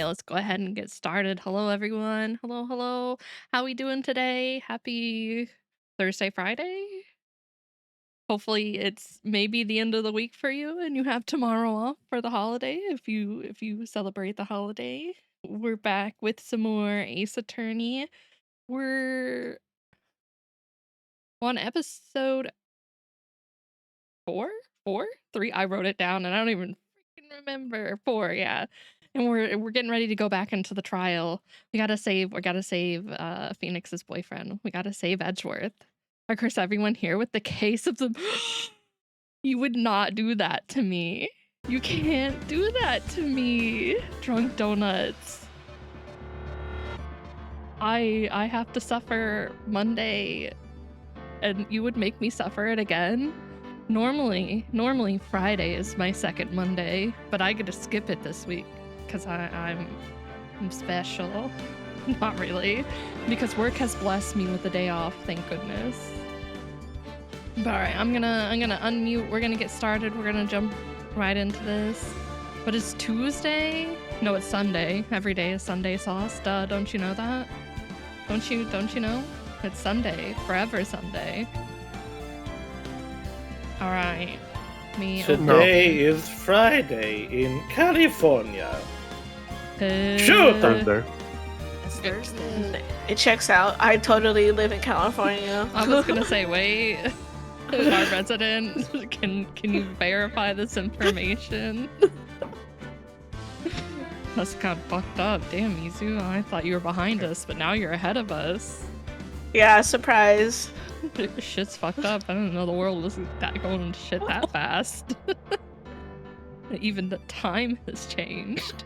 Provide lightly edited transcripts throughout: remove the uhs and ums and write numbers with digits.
Let's go ahead and get started. Hello, everyone. Hello, hello. How we doing today? Happy Thursday, Friday. Hopefully, it's maybe the end of the week for you, and you have tomorrow off for the holiday if you celebrate the holiday. We're back with some more Ace Attorney. We're on episode 4, 4, 3. I wrote it down, and I don't even freaking remember. 4, yeah. And we're getting ready to go back into the trial. We gotta save Phoenix's boyfriend. We gotta save Edgeworth. Of course, everyone here with the case of the you would not do that to me. You can't do that to me. Drunk donuts. I have to suffer Monday, and you would make me suffer it again? Normally Friday is my second Monday, but I get to skip it this week because I'm special. Not really, because work has blessed me with a day off, thank goodness. But all right, I'm gonna unmute. We're gonna get started. We're gonna jump right into this. But it's Tuesday? No, it's Sunday. Every day is Sunday sauce. Duh, don't you know that? Don't you know? It's Sunday. Forever Sunday. All right. Today is Friday in California. Shoot! Thursday. It's Thursday. It checks out. I totally live in California. I was gonna say, wait. Our resident, can you verify this information? That's kind of fucked up. Damn, Mizu, I thought you were behind us, but now you're ahead of us. Yeah, surprise. Shit's fucked up. I didn't know the world was going to shit that fast. Even the time has changed.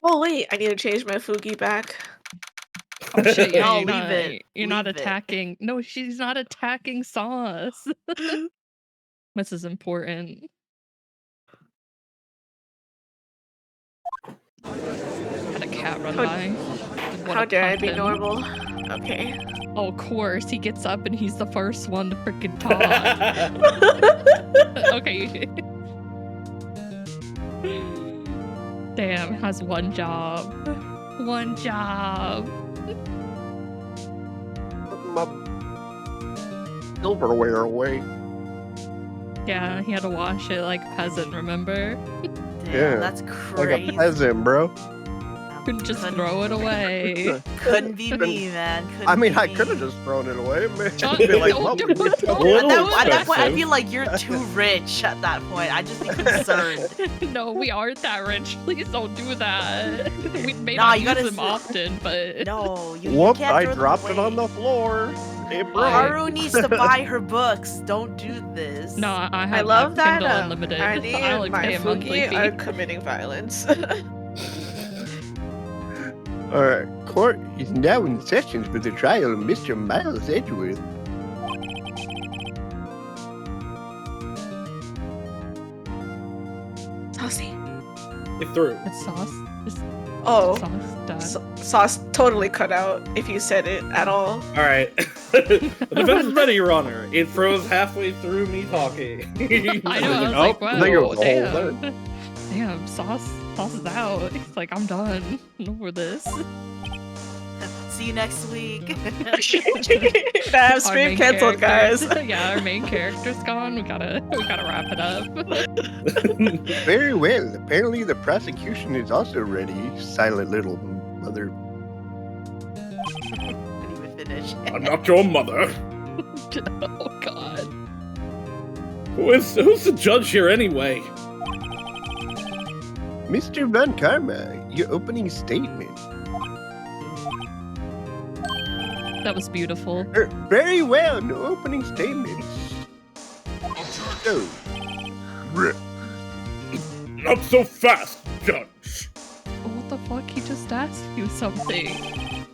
Oh wait, I need to change my Fugi back. Oh shit, yeah, No, you're not attacking. No, she's not attacking Sauce. This is important. Had a cat run by. How dare I be normal? Okay. Oh, of course, he gets up and he's the first one to freaking talk. Okay. Damn, has one job. One job. My silverware away. Yeah, he had to wash it like a peasant, remember? Damn, Yeah, that's Like crazy. a peasant, bro. Couldn't just throw it away. Couldn't be me, man. I mean, I could have just thrown it away. Man. John, Be like, don't "What do were you it." doing?" At that point, I feel like you're too rich at that point. I'd just be concerned. No, we aren't that rich. Please don't do that. We may Nah, not you use gotta them often, but No, you Whoop, can't I throw them dropped it away. on the floor. Hey, bro. Haru needs to buy her books. Don't do this. no, I have I love that. Kindle Unlimited. Arnie I only and pay my a monthly Fuki fee. are committing violence. Alright, court is now in session for the trial of Mr. Miles Edgeworth. Saucy. Get through. It's Sauce. It's Oh, Sauce done. Sauce totally cut out if you said it at all. Alright. The defense is ready, Your Honor. It froze halfway through me talking. I know. I was Oh, like, I think it was wow, a whole damn. Damn, Sauce is out. He's like, I'm done over this. See you next week. Damn, Our stream main canceled, guys. character- Yeah, our main character's gone. We gotta wrap it up. Very well. Apparently the prosecution is also ready, silent little mother. Couldn't even finish. I'm not your mother. Oh god. Who's the judge here anyway? Mr. Van Karma, your opening statement. That was beautiful. Very well, no opening statements. So, Not so fast, Judge. Oh, what the fuck? He just asked you something.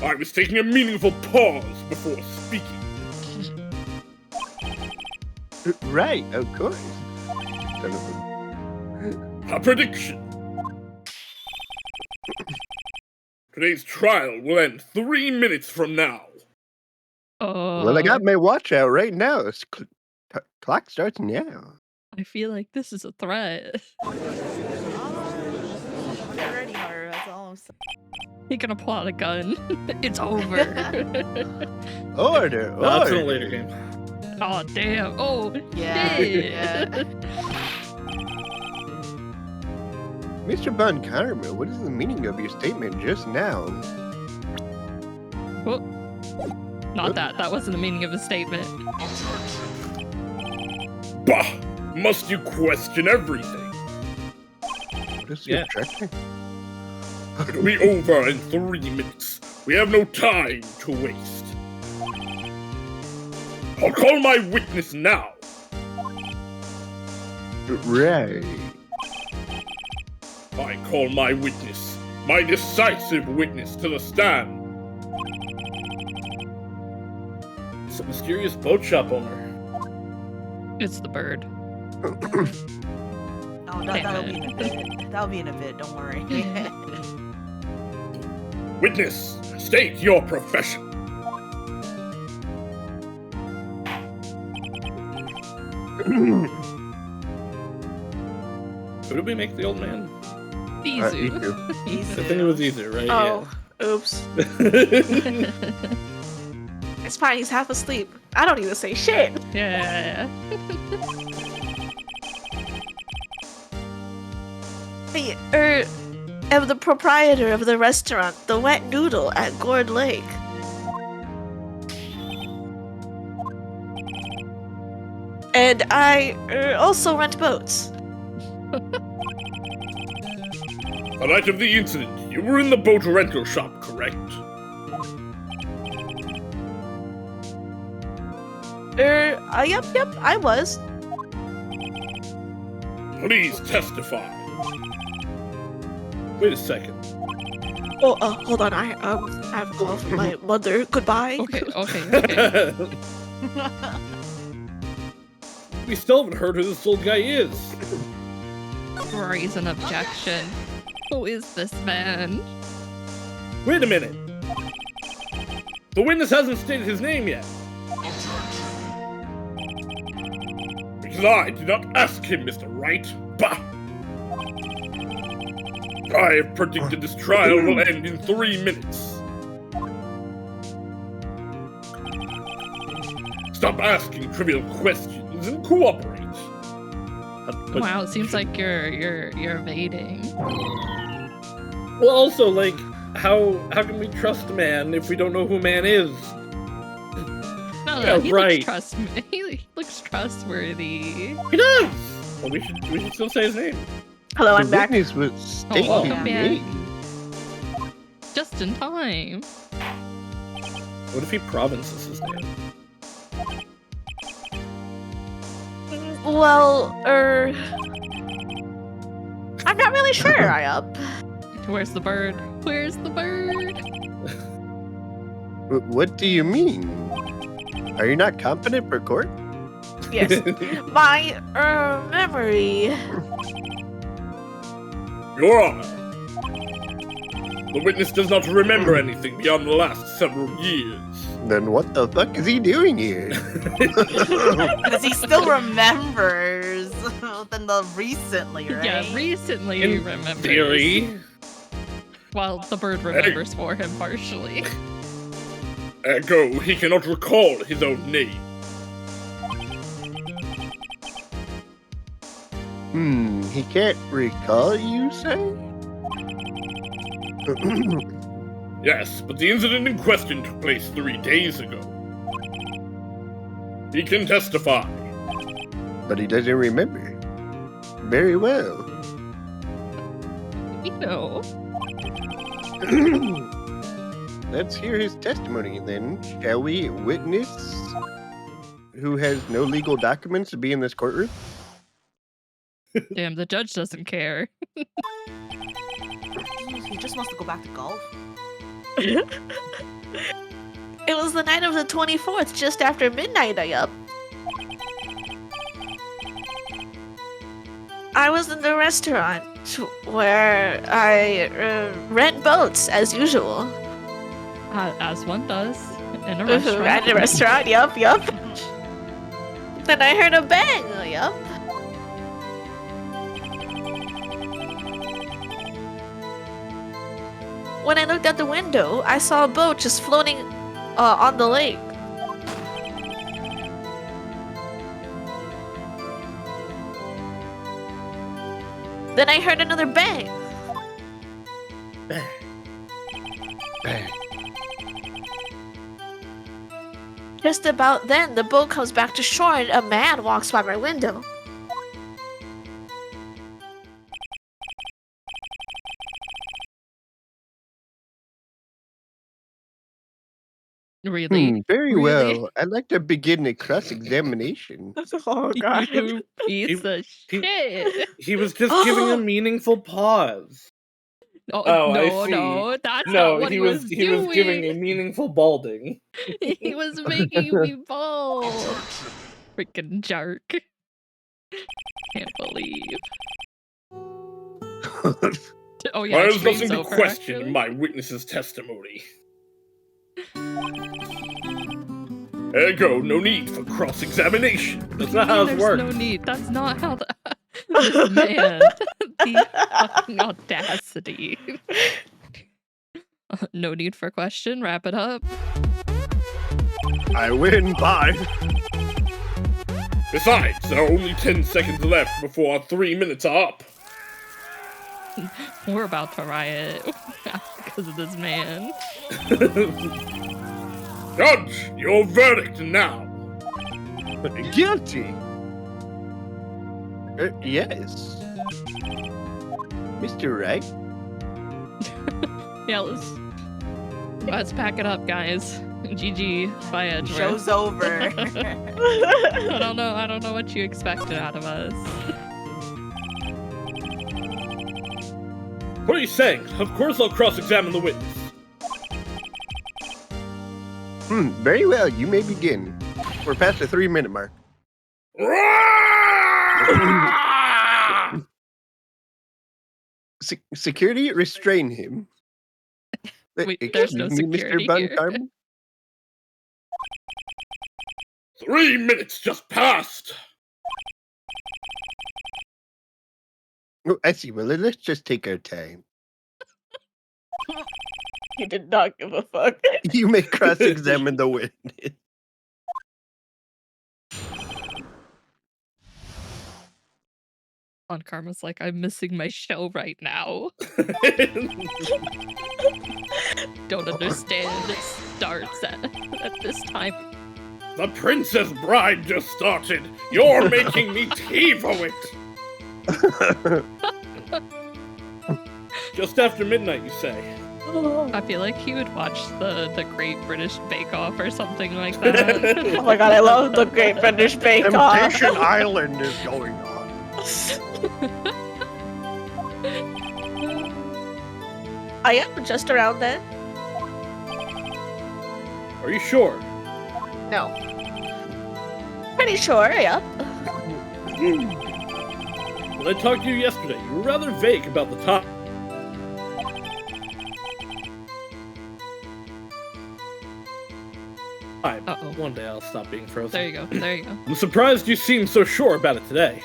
I was taking a meaningful pause before speaking. right, of course. Son of a- A prediction. Today's trial will end 3 minutes from now. Well, I got my watch out right now. Clock starts now. I feel like this is a threat. Get ready, Haru. That's all I'm saying. He gonna pull out a gun. It's over. Order, That's in a order. later game. Oh damn. Oh Yeah, shit. yeah. Mr. Van Karma, what is the meaning of your statement just now? Whoop. Not that. That wasn't the meaning of the statement. Bah! Must you question everything? What is your Yeah. objection? It'll be over in 3 minutes. We have no time to waste. I'll call my witness now. Right. I call my witness, my decisive witness to the stand. It's a mysterious boat shop owner. It's the bird. Oh, that'll be in a bit. That'll be in a bit. Don't worry. Witness, State your profession. Who did we make the old man? Izu. Izu. I think it was either, right? Oh, oops. Yeah. It's fine. He's half asleep. I don't even say shit. Yeah. Hey, am the proprietor of the restaurant, the Wet Noodle at Gourd Lake. And I also rent boats. The night of the incident, you were in the boat rental shop, correct? Yep, I was. Please testify. Wait a second. Oh, hold on. I have a call from my mother. Goodbye. Okay. We still haven't heard who this old guy is. Raise an objection. Who is this man? Wait a minute. The witness hasn't stated his name yet. Because I did not ask him, Mr. Wright. Bah! I have predicted this trial will end in 3 minutes. Stop asking trivial questions and cooperate. But- Wow, it seems like you're evading. Well, also, like, how can we trust a man if we don't know who man is? No, Yeah, he right. He looks trustworthy. He does. Well, we should still say his name. Hello, The I'm back. witness would state Oh, his welcome name. Just in time. What if he provinces his name? Well, I'm not really sure, I up. Where's the bird? Where's the bird? What do you mean? Are you not competent for court? Yes. My, memory. Your Honor, the witness does not remember anything beyond the last several years. Then what the fuck is he doing here? Because he still remembers than the recently, right? Yeah, recently he In remembers. theory, Well, the bird remembers for him partially. ergo, he cannot recall his own name. He can't recall, you say? Yes, but the incident in question took place 3 days ago. He can testify. But he doesn't remember. Very well. You know. Let's hear his testimony then, shall we? Witness who has no legal documents to be in this courtroom? Damn, the judge doesn't care. He just wants to go back to golf. It was the night of the 24th, just after midnight, I up. I was in the restaurant where I rent boats as usual. As one does in a At restaurant. a restaurant, yup. Then I heard a bang, yup. When I looked out the window, I saw a boat just floating on the lake. Then I heard another bang. Bang. Just about then, the boat comes back to shore and a man walks by my window. Really? Very Really? well. I'd like to begin a cross-examination. Oh You piece of shit. He was just giving a meaningful pause. Oh, I no, see. no, that's No, not what he was doing. giving a meaningful balding. He was making me bald. Freaking jerk. Can't believe. Oh yeah, I it's was nothing to over, question actually. my witness's testimony. There you go, no need for cross-examination. That's not how this There's works. no need. That's not how the this man. The fucking audacity. No need for question. Wrap it up. I win. Bye. Besides, there are only 10 seconds left before our 3 minutes are up. We're about to riot because of this man. Judge, your verdict now. Guilty. Yes. Mr. Wright? Yeah, let's pack it up, guys. GG. Bye, Edgeworth. Show's over. I don't know what you expected out of us. What are you saying? Of course I'll cross-examine the witness. Very well. You may begin. We're past the 3-minute mark. Security, restrain him. Wait, there's no Excuse me, security Mr. here. Buncarm? 3 minutes just passed. Oh, I see. Well, let's just take our time. He did not give a fuck. You may cross-examine the witness. On Karma's like, I'm missing my show right now. Don't understand. It starts at this time. The Princess Bride just started. You're making me TiVo it. Just after midnight, you say? I feel like he would watch the Great British Bake Off or something like that. Oh my god, I love the Great British Bake Off. Temptation Island is going on. I am just around then. Are you sure? No. Pretty sure, yeah. When I talked to you yesterday, you were rather vague about the time. Uh-oh. One day I'll stop being frozen. There you go. There you go. I'm surprised you seem so sure about it today.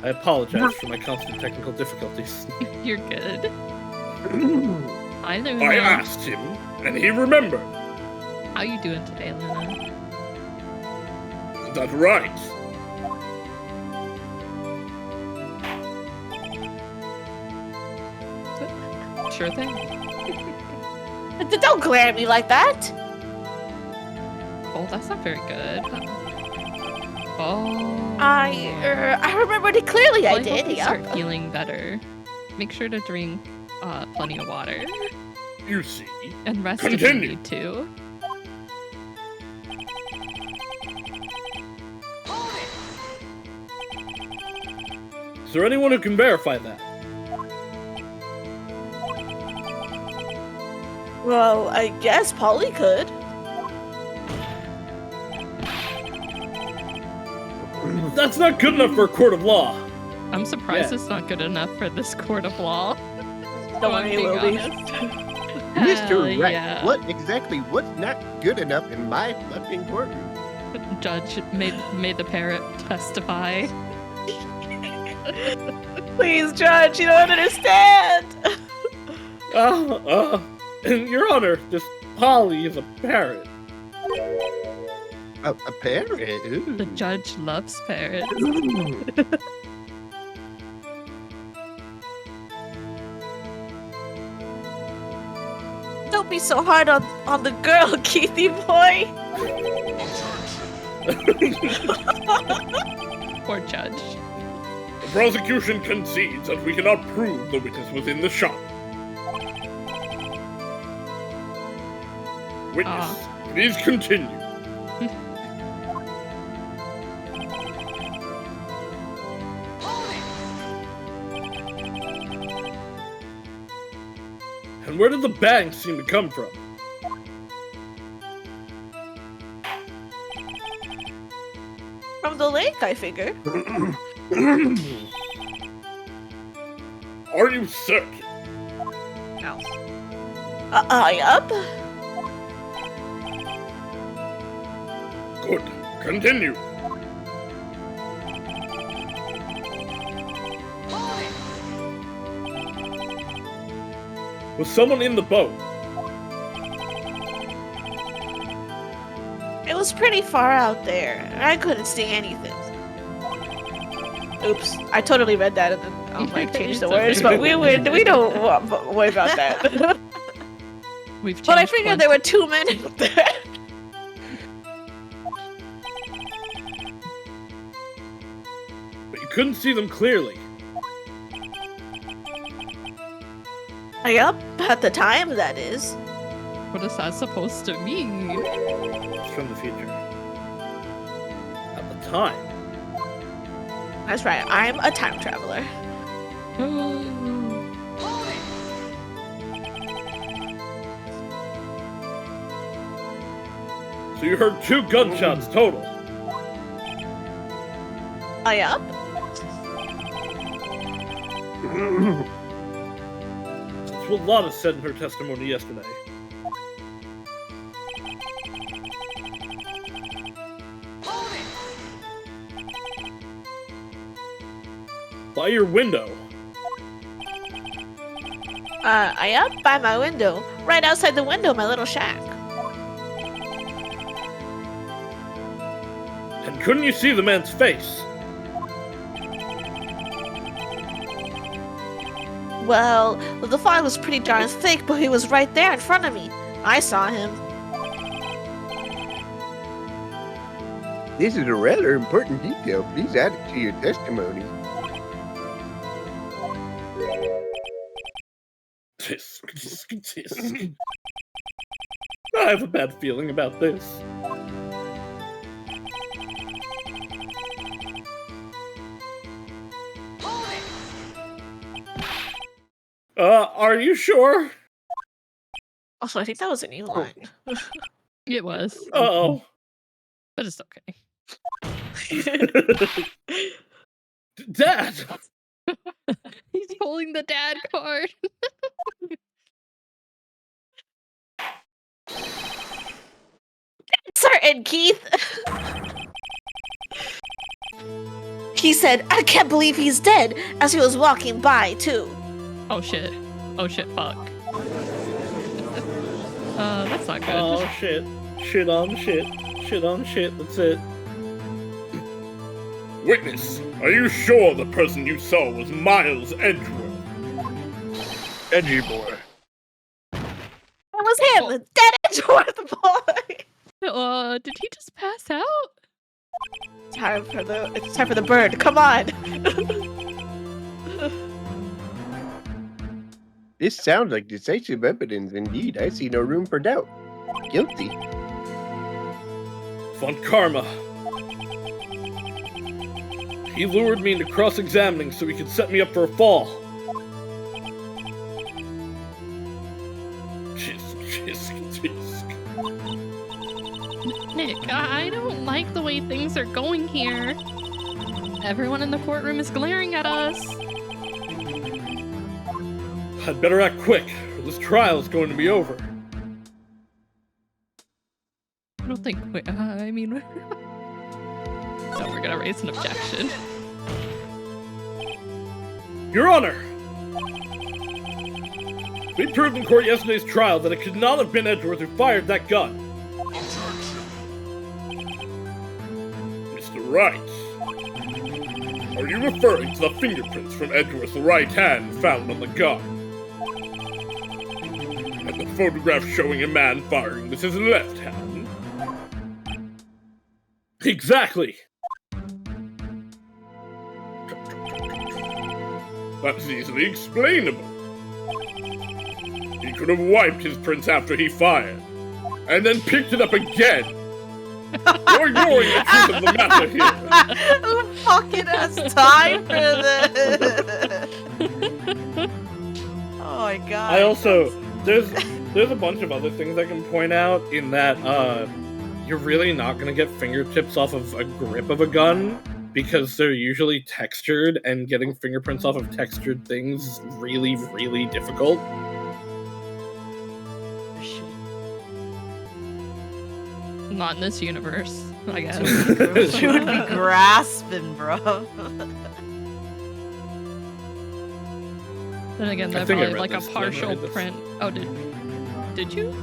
I apologize for my constant technical difficulties. You're good. Hi, Luna. I asked him, and he remembered. How you doing today, Luna? That's right. Sure thing. Don't glare at me like that. Oh, that's not very good. Oh. I remembered it clearly. Well, I hope did. you Yeah. start feeling better. Make sure to drink plenty of water You see. and rest if you Continue. need to. Is there anyone who can verify that? Well, I guess Polly could. That's not good enough for a court of law. I'm surprised Yeah. it's not good enough for this court of law. Don't I'm worry, it being will be. honest. Mr. Wright, Yeah. what's not good enough in my fucking courtroom? Judge made the parrot testify. Please, Judge, you don't understand. Your Honor, this Polly is a parrot. A parrot? Ooh. The judge loves parrots. Don't be so hard on the girl, Keithy boy. Poor judge. The prosecution concedes that we cannot prove the witness was in the shop. Witness, please continue. And where did the bang seem to come from? From the lake, I figure. Are you certain? else. Yup. Good. Continue. Was someone in the boat? It was pretty far out there, and I couldn't see anything. Oops, I totally read that and then I'll like change the It's words, okay. but we don't worry about that. We've But I changed figured one. there were 2 men out there. But you couldn't see them clearly. Yup, at the time, that is. What is that supposed to mean? It's from the future. At the time. That's right, I'm a time traveler. So you heard 2 gunshots total. Yup. That's what Lana said in her testimony yesterday. By your window. Yup, by my window. Right outside the window, my little shack. And couldn't you see the man's face? Well, the fog was pretty darn thick, but he was right there in front of me. I saw him. This is a rather important detail. Please add it to your testimony. Tisk. I have a bad feeling about this. Are you sure? Also, I think that was a new line. It was, Uh-oh. but it's okay. Dad! He's pulling the dad card. Certain, Keith. He said, I can't believe he's dead, as he was walking by, too. Oh shit. Oh shit, fuck. That's not good. Oh shit. Shit on shit. Shit on shit, that's it. Witness, are you sure the person you saw was Miles Edgeworth? Edgy boy. That was him, the dead Edgeworth boy. Did he just pass out? It's time for the bird. Come on. This sounds like decisive evidence indeed. I see no room for doubt. Guilty. Von Karma. He lured me into cross-examining so he could set me up for a fall. Tisk. Nick, I don't like the way things are going here. Everyone in the courtroom is glaring at us. I'd better act quick, or this trial is going to be over. I don't think. Wait, I mean, no, we're gonna raise an objection. Your Honor! We proved in court yesterday's trial that it could not have been Edgeworth who fired that gun. Mr. Wright, are you referring to the fingerprints from Edgeworth's right hand found on the gun? And the photograph showing a man firing with his left hand? Exactly! That's easily explainable. He could have wiped his prints after he fired, and then picked it up again. You're ignoring the truth of the matter here. Who fucking has time for this? Oh my god. I also there's a bunch of other things I can point out in that you're really not gonna get fingertips off of a grip of a gun because they're usually textured, and getting fingerprints off of textured things is really, really difficult. Not in this universe, I guess. She would be grasping, bro. Then again, I that's think I probably read like this. a Yeah, I partial read this. print. Oh, did you?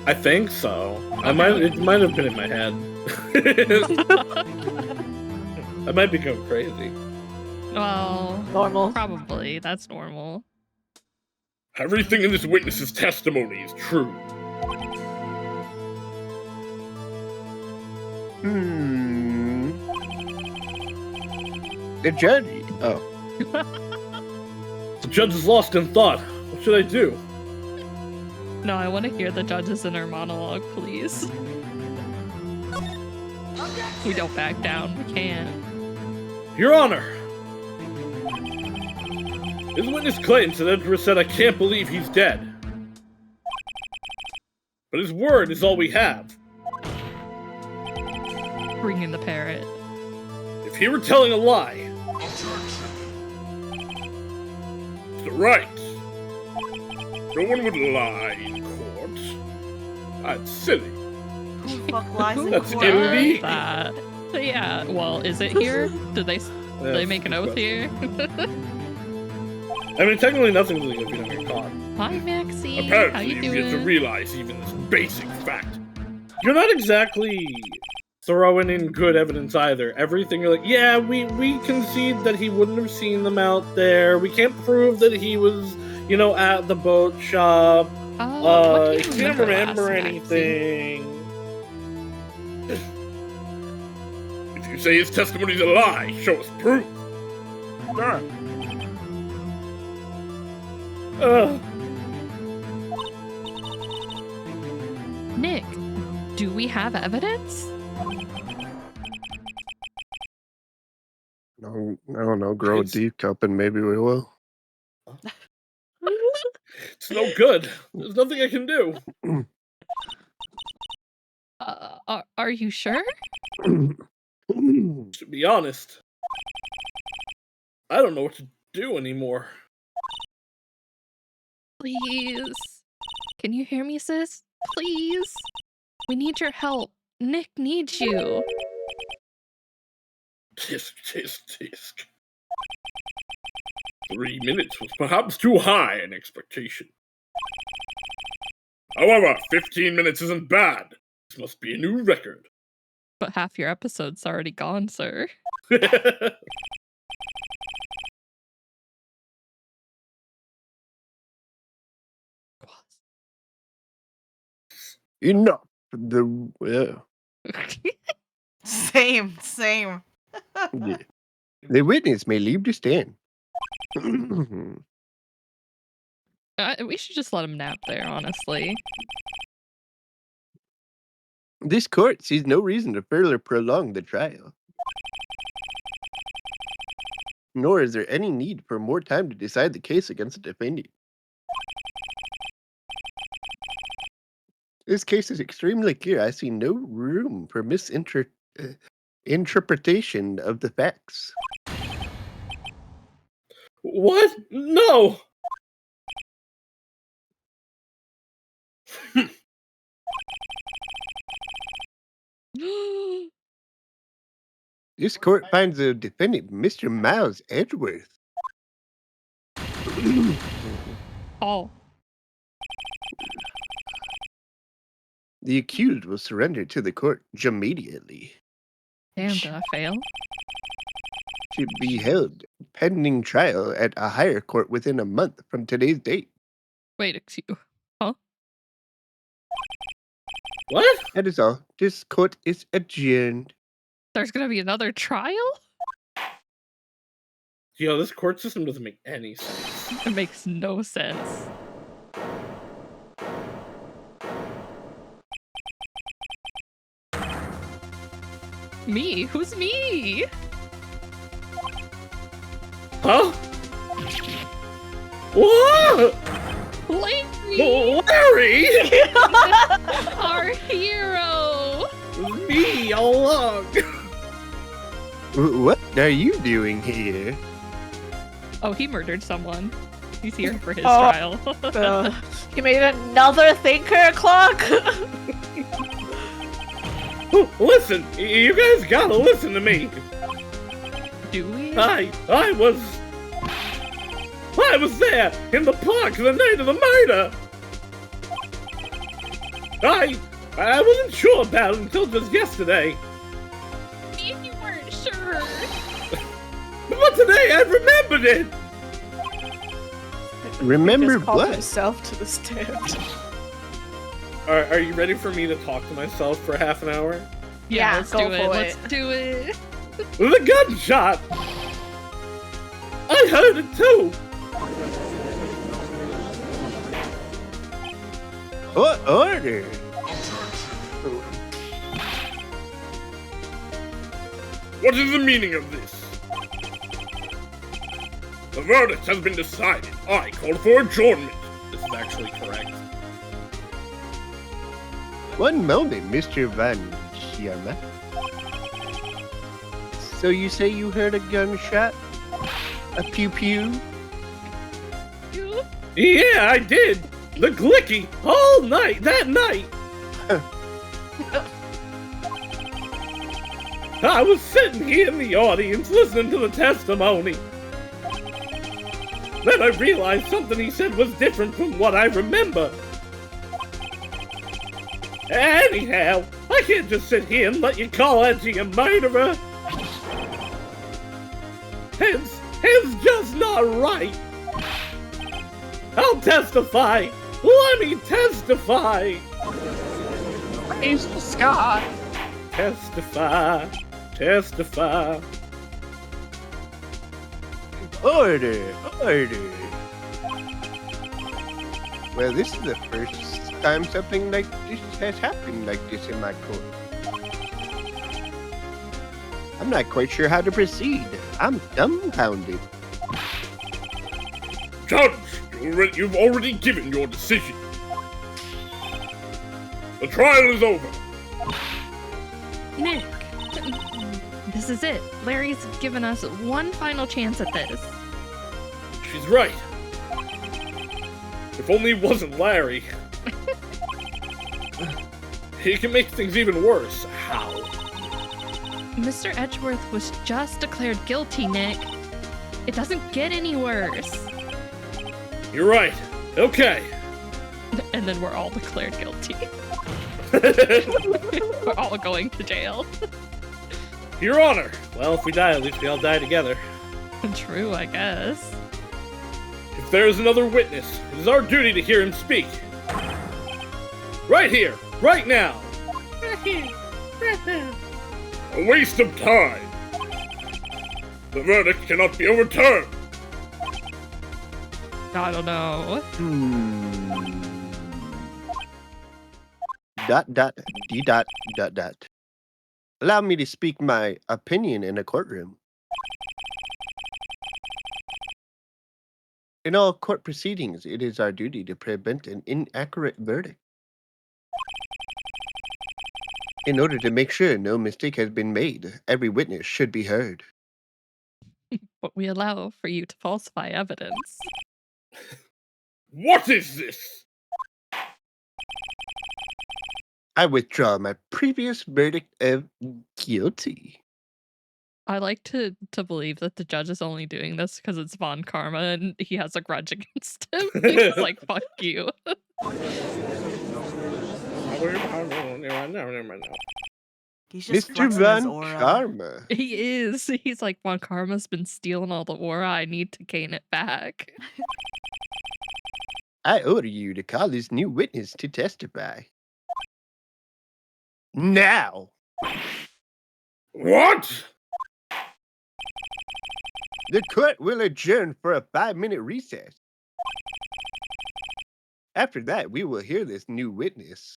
I think so. Okay. It might have been in my head. I might be going crazy. Well, Normal. probably. That's normal. Everything in this witness's testimony is true. The judge. Oh. The judge is lost in thought. What should I do? No, I want to hear the judge's inner monologue, please. We don't back down. We can't. Your Honor! His witness claims that Edgar said, "I can't believe he's dead." But his word is all we have. Bring in the parrot. If he were telling a lie... Mr. Wright! No one would lie in court. That's silly. Who the fuck lies in That's court? illegal. That. Yeah, well, is it here? Did they make an oath here? I mean, technically nothing's illegal if you don't get caught. Hi, Maxie. How Apparently, you you've yet to doing? realize even this basic fact. You're not exactly throwing in good evidence either. Everything you're like, yeah, we concede that he wouldn't have seen them out there. We can't prove that he was, at the boat shop. Oh, what You do you can't remember last, Maxie? anything. If you say his testimony's a lie, show us proof. Nick, do we have evidence? No, I don't know. Grow a It's- deep cup and maybe we will. It's no good. There's nothing I can do. Are you sure? To be honest, I don't know what to do anymore. Please. Can you hear me, sis? Please. We need your help. Nick needs you. Tisk, tisk, tisk. 3 minutes was perhaps too high an expectation. However, 15 minutes isn't bad. This must be a new record. But half your episode's already gone, sir. Enough. Same. Yeah. The witness may leave the stand. We should just let him nap there, honestly. This court sees no reason to further prolong the trial. Nor is there any need for more time to decide the case against the defendant. This case is extremely clear. I see no room for interpretation of the facts. What? No! This court finds the defendant, Mr. Miles Edgeworth. Oh. The accused will surrender to the court immediately. Damn, did I fail? To be held pending trial at a higher court within a month from today's date. Wait, excuse. Huh? What? That is all. This court is adjourned. There's gonna be another trial? Yo, this court system doesn't make any sense. It makes no sense. Me? Who's me? Huh? What? Larry! Larry? Our hero! Me all along. What are you doing here? Oh, he murdered someone. He's here for his Oh. trial. You made another thinker clock? Listen, you guys gotta listen to me. Do we? I was there in the park the night of the murder. I wasn't sure about it until just yesterday. You weren't sure. But today I remembered it. Remember Just called what? himself to the stand. Are you ready for me to talk to myself for half an hour? Yeah, let's go do it. for Let's it. do it. The gunshot! I heard it too! What order? What is the meaning of this? The verdict has been decided. I call for adjournment. This is actually correct. One moment, Mr. Van Sharma. So you say you heard a gunshot? A pew-pew? Yeah, I did! The glicky all night, that night! I was sitting here in the audience listening to the testimony. Then I realized something he said was different from what I remember. Anyhow, I can't just sit here and let you call Edgy a murderer. It's just not right. I'll testify. Let me testify. Praise Scott. Testify. Testify. Order! Order! Well, this is the first time something like this has happened like this in my court. I'm not quite sure how to proceed. I'm dumbfounded. Judge, you've already given your decision. The trial is over. Nick, this is it. Larry's given us one final chance at this. She's right. If only it wasn't Larry. He can make things even worse. How? Mr. Edgeworth was just declared guilty, Nick. It doesn't get any worse. You're right. Okay. And then we're all declared guilty. We're all going to jail. Your Honor. Well, if we die, at least we all die together. True, I guess. If there is another witness, it is our duty to hear him speak. Right here, right now. A waste of time. The verdict cannot be overturned. I don't know. Dot. Allow me to speak my opinion in a courtroom. In all court proceedings, it is our duty to prevent an inaccurate verdict. In order to make sure no mistake has been made, every witness should be heard. But we allow for you to falsify evidence. What is this? I withdraw my previous verdict of guilty. I like to believe that the judge is only doing this because it's Von Karma and he has a grudge against him. He's like, fuck you. He's just Mr. flexing his Van aura. Karma. He is. He's like, Von Karma's been stealing all the aura. I need to gain it back. I order you to call this new witness to testify. Now! What? The court will adjourn for a 5-minute recess. After that, we will hear this new witness.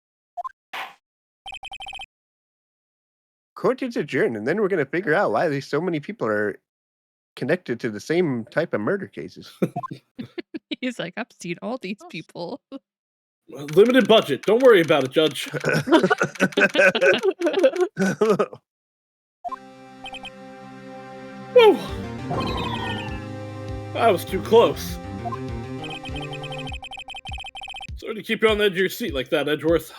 Court is adjourned, and then we're going to figure out why so many people are connected to the same type of murder cases. He's like, I've seen all these people. Limited budget. Don't worry about it, Judge. Whoa! That was too close. Sorry to keep you on the edge of your seat like that, Edgeworth.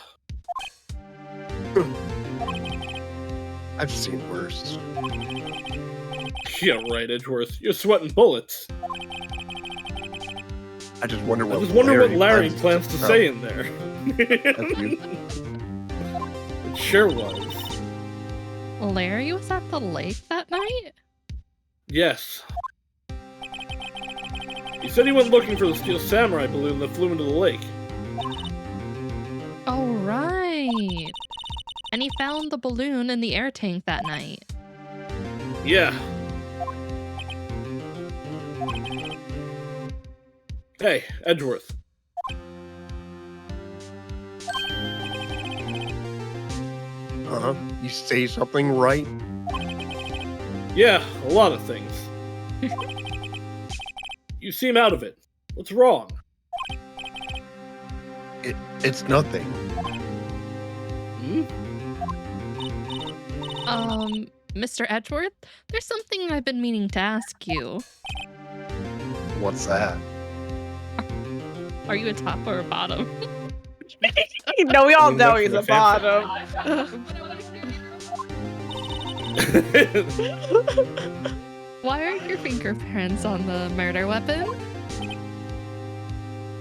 I've seen worse. Yeah, right, Edgeworth. You're sweating bullets. I just wonder I what was wondering what Larry plans plans to say in there. That's you. It sure was. Larry was at the lake that night? Yes. He said he went looking for the Steel Samurai balloon that flew into the lake. Oh, right. And he found the balloon in the air tank that night. Yeah. Hey, Edgeworth. You say something right? Yeah, a lot of things. You seem out of it. What's wrong? It's nothing. Hmm? Mr. Edgeworth, there's something I've been meaning to ask you. What's that? Are you a top or a bottom? No, we all mean, know that's he's the a bottom. Why are your fingerprints on the murder weapon?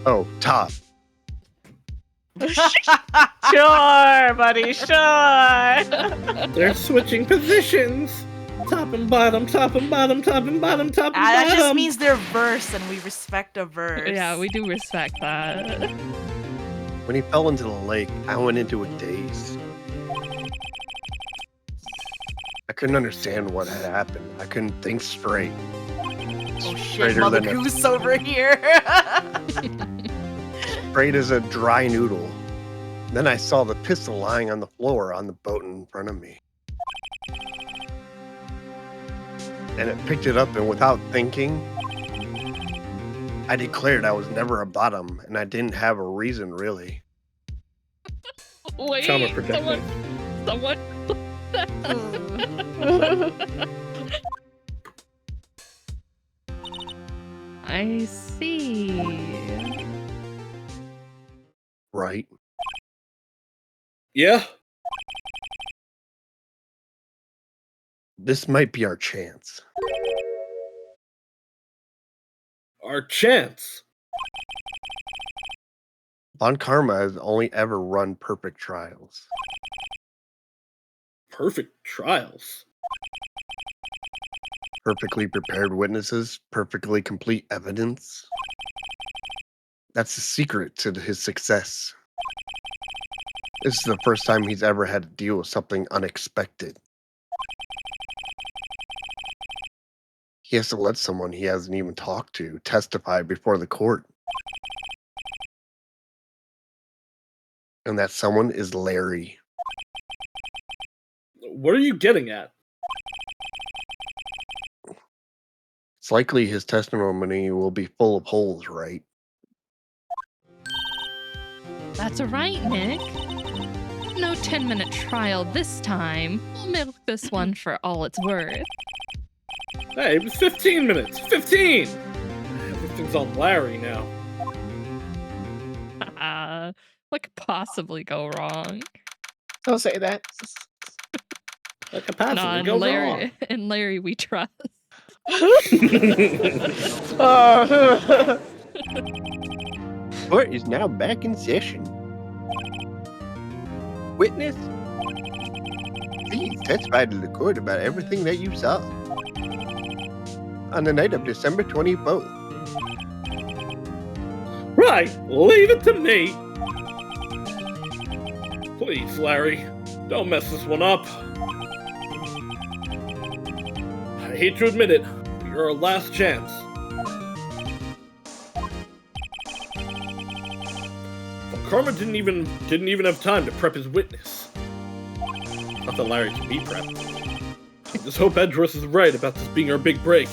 Oh, top. Sure, buddy, sure. They're switching positions. Top and bottom, top and bottom, top and bottom, top and That bottom. just means they're verse, and we respect a verse. Yeah, we do respect that. When he fell into the lake, I went into a daze. I couldn't understand what had happened. I couldn't think straight. Oh shit, Straighter Mother than a- Goose over here. Straight as a dry noodle. Then I saw the pistol lying on the floor on the boat in front of me. And it picked it up, and without thinking, I declared I was never a bottom, and I didn't have a reason, really. Wait, Trauma protecting. someone. I see. Right? Yeah? This might be our chance. Our chance. Von Karma has only ever run perfect trials. Perfect trials. Perfectly prepared witnesses, perfectly complete evidence. That's the secret to his success. This is the first time he's ever had to deal with something unexpected. He has to let someone he hasn't even talked to testify before the court. And that someone is Larry. What are you getting at? It's likely his testimony will be full of holes, right? That's right, Nick. No 10-minute trial this time. We'll milk this one for all it's worth. Hey, it was 15 minutes. 15! Everything's on Larry now. What could possibly go wrong? Don't say that. That could possibly Nah, go wrong. and Larry we trust. Oh. Court is now back in session. Witness, please testify to the court about everything that you saw on the night of December 24th. Right, leave it to me. Please, Larry, don't mess this one up. I hate to admit it, but you're our last chance. But Karma didn't even have time to prep his witness. Not that Larry can be prepped. I just hope Edgeworth is right about this being our big break.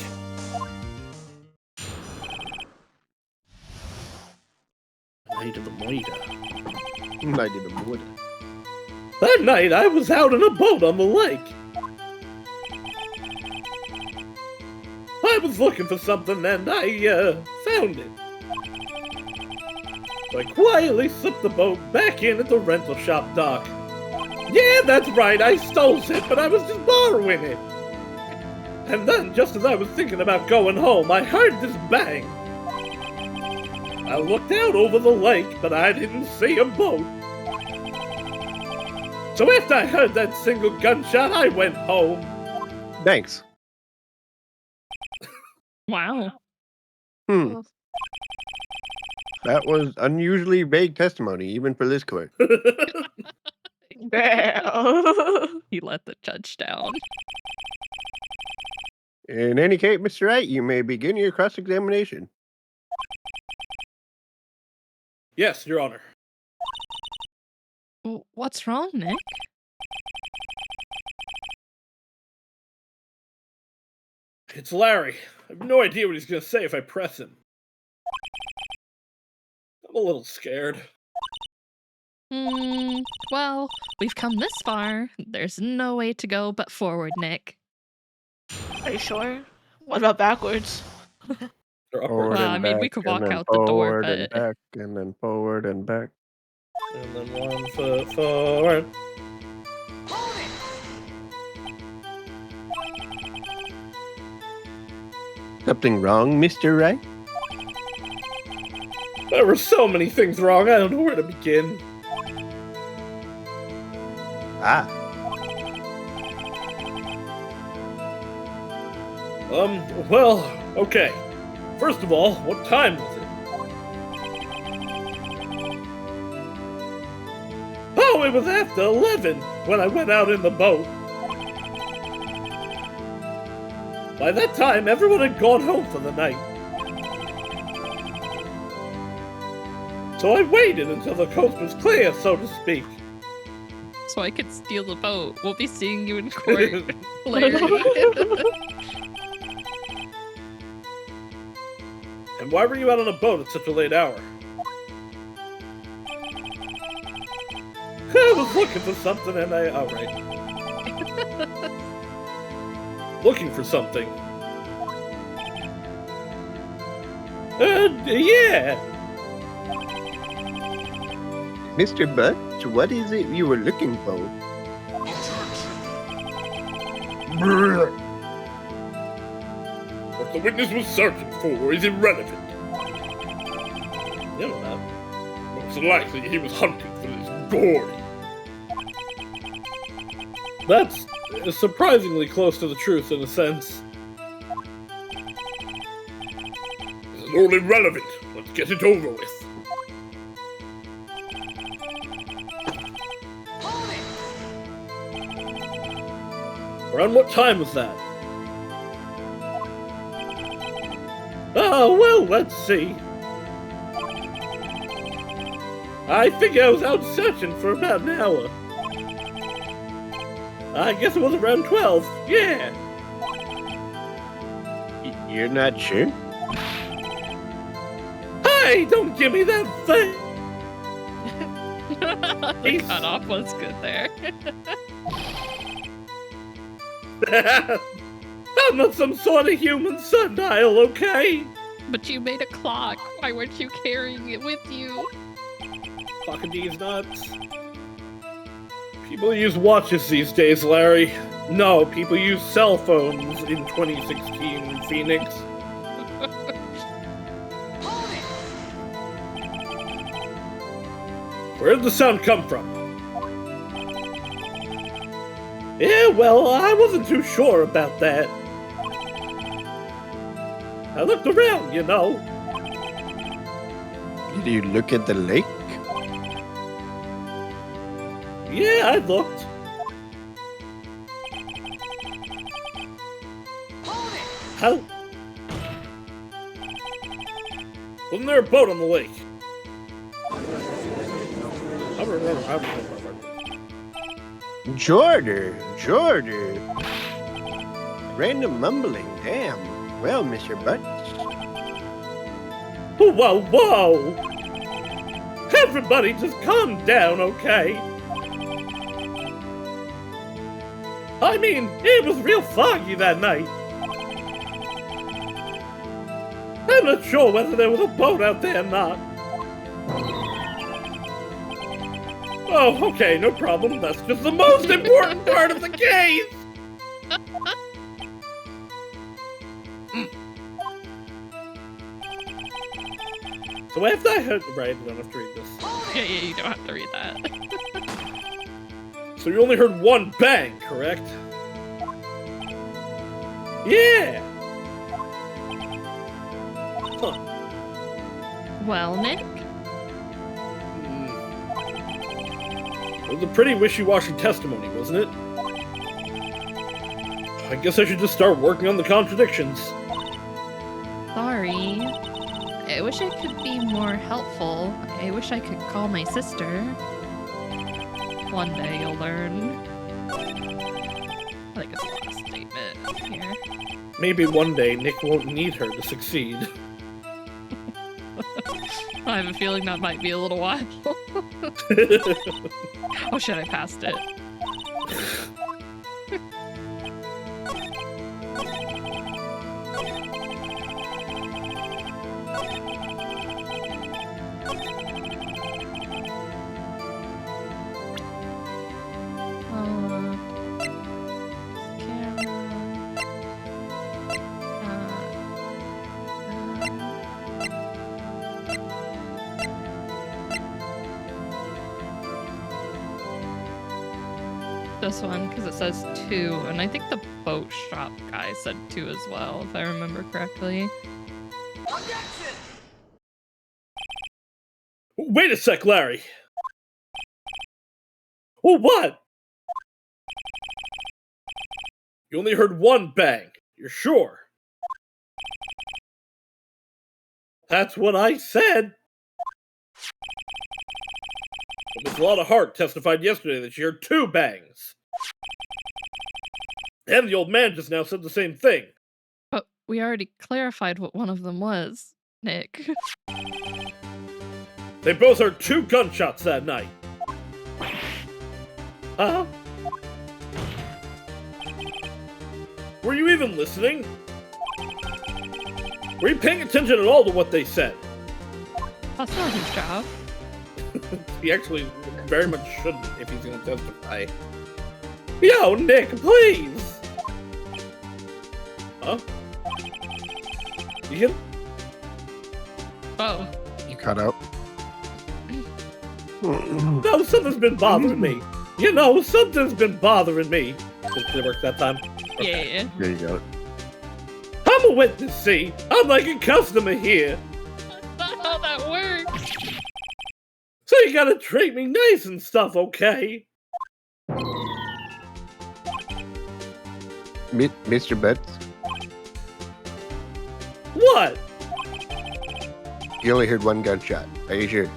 Night of the Moida. Night of the wood. That night, I was out on a boat on the lake. I was looking for something and I found it. I quietly slipped the boat back in at the rental shop dock. Yeah, that's right, I stole it, but I was just borrowing it. And then, just as I was thinking about going home, I heard this bang. I looked out over the lake, but I didn't see a boat. So after I heard that single gunshot, I went home. Thanks. Wow. Hmm. That was unusually vague testimony, even for this court. Damn. He let the judge down. In any case, Mr. Wright, you may begin your cross-examination. Yes, Your Honor. What's wrong, Nick? It's Larry. I have no idea what he's gonna say if I press him. I'm a little scared. Well, we've come this far. There's no way to go but forward, Nick. Are you sure? What about backwards? Or upward. Forward Well, and I mean, we back, could and walk then out the door, forward and but- back, and then forward and back. And then 1 foot forward. Something wrong, Mr. Wright? There were so many things wrong, I don't know where to begin. Ah, Well, okay. First of all, what time was it? Oh, it was after 11 when I went out in the boat. By that time, everyone had gone home for the night. So I waited until the coast was clear, so to speak. So I could steal the boat. We'll be seeing you in court, Larry. And why were you out on a boat at such a late hour? I was looking for something and I... Oh, right. Looking for something. Yeah. Mr. Butch, what is it you were looking for? What the witness was searching for is irrelevant. You know that. Most likely he was hunting for this gourd. That's surprisingly close to the truth in a sense. This is all irrelevant. Let's get it over with. Around what time was that? Oh, well, let's see. I think I was out searching for about an hour. I guess it was around 12. Yeah. You're not sure? Hey, don't give me that thing. The cutoff was good there. I'm not some sort of human sundial, okay? But you made a clock. Why weren't you carrying it with you? Fucking these nuts. People use watches these days, Larry. No, people use cell phones in 2016 in Phoenix. Where did the sound come from? Yeah, well, I wasn't too sure about that. I looked around, you know. Did you look at the lake? Yeah, I looked. How? Wasn't there a boat on the lake? Jordan. Random mumbling, damn. Well, Mr. Butch. Whoa! Everybody just calm down, okay? I mean, it was real foggy that night. I'm not sure whether there was a boat out there or not. Oh, okay, no problem. That's just the most important part of the case! So after I heard... Right, I don't have to read this. Yeah, you don't have to read that. So you only heard one bang, correct? Yeah! Huh. Well, Nick? It was a pretty wishy-washy testimony, wasn't it? I guess I should just start working on the contradictions. Sorry. I wish I could be more helpful. I wish I could call my sister. One day you'll learn. I think it's a last statement here. Maybe one day Nick won't need her to succeed. I have a feeling that might be a little while. Oh shit, I passed it. This one, because it says 2, and I think the boat shop guy said 2 as well, if I remember correctly. Wait a sec, Larry! Oh, what? You only heard one bang, you're sure? That's what I said! Miss Lotta Hart testified yesterday that she heard 2 bangs. And the old man just now said the same thing. But we already clarified what one of them was, Nick. They both heard 2 gunshots that night. Huh? Were you even listening? Were you paying attention at all to what they said? That's not his job. He actually very much shouldn't if he's gonna testify. Yo, Nick, please! Huh? You get... Oh. You cut out. No, something's been bothering me. You know, something's been bothering me. Did it work that time? Yeah. There you go. I'm a witness, see? I'm like a customer here. That's not how that works. So you gotta treat me nice and stuff, okay? Mr. Betts, What? you only heard one gunshot. Are you sure?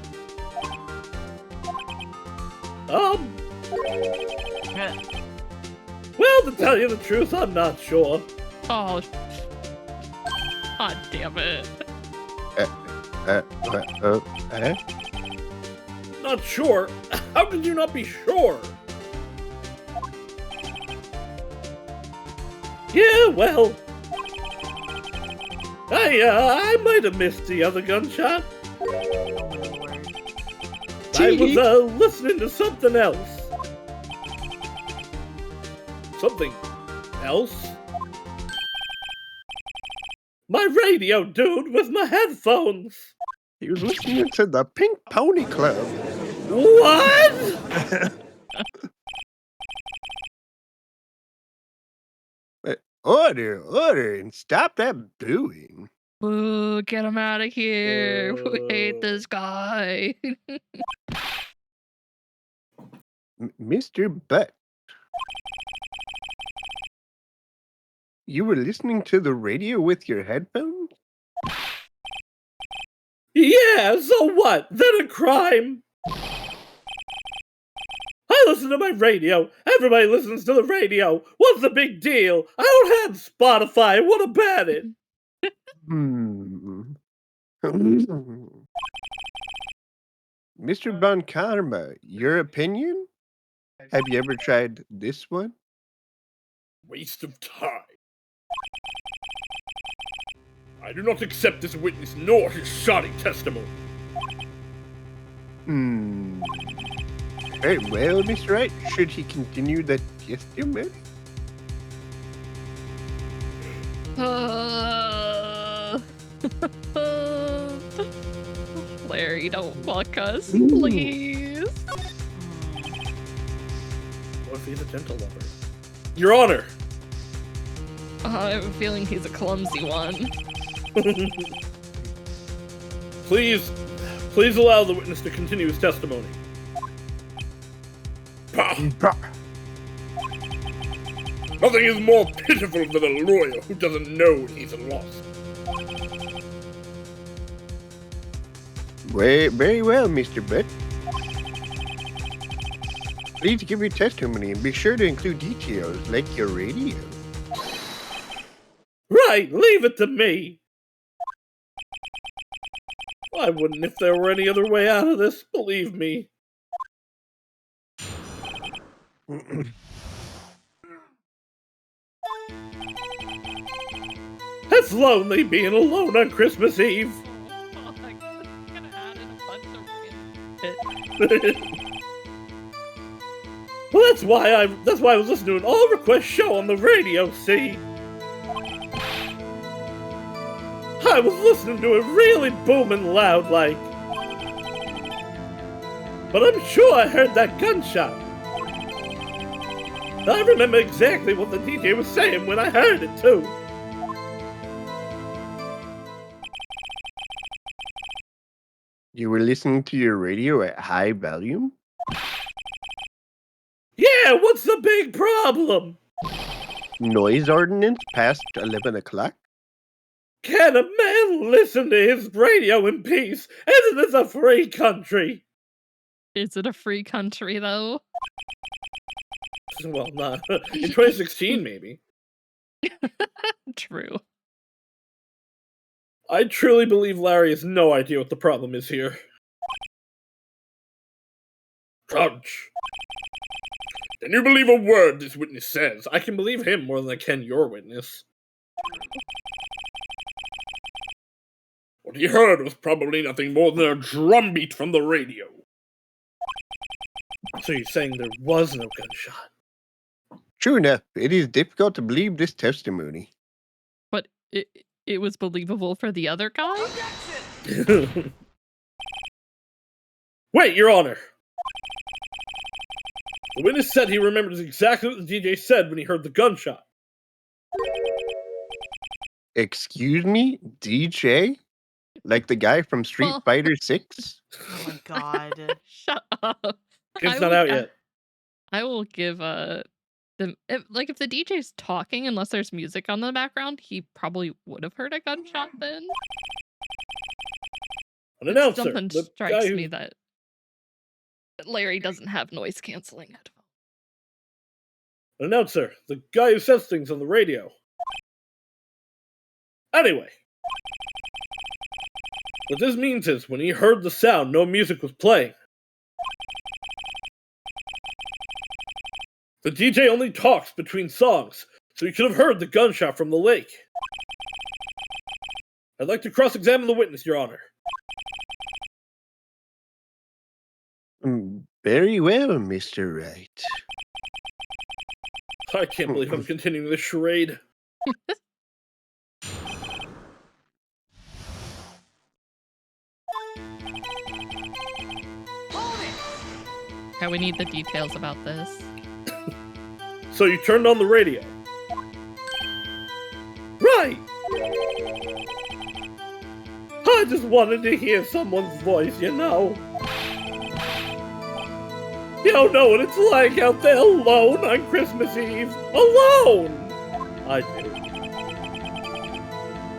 Well, to tell you the truth, I'm not sure. Oh. God damn it. Eh? Not sure? How could you not be sure? Yeah, well... I might have missed the other gunshot. I was, listening to something else. Something else? My radio, dude, with my headphones. He was listening to the Pink Pony Club. What? Order, and stop that booing. Boo, get him out of here. We hate this guy. Mr. Butt. You were listening to the radio with your headphones? Yeah, so what? Then a crime? I listen to my radio. Everybody listens to the radio. What's the big deal? I don't have Spotify. What about it? Mr. Von Karma, your opinion? Have you ever tried this one? Waste of time. I do not accept this witness nor his shoddy testimony. Very well, Mr. Wright. Should he continue that testimony? Larry, don't fuck us, please. What if he's a gentle lover? Your Honor! I have a feeling he's a clumsy one. Please allow the witness to continue his testimony. Nothing is more pitiful than a lawyer who doesn't know he's lost. Very well, Mr. Butt. Please give your testimony and be sure to include details like your radio. Right, leave it to me. I wouldn't if there were any other way out of this, believe me. It's lonely being alone on Christmas Eve. Oh, I'm gonna add in a bunch of random shit. Well, that's why I was listening to an all-request show on the radio, see? I was listening to it really booming loud like. But I'm sure I heard that gunshot. I remember exactly what the DJ was saying when I heard it, too. You were listening to your radio at high volume? Yeah, what's the big problem? Noise ordinance past 11 o'clock? Can a man listen to his radio in peace? Isn't this a free country? Is it a free country, though? Well, not in 2016, maybe. True. I truly believe Larry has no idea what the problem is here. Crunch. Can you believe a word this witness says? I can believe him more than I can your witness. What he heard was probably nothing more than a drumbeat from the radio. So you're saying there was no gunshot? True enough, it is difficult to believe this testimony. But it was believable for the other guy? Wait, Your Honor! The witness said he remembers exactly what the DJ said when he heard the gunshot. Excuse me? DJ? Like the guy from Street Well- Fighter 6? Oh my god. Shut up. It's I not will- out yet. I will give if the DJ's talking, unless there's music on the background, he probably would have heard a gunshot then. An announcer. Something the strikes guy who- me that Larry doesn't have noise canceling headphones. An announcer. The guy who says things on the radio. Anyway. What this means is, when he heard the sound, no music was playing. The DJ only talks between songs, so he could have heard the gunshot from the lake. I'd like to cross-examine the witness, Your Honor. Very well, Mr. Wright. I can't believe I'm continuing this charade. Okay, we need the details about this. So you turned on the radio. Right! I just wanted to hear someone's voice, you know. You don't know what it's like out there alone on Christmas Eve. Alone! I do.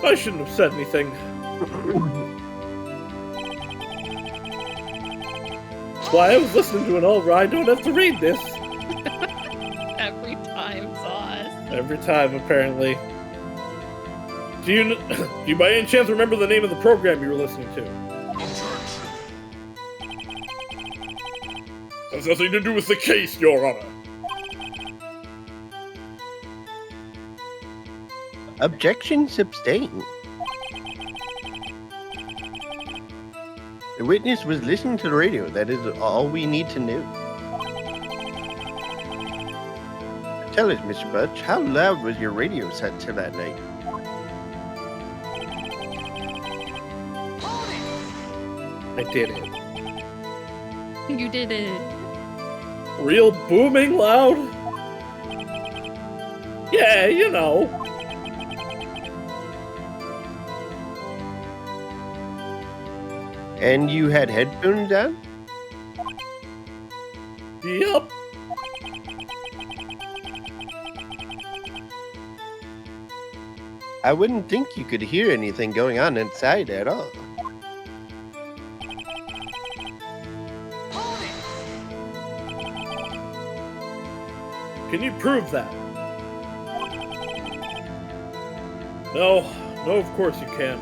I shouldn't have said anything. That's why I was listening to it all. I don't have to read this. Every time, Sauce. Every time, apparently. Do you by any chance remember the name of the program you were listening to? Has nothing to do with the case, Your Honor. Objections abstain. The witness was listening to the radio. That is all we need to know. Tell us, Mr. Butch, how loud was your radio set to that night? I did it. You did it. Real booming loud? Yeah, you know. And you had headphones on? Yup. I wouldn't think you could hear anything going on inside at all. Can you prove that? No, of course you can't.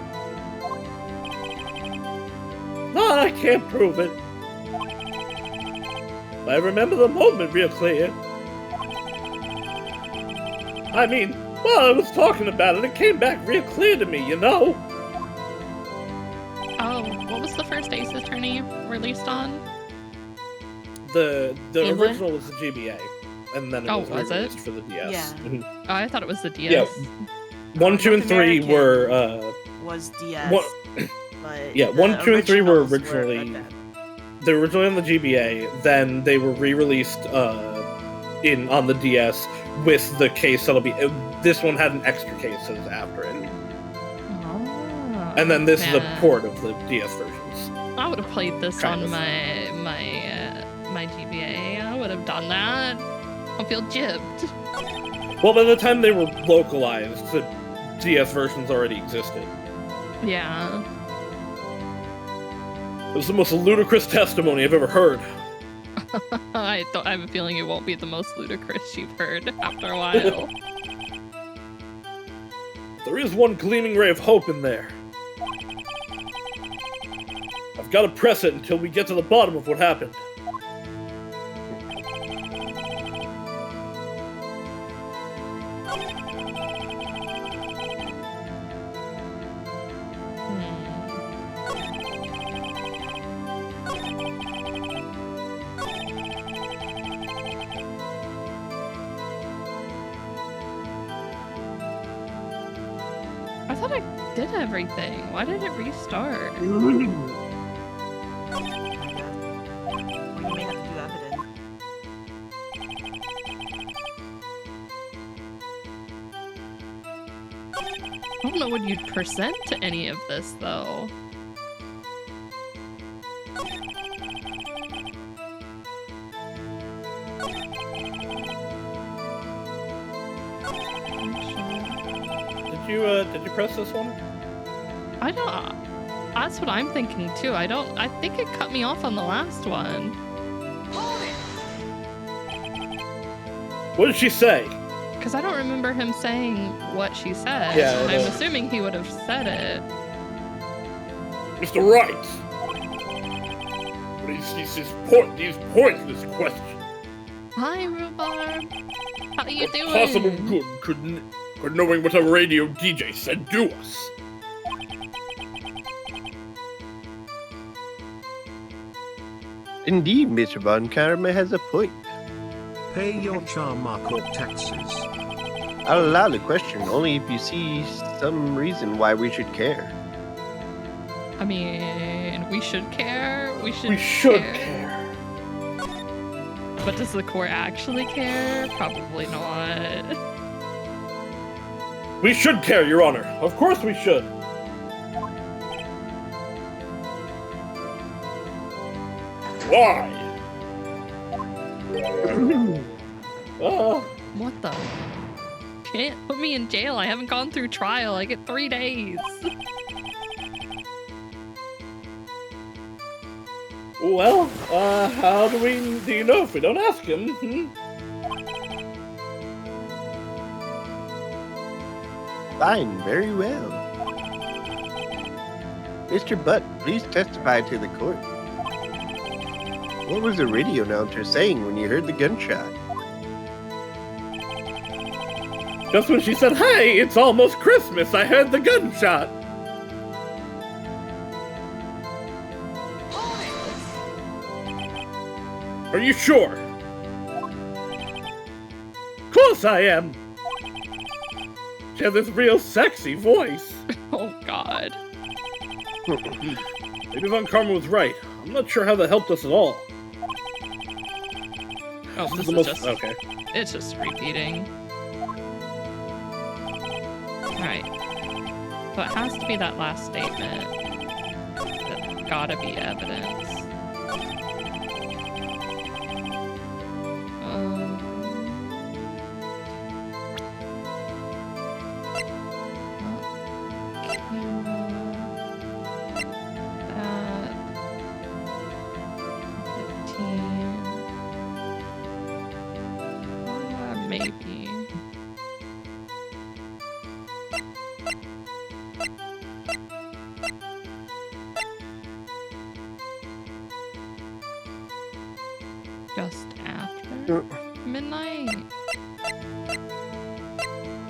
No, I can't prove it. I remember the moment real clear. I mean, while I was talking about it, it came back real clear to me, you know? Oh, what was the first Ace Attorney released on? The Game Boy? original was the GBA, and then it Oh, was was it? re-released for the DS. Yeah. Mhm. Oh, I thought it was the DS. 1, 2, and North 3 American were, was DS. What- But Yeah, the 1, 2, and 3 were originals originally- Red Dead. they were originally on the GBA, then they were re-released on the DS with the case that'll be. This one had an extra cases after it, Oh, and then this is a man. port of the DS versions. I would have played this Kind on of. my GBA. I would have done that. I feel gypped. Well, by the time they were localized, the DS versions already existed. Yeah. It was the most ludicrous testimony I've ever heard. I have a feeling it won't be the most ludicrous you've heard after a while. There is one gleaming ray of hope in there. I've got to press it until we get to the bottom of what happened. I thought I did everything. Why did it restart? Or you may have to do evidence. I don't know what you'd present to any of this, though. Did you press this one? I don't. That's what I'm thinking too. I think it cut me off on the last one. What did she say? Because I don't remember him saying what she said. Yeah, and I I'm know. assuming he would have said it. Mr. Wright! These pointless questions. Hi, Rhubarb. How you What doing? possible good could knowing what a radio DJ said do us? Indeed, Mr. Von Karma has a point. Pay your Charmark taxes. I'll allow the question only if you see some reason why we should care. I mean, we should care. We should care. But does the court actually care? Probably not. We should care, Your Honor. Of course we should. Why? What the? Can't put me in jail. I haven't gone through trial. I get 3 days. Well, how do you know if we don't ask him? Fine, very well. Mr. Butt, please testify to the court. What was the radio announcer saying when you heard the gunshot? Just when she said, "Hey, it's almost Christmas," I heard the gunshot. Are you sure? Of course Yes, I am. She has this real sexy voice. Oh god. Maybe Von Karma was right. I'm not sure how that helped us at all. Oh, This this the is most just okay. it's just repeating. Alright. So it has to be that last statement. That's gotta be evidence. Maybe. Just after midnight?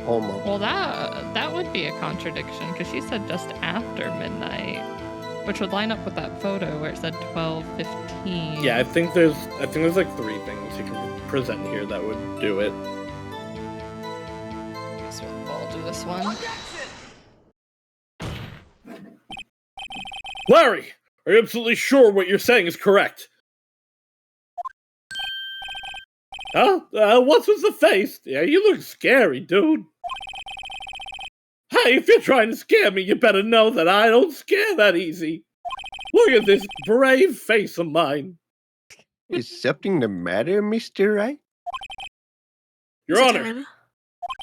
Almost. Well, that would be a contradiction because she said just after midnight, which would line up with that photo where it said 12:15. Yeah, I think there's like 3 things you can present here that would do it. Guess we'll do this one. Larry, are you absolutely sure what you're saying is correct? Huh? What's with the face? Yeah, you look scary, dude. Hey, if you're trying to scare me, you better know that I don't scare that easy. Look at this brave face of mine. Is something the matter, Mr. Wright? Your Is it Honor. time?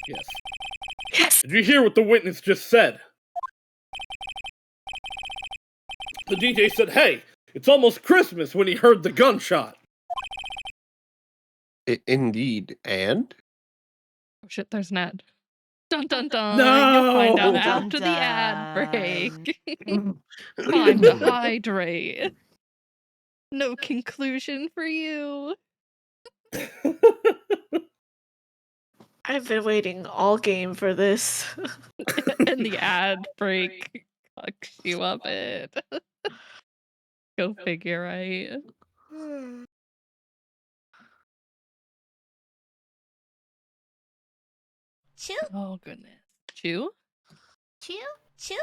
Yes. Yes. Did you hear what the witness just said? The DJ said, hey, it's almost Christmas when he heard the gunshot. Indeed, and? Oh shit, there's an ad. Dun dun dun. No! You'll find out Dun, after the dun. ad break. Time to hydrate. No conclusion for you. I've been waiting all game for this. And the ad break fucks you up it. Go figure, right? Choo, Oh goodness. Chew? choo, choo,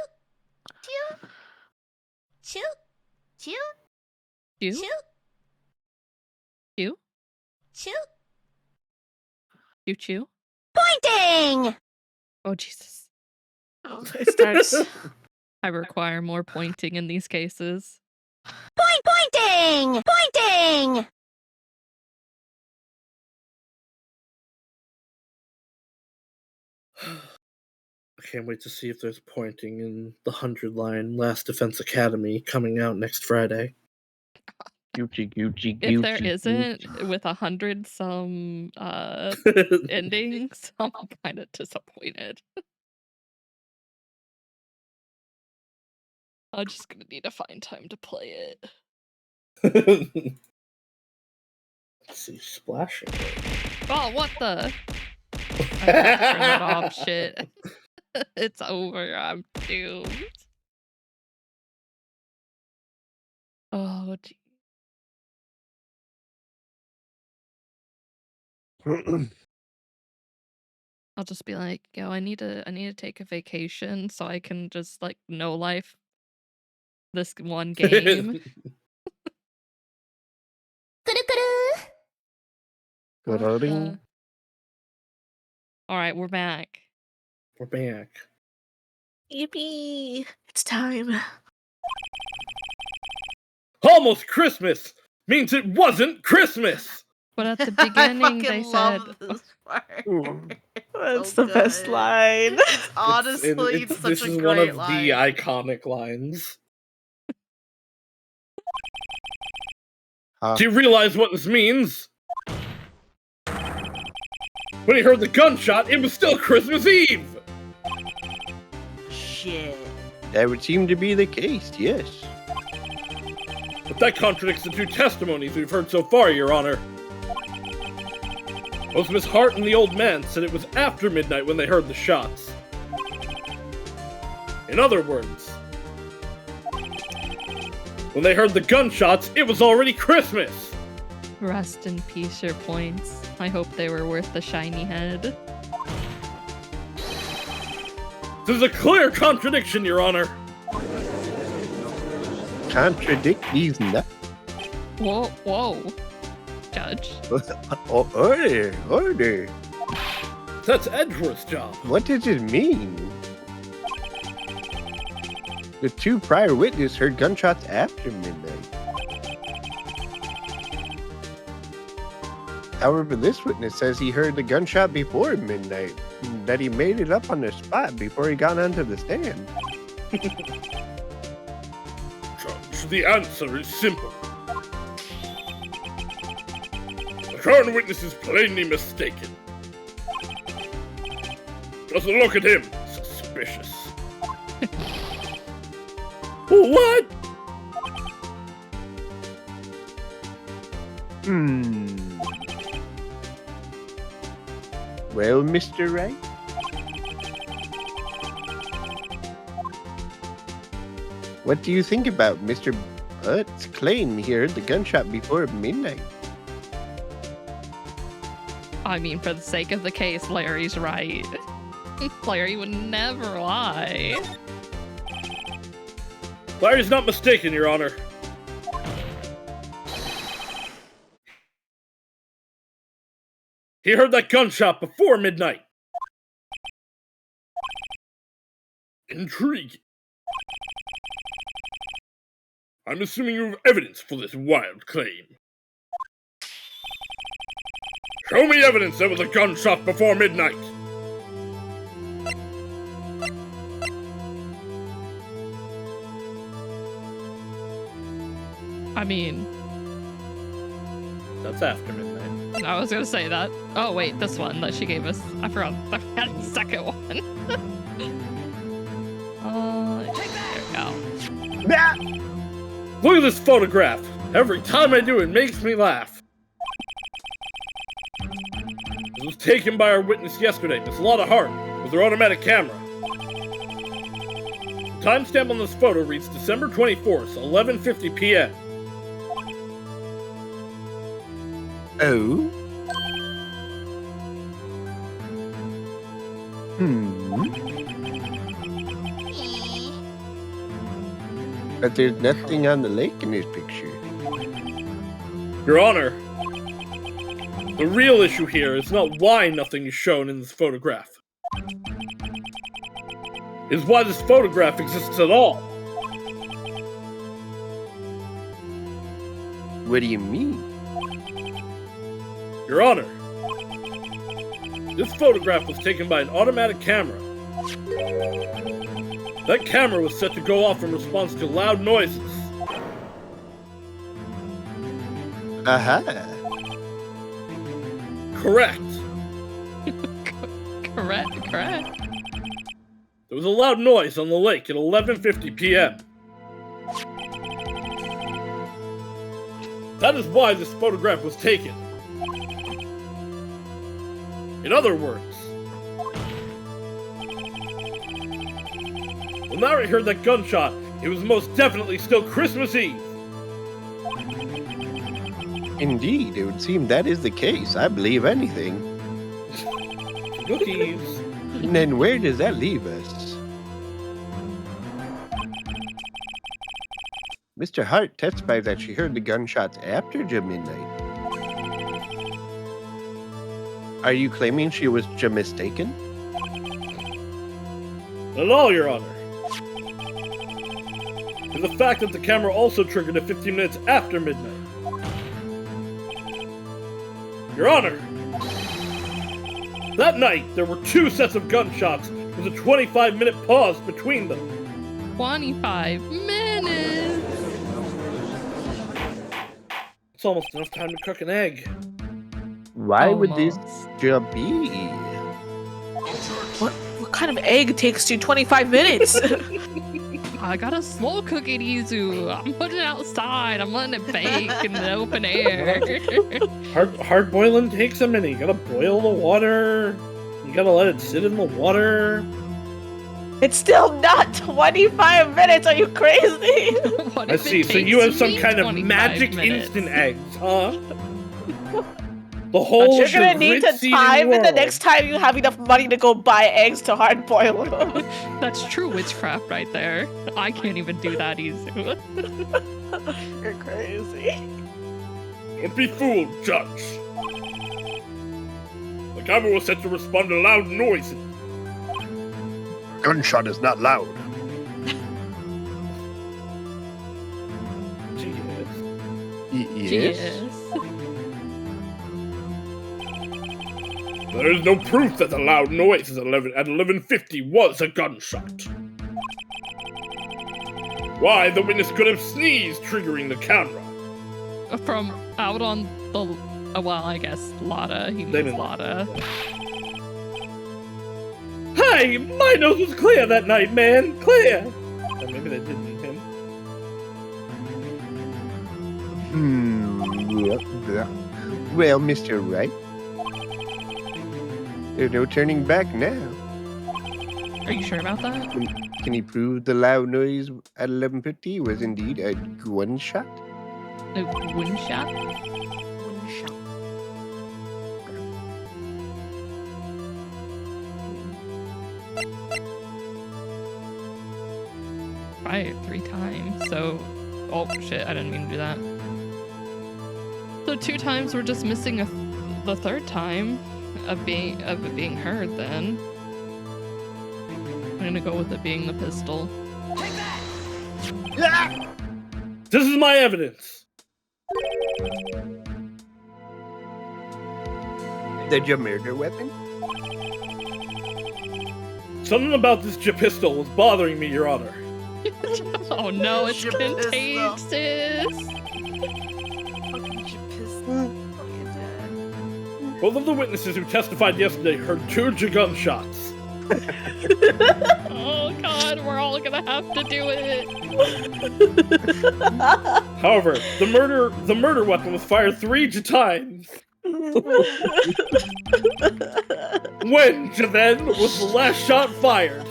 choo, choo, choo, Chew? choo, Chew? choo. Chew chew? Pointing! Oh Jesus. Oh, it starts. I require more pointing in these cases. Pointing! Pointing! I can't wait to see if there's pointing in the 100-line Last Defense Academy coming out next Friday. Gucci, Gucci, Gucci. If there isn't, with 100 some endings, I'm kind of disappointed. I'm just gonna need to find time to play it. Let's see, splashing. Oh, what the? I have to turn that off, shit. It's over, I'm doomed. Oh, gee. I'll just be like, yo, I need to take a vacation so I can just like no life this one game. Kuru-kuru! Good What outing. the- Alright, we're back. We're back. Yippee! It's time. Almost Christmas means it wasn't Christmas. But at the I beginning they fucking said love this part. Ooh. That's So the best good. line. It's honestly It's- such this a is great one of line. the iconic lines. Do you realize what this means? When he heard the gunshot, it was still Christmas Eve! Shit. That would seem to be the case, yes. But that contradicts the 2 testimonies we've heard so far, Your Honor. Both Miss Hart and the old man said it was after midnight when they heard the shots. In other words, when they heard the gunshots, it was already Christmas! Rest in peace, your points. I hope they were worth the shiny head. This is a clear contradiction, Your Honor. Contradict these nuts. Whoa, Judge. Order. That's Edgeworth's job. What does it mean? The 2 prior witnesses heard gunshots after midnight. However, this witness says he heard the gunshot before midnight, and that he made it up on the spot before he got onto the stand. Judge, the answer is simple. The current witness is plainly mistaken. Just look at him. Suspicious. What? Well, Mr. Wright? What do you think about Mr. Butt's claim he heard the gunshot before midnight? I mean, for the sake of the case, Larry's right. Larry would never lie. Larry's not mistaken, Your Honor. He heard that gunshot before midnight. Intriguing. I'm assuming you have evidence for this wild claim. Show me evidence there was a gunshot before midnight. I mean, That's after midnight. I was gonna say that. Oh wait, this one that she gave us. I forgot the second one. There we go. Look at this photograph. Every time I do it, makes me laugh. It was taken by our witness yesterday, Miss Lotta Hart, with her automatic camera. The timestamp on this photo reads December 24th, 11:50 p.m. Oh? But there's nothing on the lake in this picture. Your Honor, the real issue here is not why nothing is shown in this photograph. It's why this photograph exists at all. What do you mean? Your Honor, this photograph was taken by an automatic camera. That camera was set to go off in response to loud noises. Aha! Correct. Correct. There was a loud noise on the lake at 11:50 p.m. That is why this photograph was taken. In other words, when Larry heard that gunshot, it was most definitely still Christmas Eve. Indeed, it would seem that is the case. I believe anything. Cookies. And then where does that leave us? Mr. Hart testified that she heard the gunshots after midnight. Are you claiming she was mistaken? Not at all, Your Honor. And the fact that the camera also triggered at 15 minutes after midnight. Your Honor, that night there were 2 sets of gunshots with a 25-minute pause between them. 25 minutes! It's almost enough time to cook an egg. Why would this Almost. job be? What kind of egg takes you 25 minutes? I gotta slow cook it, Izu. I'm putting it outside. I'm letting it bake in the open air. Hard boiling takes a minute. You gotta boil the water. You gotta let it sit in the water. It's still not 25 minutes. Are you crazy? What I if it see. So takes you have some me kind of 25 magic minutes? instant eggs, huh? The But whole you're gonna need to time it the next time you have enough money to go buy eggs to hard boil them. That's true witchcraft right there. I can't even do that easy. You're crazy. Don't be fooled, Judge. The camera was set to respond to loud noises. Gunshot is not loud. Yes. There is no proof that the loud noise at 11:50 was a gunshot. Why, the witness could have sneezed, triggering the camera. From out on the, well, I guess Lotta. He They means didn't- Lotta. Hey, my nose was clear that night, man. Clear. Or maybe they didn't mean him. Well, Mr. Wright, there's no turning back now. Are you sure about that? Can you prove the loud noise at 11:50 was indeed a gunshot? A wind shot? Right, 3 times. So, oh shit, I didn't mean to do that. So 2 times we're just missing the 3rd time of it being heard. Then I'm gonna go with it being the pistol. This is my evidence. Did your murder weapon? Something about this pistol was bothering me, Your Honor. Oh no, it's Your pistol. contagious. Fucking pistol. Oh, you did. Both of the witnesses who testified yesterday heard 2 gunshots. Oh god, we're all gonna have to do it. However, the murder weapon was fired 3 times. When, then, was the last shot fired?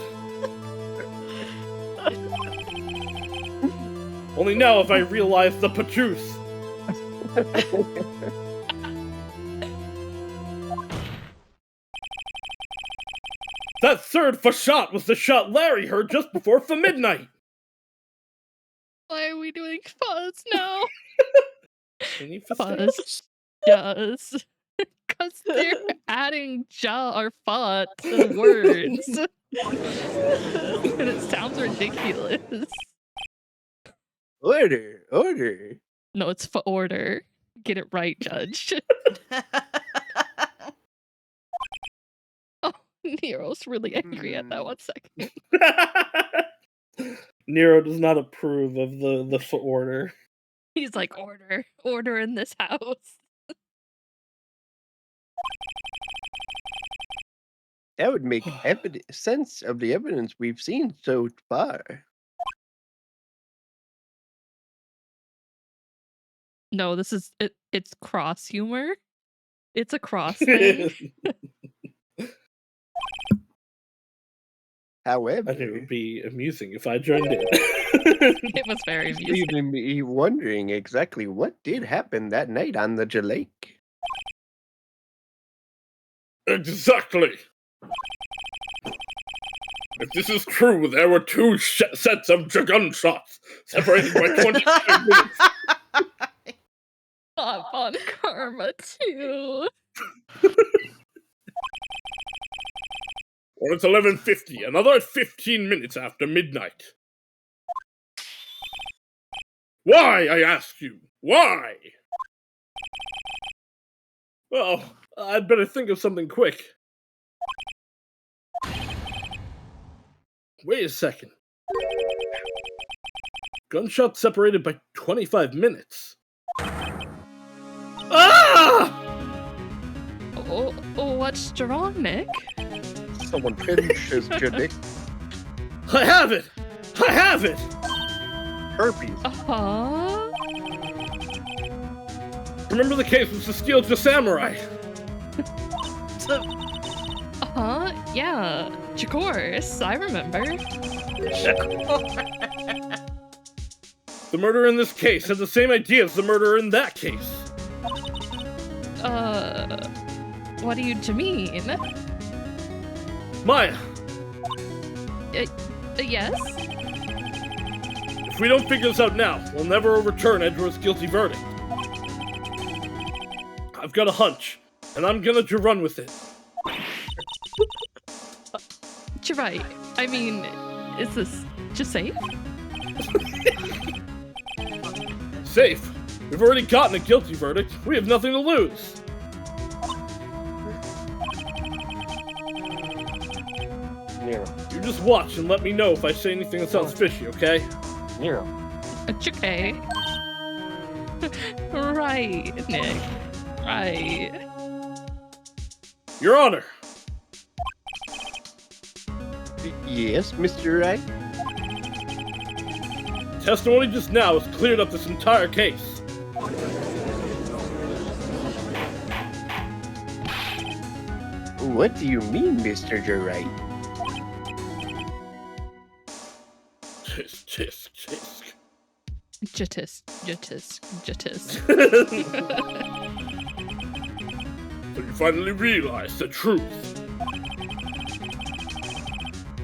Only now have I realized the pachoose. That 3rd shot was the shot Larry heard just before midnight. Why are we doing fuzz now? Can you Fuzz. Yes. Because they're adding ja or fa to the words. And it sounds ridiculous. Order, order. No, it's for order. Get it right, Judge. Oh, Nero's really angry at that 1 second. Nero does not approve of the order. He's like, order. Order in this house. That would make sense of the evidence we've seen so far. No, this is it. It's cross humor. It's a cross thing. I However, think it would be amusing if I joined in. It was very amusing. leaving me wondering exactly what did happen that night on the lake. Exactly. If this is true, there were 2 sets of gunshots separated by 25 minutes. Up on karma too. Or it's 11:50, another 15 minutes after midnight. Why, I ask you? Why? Well, I'd better think of something quick. Wait a second. Gunshots separated by 25 minutes. Ah! Oh, what's wrong, Nick? Someone finished his dick. I have it! I have it! Herpes. Uh-huh. Remember the case with the Steel Samurai? Uh-huh, yeah. Of course, I remember. The murderer in this case had the same idea as the murderer in that case. What do you mean? Maya, Yes? if we don't figure this out now, we'll never overturn Edgeworth's guilty verdict. I've got a hunch, and I'm gonna run with it. You're right. I mean, is this just safe? Safe. We've already gotten a guilty verdict. We have nothing to lose. Nero. You just watch and let me know if I say anything that sounds fishy, okay? Nero. It's okay. Right, Nick. Right. Your Honor. Yes, Mr. Wright? Testimony just now has cleared up this entire case. What do you mean, Mr. Wright? Tisk, tisk, tisk. Jatisk. So you finally realize the truth.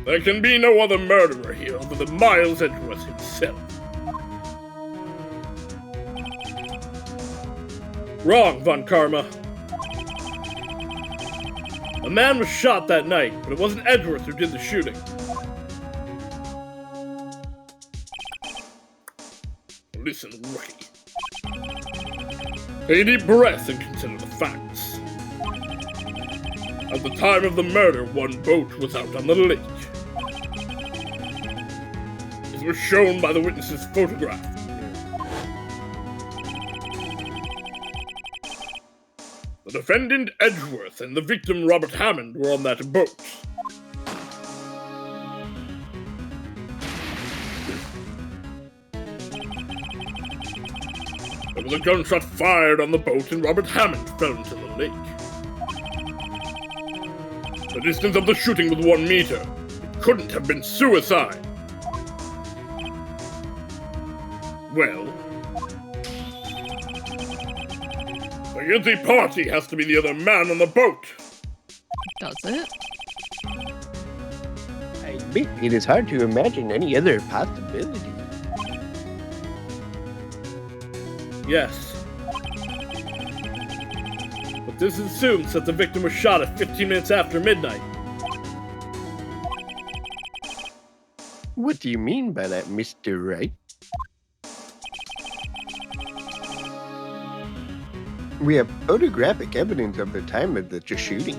There can be no other murderer here other than Miles Edgeworth himself. Wrong, Von Karma. A man was shot that night, but it wasn't Edgeworth who did the shooting. Listen, rookie. Take a deep breath and consider the facts. At the time of the murder, one boat was out on the lake. This was shown by the witness's photograph. The defendant Edgeworth and the victim Robert Hammond were on that boat. There was a gunshot fired on the boat and Robert Hammond fell into the lake. The distance of the shooting was 1 meter. It couldn't have been suicide. Well, the guilty party has to be the other man on the boat. Does it? I admit it is hard to imagine any other possibility. Yes. But this assumes that the victim was shot at 15 minutes after midnight. What do you mean by that, Mr. Wright? We have photographic evidence of the time of the shooting.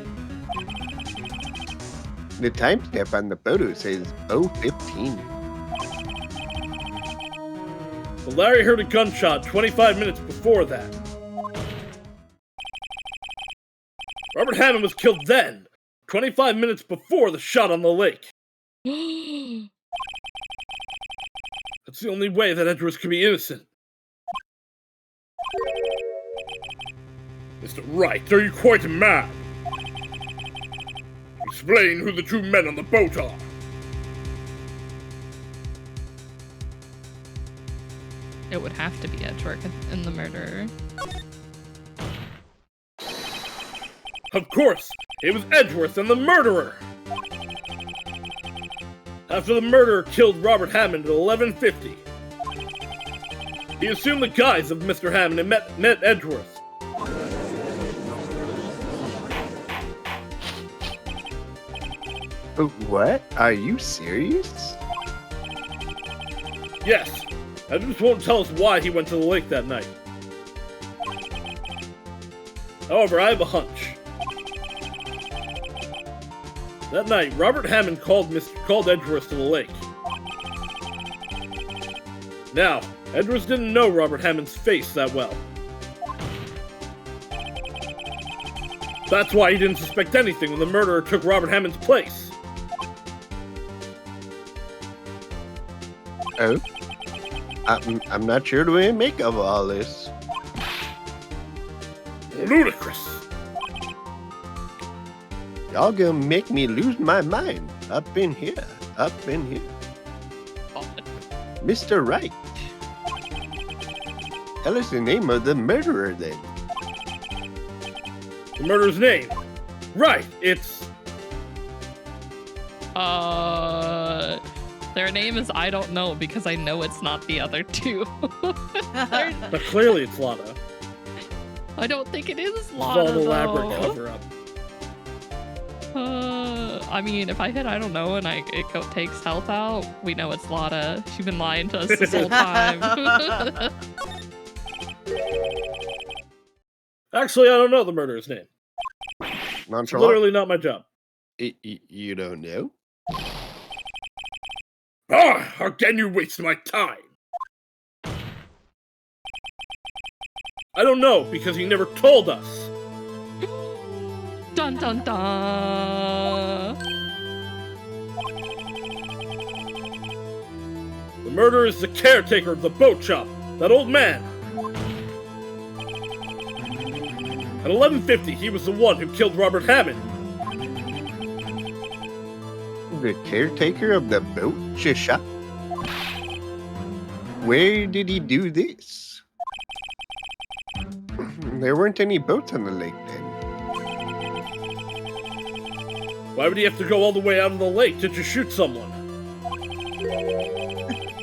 The timestamp on the photo says 0:15. But Larry heard a gunshot 25 minutes before that. Robert Hammond was killed then, 25 minutes before the shot on the lake. That's the only way that Edgeworth could be innocent. Mr. Wright, are you quite mad? Explain who the two men on the boat are. It would have to be Edgeworth and the murderer. Of course, it was Edgeworth and the murderer. After the murderer killed Robert Hammond at 11:50, he assumed the guise of Mr. Hammond and met Edgeworth. What? Are you serious? Yes, Edgeworth won't tell us why he went to the lake that night. However, I have a hunch. That night, Robert Hammond called Edgeworth to the lake. Now, Edgeworth didn't know Robert Hammond's face that well. That's why he didn't suspect anything when the murderer took Robert Hammond's place. Oh? I'm not sure what to make of all this. Ludicrous. Y'all gonna make me lose my mind. Up in here. Up in here. Oh, Mr. Wright. Tell us the name of the murderer then. The murderer's name. Right, it's... their name is I don't know because I know it's not the other two. But clearly it's Lana. I don't think it is It's Lana, all an elaborate though. cover-up. I mean, if I hit I don't know and takes health out, we know it's Lana. She's been lying to us this whole time. Actually, I don't know the murderer's name. It's Nonchalant. literally not my job. You don't know? Ah, how can you waste my time? I don't know, because he never told us. Dun dun dun. The murderer is the caretaker of the boat shop, that old man. At 11:50, he was the one who killed Robert Hammond. The caretaker of the boat shop? Where did he do this? There weren't any boats on the lake then. Why would he have to go all the way out of the lake to just shoot someone?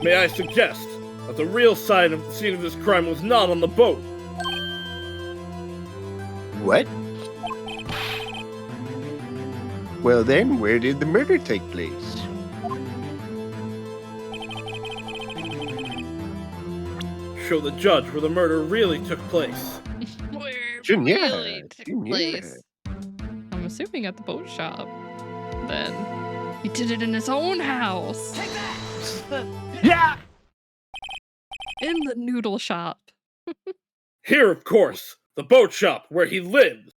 May I suggest that the real scene of this crime was not on the boat? What? Well then, where did the murder take place? Show the judge where the murder really took place. Where Junior, really took Junior. place? I'm assuming at the boat shop. Then he did it in his own house. Yeah! In the noodle shop. Here, of course, the boat shop where he lived.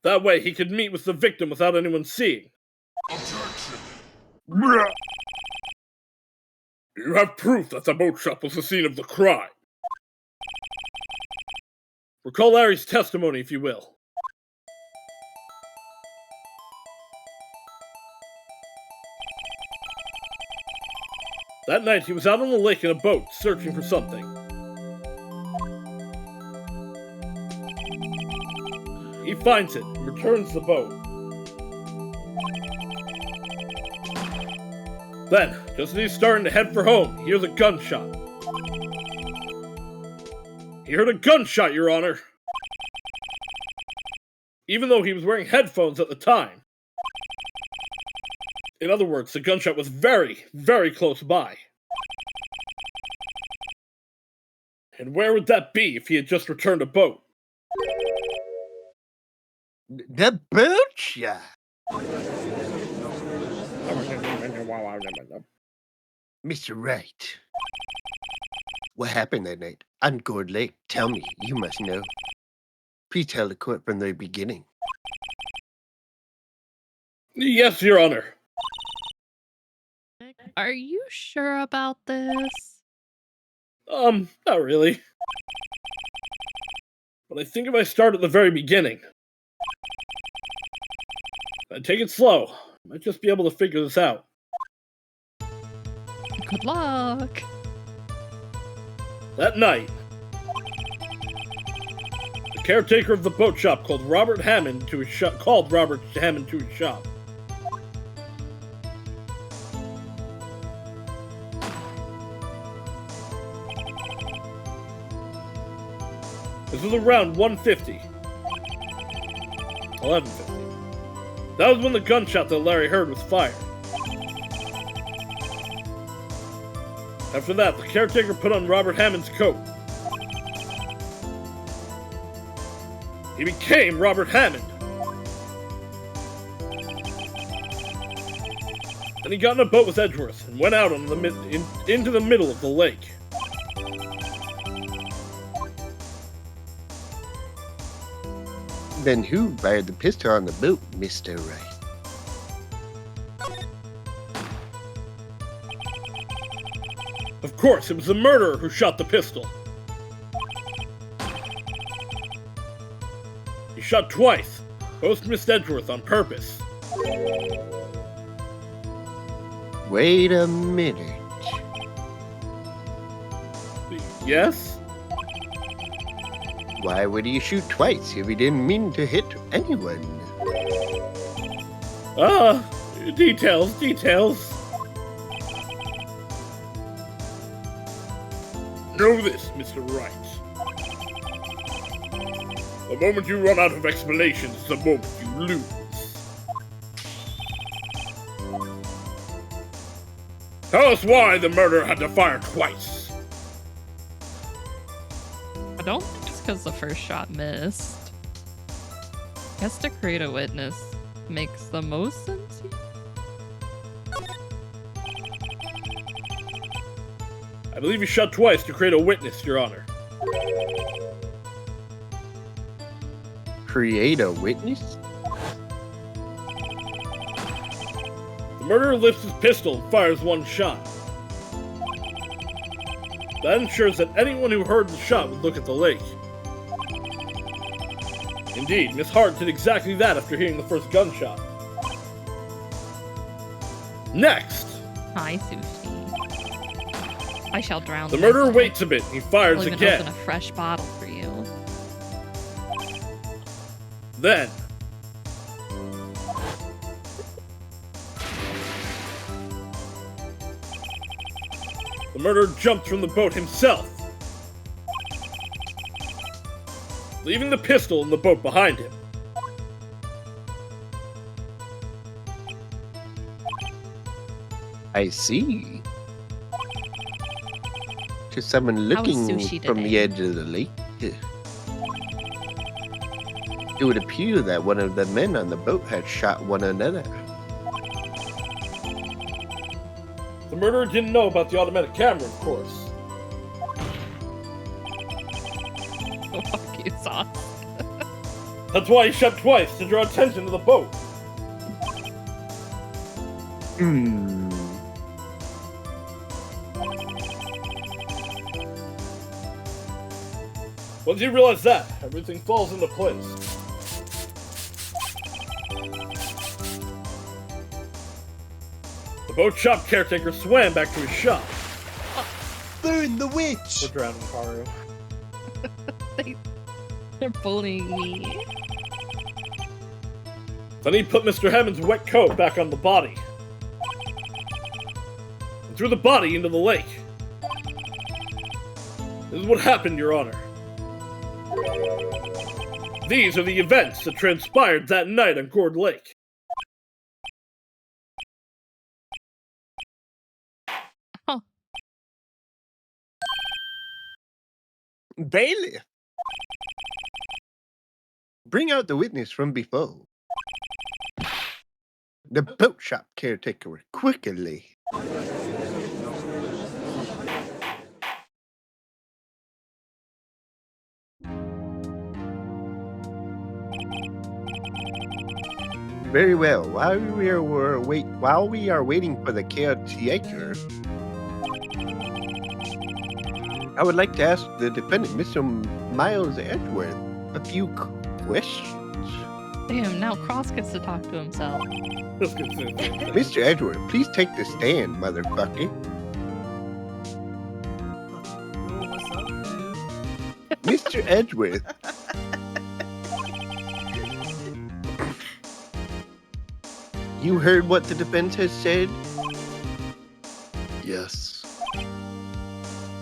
That way he could meet with the victim without anyone seeing. Bruh. You have proof that the boat shop was the scene of the crime. Recall Larry's testimony, if you will. That night, he was out on the lake in a boat, searching for something. He finds it, and returns the boat. Then, just as he's starting to head for home, he hears a gunshot. He heard a gunshot, Your Honor! Even though he was wearing headphones at the time. In other words, the gunshot was very, very close by. And where would that be if he had just returned a boat? The boat shop? Mr. Wright. What happened that night on Gourd Lake? Tell me, you must know. Please tell the court from the beginning. Yes, Your Honor. Are you sure about this? Not really. But I think if I start at the very beginning, I take it slow, I might just be able to figure this out. Good luck. That night, the caretaker of the boat shop called Robert Hammond to his shop. This was around 1:50. 11:50. That was when the gunshot that Larry heard was fired. After that, the caretaker put on Robert Hammond's coat. He became Robert Hammond. Then he got in a boat with Edgeworth and went out on into the middle of the lake. Then who fired the pistol on the boat, Mr. Wright? Of course, it was the murderer who shot the pistol. He shot twice. Both missed Edgeworth on purpose. Wait a minute. Yes? Why would he shoot twice if he didn't mean to hit anyone? Details. Know this, Mr. Wright. The moment you run out of explanations is the moment you lose. Tell us why the murderer had to fire twice. I don't think it's because the first shot missed. I guess to create a witness makes the most sense here. I believe you shot twice to create a witness, Your Honor. Create a witness? The murderer lifts his pistol and fires one shot. That ensures that anyone who heard the shot would look at the lake. Indeed, Miss Hart did exactly that after hearing the first gunshot. Next, Hi, Sushi. I shall drown. the murderer myself. waits a bit and he fires I'll even again. open a fresh bottle for you. Then, the murderer jumped from the boat himself, leaving the pistol in the boat behind him. I see. To someone How was looking sushi from the today? edge of the lake, it would appear that one of the men on the boat had shot one another. The murderer didn't know about the automatic camera, of course. Oh, fuck you, Sauce. That's why he shot twice, to draw attention to the boat. Hmm. Once you realize that, everything falls into place. The boat shop caretaker swam back to his shop. Burn the witch! We're drowning Karu. They're bullying me. Then he put Mr. Hammond's wet coat back on the body. And threw the body into the lake. This is what happened, Your Honor. These are the events that transpired that night on Gourd Lake. Huh. Bailiff! Bring out the witness from before. The boat shop caretaker, quickly. Very well. While we are waiting for the caretaker, I would like to ask the defendant, Mr. Miles Edgeworth, a few questions. Damn, now Cross gets to talk to himself. Mr. Edgeworth, please take the stand, motherfucker. Oh, what's up, dude? Mr. Edgeworth, you heard what the defense has said? Yes.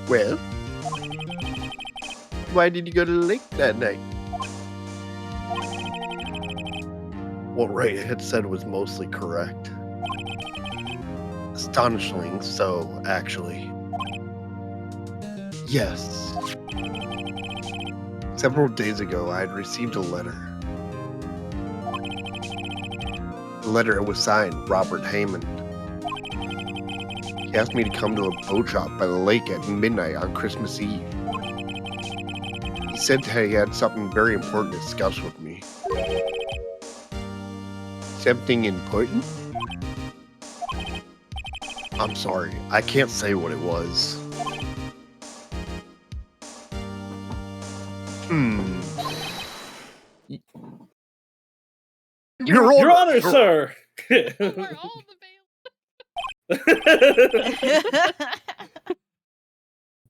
Well, why did you go to the lake that night? What Wright had said was mostly correct. Astonishingly so, actually. Yes. Several days ago, I had received a letter. The letter was signed Robert Heyman. He asked me to come to a boat shop by the lake at midnight on Christmas Eve. He said that he had something very important to discuss with me. Something important? I'm sorry, I can't say what it was. Your Honor, sir! We're all the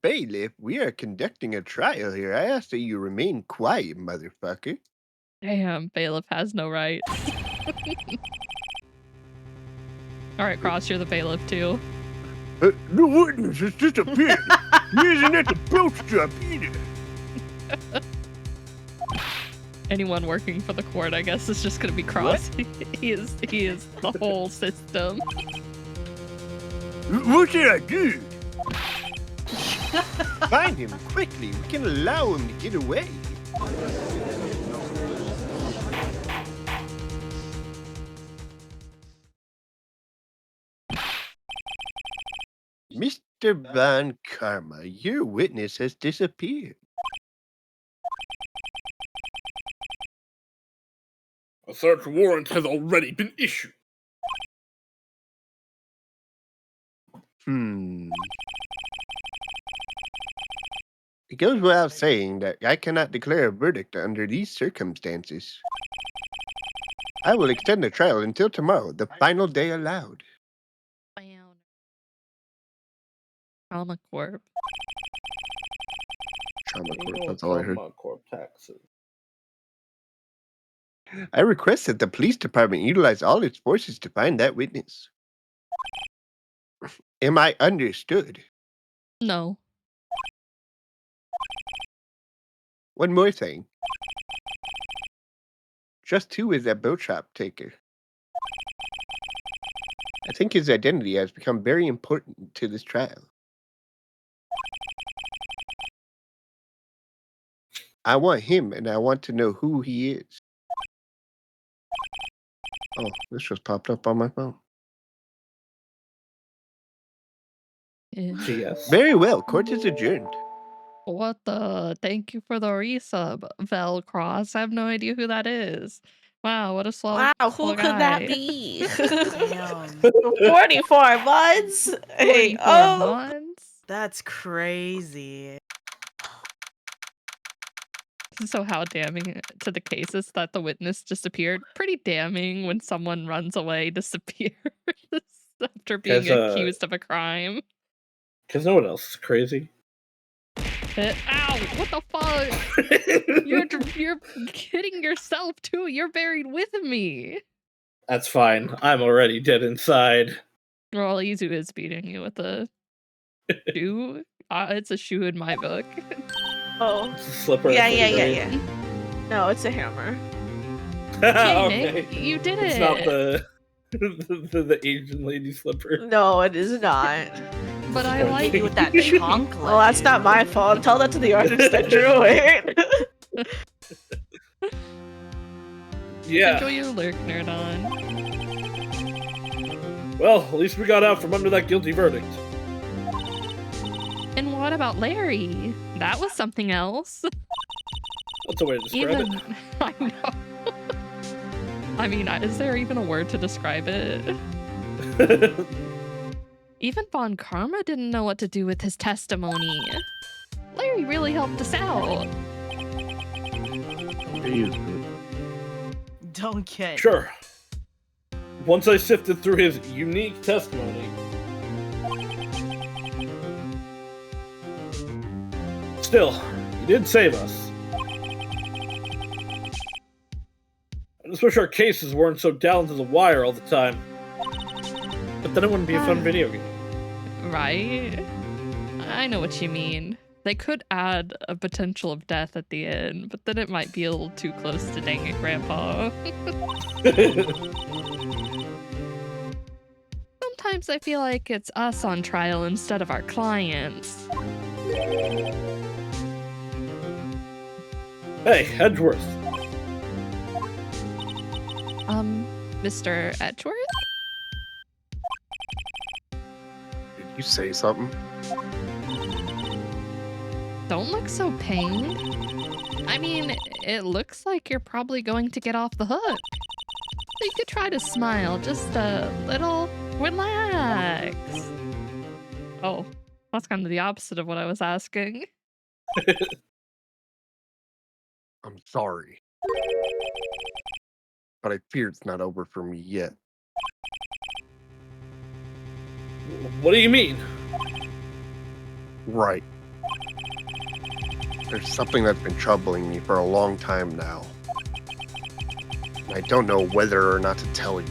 Bailiff, we are conducting a trial here. I ask that you remain quiet, motherfucker. Damn, bailiff has no rights. All right, Cross, you're the bailiff too. The witness has disappeared. He isn't at the belt shop either. Anyone working for the court, I guess, is just gonna be Cross. He is the whole system. What should I do? Find him quickly. We can allow him to get away. Mr. Von Karma, your witness has disappeared. A search warrant has already been issued. It goes without saying that I cannot declare a verdict under these circumstances. I will extend the trial until tomorrow, the final day allowed. Trauma Corp. Trauma Corp, that's all I heard. Trauma Corp taxes. I request that the police department utilize all its forces to find that witness. Am I understood? No. One more thing. Just who is that boat shop taker? I think his identity has become very important to this trial. I want him, and I want to know who he is. Oh, this just popped up on my phone. Yes. Very well, court is adjourned. What the? Thank you for the resub, Vel Cross. I have no idea who that is. Wow, what a slow, Wow, slow who could that guy. be? Damn. 44 months? Hey, 44 oh. months? That's crazy. So how damning to the case is that the witness disappeared? Pretty damning when someone runs away, disappears after being accused of a crime. Because no one else is crazy. Ow! What the fuck? You're hitting yourself too. You're buried with me. That's fine. I'm already dead inside. Well, Izu is beating you with a shoe. It's a shoe in my book. Oh. It's a slipper. Yeah. No, it's a hammer. Okay, Okay. Nick, you did It's it. not the Asian lady slipper. No, it is not. But I like Maybe with that chonk. Well, that's not my fault. Tell that to the artist that drew it. Yeah. Enjoy your lurk, nerd on. Well, at least we got out from under that guilty verdict. And what about Larry? That was something else. That's a way to describe it. I know. I mean, is there even a word to describe it? Even Von Karma didn't know what to do with his testimony. Larry really helped us out. Don't get. Sure. Once I sifted through his unique testimony, still, he did save us. I just wish our cases weren't so down to the wire all the time. But then it wouldn't be a fun video game. Right? I know what you mean. They could add a potential of death at the end, but then it might be a little too close to dang it, Grandpa. Sometimes I feel like it's us on trial instead of our clients. Hey, Edgeworth. Mr. Edgeworth? Did you say something? Don't look so pained. I mean, it looks like you're probably going to get off the hook. You could try to smile, just a little. Relax. Oh, that's kind of the opposite of what I was asking. I'm sorry. But I fear it's not over for me yet. What do you mean? Right. There's something that's been troubling me for a long time now. I don't know whether or not to tell you.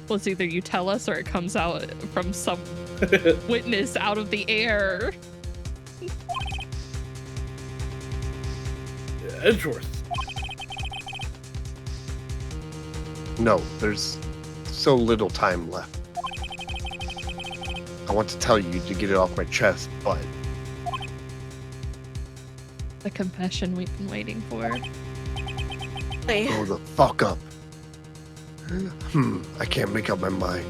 Well, it's either you tell us or it comes out from some witness out of the air. Edgeworth. No, there's so little time left. I want to tell you to get it off my chest, but The confession we've been waiting for. grow the fuck up. I can't make up my mind.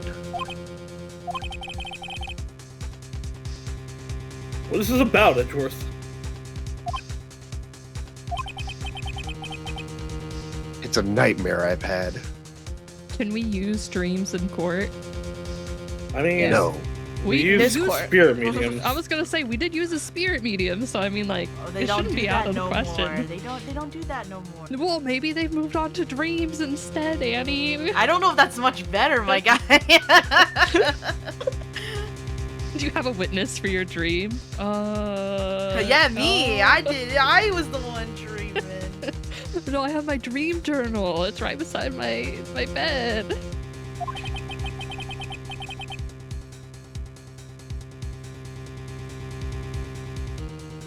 What is this about, Edgeworth? It's a nightmare I've had. Can we use dreams in court? I mean, No. we This use court. spirit mediums. I was gonna say we did use a spirit medium, so I mean, like, Oh, they it don't shouldn't do be out that of the no question. more. They don't do that no more. Well, maybe they've moved on to dreams instead, Annie. I don't know if that's much better, my guy. Do you have a witness for your dream? Yeah, me. no. I did. I was the one dreaming. No, I have my dream journal. It's right beside my bed.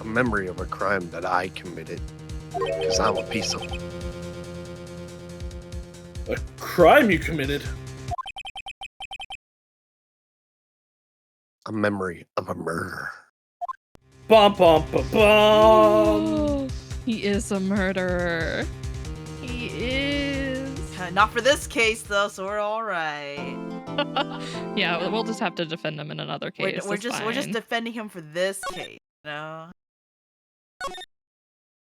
A memory of a crime that I committed. Because I'm a piece of... A crime you committed. A memory of a murder. Bum bum ba bum. He is a murderer. He is. Not for this case, though, so we're all right. Yeah, we'll just have to defend him in another case. We're it's just fine. defending him for this case, you know?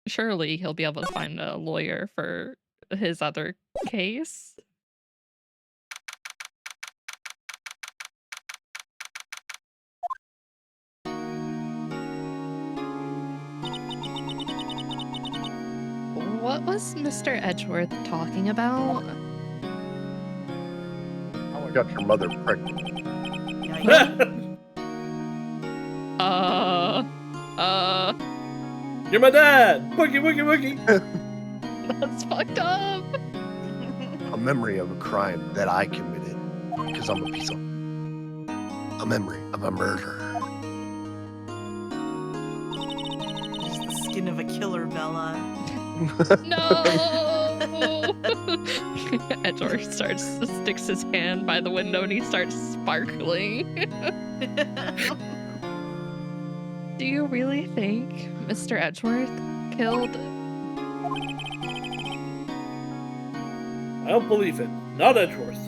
Surely he'll be able to find a lawyer for his other case. What was Mr. Edgeworth talking about? How I got your mother pregnant. You're my dad. Boogie woogie woogie. That's fucked up. A memory of a crime that I committed. Because I'm a piece of... A memory of a murder. Just the skin of a killer, Bella. No. Edgeworth sticks his hand by the window and he starts sparkling. Do you really think Mr. Edgeworth killed? I don't believe it. Not Edgeworth.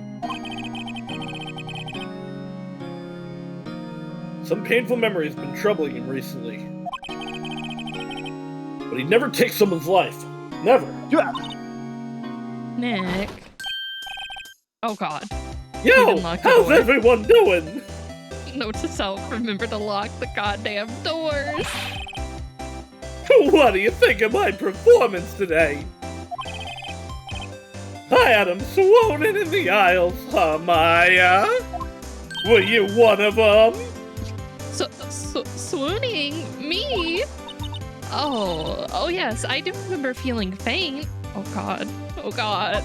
Some painful memory has been troubling him recently. But he'd never take someone's life. Never. Nick. Oh god. Yo, didn't lock the how's door. everyone doing? Note to self, remember to lock the goddamn doors. What do you think of my performance today? I had 'em swooning in the aisles, huh, Maya? Were you one of them? Swooning? Me? Oh yes, I do remember feeling faint. Oh god. Oh god.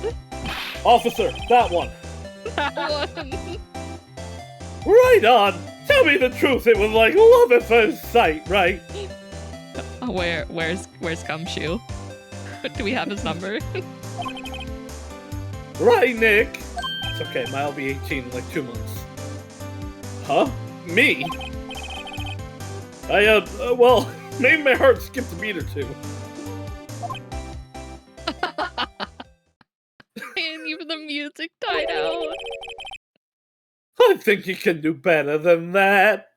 Officer, that one. That one. Right on. Tell me the truth, it was like love at first sight, right? Oh, where's Gumshoe? Do we have his number? Right, Nick? It's okay, I'll be 18 in like 2 months. Huh? Me? Well, maybe my heart skipped a beat or two. And even the music died out. I think you can do better than that.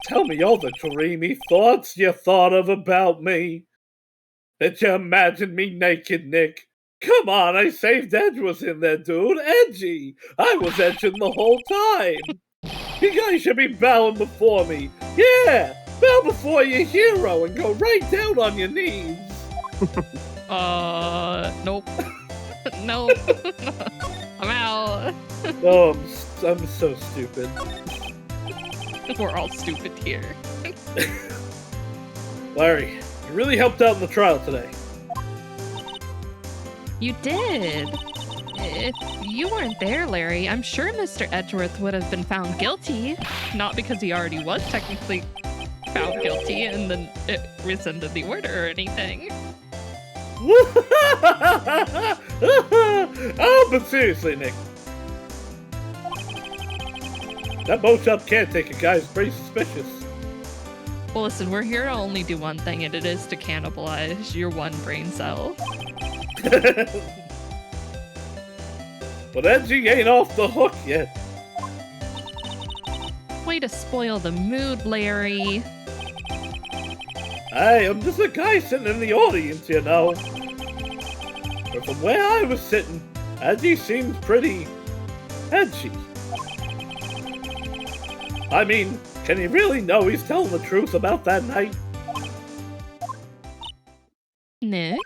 Tell me all the dreamy thoughts you thought of about me. Did you imagine me naked, Nick? Come on, I saved Edgeworth in there, dude. Edgy! I was edging the whole time. You guys should be bowing before me. Yeah! Bow before your hero and go right down on your knees. Nope. Nope. I'm out. No, I'm I'm so stupid. We're all stupid here. Larry, you really helped out in the trial today. You did. If you weren't there, Larry, I'm sure Mr. Edgeworth would have been found guilty. Not because he already was technically found guilty and then it rescinded the order or anything. Oh, but seriously, Nick. That boat shop caretaker guy is pretty suspicious. Well, listen, we're here to only do one thing, and it is to cannibalize your one brain cell. But Edgy ain't off the hook yet. Way to spoil the mood, Larry. Hey, I'm just a guy sitting in the audience, you know. But from where I was sitting, Edgy seemed pretty edgy. I mean, can he really know he's telling the truth about that night? Nick?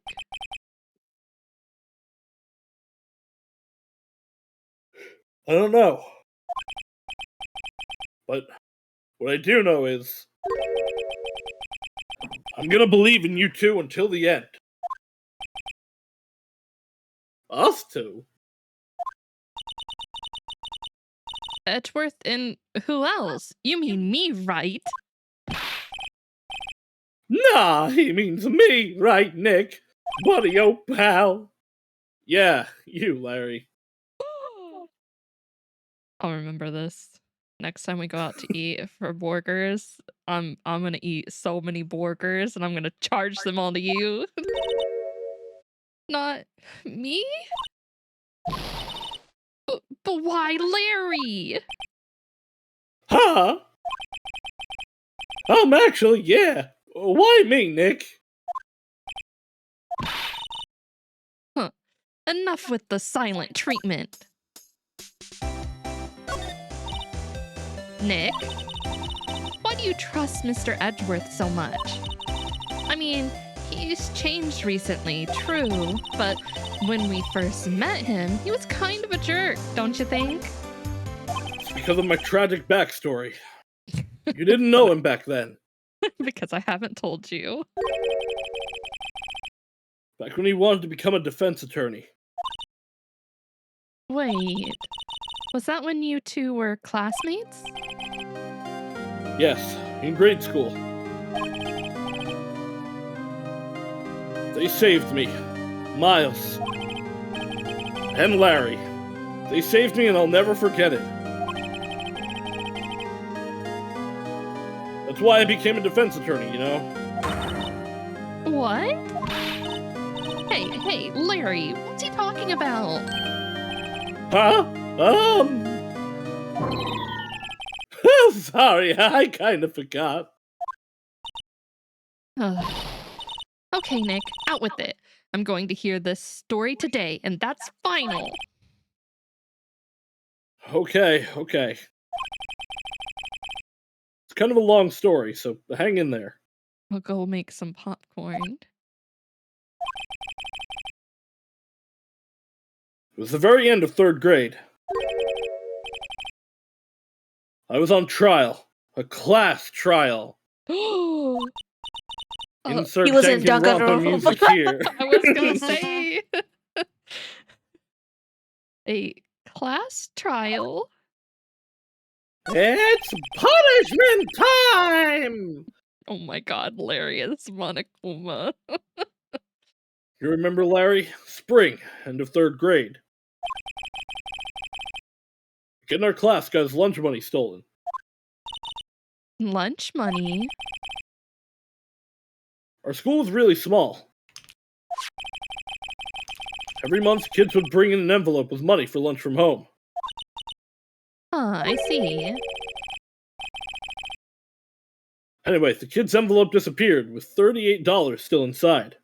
I don't know. But what I do know is I'm gonna believe in you two until the end. Us two? Edgeworth and who else? You mean me, right? Nah, he means me, right, Nick? Buddy, oh pal. Yeah, you, Larry. I'll remember this. Next time we go out to eat for burgers, I'm gonna eat so many burgers and I'm gonna charge them all to you. Not me? But why Larry? Huh? Actually, yeah. Why me, Nick? Huh. Enough with the silent treatment. Nick? Why do you trust Mr. Edgeworth so much? I mean, he's changed recently, true, but when we first met him, he was kind of a jerk, don't you think? It's because of my tragic backstory. You didn't know him back then. Because I haven't told you. Back when he wanted to become a defense attorney. Wait, was that when you two were classmates? Yes, in grade school. They saved me. Miles. And Larry. They saved me and I'll never forget it. That's why I became a defense attorney, you know? What? Hey, Larry, what's he talking about? Huh? Sorry, I kind of forgot. Okay, Nick, out with it. I'm going to hear this story today, and that's final. Okay. It's kind of a long story, so hang in there. I'll go make some popcorn. It was the very end of 3rd grade. I was on trial. A class trial. Insert he was in Danganronpa music here. I was gonna say a class trial. It's punishment time! Oh my god, Larry, it's Monokuma. You remember, Larry? Spring, end of 3rd grade. A kid in our class got his lunch money stolen. Lunch money? Our school was really small. Every month, kids would bring in an envelope with money for lunch from home. I see. Anyway, the kid's envelope disappeared, with $38 still inside.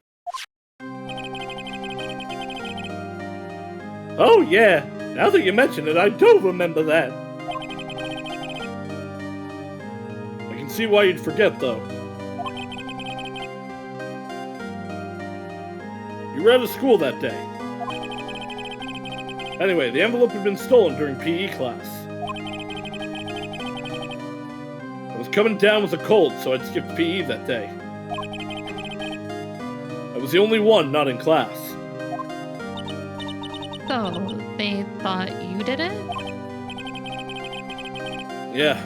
Oh yeah, now that you mention it, I do remember that. I can see why you'd forget, though. You were out of school that day. Anyway, the envelope had been stolen during PE class. coming down with a cold, so I'd skipped PE that day. I was the only one not in class. So, they thought you did it? Yeah,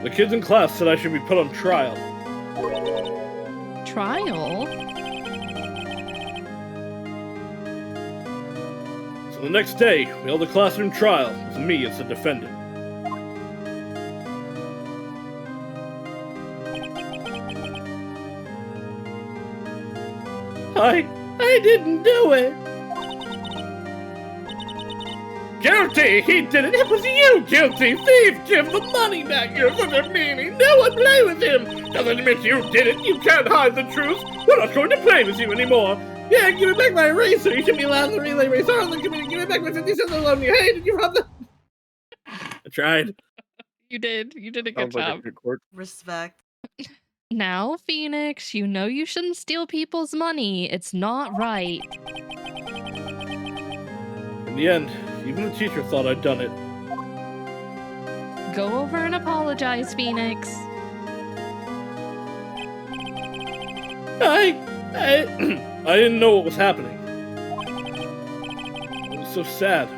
the kids in class said I should be put on trial. Trial? So the next day, we held a classroom trial with me as the defendant. I didn't do it. Guilty, he did it. It was you, guilty thief. Give the money back. You're such a meanie. No one play with him. Doesn't admit you did it. You can't hide the truth. We're not going to play with you anymore. Yeah, give me back my eraser. You should be allowed in the relay race. On the committee. Give me back my 50 cents alone. You hated you from the... I tried. You did. You did a good Sounds like a job. good court. Respect. Now, Phoenix, you know you shouldn't steal people's money. It's not right. In the end, even the teacher thought I'd done it. Go over and apologize, Phoenix. I didn't know what was happening. I was so sad.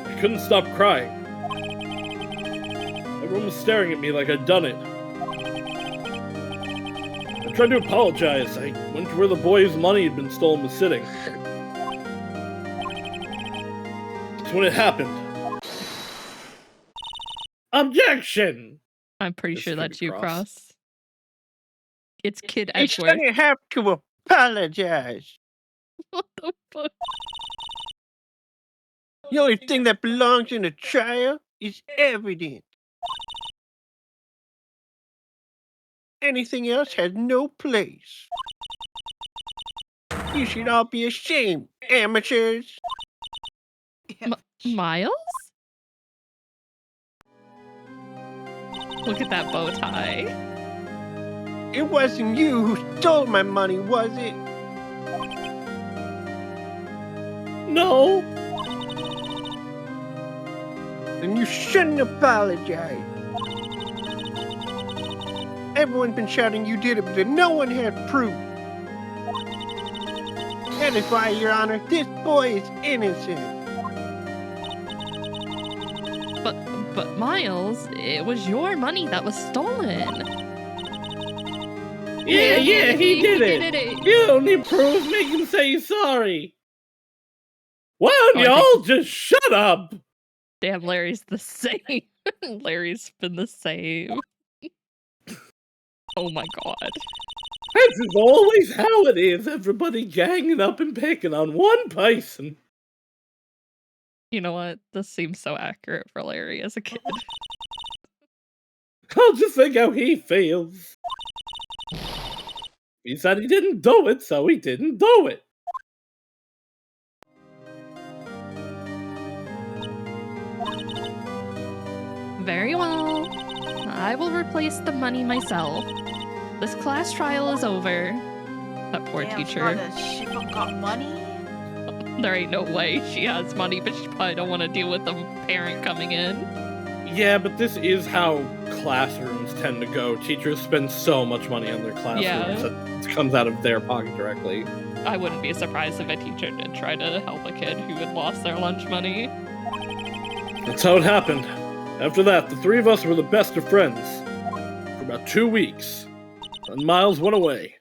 I couldn't stop crying. Everyone was staring at me like I'd done it. I tried to apologize. I went to where the boy's money had been stolen was sitting. That's when it happened. Objection! I'm pretty This sure is gonna that's be you, Cross. Cross. It's Kid You Edgeworth. shouldn't have to apologize. What the fuck? The only thing that belongs in a trial is evidence. Anything else has no place. You should all be ashamed, amateurs. Miles? Look at that bow tie. It wasn't you who stole my money, was it? No! Then you shouldn't apologize. Everyone's been shouting you did it, but no one had proof. That is why, Your Honor, this boy is innocent. But Miles, it was your money that was stolen. Yeah, he did it! You don't need proof, make him say he's sorry! Why don't Oh, I y'all just shut up? Damn, Larry's the same. Larry's been the same. Oh my god. This is always how it is, everybody ganging up and picking on one person. You know what? This seems so accurate for Larry as a kid. I'll just think how he feels. He said he didn't do it, so he didn't do it. Very well. I will replace the money myself. This class trial is over. That poor Damn, teacher. She got money? There ain't no way she has money, but she probably don't want to deal with the parent coming in. Yeah, but this is how classrooms tend to go. Teachers spend so much money on their classrooms that it comes out of their pocket directly. I wouldn't be surprised if a teacher did try to help a kid who had lost their lunch money. That's how it happened. After that, the three of us were the best of friends. For about 2 weeks. And Miles went away.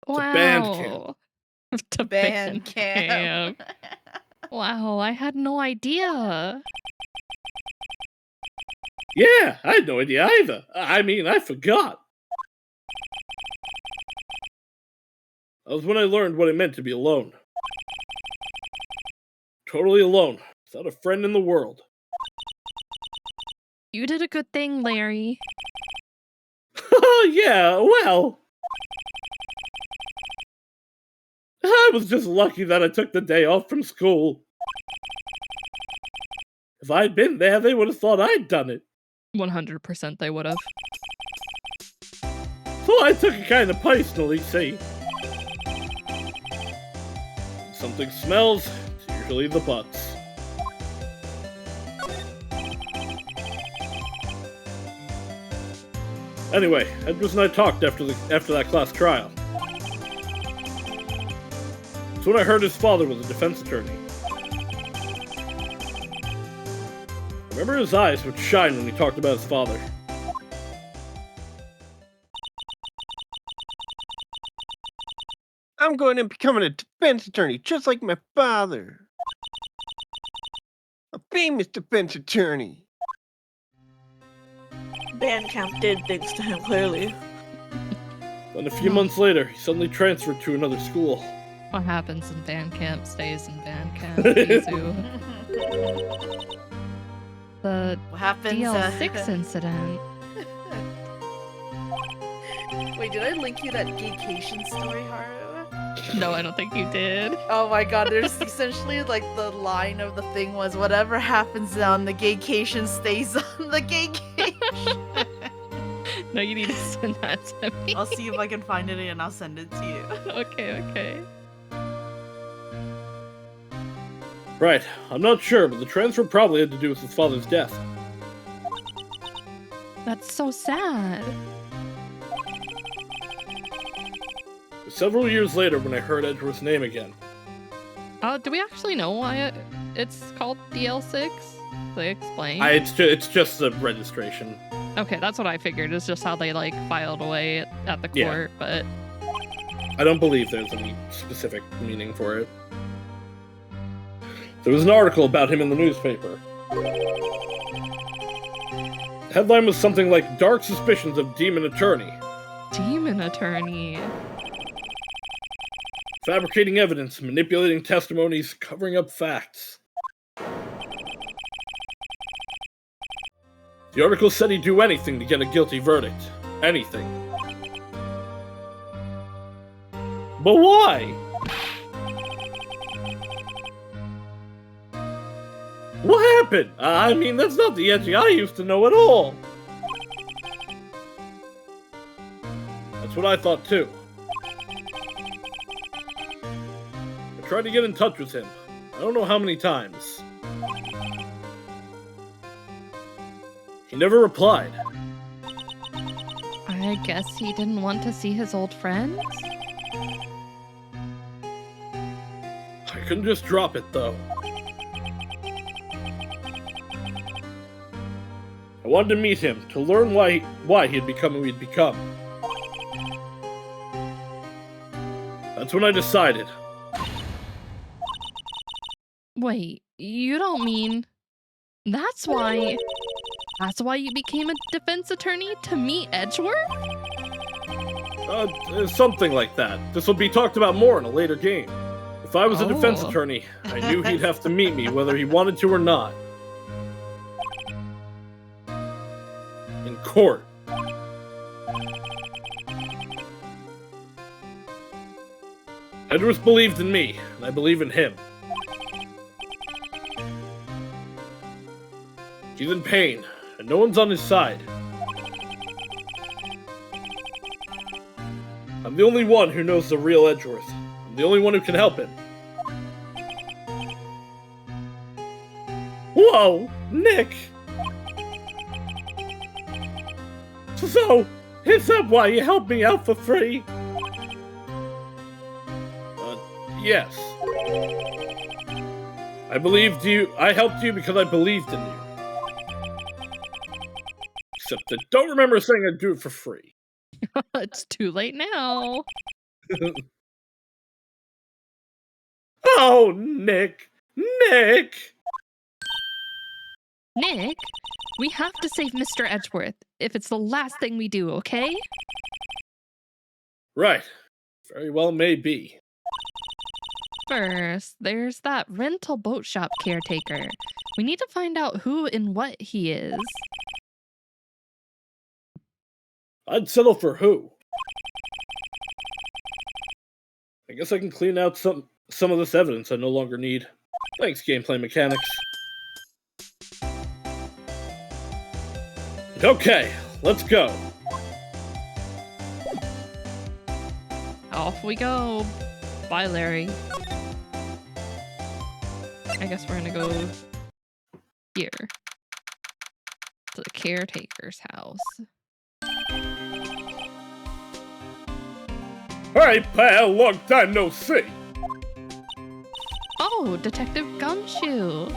Wow. band camp. To Band camp. Wow, I had no idea. Yeah, I had no idea either. I mean, I forgot. That was when I learned what it meant to be alone. Totally alone, without a friend in the world. You did a good thing, Larry. Oh, yeah, well. I was just lucky that I took the day off from school. If I'd been there, they would have thought I'd done it. 100% they would have. So I took it kind of personally, see. When something smells, it's usually the butts. Anyway, Edwards and I talked after that class trial. That's when I heard his father was a defense attorney. I remember his eyes would shine when he talked about his father. I'm going to become a defense attorney, just like my father. A famous defense attorney. Bandcamp did things to him, clearly. Then a few months later, he suddenly transferred to another school. What happens in band camp stays in band camp. Yuzu. The What happens? DL6 incident. Wait, did I link you that gaycation story, Haru? No, I don't think you did. Oh my god, there's essentially like the line of the thing was whatever happens on the gaycation stays on the gaycation. No, you need to send that to me. I'll see if I can find it and I'll send it to you. Okay. Right, I'm not sure, but the transfer probably had to do with his father's death. That's so sad. Several years later, when I heard Edgeworth's name again. Do we actually know why it's called DL6? They explain. It's just the registration. Okay, that's what I figured. It's just how they like filed away at the court, but I don't believe there's any specific meaning for it. There was an article about him in the newspaper. The headline was something like "Dark Suspicions of Demon Attorney." Demon Attorney. Fabricating evidence, manipulating testimonies, covering up facts. The article said he'd do anything to get a guilty verdict. Anything. But why? What happened? I mean, that's not the Edgy I used to know at all. That's what I thought too. I tried to get in touch with him. I don't know how many times. He never replied. I guess he didn't want to see his old friends? I couldn't just drop it, though. I wanted to meet him, to learn why he had become who he'd become. That's when I decided. Wait, you don't mean... That's why you became a defense attorney? To meet Edgeworth? Something like that. This will be talked about more in a later game. If I was a defense attorney, I knew he'd have to meet me whether he wanted to or not. In court. Edwards believed in me, and I believe in him. He's in pain, and no one's on his side. I'm the only one who knows the real Edgeworth. I'm the only one who can help him. Whoa, Nick! So, is that why you helped me out for free? Yes. I believed you. I helped you because I believed in you. Except I don't remember saying I'd do it for free. It's too late now. Oh, Nick! Nick! Nick, we have to save Mr. Edgeworth, if it's the last thing we do, okay? Right. Very well may be. First, there's that rental boat shop caretaker. We need to find out who and what he is. I'd settle for who? I guess I can clean out some of this evidence I no longer need. Thanks, gameplay mechanics. Okay, let's go. Off we go. Bye, Larry. I guess we're gonna go here. To the caretaker's house. Hey, pal, long time no see. Oh, Detective Gumshoe.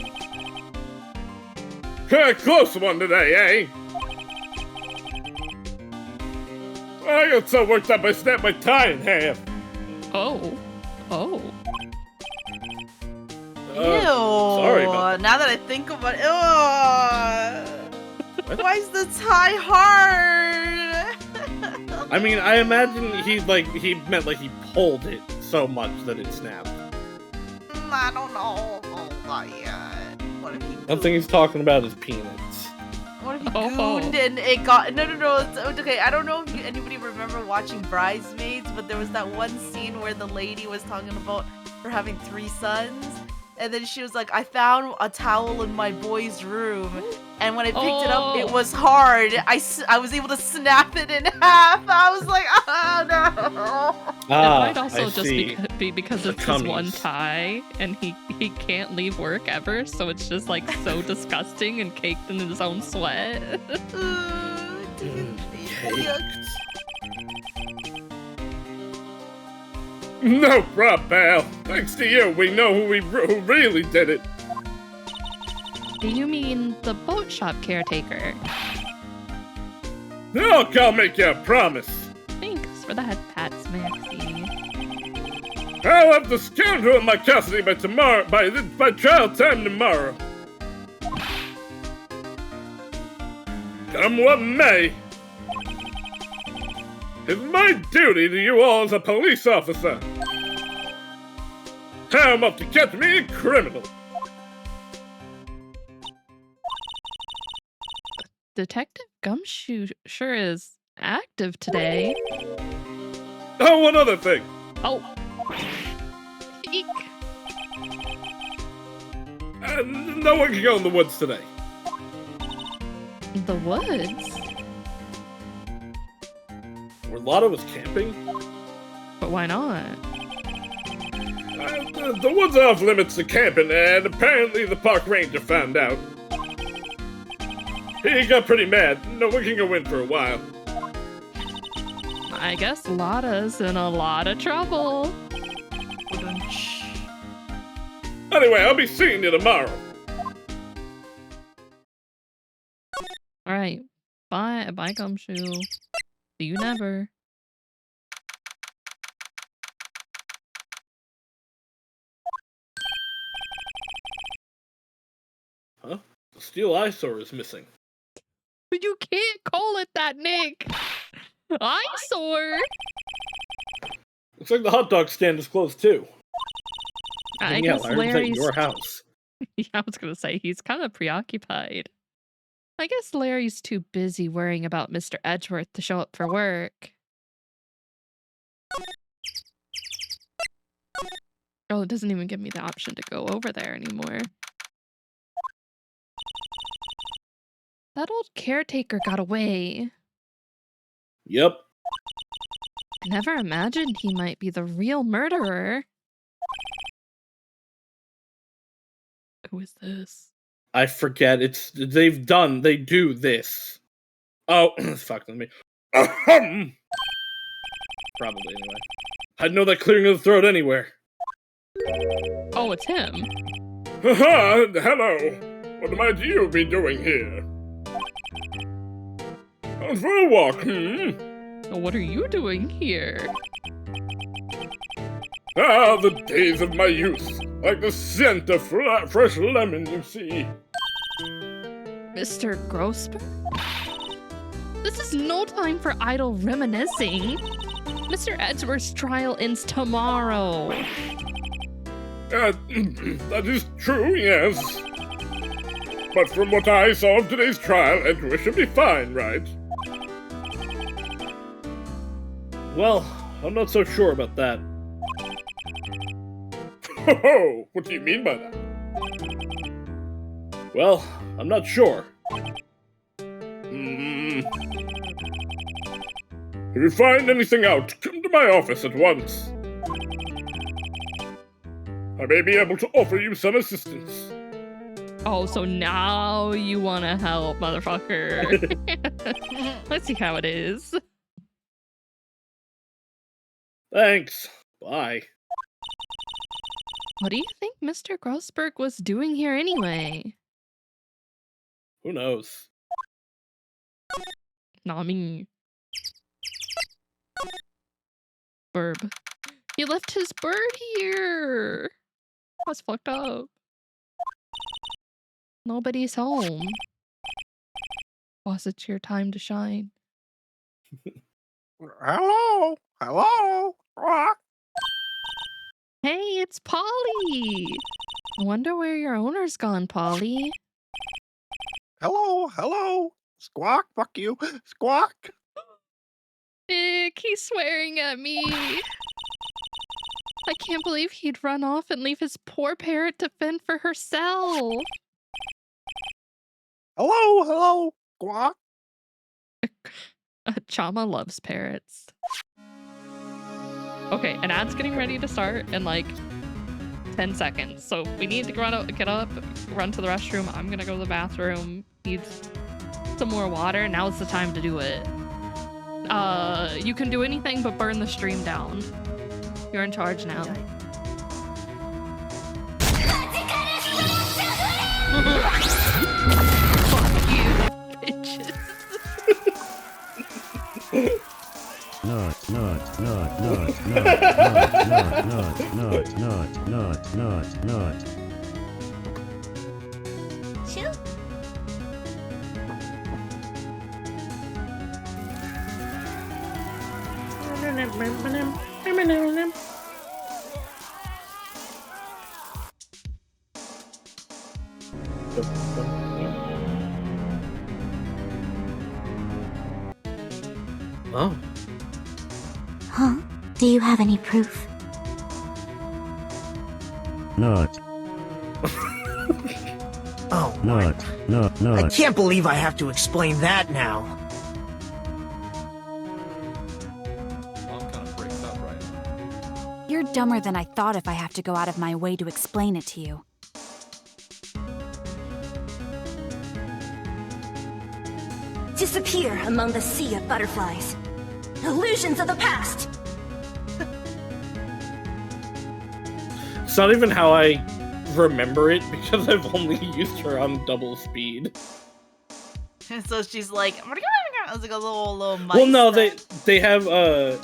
Close one today, eh? I got so worked up I snapped my tie in half. Oh. Oh. Ew. Sorry about that. Now that I think about it, why is the tie hard? I mean, I imagine he meant like he pulled it so much that it snapped. I don't know. Oh my god. What if he One thing he's talking about is peanuts. What if he gooned and it got... No, it's okay. I don't know if anybody remember watching Bridesmaids, but there was that one scene where the lady was talking about her having 3 sons. And then she was like, I found a towel in my boy's room. And when I picked it up, it was hard. I was able to snap it in half. I was like, oh no. It might also just see. be because it's his one tie and he can't leave work ever, so it's just like so disgusting and caked in his own sweat. No problem, pal. Thanks to you, we know who really did it. Do you mean the boat shop caretaker? Look, I'll make you a promise. Thanks for that, Pat Smaxy. I'll have the scoundrel in my custody by trial time tomorrow. Come what may. It's my duty to you all as a police officer. I'm up to catch me a criminal. Detective Gumshoe sure is active today. Oh, one other thing. Oh. Eek. No one can go in the woods today. The woods? Where Lotto was camping? But why not? The woods are off limits to camping, and apparently the park ranger found out. He got pretty mad. No one can go in for a while. I guess Lotta's in a lot of trouble. Anyway, I'll be seeing you tomorrow. Alright. Bye, Gumshoe. See you never. Huh? The steel eyesore is missing. You can't call it that, Nick! Eyesore! Looks like the hot dog stand is closed too. I Yeah, guess Larry's at Larry's... your house. Yeah, I was gonna say, he's kind of preoccupied. I guess Larry's too busy worrying about Mr. Edgeworth to show up for work. Oh, it doesn't even give me the option to go over there anymore. That old caretaker got away. Yep. I never imagined he might be the real murderer. Who is this? I forget. They do this. Oh, fuck me. Probably anyway. I'd know that clearing of the throat anywhere. Oh, it's him. Hello. What might you be doing here? Out for a walk, What are you doing here? Ah, the days of my youth. Like the scent of fresh lemon, you see. Mr. Grosper? This is no time for idle reminiscing. Mr. Edgeworth's trial ends tomorrow. That is true, yes. But from what I saw of today's trial, Edgeworth should be fine, right? Well, I'm not so sure about that. Oh, what do you mean by that? Well, I'm not sure. If you find anything out, come to my office at once. I may be able to offer you some assistance. Oh, so now you want to help, motherfucker. Let's see how it is. Thanks. Bye. What do you think Mr. Grossberg was doing here anyway? Who knows? Not me. Burb. He left his bird here. That's fucked up. Nobody's home. Boss, it's your time to shine. Hello, hello. Hey, it's Polly. I wonder where your owner's gone, Polly. Hello, hello. Squawk, fuck you. Squawk. Nick, he's swearing at me. I can't believe he'd run off and leave his poor parrot to fend for herself. Hello, hello. Squawk. Chama loves parrots. Okay, an ad's getting ready to start in like 10 seconds. So we need to get up, run to the restroom. I'm gonna go to the bathroom. Need some more water. Now's the time to do it. You can do anything but burn the stream down. You're in charge now. Fuck you, bitches. Shoot. Oh. Huh? Do you have any proof? Not. Oh, Not. I can't believe I have to explain that now. Mom kind of breaks up right now. You're dumber than I thought if I have to go out of my way to explain it to you. Disappear among the sea of butterflies. Illusions of the past! It's not even how I remember it because I've only used her on double speed. And so she's like, it's like a little mice. Well, no, they have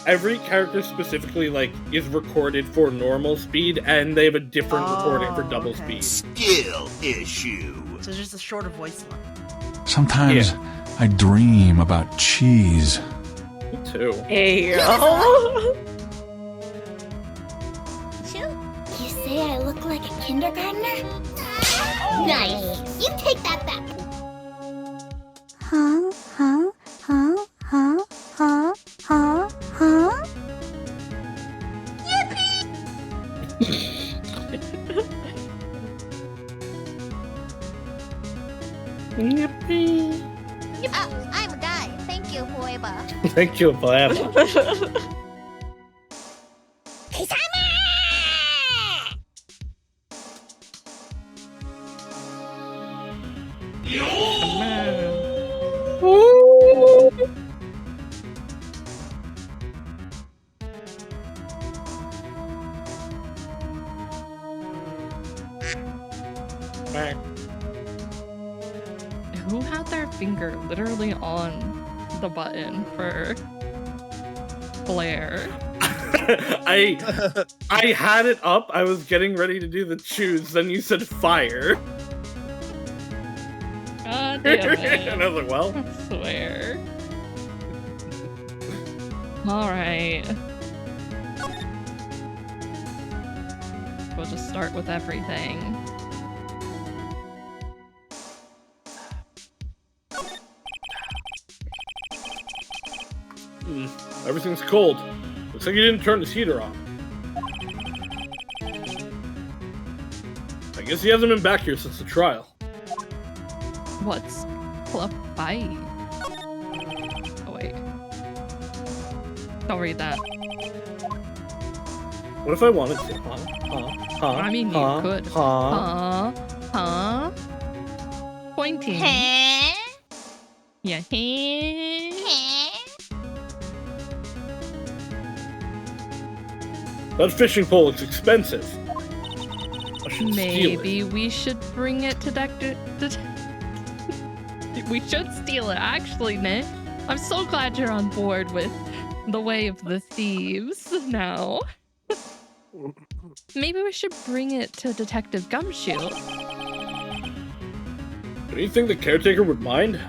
every character specifically like is recorded for normal speed, and they have a different recording for double speed. Skill issue. So it's just a shorter voice line. Sometimes I dream about cheese. Me too. Hey, Shoot. You say I look like a kindergartner? Nice. You take that back. Huh? Yippee! Oh, I'm a guy. Thank you, Hoiba. Thank you, Blab. Who had their finger literally on the button for Blair? I had it up. I was getting ready to do the choose. Then you said fire. God damn it. And I was like, well. I swear. Alright. We'll just start with everything. Everything's cold. Looks like you didn't turn the heater on. I guess he hasn't been back here since the trial. What's club fight? Oh wait. Don't read that. What if I wanted to? I mean, you could. Pointing. Yeah. That fishing pole looks expensive. I should steal Maybe it. we should bring it to We should steal it, actually, Nick. I'm so glad you're on board with the way of the thieves now. Maybe we should bring it to Detective Gumshoe. Do you think the caretaker would mind?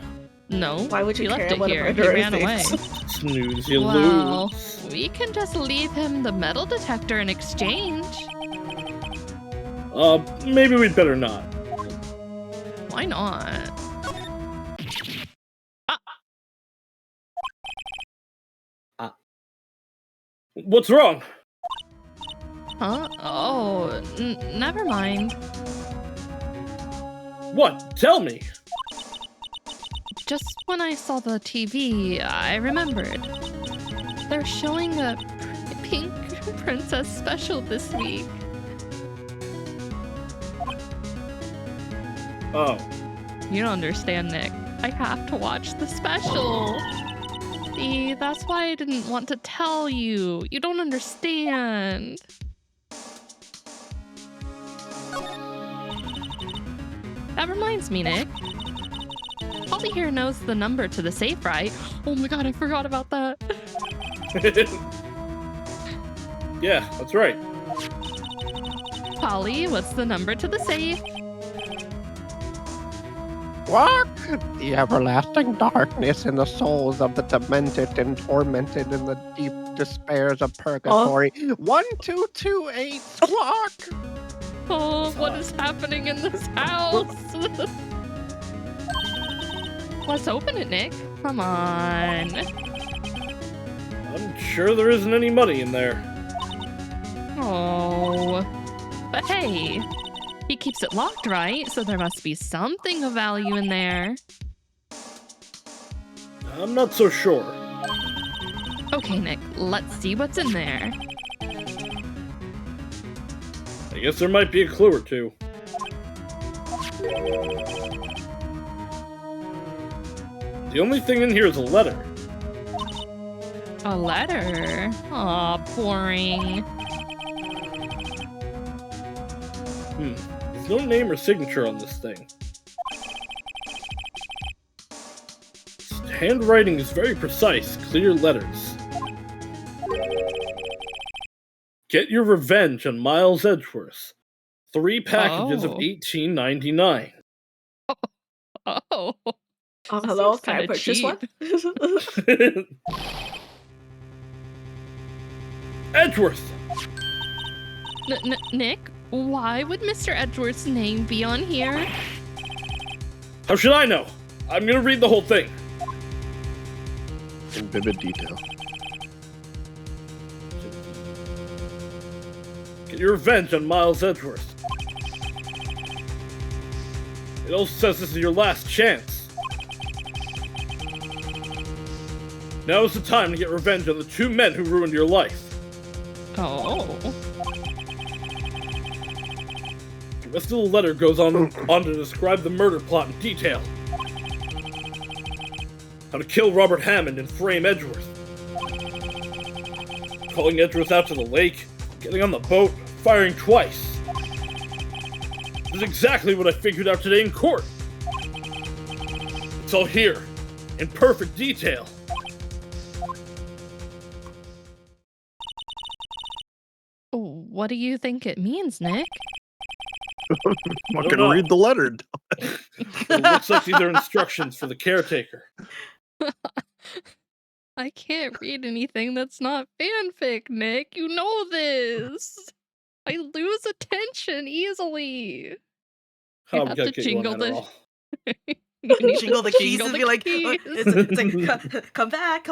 No. Why would you he care left what it a here. He murderer ran away. thinks? Snooze, you Well, lose. we can just leave him the metal detector in exchange. Maybe we'd better not. Why not? What's wrong? Huh? Oh, never mind. What? Tell me. Just when I saw the TV, I remembered. They're showing a pink princess special this week. Oh. You don't understand, Nick. I have to watch the special. See, that's why I didn't want to tell you. You don't understand. That reminds me, Nick. Polly here knows the number to the safe, right? Oh my god, I forgot about that. Yeah, that's right. Polly, what's the number to the safe? Walk the everlasting darkness in the souls of the demented and tormented in the deep despairs of purgatory. 1228 squawk! Oh, what is happening in this house? Let's open it, Nick. Come on. I'm sure there isn't any money in there. Oh. But hey, he keeps it locked, right? So there must be something of value in there. I'm not so sure. Okay, Nick, let's see what's in there. I guess there might be a clue or two. The only thing in here is a letter. A letter? Aw, boring. There's no name or signature on this thing. Handwriting is very precise, clear letters. Get your revenge on Miles Edgeworth. 3 packages of $18.99. Oh. Hello, can I purchase one? Edgeworth! Nick, why would Mr. Edgeworth's name be on here? How should I know? I'm gonna read the whole thing. In vivid detail. Get your revenge on Miles Edgeworth. It also says this is your last chance. Now is the time to get revenge on the 2 men who ruined your life. Oh. The rest of the letter goes on to describe the murder plot in detail. How to kill Robert Hammond and frame Edgeworth. Calling Edgeworth out to the lake, getting on the boat, firing twice. This is exactly what I figured out today in court. It's all here, in perfect detail. What do you think it means, Nick? Fucking read the letter. It looks like these are instructions for the caretaker. I can't read anything that's not fanfic, Nick. You know this. I lose attention easily. Oh, You we have gotta to get you on jingle the Adderall. Jingle the keys and be like, it's like, come back,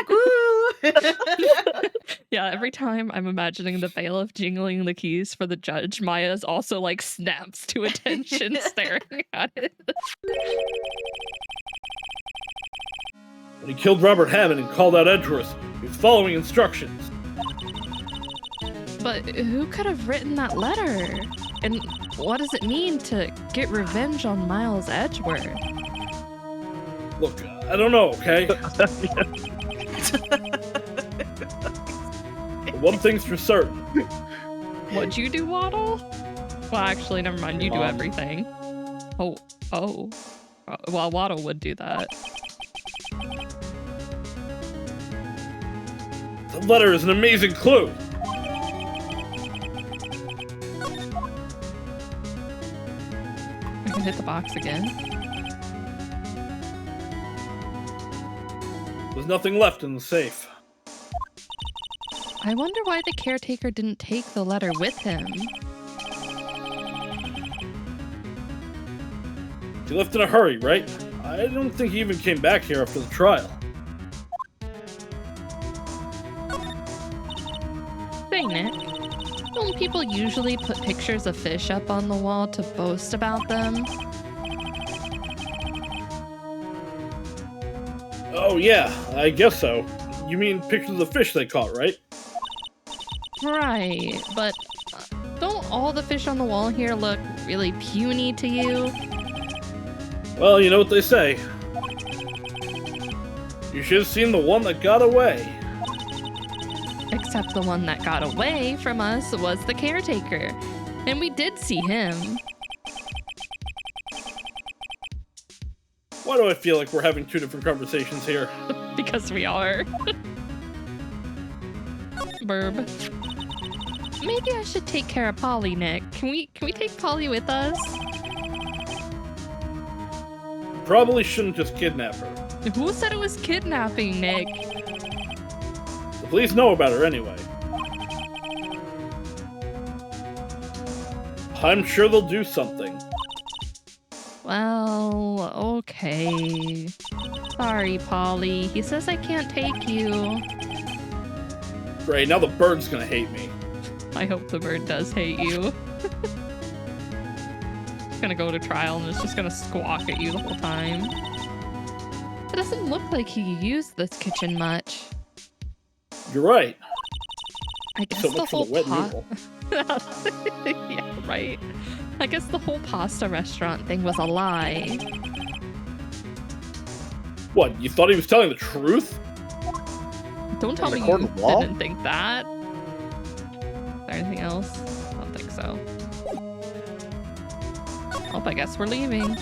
woo! Yeah, every time I'm imagining the bailiff jingling the keys for the judge, Maya's also like snaps to attention staring at it. When he killed Robert Hammond and called out Edgeworth, he was following instructions. But who could have written that letter? And what does it mean to get revenge on Miles Edgeworth? Look, I don't know, okay? one thing's for certain. What'd you do, Waddle? Well, actually, never mind. You do Mom. everything. Oh. Well, Waddle would do that. The letter is an amazing clue. I can hit the box again. There's nothing left in the safe. I wonder why the caretaker didn't take the letter with him. He left in a hurry, right? I don't think he even came back here after the trial. Say, Nick, don't people usually put pictures of fish up on the wall to boast about them? Oh yeah, I guess so. You mean pictures of the fish they caught, right? Right, but don't all the fish on the wall here look really puny to you? Well, you know what they say. You should have seen the one that got away. Except the one that got away from us was the caretaker. And we did see him. Why do I feel like we're having two different conversations here? Because we are. Burb. Maybe I should take care of Polly, Nick. Can we take Polly with us? Probably shouldn't just kidnap her. Who said it was kidnapping, Nick? The police know about her anyway. I'm sure they'll do something. Well, okay. Sorry, Polly. He says I can't take you. Great, now the bird's gonna hate me. I hope the bird does hate you. It's gonna go to trial and it's just gonna squawk at you the whole time. It doesn't look like he used this kitchen much. You're right. I guess So the much for whole the wet noodle. Yeah, right. I guess the whole pasta restaurant thing was a lie. What, you thought he was telling the truth? Don't tell me you didn't think that. Is there anything else? I don't think so. Oh, I guess we're leaving.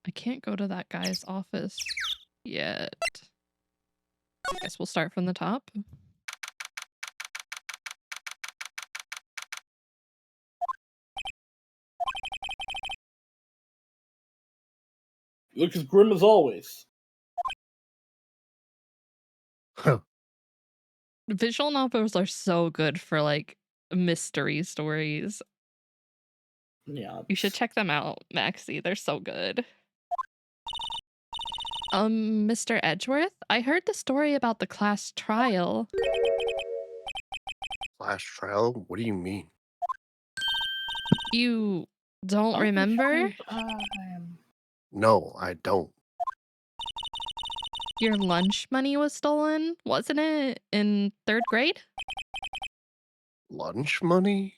I can't go to that guy's office yet. I guess we'll start from the top. You look as grim as always. Visual novels are so good for like mystery stories. Yeah. You should check them out, Maxie. They're so good. Mr. Edgeworth, I heard the story about the class trial. Class trial? What do you mean? You don't remember? No, I don't. Your lunch money was stolen, wasn't it? In 3rd grade? Lunch money?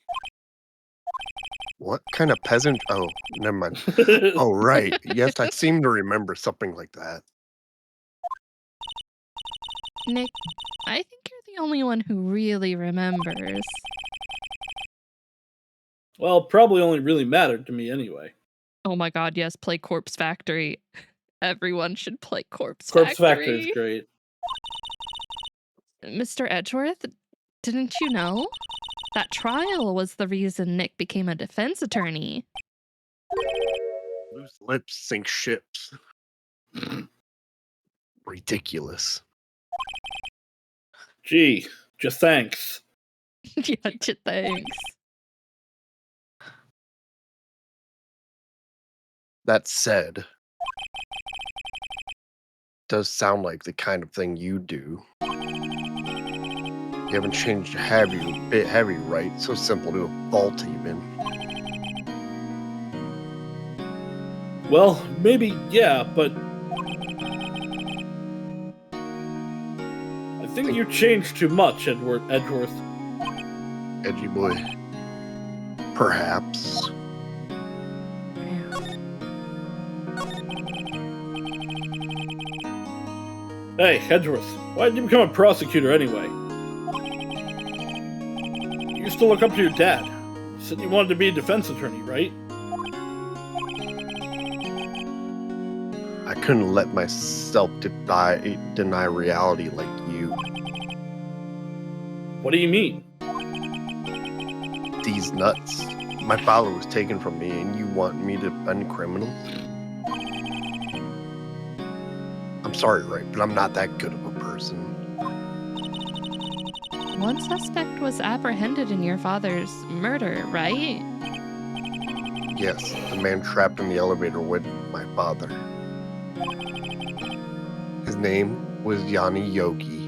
What kind of peasant? Oh, never mind. Oh, right. Yes, I seem to remember something like that. Nick, I think you're the only one who really remembers. Well, it probably only really mattered to me anyway. Oh my god, yes, play Corpse Factory. Everyone should play Corpse Corpse Factory. Factory is great. Mr. Edgeworth, didn't you know? That trial was the reason Nick became a defense attorney. Loose lips sink ships. Ridiculous. Gee, just thanks. Yeah, thanks. That said, does sound like the kind of thing you do. You haven't changed a bit heavy, right? So simple to a vault even. Well, maybe, yeah, but I think you changed too much, Edgeworth. Edgy boy. Perhaps. Hey, Edgeworth, why did you become a prosecutor anyway? You used to look up to your dad. You said you wanted to be a defense attorney, right? I couldn't let myself deny reality like you. What do you mean? These nuts. My father was taken from me, and you want me to defend criminals? I'm sorry, Wright, but I'm not that good of a person. One suspect was apprehended in your father's murder, right? Yes, the man trapped in the elevator with my father. His name was Yanni Yogi.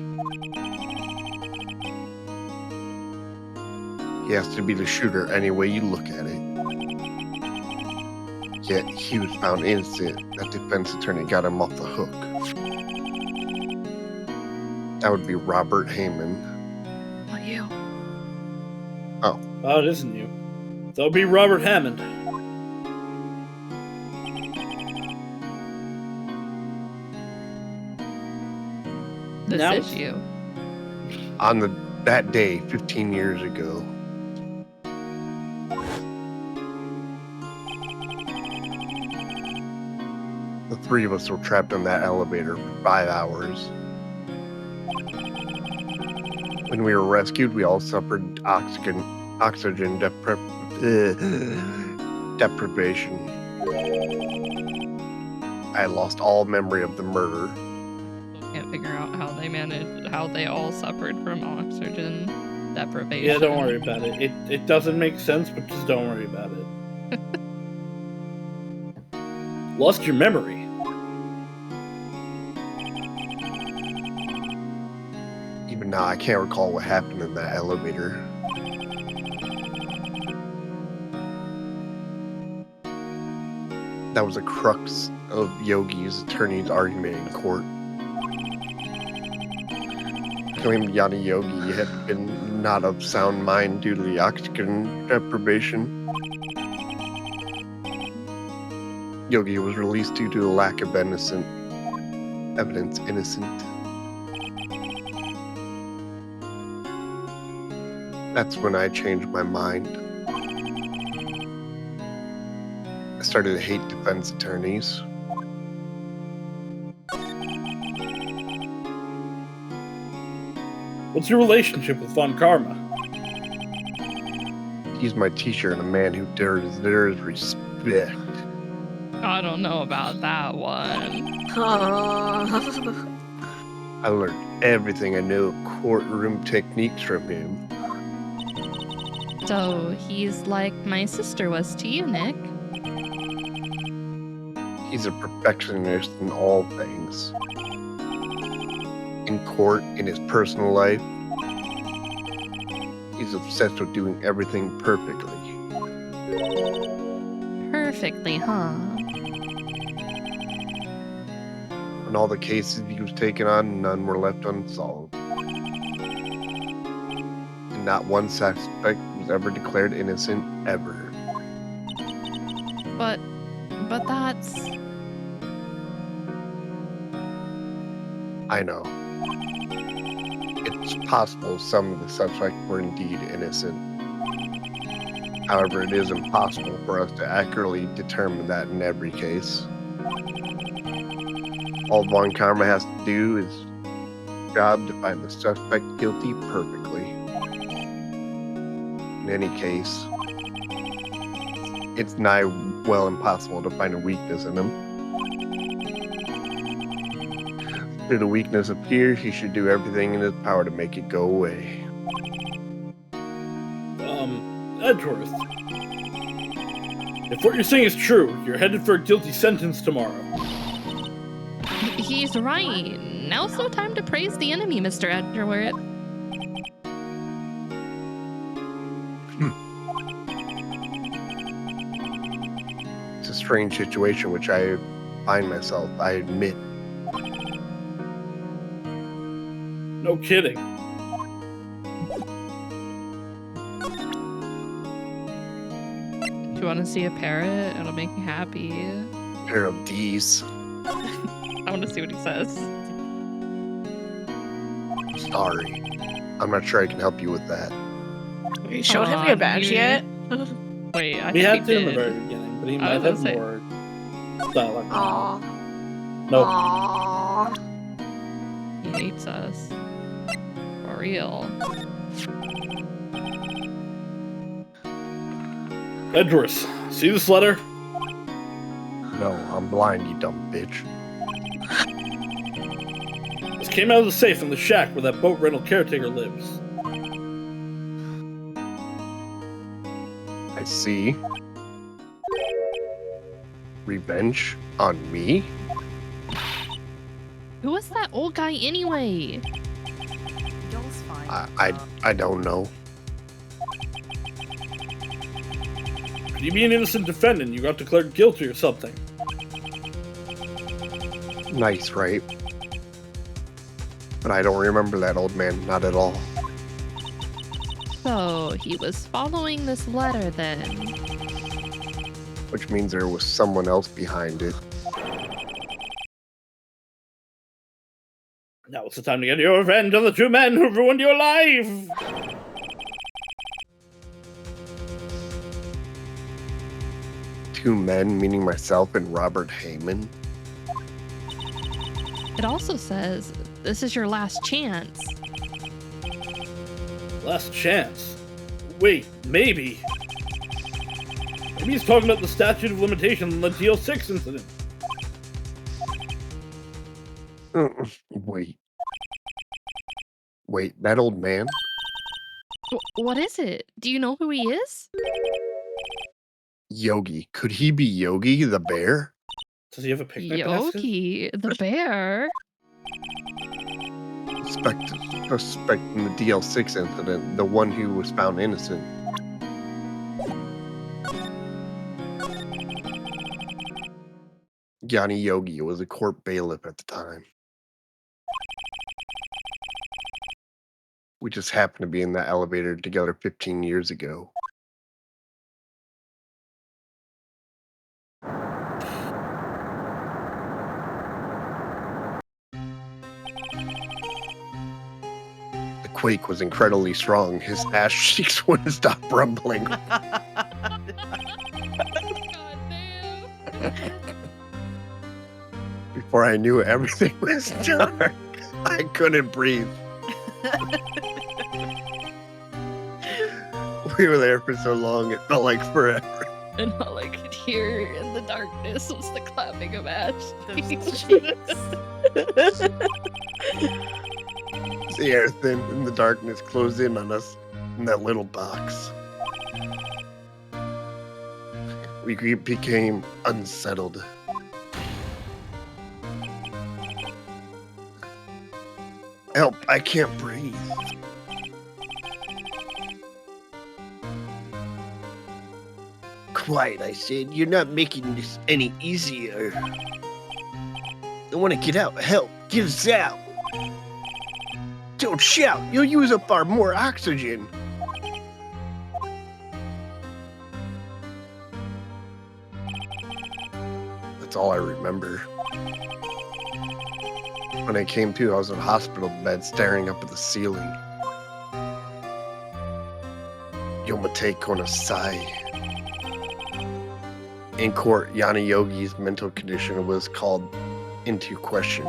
He has to be the shooter any way you look at it. Yet he was found innocent. That defense attorney got him off the hook. That would be Robert Heyman. Not you. Oh. Oh, it isn't you. That would be Robert Hammond. This Now is you. On that day, 15 years ago, the three of us were trapped in that elevator for 5 hours. When we were rescued, we all suffered oxygen deprivation. I lost all memory of the murder. Can't figure out how they all suffered from oxygen deprivation. Yeah, don't worry about it. It doesn't make sense, but just don't worry about it. Lost your memory. Even now, I can't recall what happened in that elevator. That was the crux of Yogi's attorney's argument in court. Claimed Yanni Yogi had been not of sound mind due to the oxygen deprivation. Yogi was released due to the lack of evidence innocent. That's when I changed my mind. I started to hate defense attorneys. What's your relationship with Von Karma? He's my teacher and a man who deserves respect. I don't know about that one. I learned everything I know of courtroom techniques from him. So he's like my sister was to you, Nick. He's a perfectionist in all things. In court, in his personal life, he's obsessed with doing everything perfectly. Perfectly, huh? In all the cases he was taken on, none were left unsolved. And not one suspect was ever declared innocent, ever. But that's... I know. It's possible some of the suspects were indeed innocent. However, it is impossible for us to accurately determine that in every case. All Von Karma has to do is job to find the suspect guilty perfectly. In any case, it's nigh well impossible to find a weakness in him. Should a weakness appear, he should do everything in his power to make it go away. Edgeworth. If what you're saying is true, you're headed for a guilty sentence tomorrow. He's right. Now's no time to praise the enemy, Mr. Edgeworth. It's a strange situation which I find myself, I admit. No kidding. Do you want to see a parrot? It'll make me happy. Pair of D's. I want to see what he says. Sorry. I'm not sure I can help you with that. You showed him your badge yet? Wait, I We think had we to in the did. very beginning, but he I might was have gonna say- more dialogue. Aww. Nope. Aww. He hates us. For real. Edris, see this letter? No, I'm blind, you dumb bitch. This came out of the safe in the shack where that boat rental caretaker lives. I see. Revenge on me? Who was that old guy anyway? Joel's fine. I don't know. You be an innocent defendant, you got declared guilty or something. Nice, right? But I don't remember that old man, not at all. So, he was following this letter then. Which means there was someone else behind it. Now it's the time to get your revenge on the two men who ruined your life! Two men, meaning myself and Robert Heyman. It also says, this is your last chance. Last chance? Wait, maybe. Maybe he's talking about the statute of limitations on the DL6 incident. Wait. Wait, that old man? What is it? Do you know who he is? Yogi. Could he be Yogi the bear? Does he have a picnic basket? Yogi, the bear? Suspecting the DL6 incident, the one who was found innocent. Yanni Yogi was a court bailiff at the time. We just happened to be in that elevator together 15 years ago. The quake was incredibly strong. His ass cheeks wouldn't stop rumbling. Before I knew it, everything was dark. I couldn't breathe. We were there for so long, it felt like forever. And all I could hear in the darkness was the clapping of Ash. The air thin and the darkness closed in on us in that little box. We became unsettled. Help, I can't breathe. Quiet, I said. You're not making this any easier. I want to get out. Help, get us out. Don't shout. You'll use up our more oxygen. That's all I remember. When I came to, I was in a hospital bed staring up at the ceiling. Yomate Konasai. In court, Yanni Yogi's mental condition was called into question.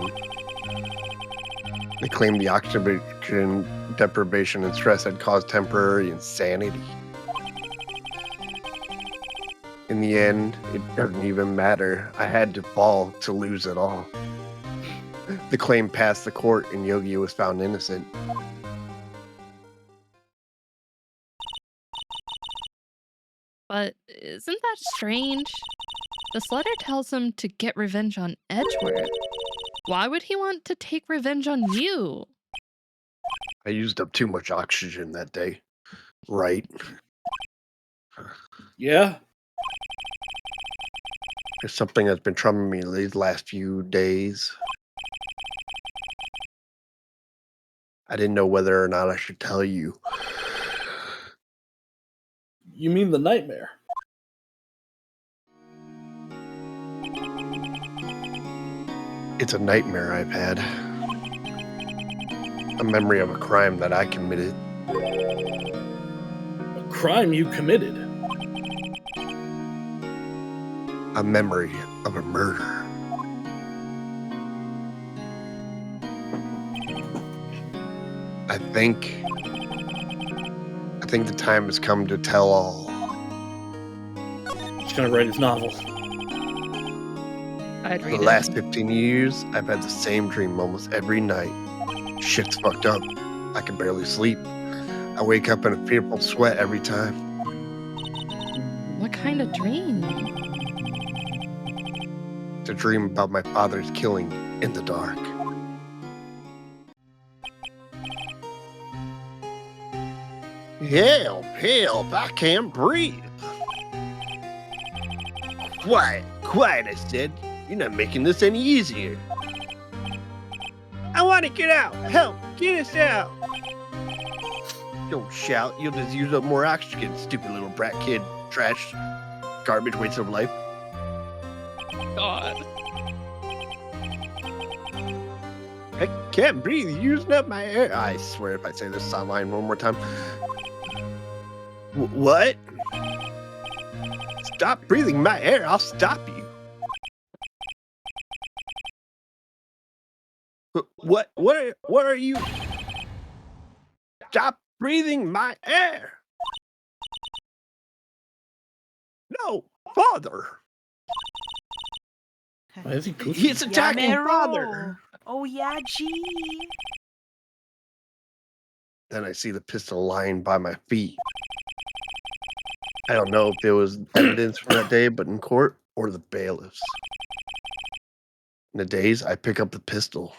They claimed the oxygen deprivation and stress had caused temporary insanity. In the end, it doesn't even matter. I had to fall to lose it all. The claim passed the court and Yogi was found innocent. But isn't that strange? This letter tells him to get revenge on Edgeworth. Why would he want to take revenge on you? I used up too much oxygen that day. Right? Yeah? There's something that's been troubling me these last few days. I didn't know whether or not I should tell you. You mean the nightmare? It's a nightmare I've had. A memory of a crime that I committed. A crime you committed? A memory of a murder. I think the time has come to tell all. He's gonna write his novel. I'd For read the last it. 15 years, I've had the same dream almost every night. Shit's fucked up. I can barely sleep. I wake up in a fearful sweat every time. What kind of dream? It's a dream about my father's killing in the dark. Help, I can't breathe. Quiet, I said. You're not making this any easier. I want to get out. Help, get us out. Don't shout. You'll just use up more oxygen, stupid little brat kid. Trash, garbage, waste of life. God. I can't breathe, using up my air. I swear if I say this online one more time. What? Stop breathing my air, I'll stop you. What are you? Stop breathing my air. No, father. Why is he goofy? He's attacking Yamero. father. Oh yeah, G. Then I see the pistol lying by my feet. I don't know if it was evidence from that day, but in court or the bailiffs. In the days, I pick up the pistol.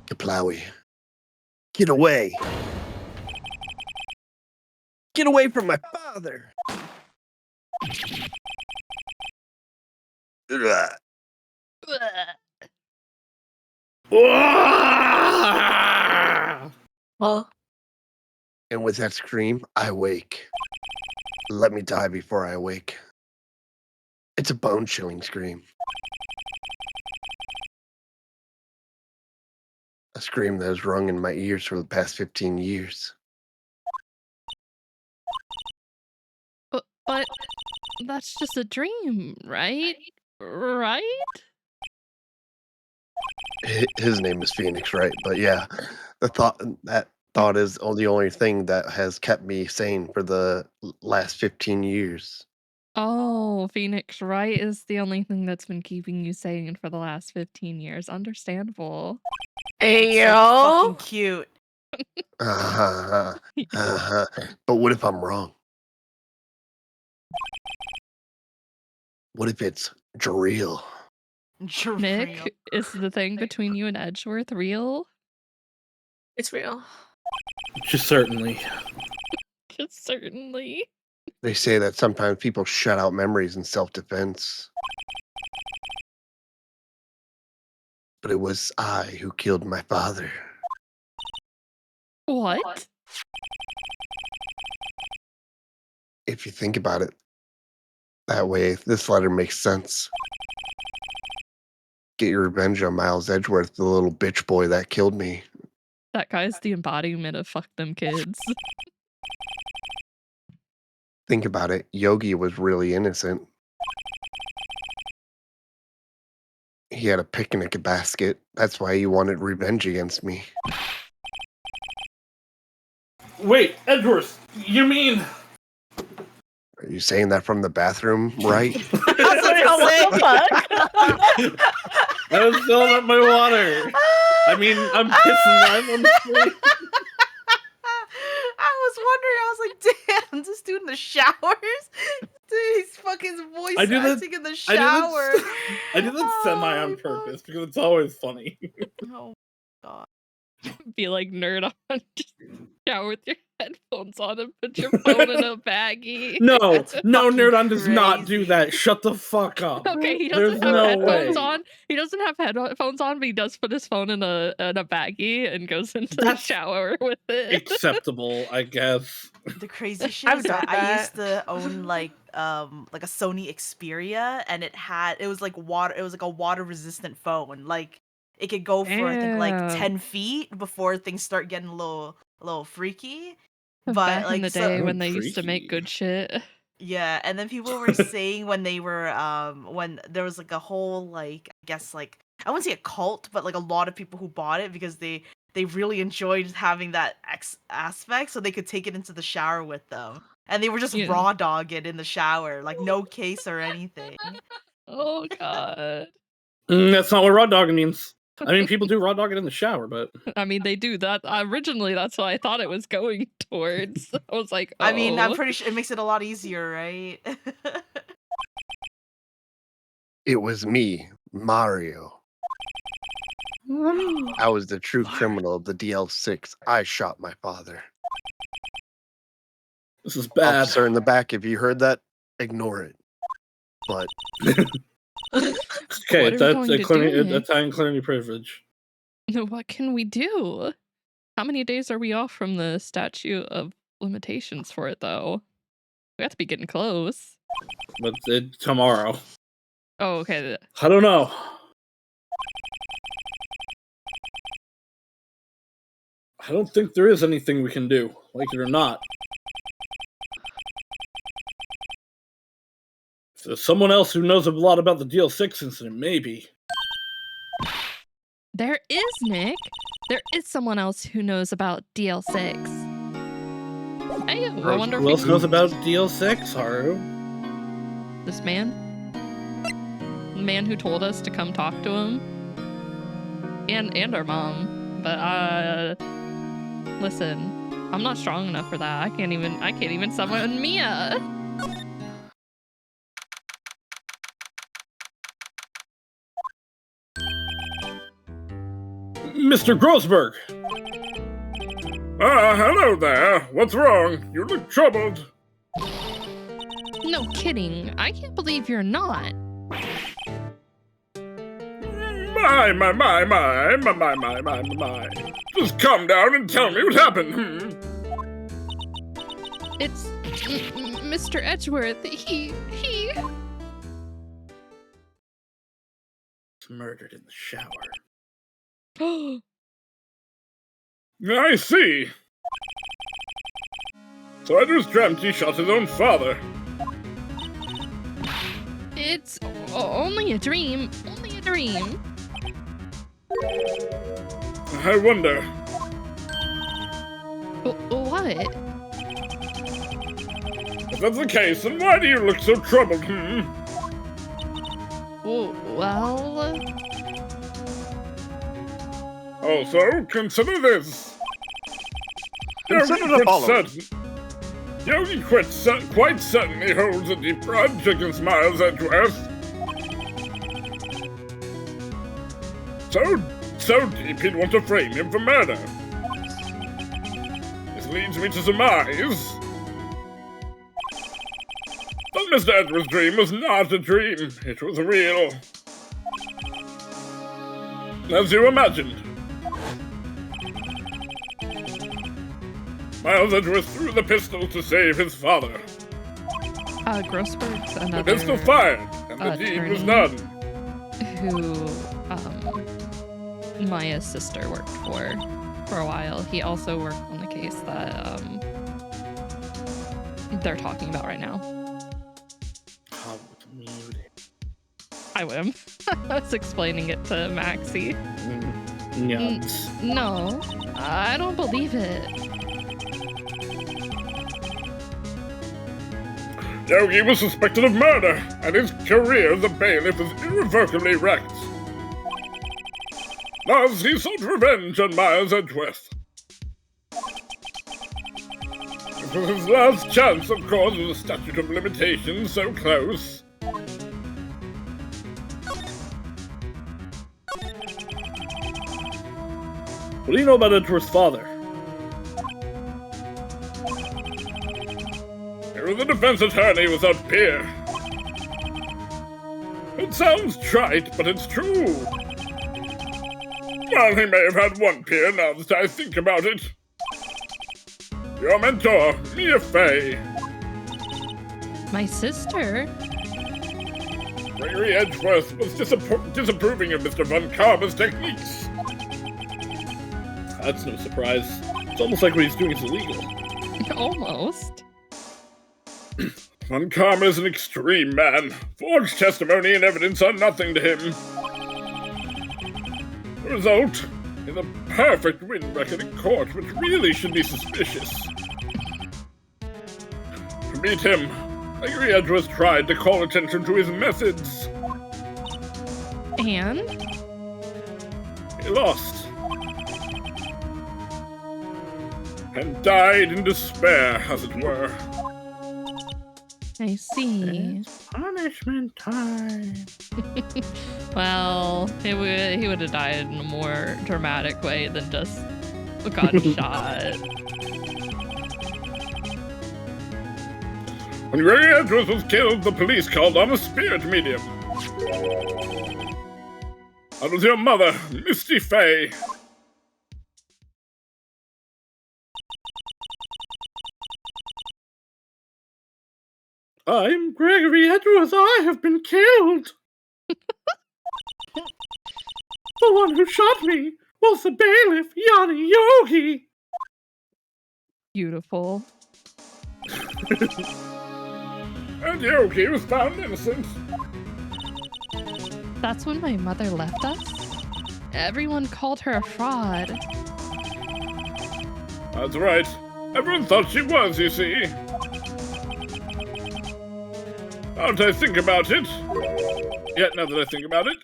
Kaplawi. Get away. Get away from my father. Ugh. Well, And with that scream, I wake. Let me die before I awake. It's a bone-chilling scream. A scream that has rung in my ears for the past 15 years. But that's just a dream, right? Right? His name is Phoenix, right? But yeah, that thought is the only thing that has kept me sane for the last 15 years. Oh, Phoenix Wright is the only thing that's been keeping you sane for the last 15 years. Understandable. hey So yo. fucking cute. Uh-huh, uh-huh. But what if I'm wrong? What if it's real? Nick, is the thing between you and Edgeworth real? It's real. Just certainly. Just certainly. They say that sometimes people shut out memories in self-defense. But it was I who killed my father. What? If you think about it that way, this letter makes sense. Get your revenge on Miles Edgeworth, the little bitch boy that killed me. That guy's the embodiment of fuck them kids. Think about it. Yogi was really innocent. He had a picnic basket. That's why he wanted revenge against me. Wait, Edgeworth, you mean... Are you saying that from the bathroom, right? I was filling up my water. I mean, I'm pissing live on the screen. I was wondering, I was like, damn, this dude in the showers? Dude, he's fucking voice acting in the shower. I do that semi on purpose because it's always funny. Oh, God. Be like nerd on, just shower with your headphones on and put your phone in a baggie. No, That's no, fucking Nerdon does not do crazy. that. Shut the fuck up. Okay, he There's doesn't have no headphones way. on. He doesn't have headphones on, but he does put his phone in a baggie and goes into the That's shower with it. acceptable, I guess. The crazy shit I've is that done I used that. to own like a Sony Xperia, and it was like water. It was like a water resistant phone. Like it could go for I think like Damn. 10 feet before things start getting a little freaky. But Back like in the so day Oh, when they used to make freaky. good shit. yeah, and then people were saying when they were when there was like a whole like I guess like I wouldn't say a cult, but like a lot of people who bought it because they really enjoyed having that aspect, so they could take it into the shower with them, and they were just Yeah. raw dog it in the shower, like no case or anything. Oh god. That's not what raw dogging means. I mean, people do raw dogging in the shower, but I mean, they do that. Originally, that's what I thought it was going towards. I was like, oh. I mean, I'm pretty sure it makes it a lot easier, right? It was me, Mario. I was the true criminal of the DL6. I shot my father. this is bad. Officer in the back, if you heard that, ignore it. But Okay, What are we going to do, Nick? Italian clarity privilege. What can we do? How many days are we off from the statute of limitations for it, though? We have to be getting close. But tomorrow. Oh, okay. I don't know. I don't think there is anything we can do, like it or not. If there's someone else who knows a lot about the DL6 incident, maybe. There is, Nick. There is someone else who knows about DL6. Hey, I wonder if Who we else can- knows about DL6, Haru? This man? The man who told us to come talk to him? And our mom. But, listen, I'm not strong enough for that. I can't even summon Mia. Mr. Grossberg! Hello there. What's wrong? You look troubled. No kidding. I can't believe you're not. My. Just calm down and tell me what happened. It's Mr. Edgeworth. He Murdered in the shower. Oh, I see. So Edward dreamt he shot his own father. it's only a dream. Only a dream. I wonder. What? If that's the case, then why do you look so troubled, Well... Also, consider this. Consider the following. Yogi quite certainly holds a deep grudge against Miles Edgeworth. So deep he'd want to frame him for murder. This leads me to surmise that Mr. Edward's dream was not a dream, it was real. As you imagined. Miles Edgeworth threw the pistol to save his father. Grossberg's The another pistol fired, and the deed was done. who Maya's sister worked for a while. He also worked on the case that they're talking about right now. How muted. I am. I was explaining it to Maxie. Yes. No, I don't believe it. Yogi was suspected of murder, and his career as a bailiff was irrevocably wrecked. Thus, he sought revenge on Miles Edgeworth. It was his last chance, of course, with the statute of limitations so close. What do you know about Edward's father? He was a defense attorney without peer. It sounds trite, but it's true. Well, he may have had one peer now that I think about it. Your mentor, Mia Fey. My sister? Gregory Edgeworth was disapproving of Mr. Von Karma's techniques. That's no surprise. It's almost like what he's doing is illegal. Almost. Von Karma is an extreme man. Forged testimony and evidence are nothing to him. The result is a perfect win record in court, which really should be suspicious. To beat him, Gregory Edgeworth tried to call attention to his methods. And? He lost. And died in despair, as it were. I see. It's punishment time. Well, he would have died in a more dramatic way than just gotten shot. When Gregory Edgeworth was killed, the police called on a spirit medium. That was your mother, Misty Fey. I'm Gregory Edgeworth. I have been killed. The one who shot me was the bailiff, Yanni Yogi. Beautiful. And Yogi was found innocent. That's when my mother left us? Everyone called her a fraud. That's right. Everyone thought she was, you see. Now that I think about it,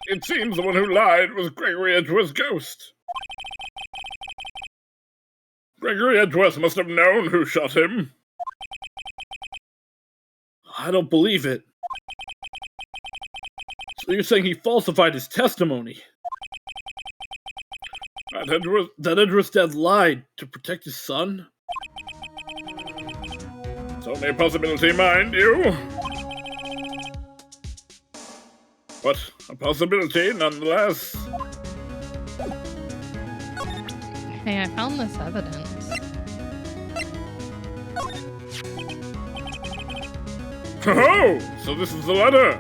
it seems the one who lied was Gregory Edgeworth's ghost. Gregory Edgeworth must have known who shot him. I don't believe it. So you're saying he falsified his testimony? That Edgeworth's dad lied to protect his son? It's only a possibility, mind you. But a possibility, nonetheless. Hey, I found this evidence. Oh, so this is the letter.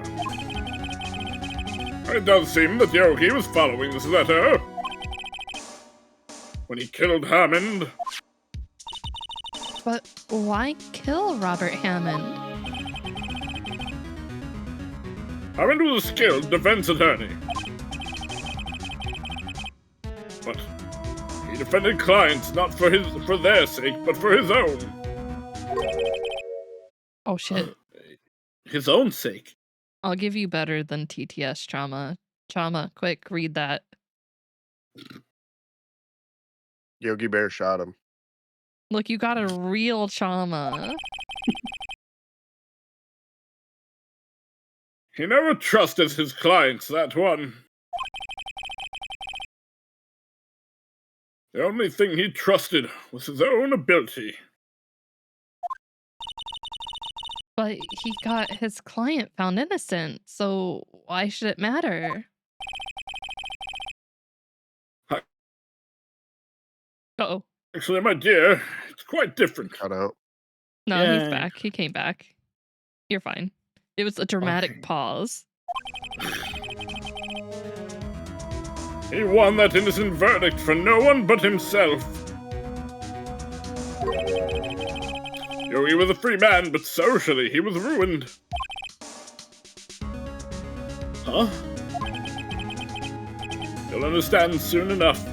It does seem that Yogi was following this letter when he killed Hammond. But why kill Robert Hammond? Hammond was a skilled defense attorney. But he defended clients not for their sake, but for his own. Oh shit. His own sake. I'll give you better than TTS trauma. Trauma, quick, read that. Yogi Bear shot him. Look, you got a real trauma. He never trusted his clients, that one. The only thing he trusted was his own ability. But he got his client found innocent, so why should it matter? Uh-oh. Actually, my dear, it's quite different. Cut out. No, Yeah. he's back. He came back. You're fine. It was a dramatic pause. He won that innocent verdict for no one but himself. Yogi was a free man, but socially he was ruined. Huh? You'll understand soon enough.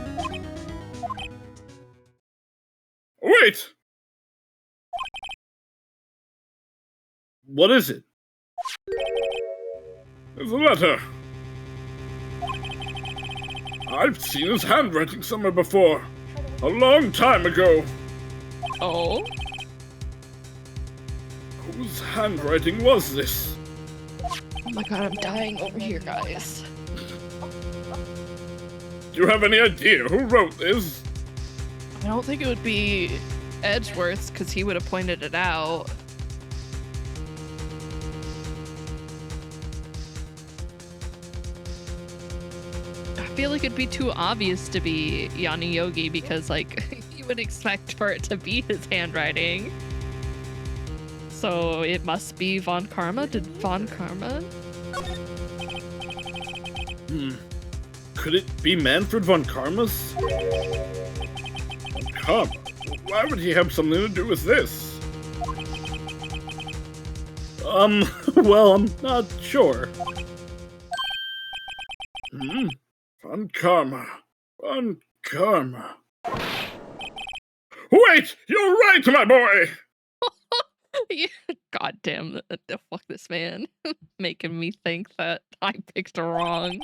Wait! What is it? There's a letter. I've seen his handwriting somewhere before. A long time ago. Oh? Whose handwriting was this? Oh my god, I'm dying over here, guys. Do you have any idea who wrote this? I don't think it would be Edgeworth's because he would have pointed it out. I feel like it'd be too obvious to be Yanni Yogi because, like, you would expect for it to be his handwriting. So it must be Von Karma. Did Von Karma? Could it be Manfred von Karma's? Von Karma? Why would he have something to do with this? Well, I'm not sure. Von Karma. Von Karma. Wait! You're right, my boy! God damn, fuck this man. Making me think that I picked wrong.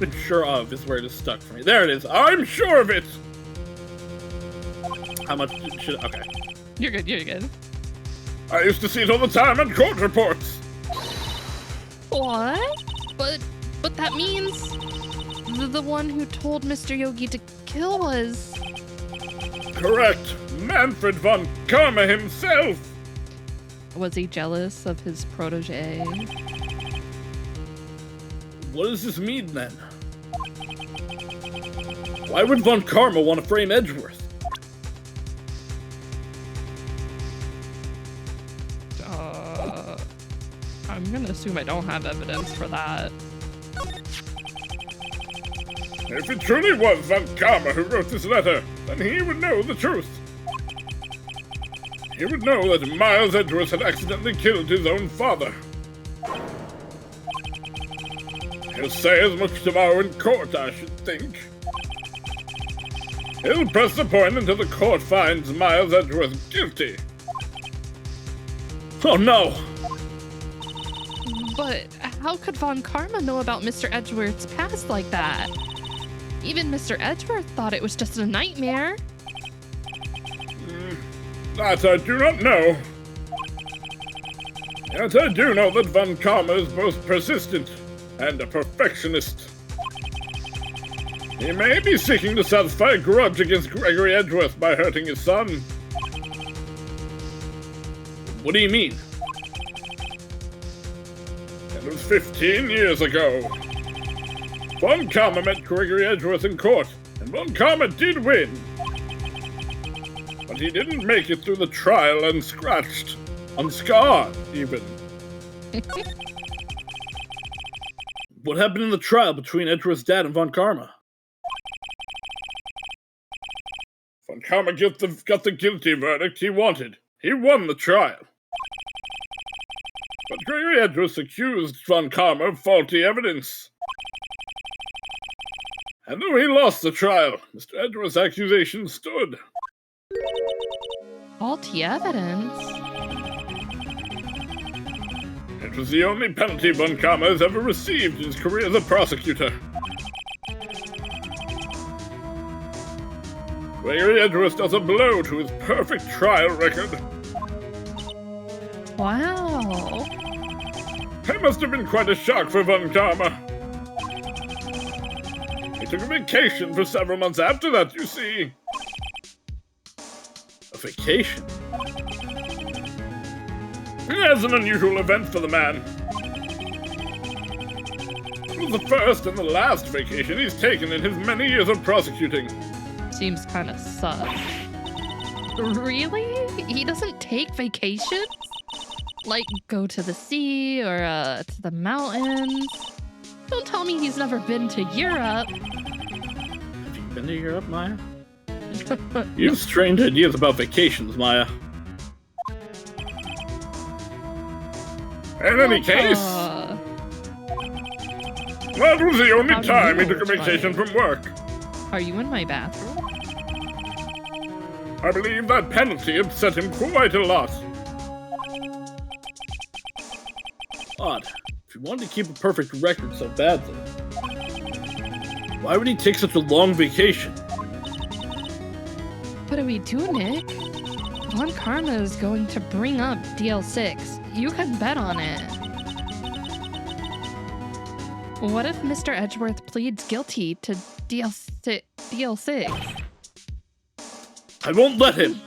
I'm sure of is where it is stuck for me. There it is. I'm sure of it! How much should... Okay. You're good, you're good. I used to see it all the time on court reports. What? But that means the one who told Mr. Yogi to kill was... Correct. Manfred von Karma himself. Was he jealous of his protege? What does this mean, then? Why would von Karma want to frame Edgeworth? I'm gonna assume I don't have evidence for that. If it truly was von Karma who wrote this letter, then he would know the truth. He would know that Miles Edgeworth had accidentally killed his own father. He'll say as much tomorrow in court, I should think. He'll press the point until the court finds Miles Edgeworth guilty. Oh no! But how could Von Karma know about Mr. Edgeworth's past like that? Even Mr. Edgeworth thought it was just a nightmare. That I do not know. Yet I do know that Von Karma is both persistent and a perfectionist. He may be seeking to satisfy a grudge against Gregory Edgeworth by hurting his son. What do you mean? It was 15 years ago. Von Karma met Gregory Edgeworth in court, and Von Karma did win. But he didn't make it through the trial unscratched, unscarred, even. What happened in the trial between Edgeworth's dad and Von Karma? Von Karma got the guilty verdict he wanted. He won the trial. But Gregory Edgeworth accused Von Karma of faulty evidence. And though he lost the trial, Mr. Edgeworth's accusation stood. Faulty evidence? It was the only penalty Von Karma has ever received in his career as a prosecutor. Gregory Edgeworth does a blow to his perfect trial record. Wow. It must have been quite a shock for Von Karma. He took a vacation for several months after that, you see. A vacation? That's an unusual event for the man. It was the first and the last vacation he's taken in his many years of prosecuting. Seems kind of sus. Really? He doesn't take vacations? Like, go to the sea or to the mountains? Don't tell me he's never been to Europe. Have you been to Europe, Maya? You have strange ideas about vacations, Maya. In any case, that was the only time he took a vacation from work. Are you in my bathroom? I believe that penalty upset him quite a lot. Odd. If he wanted to keep a perfect record so badly, why would he take such a long vacation? What do we do, Nick? Von Karma is going to bring up DL6. You can bet on it. What if Mr. Edgeworth pleads guilty to DL6? I won't let him.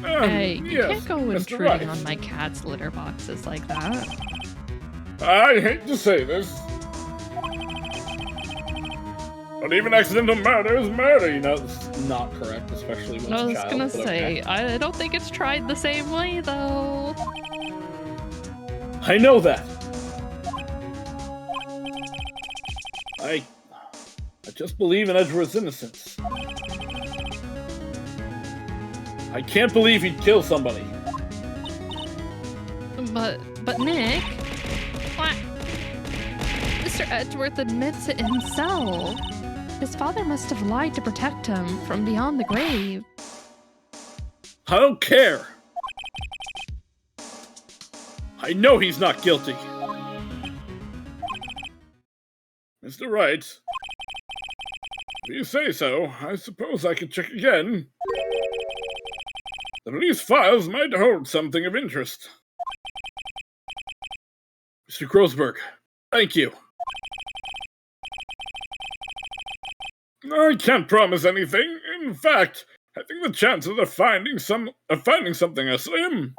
Hey, you yes, can't go Mr. intruding Wright. on my cat's litter boxes like that. I hate to say this, but even accidental murder is murder. You know, it's not correct, especially when I it's was a child. gonna but say, okay. I don't think it's tried the same way, though. I know that. I just believe in Edgeworth's innocence. I can't believe he'd kill somebody. But Nick, what? Mr. Edgeworth admits it himself. His father must have lied to protect him from beyond the grave. I don't care. I know he's not guilty. Mr. Wright, if you say so, I suppose I could check again. The police files might hold something of interest. Mr. Grossberg, thank you. I can't promise anything. In fact, I think the chances of finding something are slim.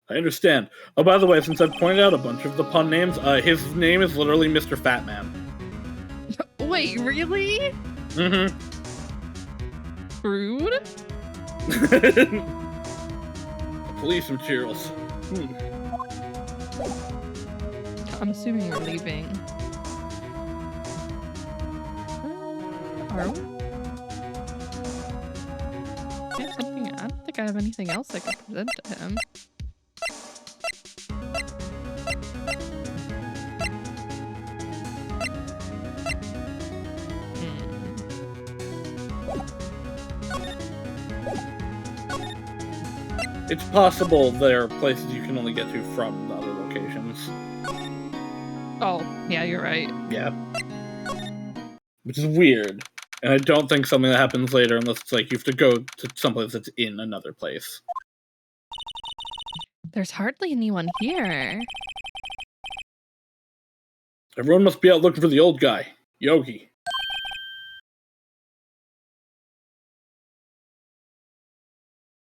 I understand. Oh, by the way, since I've pointed out a bunch of the pun names, his name is literally Mr. Fat Man. Wait, really? Mm-hmm. Rude? Police materials. I'm assuming you're leaving. Are we? I don't think I have anything else I could present to him. It's possible there are places you can only get to from the other locations. Oh, yeah, you're right. Yeah. Which is weird. And I don't think something that happens later unless it's like you have to go to someplace that's in another place. There's hardly anyone here. Everyone must be out looking for the old guy, Yogi.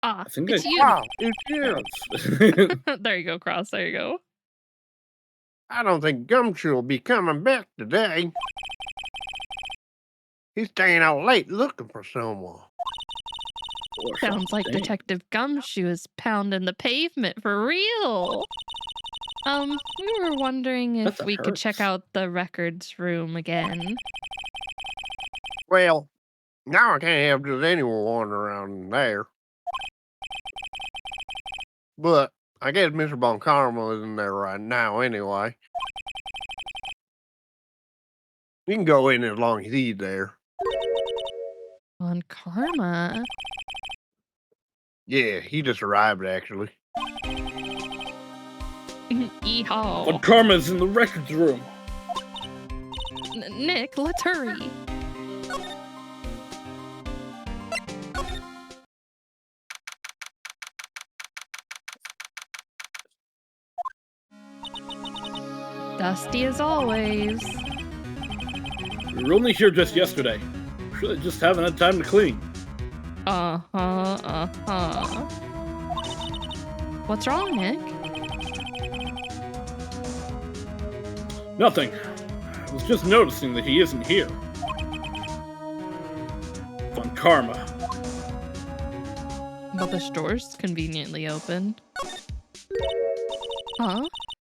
Ah, I think it's you. Wow, it's you. There you go, Cross. There you go. I don't think Gumshoe will be coming back today. He's staying out late looking for someone. Sounds like Detective Gumshoe is pounding the pavement for real. We were wondering if we could check out the records room again. Well, now I can't have just anyone wandering around in there. But I guess Mr. Von Karma is in there right now anyway. You can go in as long as he's there. On Karma? Yeah, he just arrived actually. Yeehaw. But Karma's in the records room. Nick, let's hurry. Dusty as always. We were only here just yesterday. Really just haven't had time to clean. What's wrong, Nick? Nothing. I was just noticing that he isn't here. On Karma. But the store's conveniently open. Huh?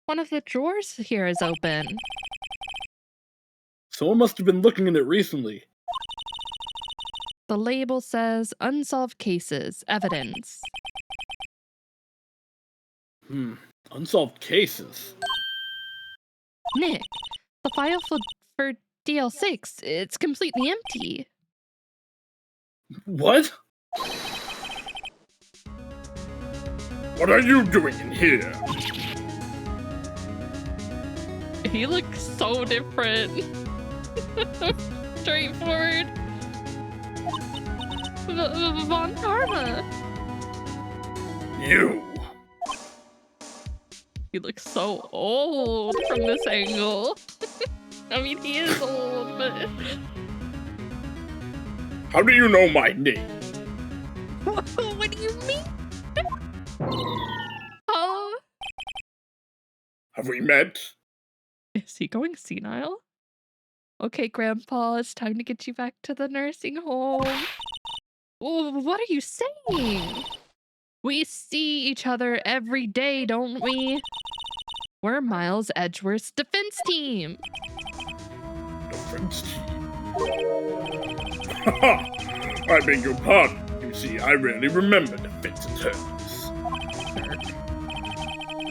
One of the drawers here is open. Someone must have been looking in it recently. The label says unsolved cases, evidence. Unsolved cases. Nick, the file for DL6, it's completely empty. What? What are you doing in here? He looks so different. Straightforward. Von Karma. You. He looks so old from this angle. I mean, he is old, but... How do you know my name? What do you mean? Have we met? Is he going senile? Okay, Grandpa, it's time to get you back to the nursing home. What are you saying? We see each other every day, don't we? We're Miles Edgeworth's defense team. Defense team? Haha! I beg your pardon. You see, I rarely remember defense attorneys.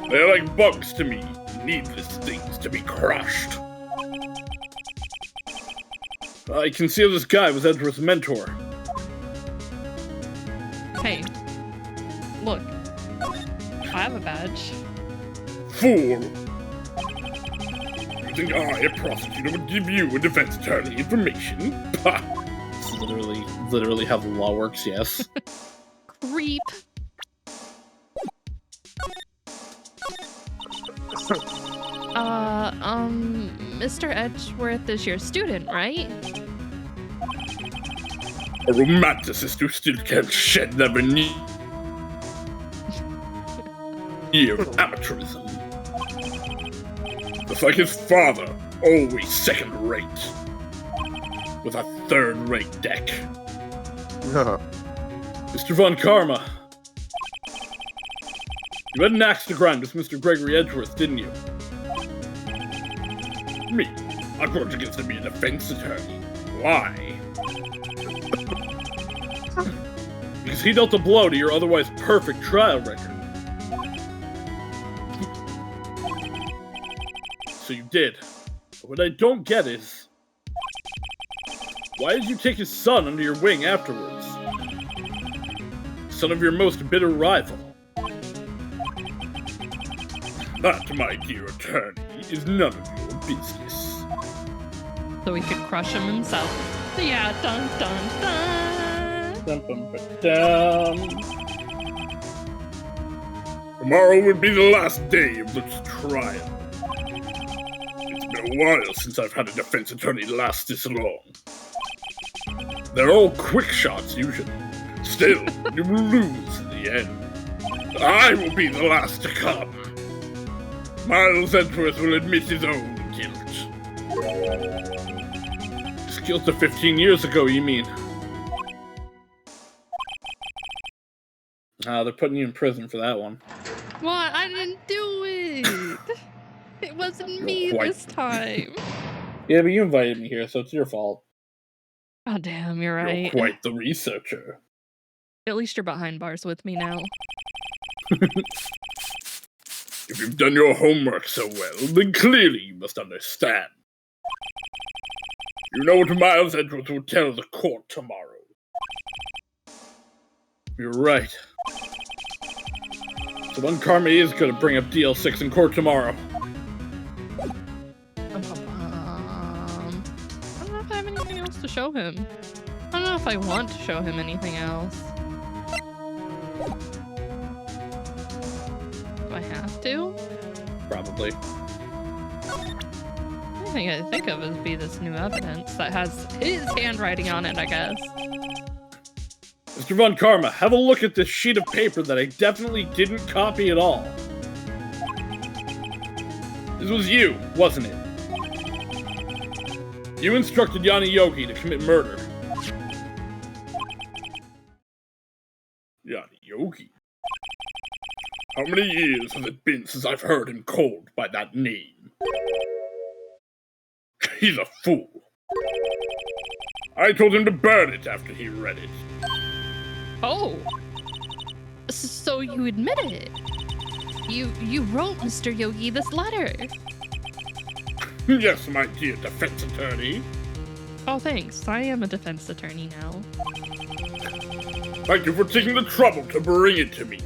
They're like bugs to me, needless things to be crushed. I can see this guy was Edgeworth's mentor. Hey, look, I have a badge. Fool! You think I, a prosecutor, would give you a defense attorney information? Pah! It's literally how the law works, yes. Creep. Mr. Edgeworth is your student, right? A romanticist who still can't shed their veneer of amateurism. Just like his father, always second-rate. With a third-rate deck. Mr. Von Karma. You had an axe to grind with Mr. Gregory Edgeworth, didn't you? Me? I worked against him to be a defense attorney. Why? Because he dealt a blow to your otherwise perfect trial record. So you did. But what I don't get is... why did you take his son under your wing afterwards? Son of your most bitter rival. That, my dear attorney, is none of your business. So he could crush him himself. Yeah, dun dun dun. Dun, dun, dun, dun. Tomorrow will be the last day of this trial. It's been a while since I've had a defense attorney last this long. They're all quick shots, usually. Still, you will lose in the end. I will be the last to come. Miles Edgeworth will admit his own guilt. His guilt of 15 years ago, you mean? They're putting you in prison for that one. What? I didn't do it! It wasn't me this time. Yeah, but you invited me here, so it's your fault. Oh, damn, you're right. You're quite the researcher. At least you're behind bars with me now. If you've done your homework so well, then clearly you must understand. You know what Miles Edgeworth will tell the court tomorrow. You're right. So when Karma is going to bring up DL6 in court tomorrow. I don't know if I have anything else to show him. I don't know if I want to show him anything else. Do I have to? Probably. The only thing I think of is this new evidence that has his handwriting on it, I guess. Mr. Von Karma, have a look at this sheet of paper that I definitely didn't copy at all. This was you, wasn't it? You instructed Yanni Yogi to commit murder. Yanni Yogi? How many years has it been since I've heard him called by that name? He's a fool. I told him to burn it after he read it. Oh! So you admit it? You wrote Mr. Yogi this letter? Yes, my dear defense attorney. Oh, thanks. I am a defense attorney now. Thank you for taking the trouble to bring it to me.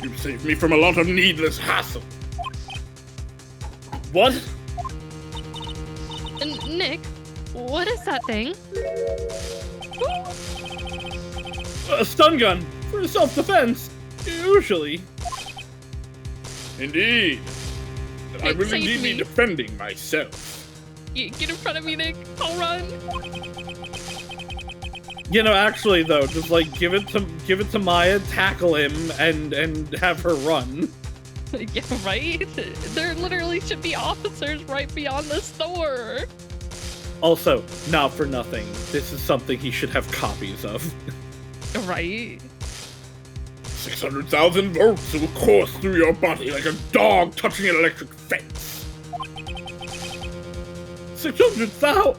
You saved me from a lot of needless hassle. What? Nick, what is that thing? A stun gun for self-defense, usually. Indeed. I Nick, will save indeed be me. defending myself. Get in front of me, Nick. I'll run. You know, actually though, just like give it to Maya, tackle him, and have her run. Yeah, right? There literally should be officers right beyond the store. Also, not for nothing, this is something he should have copies of. Right? 600,000 volts will course through your body like a dog touching an electric fence. 600,000!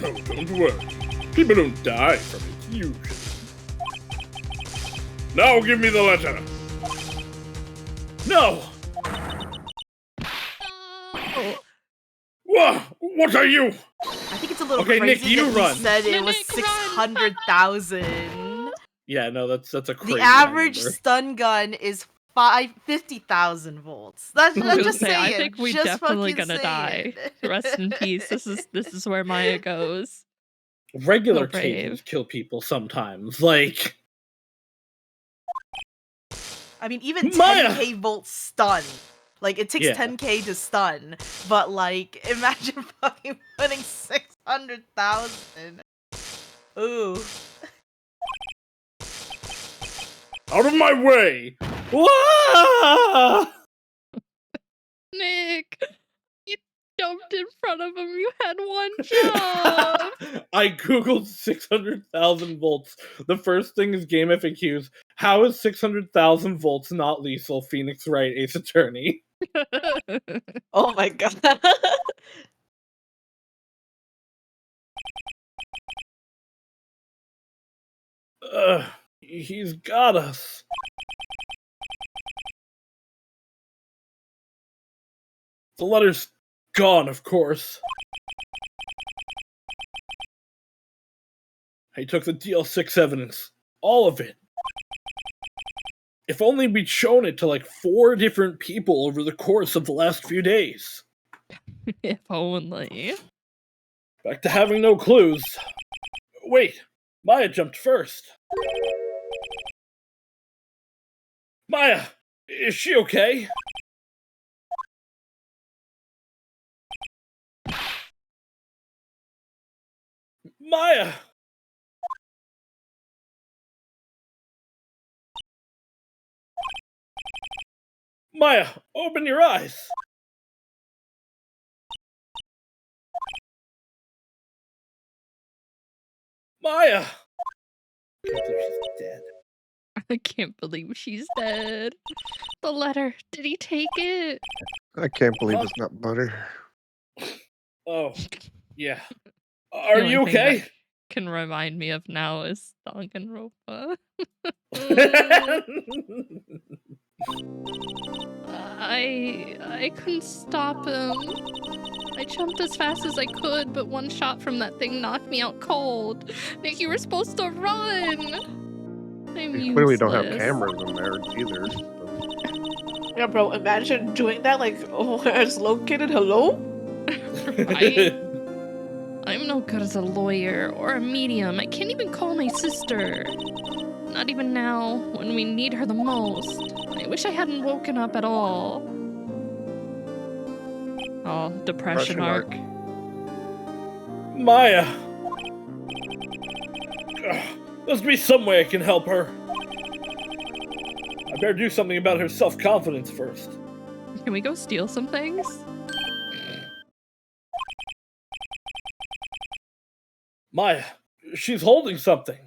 Oh, don't worry. People don't die from it, usually. Now give me the letter. No! What are you? I think it's a little Okay, crazy Nick, you that run. he said it was Nick, 600,000. Yeah, no, that's a crazy The average number. stun gun is 50,000 volts. That's I was gonna just say, saying. I think we're just definitely fucking gonna saying. die. Rest in peace. This is where Maya goes. Regular So brave. tasers kill people sometimes. Like, I mean, even Maya! 10k volts stun. Like, it takes Yeah. 10k to stun. But, like, imagine fucking putting 600,000. Ooh. Out of my way! Wah! Nick, you jumped in front of him. You had one job. I googled 600,000 volts. The first thing is game FAQs. How is 600,000 volts not lethal? Phoenix Wright, Ace Attorney. Oh my god. He's got us. The letter's gone, of course. He took the DL6 evidence. All of it. If only we'd shown it to like 4 different people over the course of the last few days. If only. Back to having no clues. Wait, Maya jumped first. Maya, is she okay? Maya! Maya, open your eyes! Maya! She's dead. I can't believe she's dead. The letter. Did he take it? I can't believe it's not butter. Oh, yeah. The Are only you thing that okay? can remind me of now is Danganronpa. I couldn't stop him. I jumped as fast as I could, but one shot from that thing knocked me out cold. Nick, you were supposed to run. I'm You clearly don't have useless. cameras in there either. So. Yeah, bro, imagine doing that, like, oh, where it's located, hello? Right? I'm no good as a lawyer or a medium. I can't even call my sister. Not even now, when we need her the most. I wish I hadn't woken up at all. Oh, depression arc. Maya! Must be some way I can help her. I better do something about her self-confidence first. Can we go steal some things? Maya, she's holding something.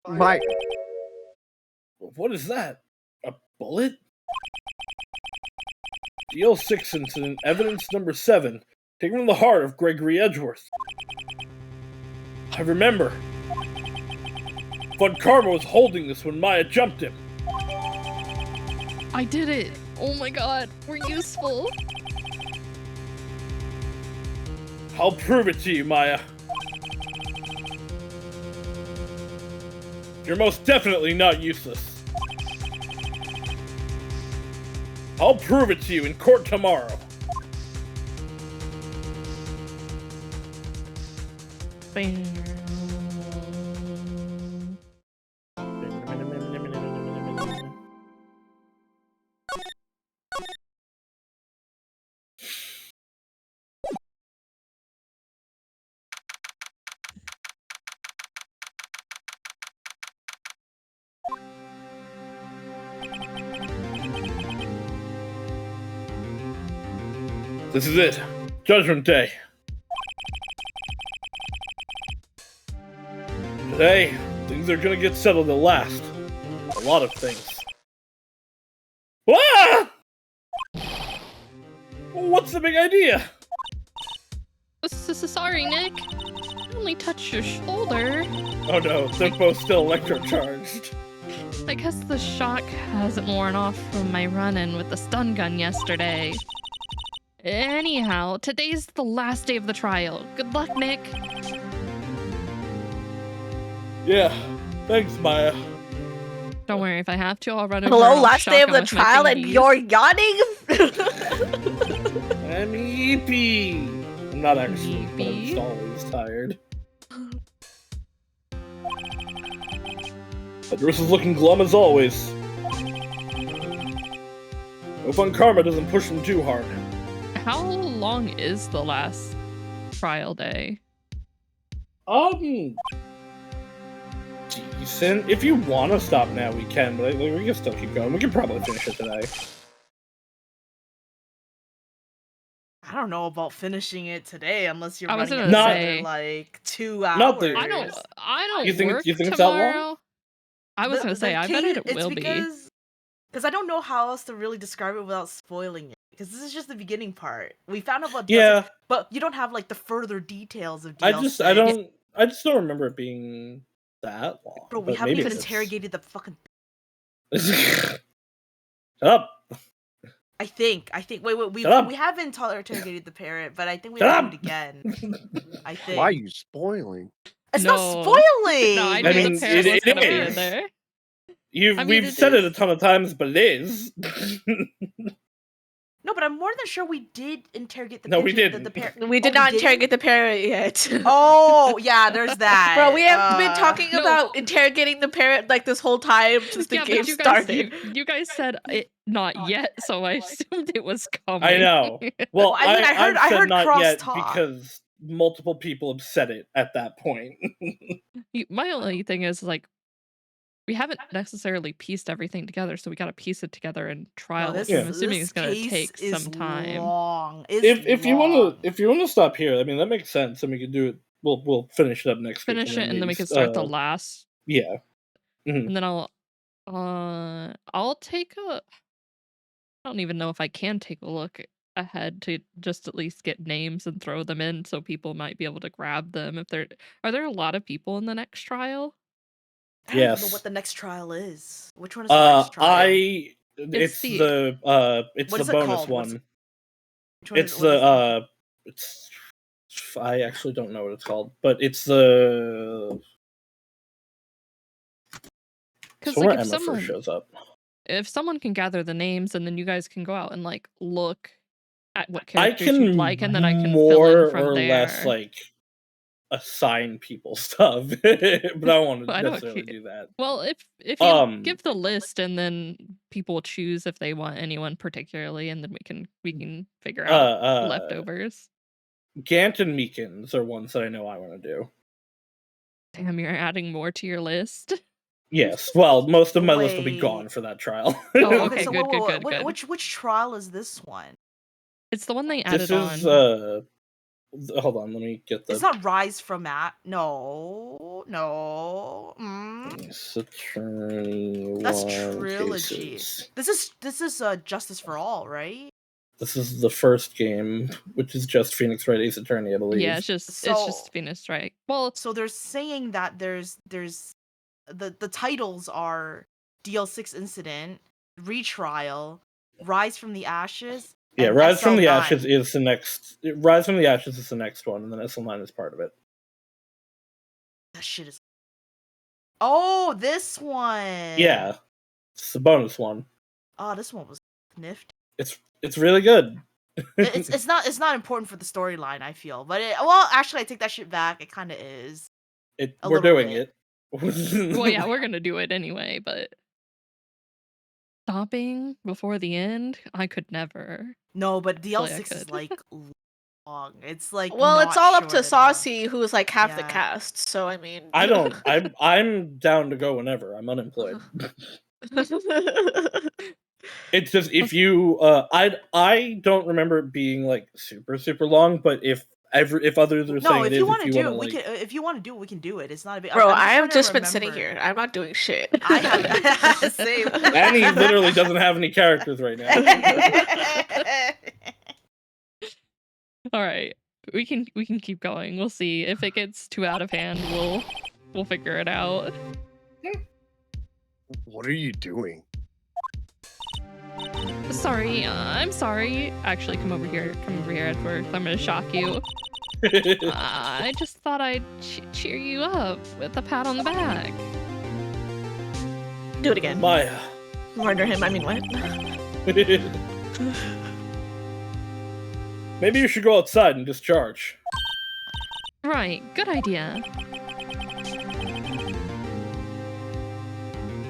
Mike. What is that? A bullet? DL6 incident, evidence number 7, taken from the heart of Gregory Edgeworth. I remember. Von Karma was holding this when Maya jumped him. I did it! Oh my god, we're useful! I'll prove it to you, Maya. You're most definitely not useless. I'll prove it to you in court tomorrow. This is it. Judgment Day. Today, things are gonna get settled at last. A lot of things. Ah! What's the big idea? Sorry, Nick. I only touched your shoulder. Oh no, they're both still electrocharged. I guess the shock hasn't worn off from my run-in with the stun gun yesterday. Anyhow, today's the last day of the trial. Good luck, Nick. Yeah, thanks, Maya. Don't worry, if I have to, I'll run over. Hello, and I'll last shock day of him the with my trial and fingies. you're yawning? I'm eepy. I'm not actually, but I'm just always tired. Idris is looking glum as always. Hope on Karma doesn't push him too hard. How long is the last trial day? Decent. If you want to stop now, we can, but we can still keep going. We can probably finish it today. I don't know about finishing it today unless you're I was running gonna another say, like 2 hours. Not the- I don't You think work it's that long? tomorrow. I was gonna say, I bet it will be. Because I don't know how else to really describe it without spoiling it. Because this is just the beginning part. We found out about Yeah. DLC, but you don't have like the further details of DLC. I just don't remember it being that long. Bro, we but haven't maybe even it's- interrogated the fucking. Shut up. I think. Wait. We Shut up. haven't interrogated the parrot, but I think we Shut have up. to do it again. I think. Why are you spoiling? It's No. not spoiling. No, I I knew mean, the parrot was it gonna be in is. there. We've said it a ton of times, but it is. No, but I'm more than sure we did interrogate the. No, we pigeon- didn't. The parrot. We did Oh, not didn't? interrogate the parrot yet. Oh, yeah, there's that. Bro, we have been talking No. about interrogating the parrot like this whole time since the Yeah, game but you guys, started. you guys said it not yet, so I assumed it was coming. I know. Well, Well, I mean, I've I said heard not yet cross-talk. because multiple people have said it at that point. My only thing is, like, we haven't necessarily pieced everything together, so we gotta piece it together in trial. this- which I'm assuming this it's gonna case take is some time. Long. if you want to stop here, I mean that makes sense, and we can do it. We'll finish it up next week. Finish it, and then we maybe, can start the last. Yeah. Mhm. And then I'll take a. I don't even know if I can take a look ahead to just at least get names and throw them in, so people might be able to grab them. If there are there a lot of people in the next trial? I don't even know Yes. what the next trial is. Which one is the next trial? It's the- the What is it bonus called? one. Which one It's is- what is it? it's I actually don't know what it's called, but it's the Because somewhere like if Emma first someone shows up. can gather the names, and then you guys can go out and like look at what I characters can you'd like, and then I can more fill in from or there. less like assign people stuff, but I don't want to I don't necessarily care. do that. Well, if you give the list, and then people choose if they want anyone particularly, and then we can figure out leftovers. Gant and Meekins are ones that I know I want to do. Damn, you're adding more to your list. Yes, well, most of my list will be Wait. gone for that trial. Oh, okay, so good, wait, good. Which trial is this one? It's the one they added This is on. hold on, let me get the It's not Rise from At. No. It's attorney That's one Trilogy. cases. This is Justice for All, right? This is the first game, which is just Phoenix Wright Ace Attorney, I believe. Yeah, it's just Venus, right? Well, So they're saying that there's the titles are DL6 Incident, Retrial, Rise from the Ashes. Yeah, and Rise from the SL9. Ashes is the next. Rise from the Ashes is the next one, and then SL9 is part of it. That shit is. Oh, this one. Yeah, it's the bonus one. Oh, this one was nifty. It's really good. It's not important for the storyline, I feel, but well, actually, I take that shit back. It kind of is. A We're little doing bit. it. well, yeah, we're gonna do it anyway, but stopping before the end, I could never. No, but Hopefully I DL6 is could. like long. It's like Well, it's not all up short to at all. Saucy, who's like half the Yeah. cast. So I mean, I don't. I'm down to go whenever. I'm unemployed. It's just if you, I don't remember it being like super long, but if others are No, saying if it you is, want if to you do want to it, we like, can. If you want to do it, we can do it. It's not a big. Bro, I'm I have trying to just been sitting remember. here. I'm not doing shit. I have same. Annie literally doesn't have any characters right now. All right. We can keep going. We'll see. If it gets too out of hand, we'll figure it out. What are you doing? Sorry, I'm sorry. Actually, come over here. Come over here, Edward. I'm gonna shock you. I just thought I'd cheer you up with a pat on the back. Do it again. Maya. Murder him, I mean what? Maybe you should go outside and discharge. Right, good idea.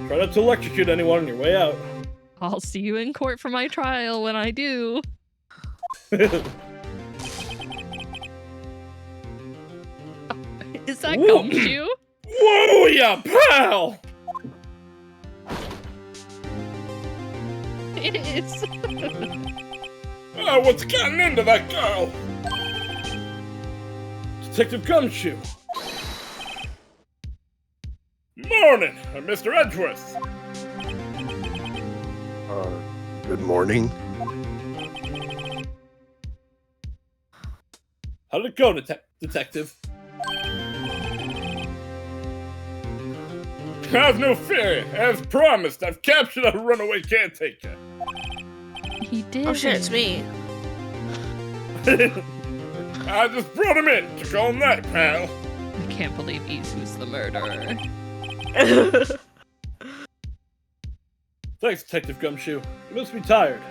Try not to electrocute anyone on your way out. I'll see you in court for my trial when I do. Is that Gumshoe? Whoa, ya pal! It is. Oh, what's gotten into that girl? Detective Gumshoe. Morning, Mr. Edgeworth. Good morning. How did it go, Detective? Have no fear. As promised, I've captured a runaway caretaker. He did. Oh shit, it's me. I just brought him in. Took all night, pal. I can't believe Isu's the murderer. Thanks, Detective Gumshoe. You must be tired.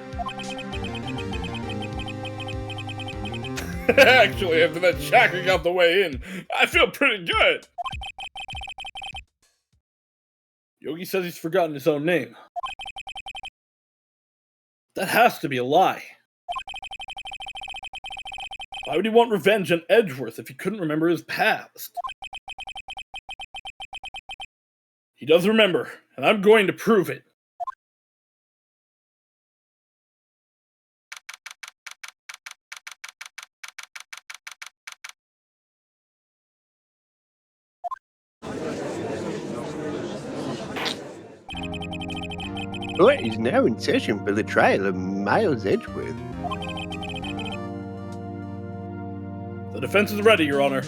Actually, after that shackling out the way in, I feel pretty good. Yogi says he's forgotten his own name. That has to be a lie. Why would he want revenge on Edgeworth if he couldn't remember his past? He does remember, and I'm going to prove it. Court is now in session for the trial of Miles Edgeworth. The defense is ready, Your Honor.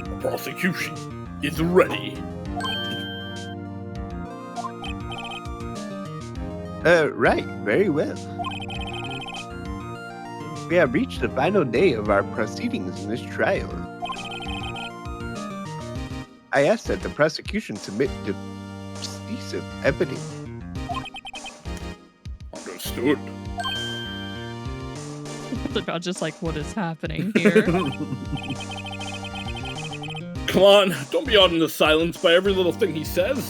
The prosecution is ready. Right, very well. We have reached the final day of our proceedings in this trial. I ask that the prosecution submit decisive evidence. Understood. They're not just like, what is happening here? Come on, don't be awed into silence by every little thing he says.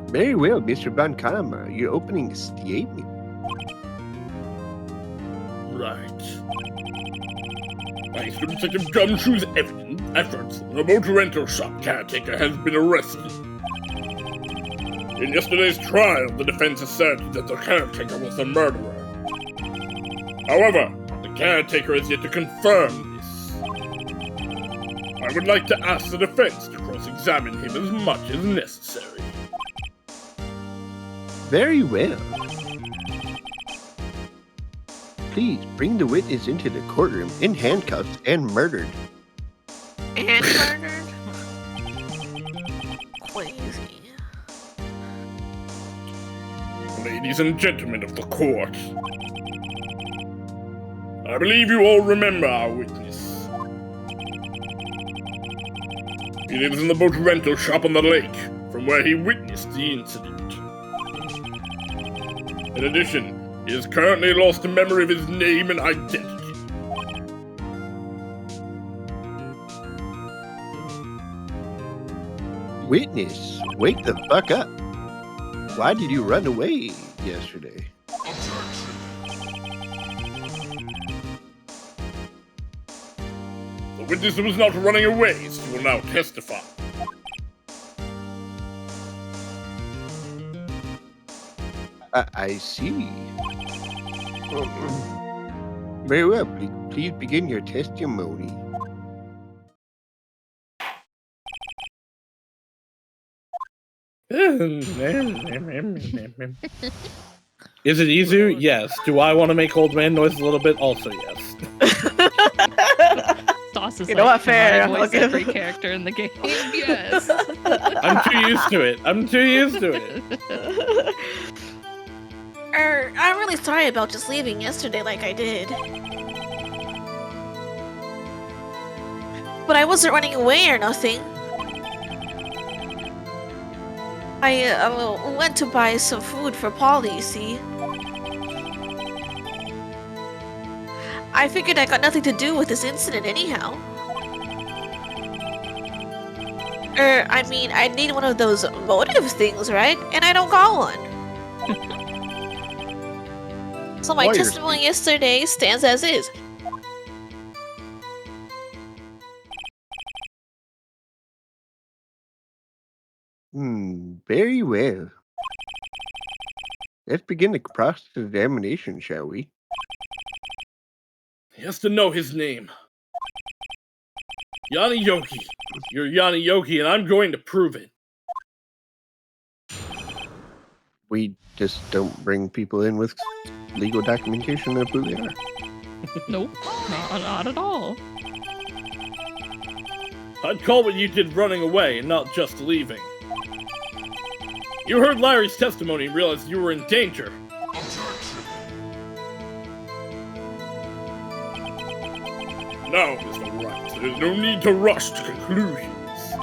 Very well, Mr. Von Karma, your opening statement. Right. Thanks to Detective Gumshoe's efforts, the motor rental shop caretaker has been arrested. In yesterday's trial, the defense asserted that the caretaker was the murderer. However, the caretaker is yet to confirm this. I would like to ask the defense to cross-examine him as much as necessary. Very well. Please bring the witness into the courtroom in handcuffs and murdered. And murdered? Crazy. Ladies and gentlemen of the court, I believe you all remember our witness. He lives in the boat rental shop on the lake, from where he witnessed the incident. In addition, he has currently lost memory of his name and identity. Witness, wake the fuck up. Why did you run away yesterday? The witness was not running away, so he will now testify. I see. Very well. Please begin your testimony. Is it easier? Yes. Do I want to make old man noise a little bit? Also, yes. Sauce is You know like, what? Fair. I voice I'll give- every character in the game. Yes. I'm too used to it. I'm too used to it. I'm really sorry about just leaving yesterday like I did. But I wasn't running away or nothing. I went to buy some food for Polly, you see. I figured I got nothing to do with this incident anyhow. I mean, I need one of those motive things, right? And I don't got one. So my testimony yesterday stands as is. Very well. Let's begin the cross-examination, shall we? He has to know his name. Yanni Yogi. You're Yanni Yogi, and I'm going to prove it. We just don't bring people in with legal documentation of who they are. Nope, not at all. I'd call what you did running away and not just leaving. You heard Larry's testimony and realized you were in danger. Now, Mr. Wright, there's no need to rush to conclusions.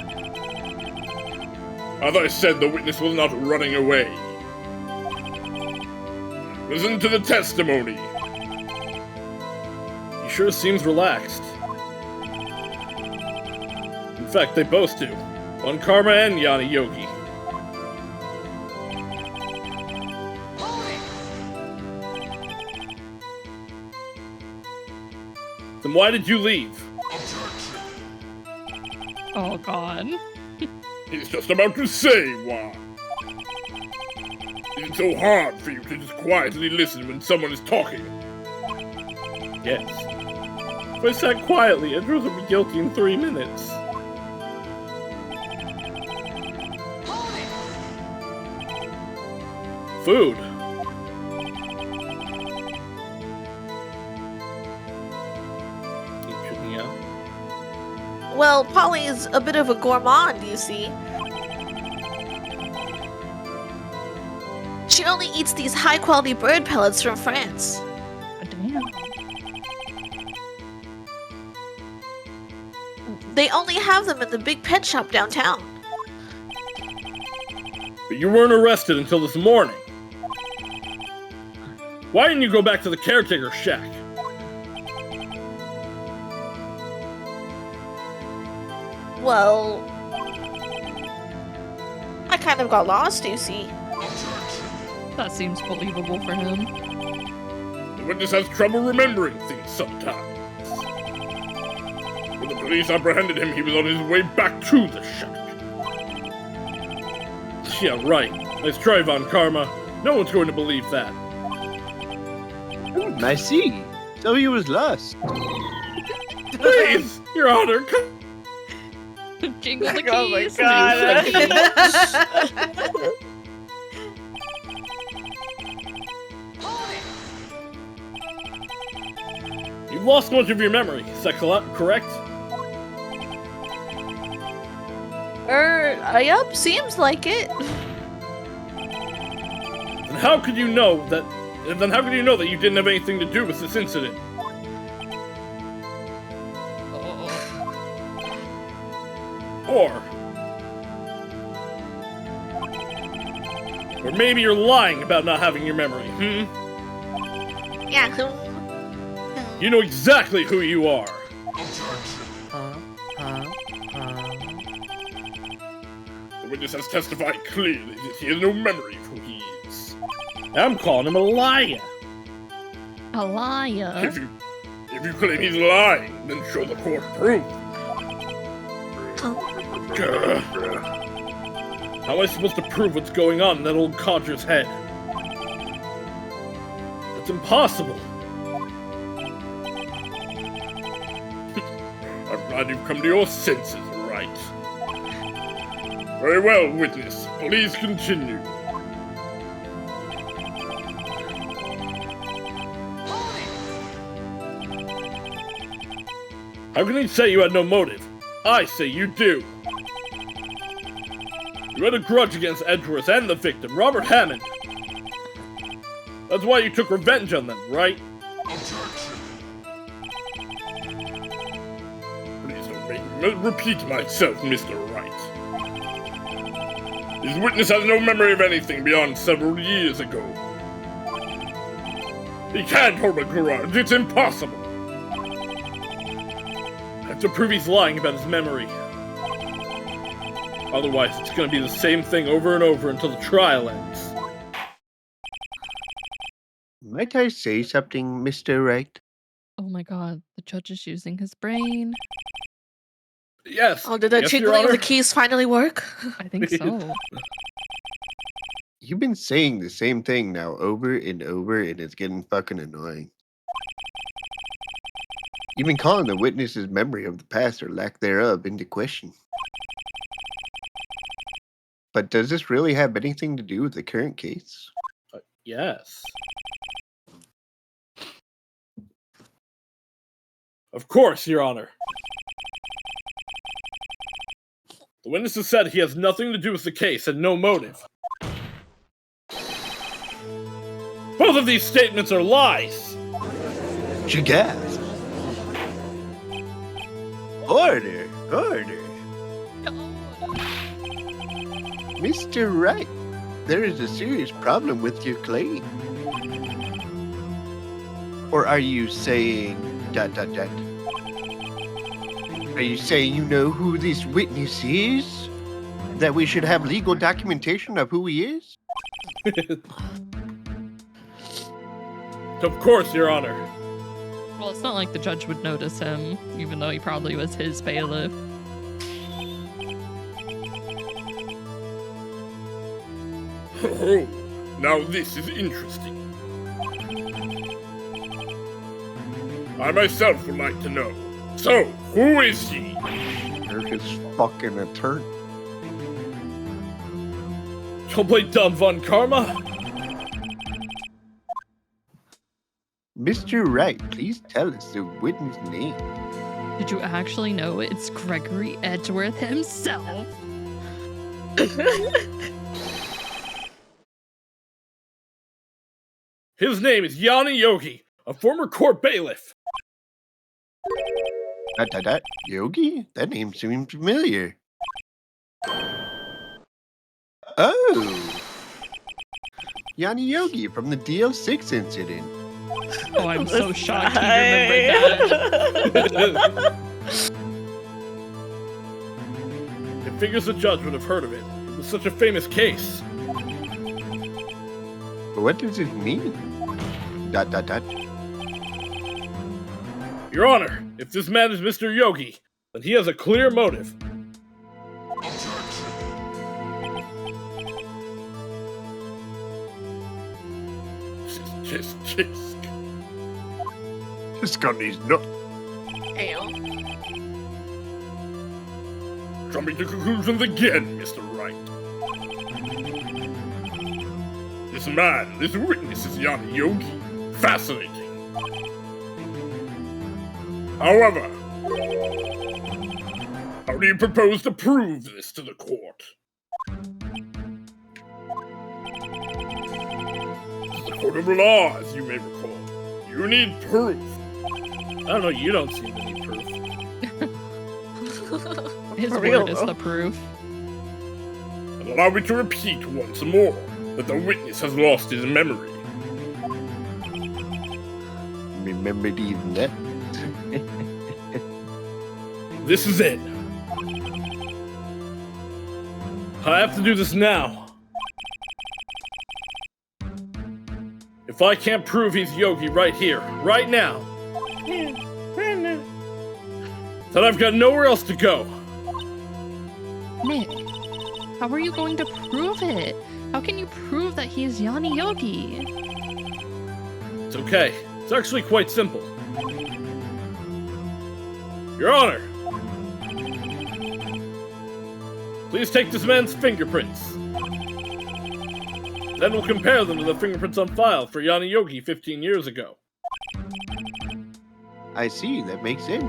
As I said, the witness was not running away. Listen to the testimony. He sure seems relaxed. In fact, they both do. On Karma and Yanni Yogi. Then why did you leave? Oh god. He's just about to say why. Is it so hard for you to just quietly listen when someone is talking? Yes. If I sat quietly, Edros would be guilty in 3 minutes. Food. Well, Polly is a bit of a gourmand, you see. She only eats these high-quality bird pellets from France. Damn. They only have them in the big pet shop downtown. But you weren't arrested until this morning. Why didn't you go back to the caretaker's shack? Well, I kind of got lost, you see. That seems believable for him. The witness has trouble remembering things sometimes. When the police apprehended him, he was on his way back to the shack. Yeah, right. Nice try, Von Karma. No one's going to believe that. I see. So he was lost. Please, Your Honor, Jingle the keys. Oh my god. You've lost much of your memory. Is that correct? Yup, seems like it. Then how could you know that? Then how could you know that you didn't have anything to do with this incident? Or maybe you're lying about not having your memory, Yeah. You know exactly who you are. The witness has testified clearly that he has no memory of who he is. I'm calling him a liar. A liar? If you claim he's lying, then show the court proof. How am I supposed to prove what's going on in that old codger's head? It's impossible. I'm glad you've come to your senses, Wright. Very well, witness. Please continue. How can he say you had no motive? I say you do. You had a grudge against Edgeworth and the victim, Robert Hammond. That's why you took revenge on them, right? Please don't make me repeat myself, Mr. Wright. This witness has no memory of anything beyond several years ago. He can't hold a grudge, it's impossible. I have to prove he's lying about his memory. Otherwise, it's gonna be the same thing over and over until the trial ends. Might I say something, Mr. Wright? Oh my god, the judge is using his brain. Yes. Oh, did the yes, Your jingling of the Honor. keys finally work? I think so. You've been saying the same thing now over and over, and it's getting fucking annoying. You've been calling the witness's memory of the past or lack thereof into question. But does this really have anything to do with the current case? Yes. Of course, Your Honor. The witness has said he has nothing to do with the case and no motive. Both of these statements are lies! She gasped. Order! Order! Mr. Wright, there is a serious problem with your claim. Or are you saying... ... Are you saying you know who this witness is? That we should have legal documentation of who he is? Of course, Your Honor. Well, it's not like the judge would notice him, even though he probably was his bailiff. Oh, now this is interesting. I myself would like to know. So, who is he? You're his fucking attorney. Don't play dumb, Von Karma. Mr. Wright, please tell us the witness name. Did you actually know it's Gregory Edgeworth himself? His name is Yanni Yogi, a former court bailiff. Yogi? That name seems familiar. Oh! Yanni Yogi from the DL6 incident. Oh, I'm so shocked he remembered that. It figures the judge would have heard of it. It was such a famous case. But what does it mean? ... Your Honor, if this man is Mr. Yogi, then he has a clear motive. Tisk. This gun is not. Jumping to conclusions again, Mr. Wright. This man, this witness is Yanni Yogi. Fascinating. However, how do you propose to prove this to the court? This is a court of law, as you may recall. You need proof. I don't know, you don't seem to need proof. His For real, word is though. the proof. And allow me to repeat once more that the witness has lost his memory. Remember even that? This is it. I have to do this now. If I can't prove he's Yogi right here, right now, then I've got nowhere else to go. Nick, how are you going to prove it? How can you prove that he is Yanni Yogi? It's okay. It's actually quite simple. Your Honor! Please take this man's fingerprints. Then we'll compare them to the fingerprints on file for Yanni Yogi 15 years ago. I see, that makes sense.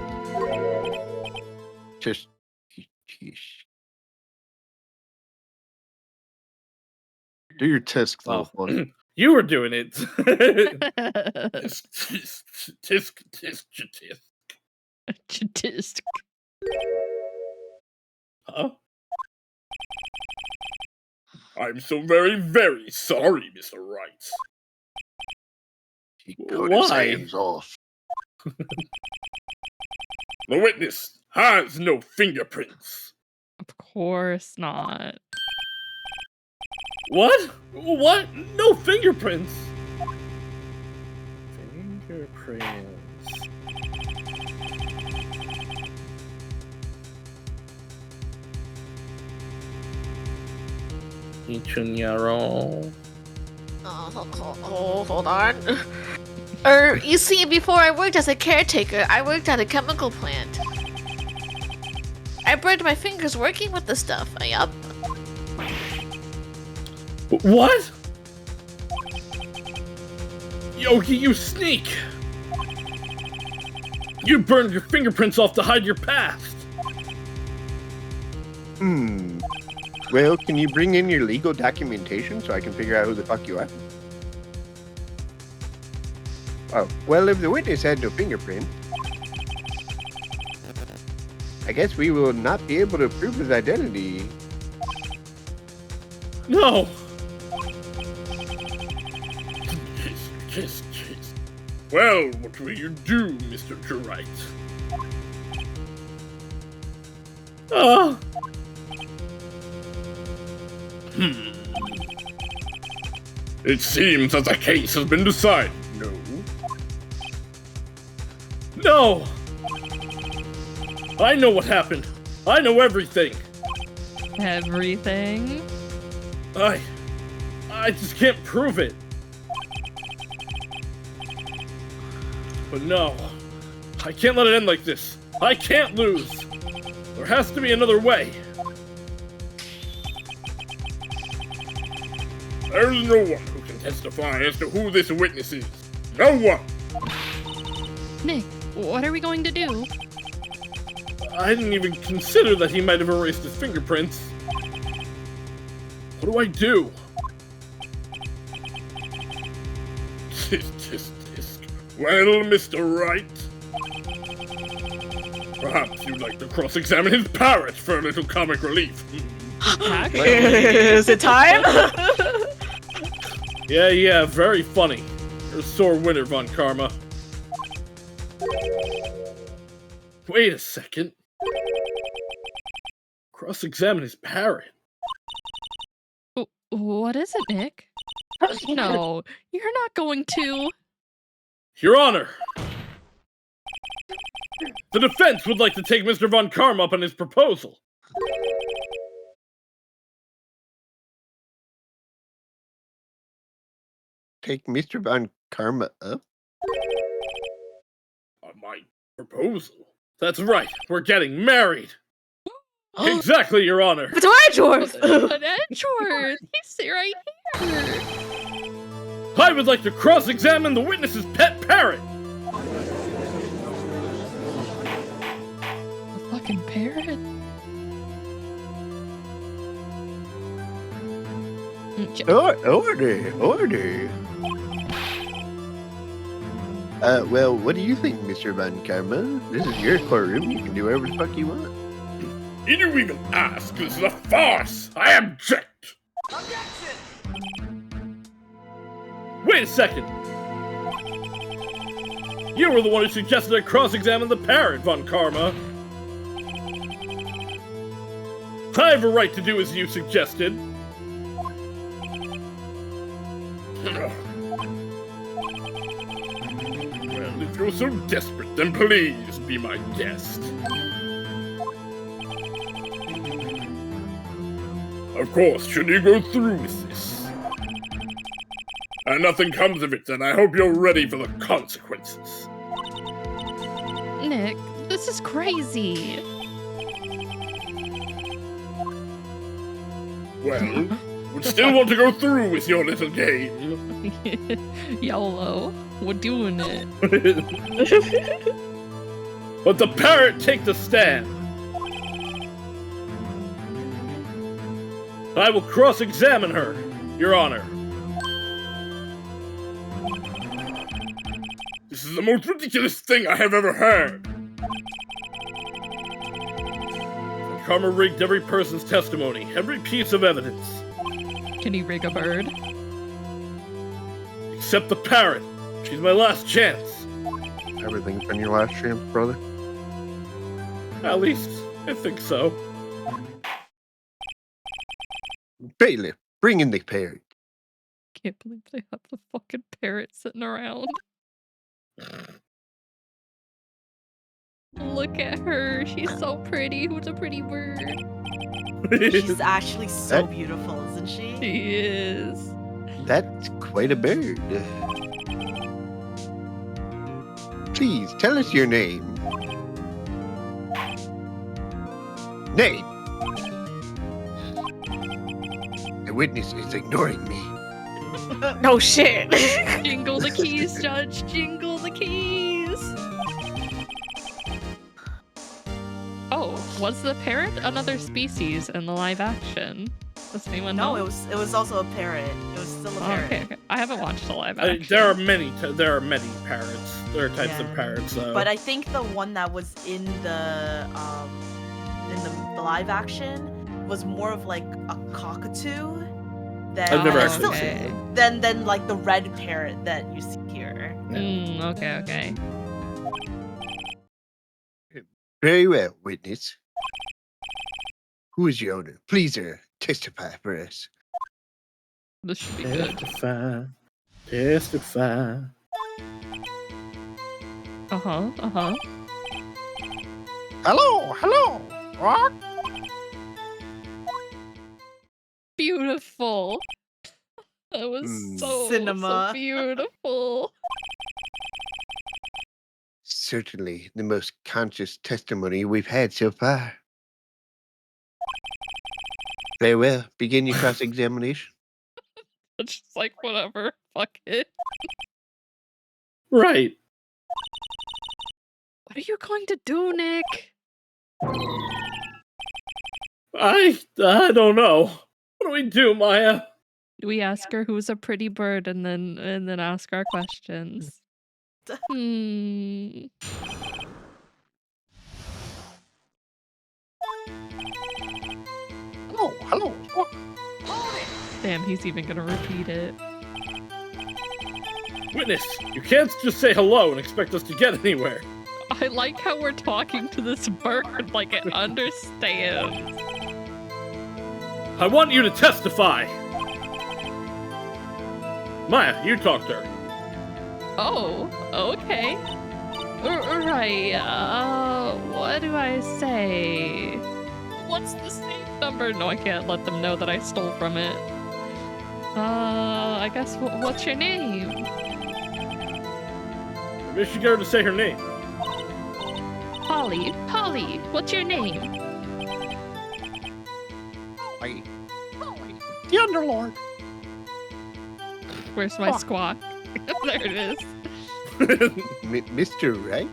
Just... Do your tisk, though. Oh. You were doing it. Tisk. Tisk. Huh? I'm so very, very sorry, Mr. Wright. He cut his Why? hands off. The witness has no fingerprints. Of course not. What? What? No fingerprints? Fingerprints. Ichunyaro. Hold on. You see, before I worked as a caretaker, I worked at a chemical plant. I burned my fingers working with the stuff. Yup. What? Yogi, you sneak! You burned your fingerprints off to hide your past! Well, can you bring in your legal documentation so I can figure out who the fuck you are? Oh, well, if the witness had no fingerprint, I guess we will not be able to prove his identity. No! Kiss. Well, what will you do, Mr. Wright? It seems that the case has been decided. No! I know what happened. I know everything. Everything? I just can't prove it. But no, I can't let it end like this. I can't lose. There has to be another way. There is no one who can testify as to who this witness is. No one! Nick, what are we going to do? I didn't even consider that he might have erased his fingerprints. What do I do? Tisk. Well, Mr. Wright, perhaps you'd like to cross-examine his parrot for a little comic relief. Is it time? Yeah, very funny. You're a sore winner, Von Karma. Wait a second. Cross-examine his parrot? What is it, Nick? No, you're not going to. Your Honor! The defense would like to take Mr. Von Karma up on his proposal. Take Mr. Von Karma up? On my proposal? That's right, we're getting married! Exactly, Your Honor! But to Edgeworth! But Edgeworth! He's right here! I would like to cross-examine the witness's pet parrot! A fucking parrot? Order. Well, what do you think, Mr. Von Karma? This is your courtroom. You can do whatever the fuck you want. Did you even ask? This is a farce! I object! Wait a second! You were the one who suggested I cross-examine the parrot, Von Karma. I have a right to do as you suggested. Well, if you're so desperate, then please be my guest. Of course, should you go through with this, And nothing comes of it, and I hope you're ready for the consequences. Nick, this is crazy. Well, would still want to go through with your little game. YOLO. We're doing it. Let the parrot take the stand. I will cross-examine her, Your Honor. This is the most ridiculous thing I have ever heard. Karma rigged every person's testimony, every piece of evidence. Can he rig a bird? Except the parrot. She's my last chance. Everything's been your last chance, brother? At least, I think so. Bailiff, bring in the parrot. Can't believe they have the fucking parrot sitting around. Look at her. She's so pretty. Who's a pretty bird? She's actually so beautiful, isn't she? She is. That's quite a bird. Please, tell us your name. Name! The witness is ignoring me. No shit. Jingle the keys, Judge. Jingle the keys. Oh, was the parrot another species in the live action? Does anyone know? No, it was also a parrot. It was still a parrot. Okay. I haven't watched the live action. There are many parrots. There are types of parrots, though. But I think the one that was in the live action was more of like a cockatoo. I've never actually seen it. Than like the red parrot that you see here. Okay. Very well, witness. Who is your owner? Please, sir, testify for us. This should be good. Testify. Hello. What? Beautiful. That was so beautiful. Certainly the most conscious testimony we've had so far. Very well. Begin your cross-examination. It's just like, whatever. Fuck it. Right. What are you going to do, Nick? I don't know. What do we do, Maya? We ask her who's a pretty bird and then ask our questions. Hello. What? Damn, he's even gonna repeat it. Witness, you can't just say hello and expect us to get anywhere. I like how we're talking to this bird like it understands. I want you to testify. Maya, you talk to her. Oh, okay. Right, what do I say? What's the safe number? No, I can't let them know that I stole from it. I guess, what's your name? Maybe she get her to say her name. Polly, what's your name? Polly, the Underlord. Where's my squawk? There it is. Mr. Wright?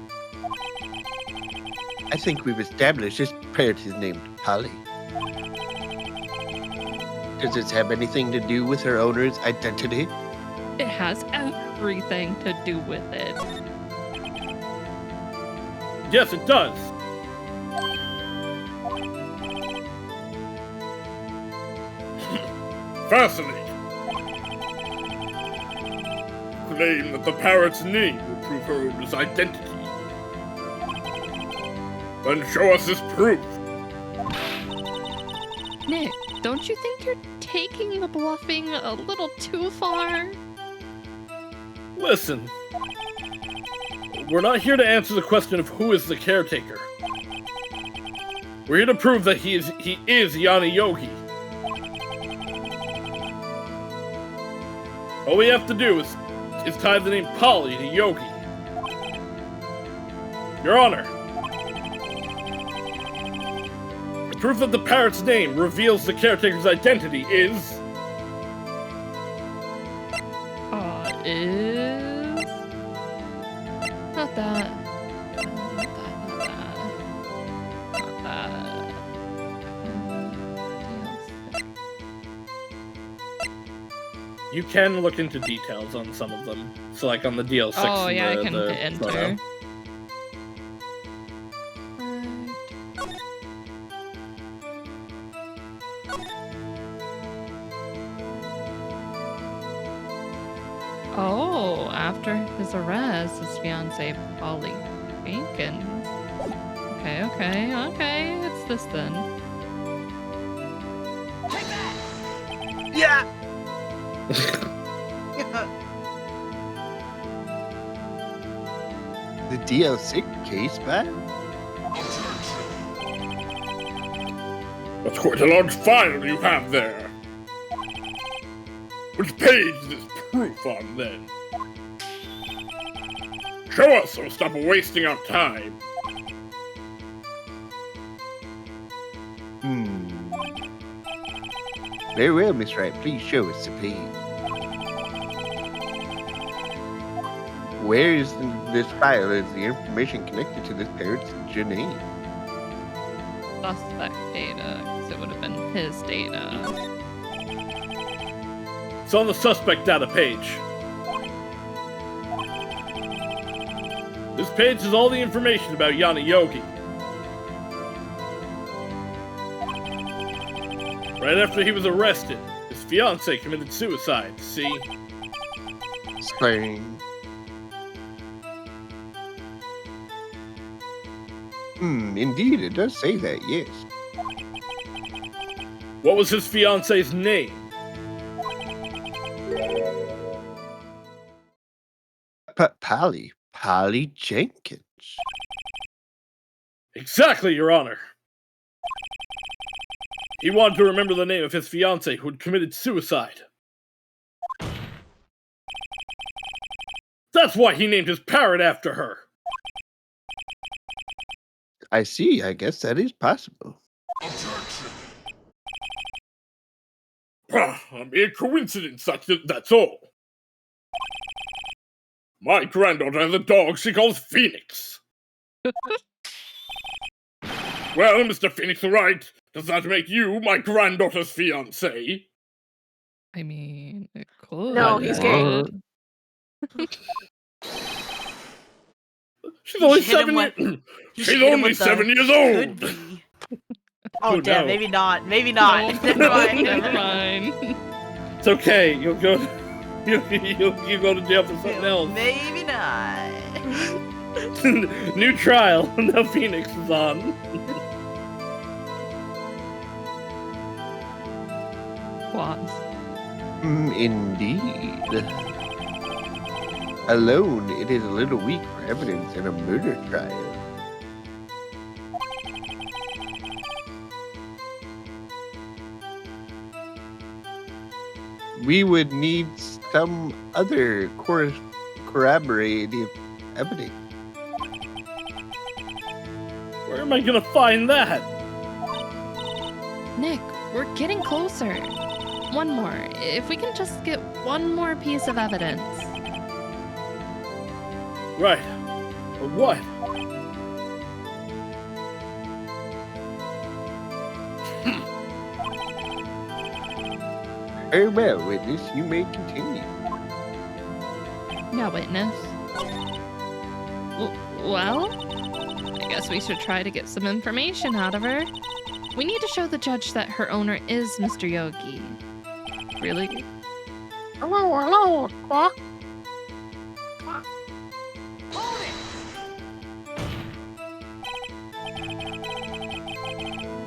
I think we've established this parrot is named Polly. Does this have anything to do with her owner's identity? It has everything to do with it. Yes, it does. Fascinating. Claim that the parrot's name will prove her owner's identity. Then show us this proof. Nick, don't you think you're taking the bluffing a little too far? Listen. We're not here to answer the question of who is the caretaker. We're here to prove that he is Yanni Yogi. All we have to do is tie the name Polly to Yogi. Your Honor, the proof that the parrot's name reveals the caretaker's identity is... Is... Not that. Not that. You can look into details on some of them. So like on the DL6 Oh and yeah, I the, can the hit enter. photo. Oh, after his arrest, his fiancée Polly Jenkins. Okay. It's this then. Yeah. The DLC case back? That's quite a large file you have there. Which page is this proof on, then? Show us, or stop wasting our time. Very well, Miss Wright. Please show us the page. Where is this file? Is the information connected to this parrot's name? Suspect data, because it would have been his data. It's on the suspect data page. This page has all the information about Yana Yogi. Right after he was arrested, his fiancée committed suicide, see? Spring. Indeed, it does say that, yes. What was his fiancée's name? Polly Jenkins. Exactly, Your Honor. He wanted to remember the name of his fiancée who had committed suicide. That's why he named his parrot after her. I see. I guess that is possible. A mere coincidence, that's all. My granddaughter has a dog she calls Phoenix. Well, Mr. Phoenix Wright, does that make you my granddaughter's fiancé? I mean, it could. No, he's gay. She's only hit him 7 with- years. You She's should hit him only with the 7 years could old. be. Oh Oh, damn, no. maybe not. Maybe not. No, Never mind. never mind. It's okay. You'll go. You go to jail for something else. Maybe not. New trial. Now Phoenix is on. Quads. Indeed. Alone, it is a little weak for evidence in a murder trial. We would need some other corroborative evidence. Where am I gonna find that? Nick, we're getting closer. One more. If we can just get one more piece of evidence. Right. But what? Very well, witness. You may continue. Yeah, witness. Well, I guess we should try to get some information out of her. We need to show the judge that her owner is Mr. Yogi. Really? Hello, Squawk.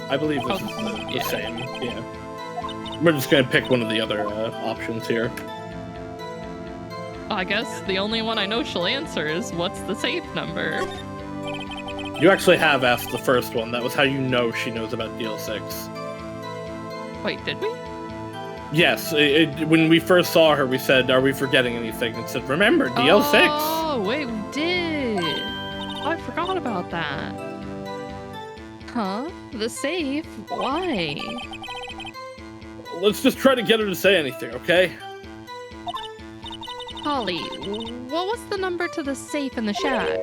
I believe this is the same. Yeah. We're just gonna pick one of the other options here. I guess the only one I know she'll answer is what's the safe number? You actually have asked the first one. That was how you know she knows about DL6. Wait, did we? Yes, when we first saw her, we said, "Are we forgetting anything?" And said, "Remember DL6." Oh, wait, we did. Oh, I forgot about that. Huh? The safe? Why? Let's just try to get her to say anything, okay? Holly, what was the number to the safe in the shack?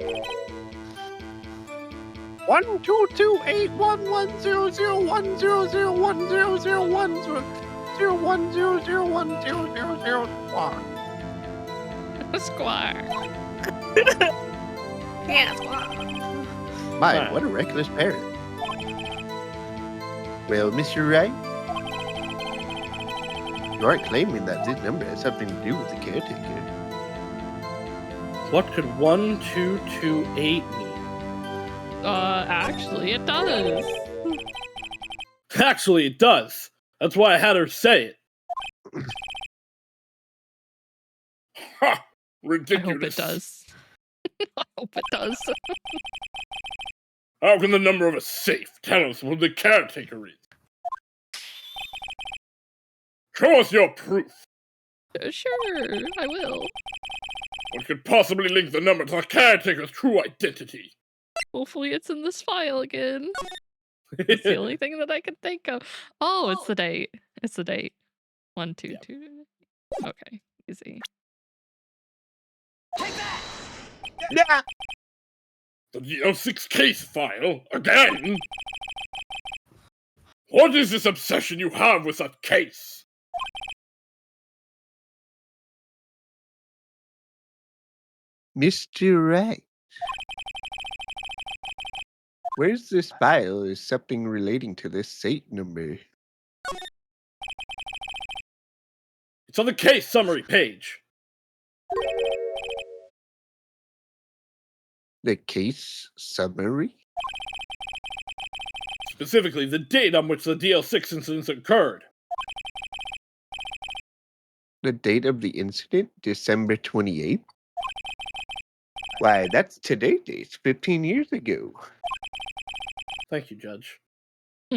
122811001001001001001. Squire. Yeah, Squire. My, what a reckless parent. Well, Mr. Wright, you aren't claiming that this number has something to do with the caretaker. What could 1228 mean? Actually, it does. Actually, it does. That's why I had her say it. Ha! Ridiculous. I hope it does. I hope it does. How can the number of a safe tell us what the caretaker is? Show us your proof. Sure, I will. What could possibly link the number to the caretaker's true identity? Hopefully it's in this file again. It's the only thing that I can think of. Oh, it's the date. It's the date. 122. Okay, easy. Yeah. The DL6 case file? Again? What is this obsession you have with that case? Mr. Wright. Where's this file? Is something relating to this safe number? It's on the case summary page. The case summary? Specifically, the date on which the DL6 incidents occurred. The date of the incident? December 28th? Why, that's today's date, 15 years ago. Thank you, Judge.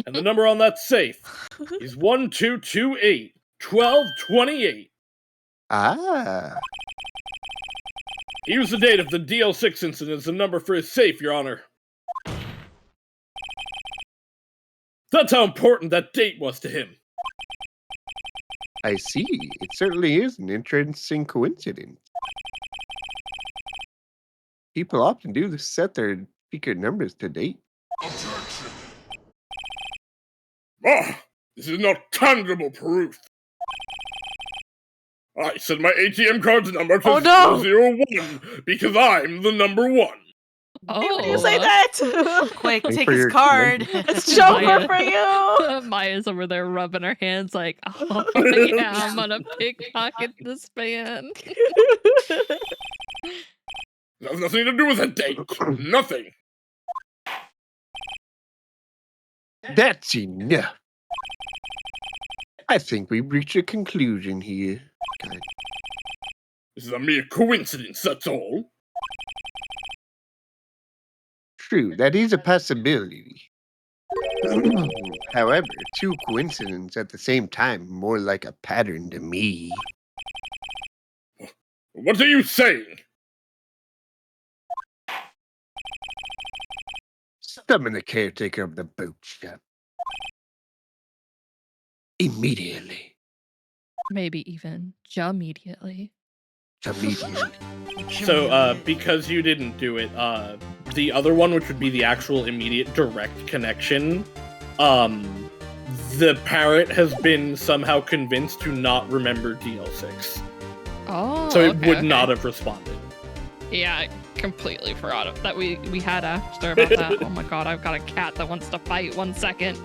And the number on that safe is 1228 1228. Ah. He used the date of the DL6 incident as the number for his safe, Your Honor. That's how important that date was to him. I see. It certainly is an interesting coincidence. People often do set their secret numbers to date. Objection! Ah! This is not tangible proof. I set my ATM card's number to 001 because I'm the number one. Oh, Why would you say that? Quick, Thanks take for his your- card. It's Joker for you. Maya's over there rubbing her hands like, oh yeah, I'm gonna pickpocket this man. It has nothing to do with the date. Nothing. That's enough. I think we've reached a conclusion here. God. This is a mere coincidence, that's all. True, that is a possibility. However, two coincidences at the same time, more like a pattern to me. What are you saying? Summon the caretaker of the boat shop. Immediately. Maybe even immediately. Immediately. So, because you didn't do it, the other one, which would be the actual immediate direct connection, the parrot has been somehow convinced to not remember DL6. Oh, So it would not have responded. Yeah, I completely forgot that we had after about that. Oh my god, I've got a cat that wants to fight. 1 second.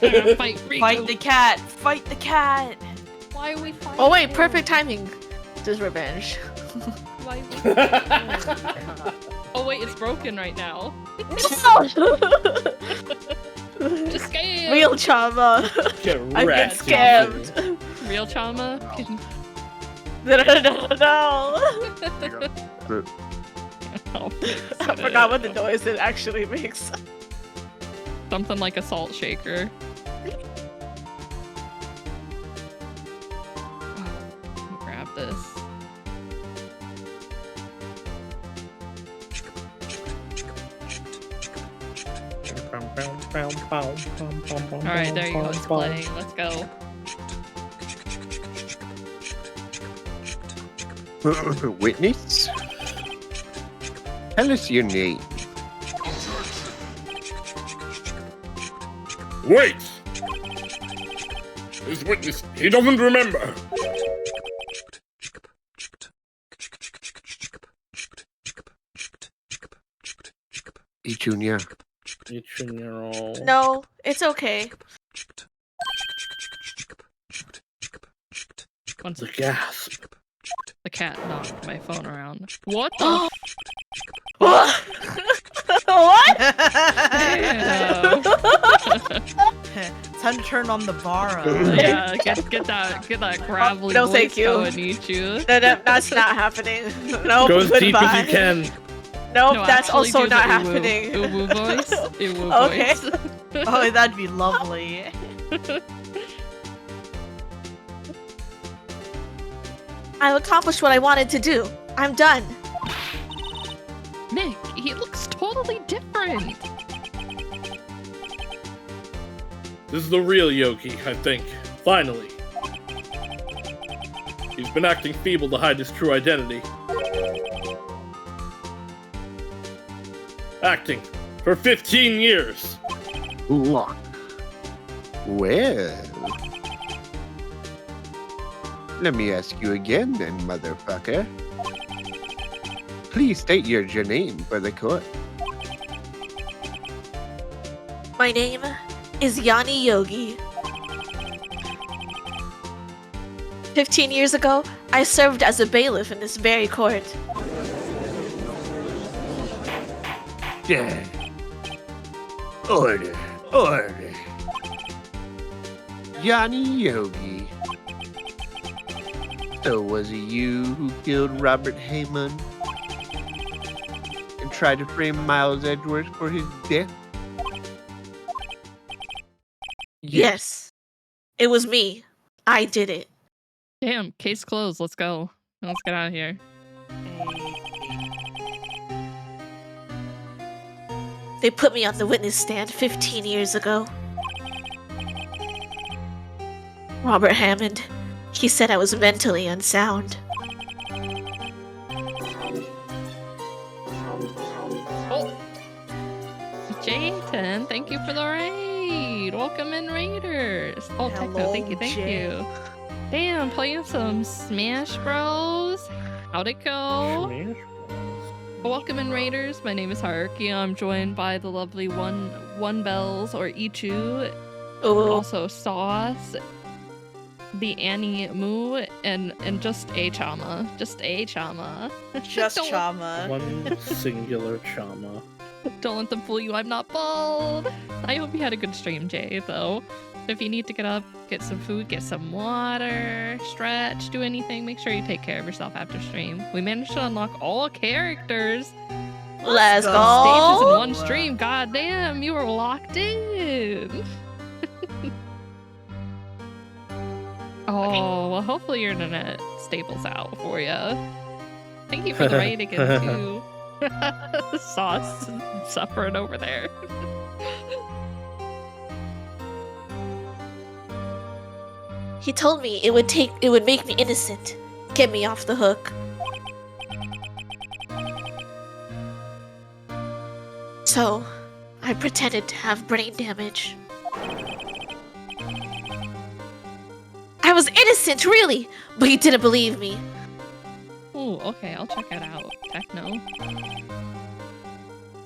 I'm gonna fight Riku. Fight the cat! Fight the cat! Why are we fighting? Oh wait, perfect timing. This revenge. Why are we fighting? Oh wait, it's broken right now. Just scam. Real trauma. Get I've been wrecked. scammed. Real trauma. No. Oh, I forgot what the noise it actually makes. Something like a salt shaker. got this. Alright, there you go. It's playing. Let's go. Witness? Tell us your name. Wait! His witness, he doesn't remember. Hey, Junior. No, it's okay. One The second. gasp. The cat knocked my phone around. What the? What? Time to turn on the bar. Yeah, get that gravelly No, voice thank you. going, Ichu. No, that's not happening. No, Go as deep goodbye. as you can. Nope, No, that's actually also do the not uwu- happening. Uwu voice. Uwu Okay. voice. Oh, that'd be lovely. I've accomplished what I wanted to do. I'm done. Nick, he looks totally different. This is the real Yogi, I think. Finally. He's been acting feeble to hide his true identity. Acting for 15 years. Look. Well. Let me ask you again then, motherfucker. Please state your name for the court. My name is Yanni Yogi. 15 years ago, I served as a bailiff in this very court. Yeah. Order. Order. Yanni Yogi. So was it you who killed Robert Heyman? And tried to frame Miles Edgeworth for his death? Yes. It was me. I did it. Damn, case closed. Let's go. Let's get out of here. They put me on the witness stand 15 years ago. Robert Hammond. He said I was mentally unsound. Oh, Jayton, thank you for the raid. Welcome in, Raiders. Oh, Techno, thank you, thank you. Damn, playing some Smash Bros. How'd it go? Welcome in, Raiders. My name is Haruki. I'm joined by the lovely One Bells or Ichu. Oh. Also Sauce, the Annie Moo, and just a Chama. Just a Chama. Just Chama. One singular Chama. Don't let them fool you, I'm not bald. I hope you had a good stream, Jay, though. If you need to get up, get some food, get some water, stretch, do anything, make sure you take care of yourself after stream. We managed to unlock all characters. Let's Stages go. in one stream. God damn, you were locked in. Oh, well, hopefully your internet staples out for you. Thank you for the raid again, too. Sauce suffering over there. He told me it would make me innocent, get me off the hook. So, I pretended to have brain damage. I was innocent, really, but he didn't believe me. Ooh, okay, I'll check it out. Techno.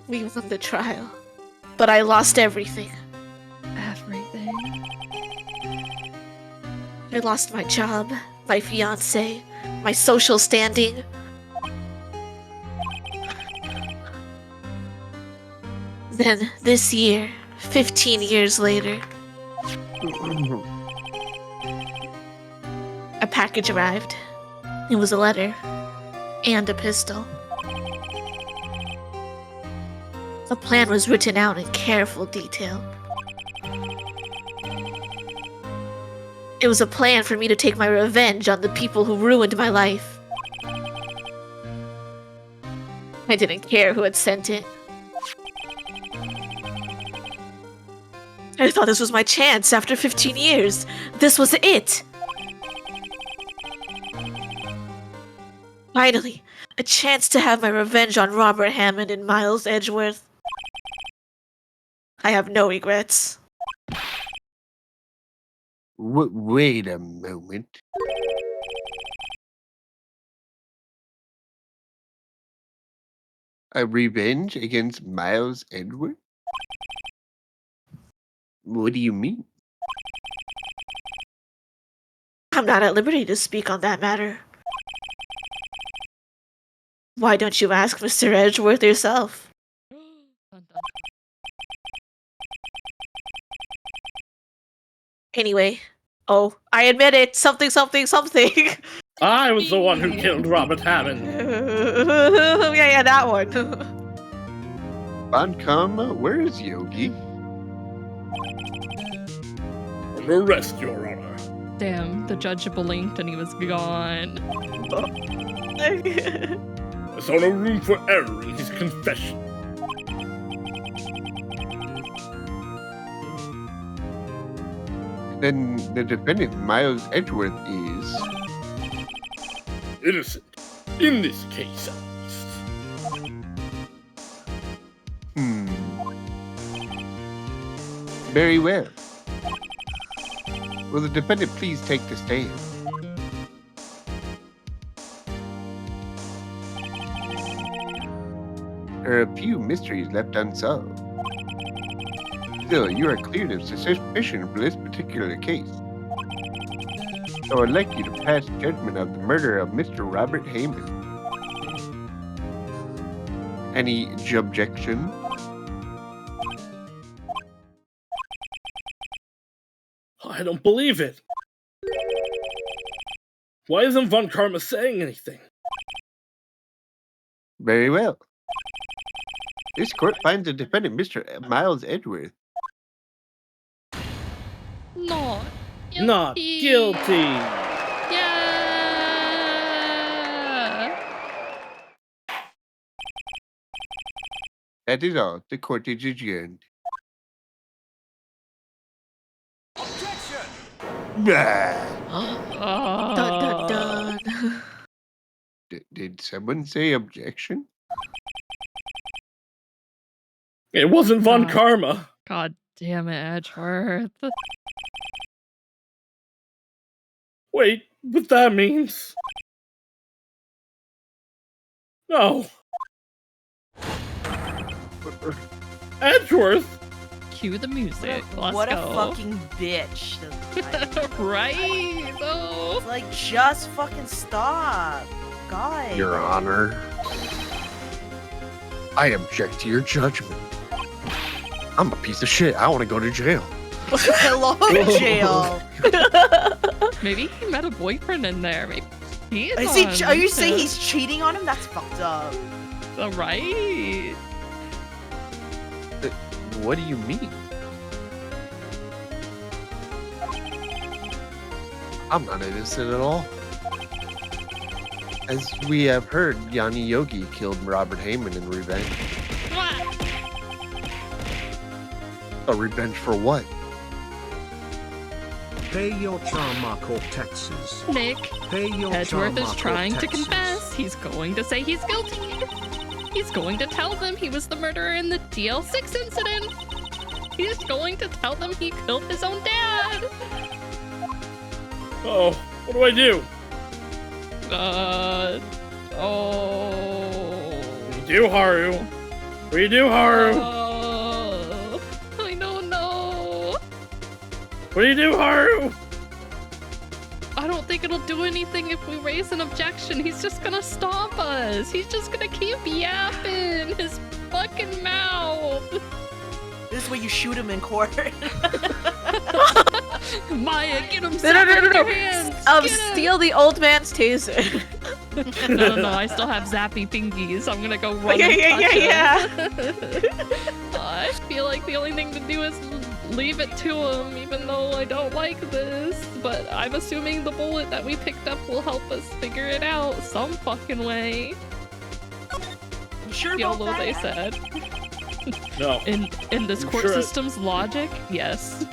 We won the trial, but I lost everything. Everything. I lost my job, my fiancé, my social standing. Then, this year, 15 years later, a package arrived. It was a letter and a pistol. The plan was written out in careful detail. It was a plan for me to take my revenge on the people who ruined my life. I didn't care who had sent it. I thought this was my chance after 15 years. This was it. Finally, a chance to have my revenge on Robert Hammond and Miles Edgeworth. I have no regrets. Wait a moment. A revenge against Miles Edgeworth? What do you mean? I'm not at liberty to speak on that matter. Why don't you ask Mr. Edgeworth yourself? Anyway, oh, I admit it. Something. I was the one who killed Robert Hammond. yeah, that one. Bankama, where is Yogi? Under arrest, Your Honor. Damn, the judge blinked and he was gone. I saw no room for error in his confession. Then the defendant, Miles Edgeworth, is innocent. In this case, at least. Very well. Will the defendant please take the stand? There are a few mysteries left unsolved. Still, you are cleared of suspicion for this particular case. So I'd like you to pass judgment of the murder of Mr. Robert Heyman. Any objection? I don't believe it. Why isn't Von Karma saying anything? Very well. This court finds the defendant, Mr. Miles Edgeworth, Not guilty. Yeah. That is all. The court is adjourned. Dun, dun, dun. Did someone say objection? It wasn't Von Karma. God damn it, Edgeworth. Wait, but that means... No. Edgeworth? Cue the music. Let's what go. a fucking bitch. Right? Oh. It's like, just fucking stop. God. Your Honor, I object to your judgment. I'm a piece of shit. I want to go to jail. Hello, jail. Maybe he met a boyfriend in there. Maybe he Are you saying he's cheating on him? That's fucked up. Right. What do you mean? I'm not innocent at all. As we have heard, Yanni Yogi killed Robert Heyman in revenge. A revenge for what? Pay your Charmark taxes. Nick, Pay your Edgeworth is Charmark trying to taxes. confess. He's going to say he's guilty. He's going to tell them he was the murderer in the DL6 incident. He's going to tell them he killed his own dad. Oh, what do I do? What do you do, Haru? What do you do, Haru? I don't know. What do you do, Haru? I don't think it'll do anything if we raise an objection. He's just gonna stop us. He's just gonna keep yapping his fucking mouth. This is where you shoot him in court. Maya, get him! No. Hands. Steal the old man's taser. No, I still have zappy pinkies. I'm gonna go run Yeah. I feel like the only thing to do is leave it to him, even though I don't like this. But I'm assuming the bullet that we picked up will help us figure it out some fucking way. You sure about YOLO, that? they said. No. In this court system's logic, yes.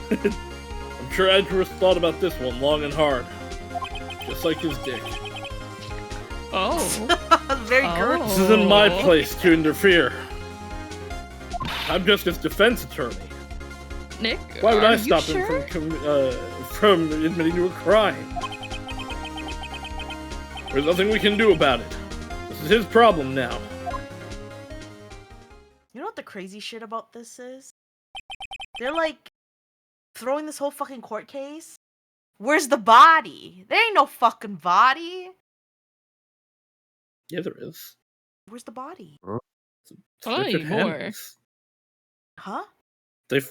I'm sure Edgeworth thought about this one long and hard. Just like his dick. Oh. Very good. This isn't my place to interfere. I'm just his defense attorney. Nick, why would I you stop sure? him from admitting to a crime? There's nothing we can do about it. This is his problem now. You know what the crazy shit about this is? They're like throwing this whole fucking court case. Where's the body? There ain't no fucking body. Yeah, there is. Where's the body? It's Richard Hammond's. Huh? They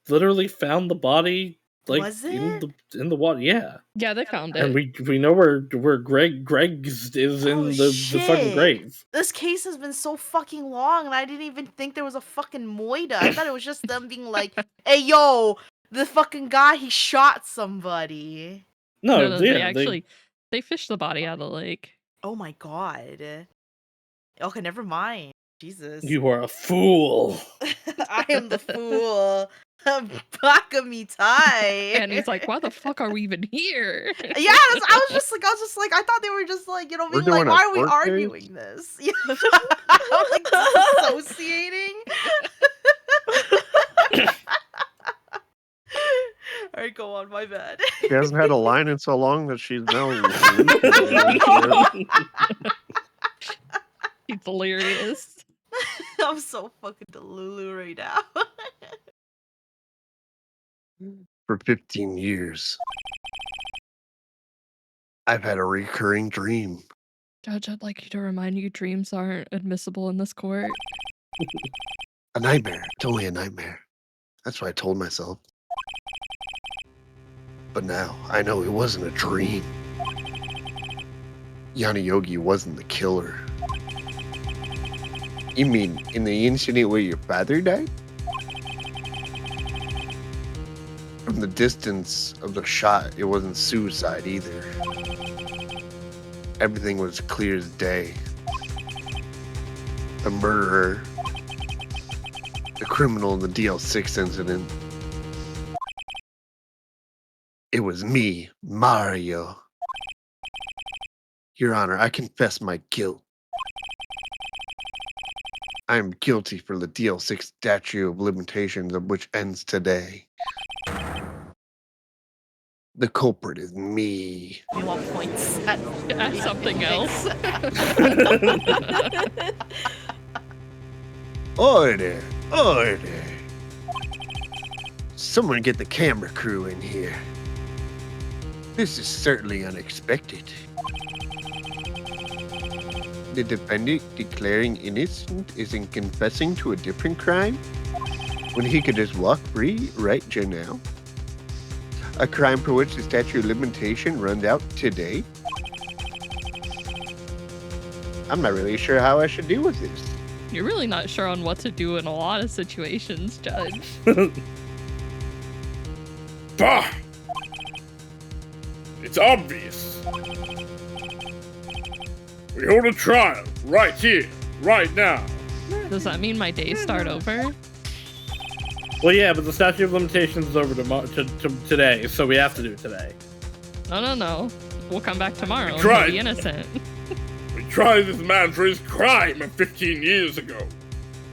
literally found the body Was in the water. Yeah. Yeah, they found it. And we know where Greg's is in the fucking grave. This case has been so fucking long, and I didn't even think there was a fucking moida. I thought it was just them being like, "Hey, yo, the fucking guy, he shot somebody." No, they fished the body out of the lake. Oh my god. Okay, never mind. Jesus. You are a fool. I am the fool. Baka me tie. And he's like, why the fuck are we even here? Yeah, I was just like, I thought they were just like, you know, being like, why are we arguing this? Yeah. I'm like disassociating. Alright, go on, my bad. She hasn't had a line in so long that she's now. He's hilarious. I'm so fucking delulu right now. For 15 years, I've had a recurring dream. Judge, I'd like you to remind you dreams aren't admissible in this court. A nightmare. It's only a nightmare. That's what I told myself. But now, I know it wasn't a dream. Yana Yogi wasn't the killer. You mean in the incident where your father died? From the distance of the shot, it wasn't suicide either. Everything was clear as day. The murderer, the criminal in the DL6 incident. It was me, Mario. Your Honor, I confess my guilt. I am guilty for the DL6 statute of limitations of which ends today. The culprit is me. You want points? Add something else. Order! Order! Someone get the camera crew in here. This is certainly unexpected. The defendant declaring innocent isn't confessing to a different crime when he could just walk free right now. A crime for which the statute of limitation runs out today. I'm not really sure how I should deal with this. You're really not sure on what to do in a lot of situations, Judge. Bah! It's obvious. We hold a trial right here, right now. Does that mean my days start over? Well, yeah, but the statute of limitations is over today, so we have to do it today. No. We'll come back tomorrow and tried. he'll be innocent. We tried this man for his crime of 15 years ago.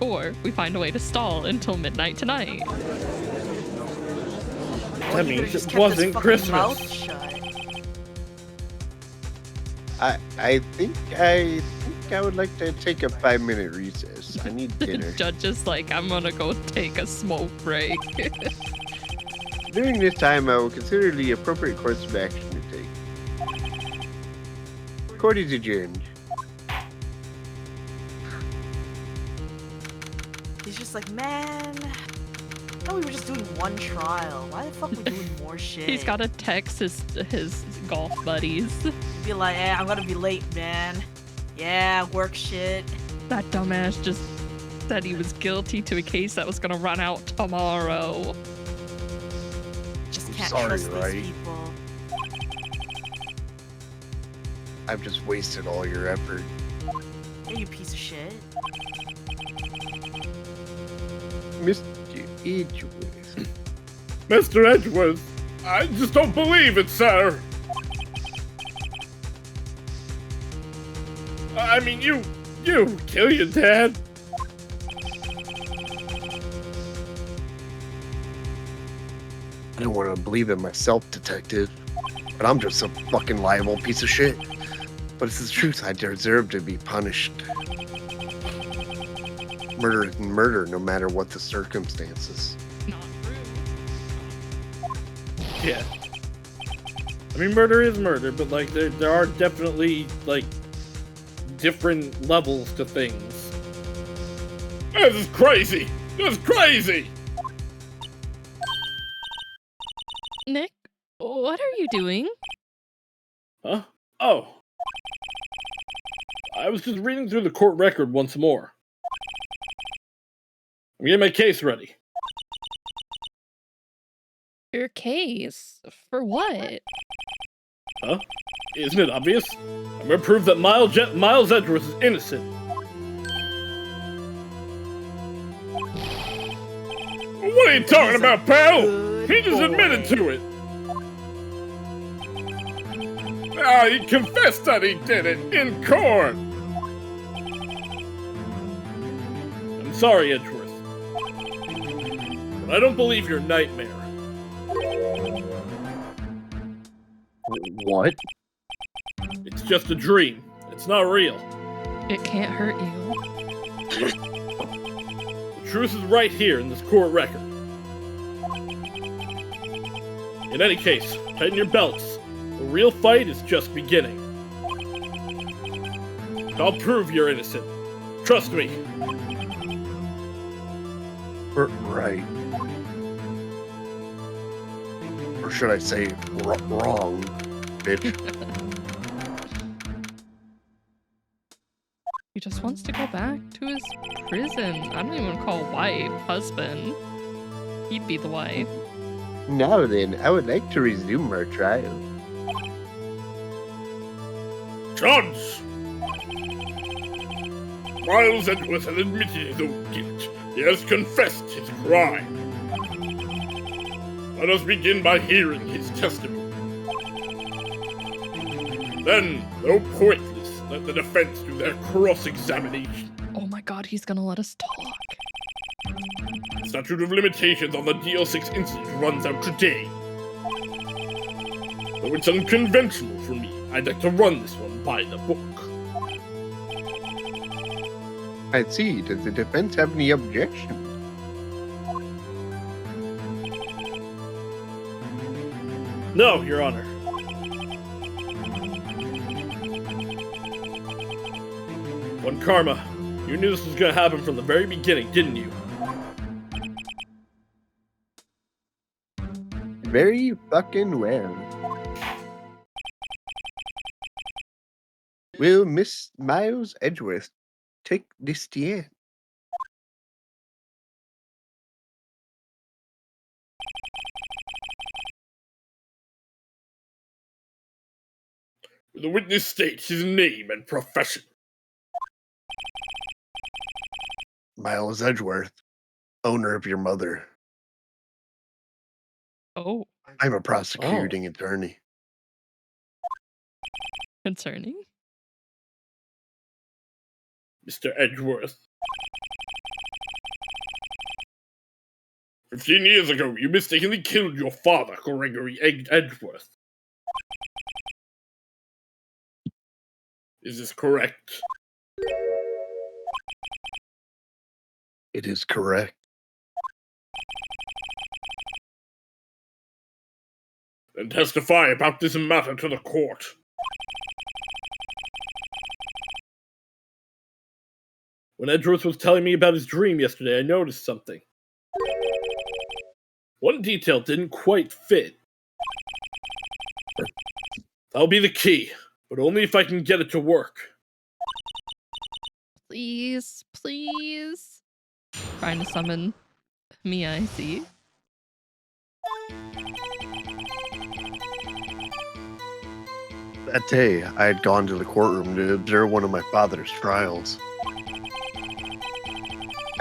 Or we find a way to stall until midnight tonight. That means it wasn't Christmas. I think I would like to take a 5-minute recess. I need dinner. Judge is like, I'm gonna go take a smoke break. During this time, I will consider the appropriate course of action to take. Court is adjourned. He's just like, man, I thought we were just doing one trial. Why the fuck are we doing more shit? He's gotta text his golf buddies. Be like, I'm gonna be late, man. Yeah, work shit. That dumbass just said he was guilty to a case that was gonna run out tomorrow. Just can't Sorry, trust Wright. these people. I've just wasted all your effort. Hey, you piece of shit. Mr. Edgeworth. Mr. Edgeworth, I just don't believe it, sir. I mean, you kill your dad. I don't want to believe it myself, detective, but I'm just a fucking liable piece of shit. But it's the truth. I deserve to be punished. Murder is murder, no matter what the circumstances. Not true. Yeah. I mean, murder is murder, but like there are definitely like different levels to things. This is crazy. This is crazy. Nick, what are you doing? Huh? Oh. I was just reading through the court record once more. I'm getting my case ready. Your case? For what? Huh? Isn't it obvious? I'm gonna prove that Miles Edgeworth is innocent. What are you talking about, pal? He just admitted to it. Ah, he confessed that he did it in court. I'm sorry, Edgeworth, but I don't believe your nightmare. What? It's just a dream. It's not real. It can't hurt you. The truth is right here in this court record. In any case, tighten your belts. The real fight is just beginning. I'll prove you're innocent. Trust me. Right. Or should I say wrong, bitch? He just wants to go back to his prison. I don't even call wife, husband. He'd be the wife. Now then, I would like to resume our trial. Judge! Miles Edgeworth has admitted his own guilt. He has confessed his crime. Let us begin by hearing his testimony. Then, though pointless, let the defense do their cross-examination. Oh my god, he's gonna let us talk. The statute of limitations on the DL6 incident runs out today. Though it's unconventional for me, I'd like to run this one by the book. I see. Does the defense have any objection? No, Your Honor. One Karma, you knew this was gonna happen from the very beginning, didn't you? Very fucking well. Will Miss Miles Edgeworth take the stand? The witness states his name and profession. Miles Edgeworth, owner of your mother. Oh. I'm a prosecuting attorney. Concerning? Mr. Edgeworth. 15 years ago, you mistakenly killed your father, Gregory Edgeworth. Is this correct? It is correct. Then testify about this matter to the court. When Edgeworth was telling me about his dream yesterday, I noticed something. One detail didn't quite fit. That'll be the key, but only if I can get it to work. Please, please. Trying to summon Mia, I see. That day, I had gone to the courtroom to observe one of my father's trials.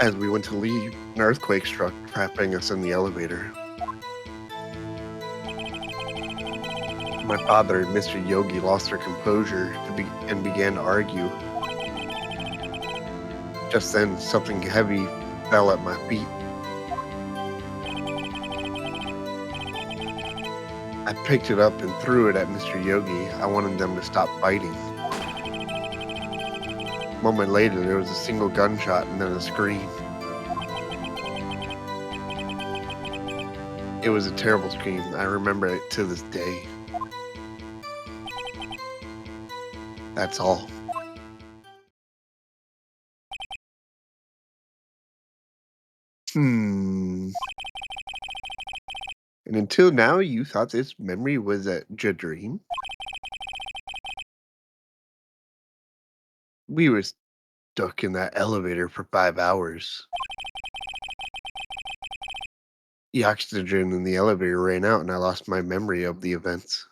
As we went to leave, an earthquake struck, trapping us in the elevator. My father and Mr. Yogi lost their composure and began to argue. Just then, something heavy fell at my feet. I picked it up and threw it at Mr. Yogi. I wanted them to stop fighting. A moment later, there was a single gunshot and then a scream. It was a terrible scream. I remember it to this day. That's all. And until now, you thought this memory was a dream? We were stuck in that elevator for 5 hours. The oxygen in the elevator ran out and I lost my memory of the events.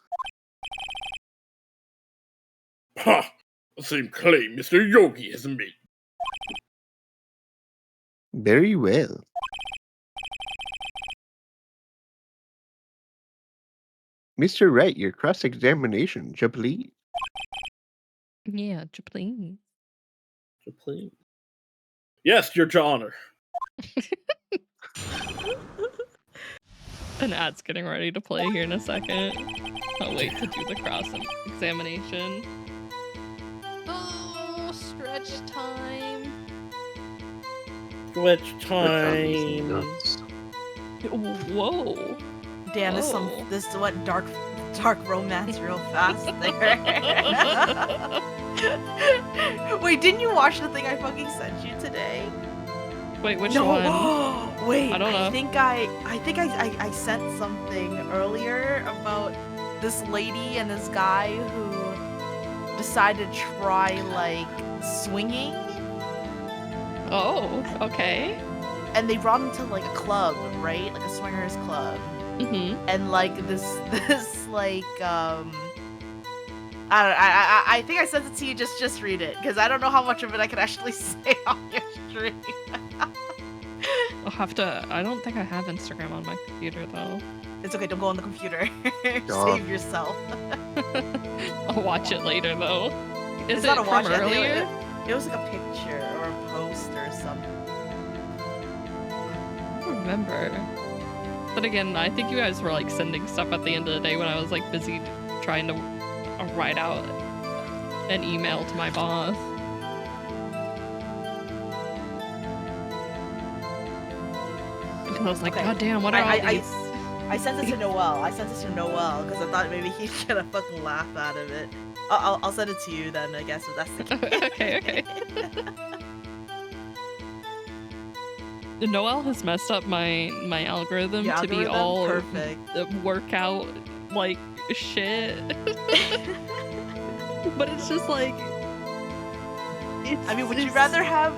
Ha! The same claim Mr. Yogi has made. Very well. Mr. Wright, your cross-examination, please. Yeah, please. Please. Yes, your honor. An ad's getting ready to play here in a second. I'll wait to do the cross-examination. Oh, stretch time. Stretch time. Whoa. Damn, this is what dark romance real fast there. Wait, didn't you watch the thing I fucking sent you today? Wait, which one? Wait, I don't know. I think I sent something earlier about this lady and this guy who decided to try like swinging. Oh, okay. And they brought him to like a club, right? Like a swingers club. Mm-hmm. And like this like I think I sent it to you. Just read it, because I don't know how much of it I can actually say on your stream. I'll have to. I don't think I have Instagram on my computer though. It's okay. Don't go on the computer. Save yourself. I'll watch it later though. Is It's it not a watch. from earlier? It was like a picture or a post or something. I don't remember. But again, I think you guys were like sending stuff at the end of the day when I was like busy trying to write out an email to my boss. Because I was like, God damn, what are all these? I sent it to Noel. Because I thought maybe he'd get a fucking laugh out of it. I'll send it to you then, I guess, if that's the case. Okay. Noel has messed up my algorithm to be all perfect workout like shit. But it's just like I mean, would you rather have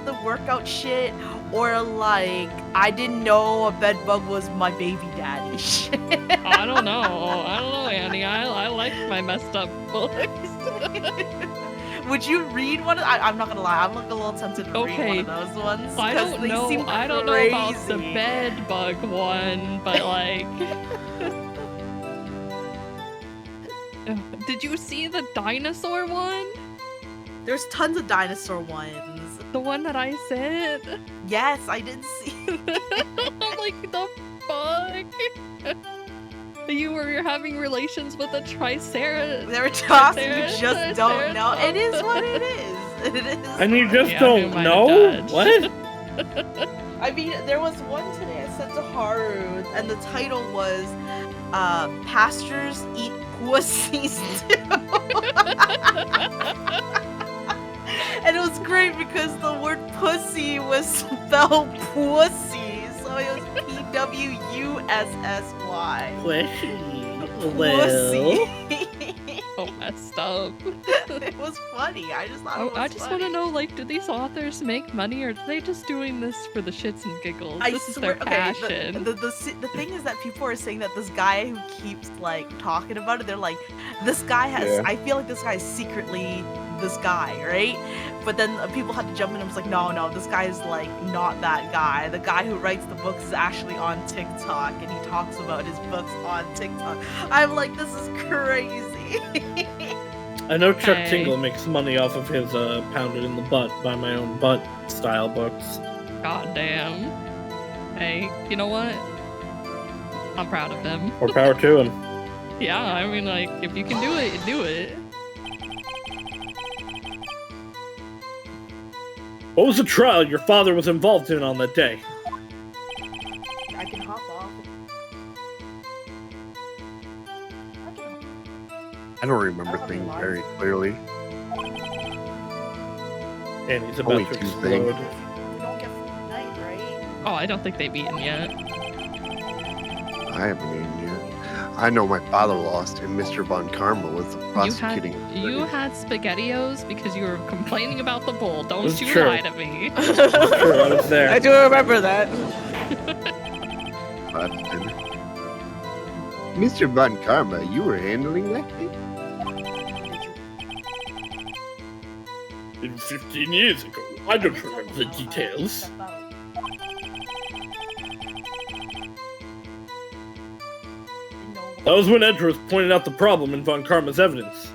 the workout shit, or like I didn't know a bed bug was my baby daddy shit? I don't know, Annie. I like my messed up books. Would you read one? I'm not gonna lie. I'm like a little tempted to read one of those ones. I don't know. I don't know about the bed bug one, but like, did you see the dinosaur one? There's tons of dinosaur ones. The one that I sent. Yes, I did see. I'm like, the fuck. You were having relations with a Triceratops. You just don't know. It is what it is. It is. And you just don't know? What? I mean, there was one today I sent to Haru, and the title was Pastures Eat Pussies Too. And it was great because the word pussy was spelled pussy, so it was Pwussy. Pussy. Pussy. so messed up. It was funny. I just thought it was I just want to funny. know, like, do these authors make money, or are they just doing this for the shits and giggles? I This is swear, their passion. Okay, the thing is that people are saying that this guy who keeps like talking about it, they're like, this guy has. Yeah. I feel like this guy is secretly this guy, right? But then people had to jump in and was like, no, this guy is like not that guy. The guy who writes the books is actually on TikTok, and he talks about his books on TikTok. I'm like, this is crazy. I know Chuck Hey. Tingle makes money off of his pounded in the butt by my own butt style books. God damn. Hey, you know what? I'm proud of him. More power to him. Yeah, I mean, like, if you can do it, do it. What was the trial your father was involved in on that day? I can hop off. I don't remember things very clearly. And he's Only about to two explode. things. We don't get night, right? Oh, I don't think they've eaten yet. I haven't eaten yet. I know my father lost, and Mr. Von Karma was the prosecuting. You had SpaghettiOs because you were complaining about the bowl. Don't That's you true. lie to me. Sure, I was there. I do remember that. Mr. Von Karma, you were handling that thing? In 15 years ago. I don't remember the details. That was when Edros pointed out the problem in Von Karma's evidence.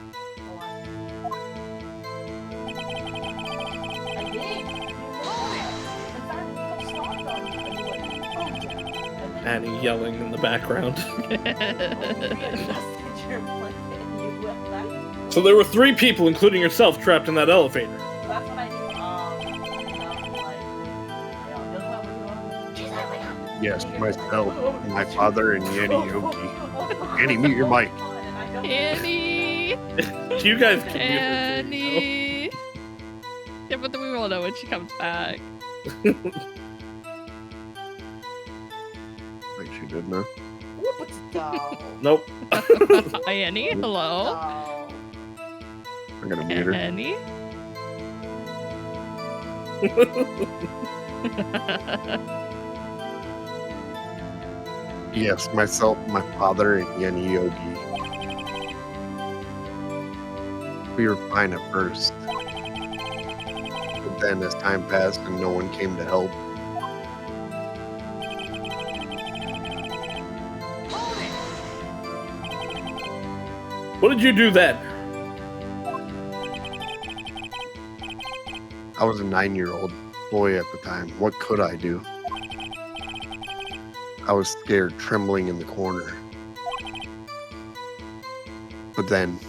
Annie yelling in the background. So there were 3 people, including yourself, trapped in that elevator. Yes, myself, my father, and Yanni Yogi. Annie, mute your mic. Annie! You guys can Annie! Yeah, but then we won't know when she comes back. Like she did now. Nope. Hi, Annie. Hello. I'm gonna mute her. Annie? Yes, myself, my father, and Yanni Yogi. We were fine at first. But then as time passed and no one came to help, What did you do then? I was a 9-year-old boy at the time. What could I do? I was scared, trembling in the corner. But then,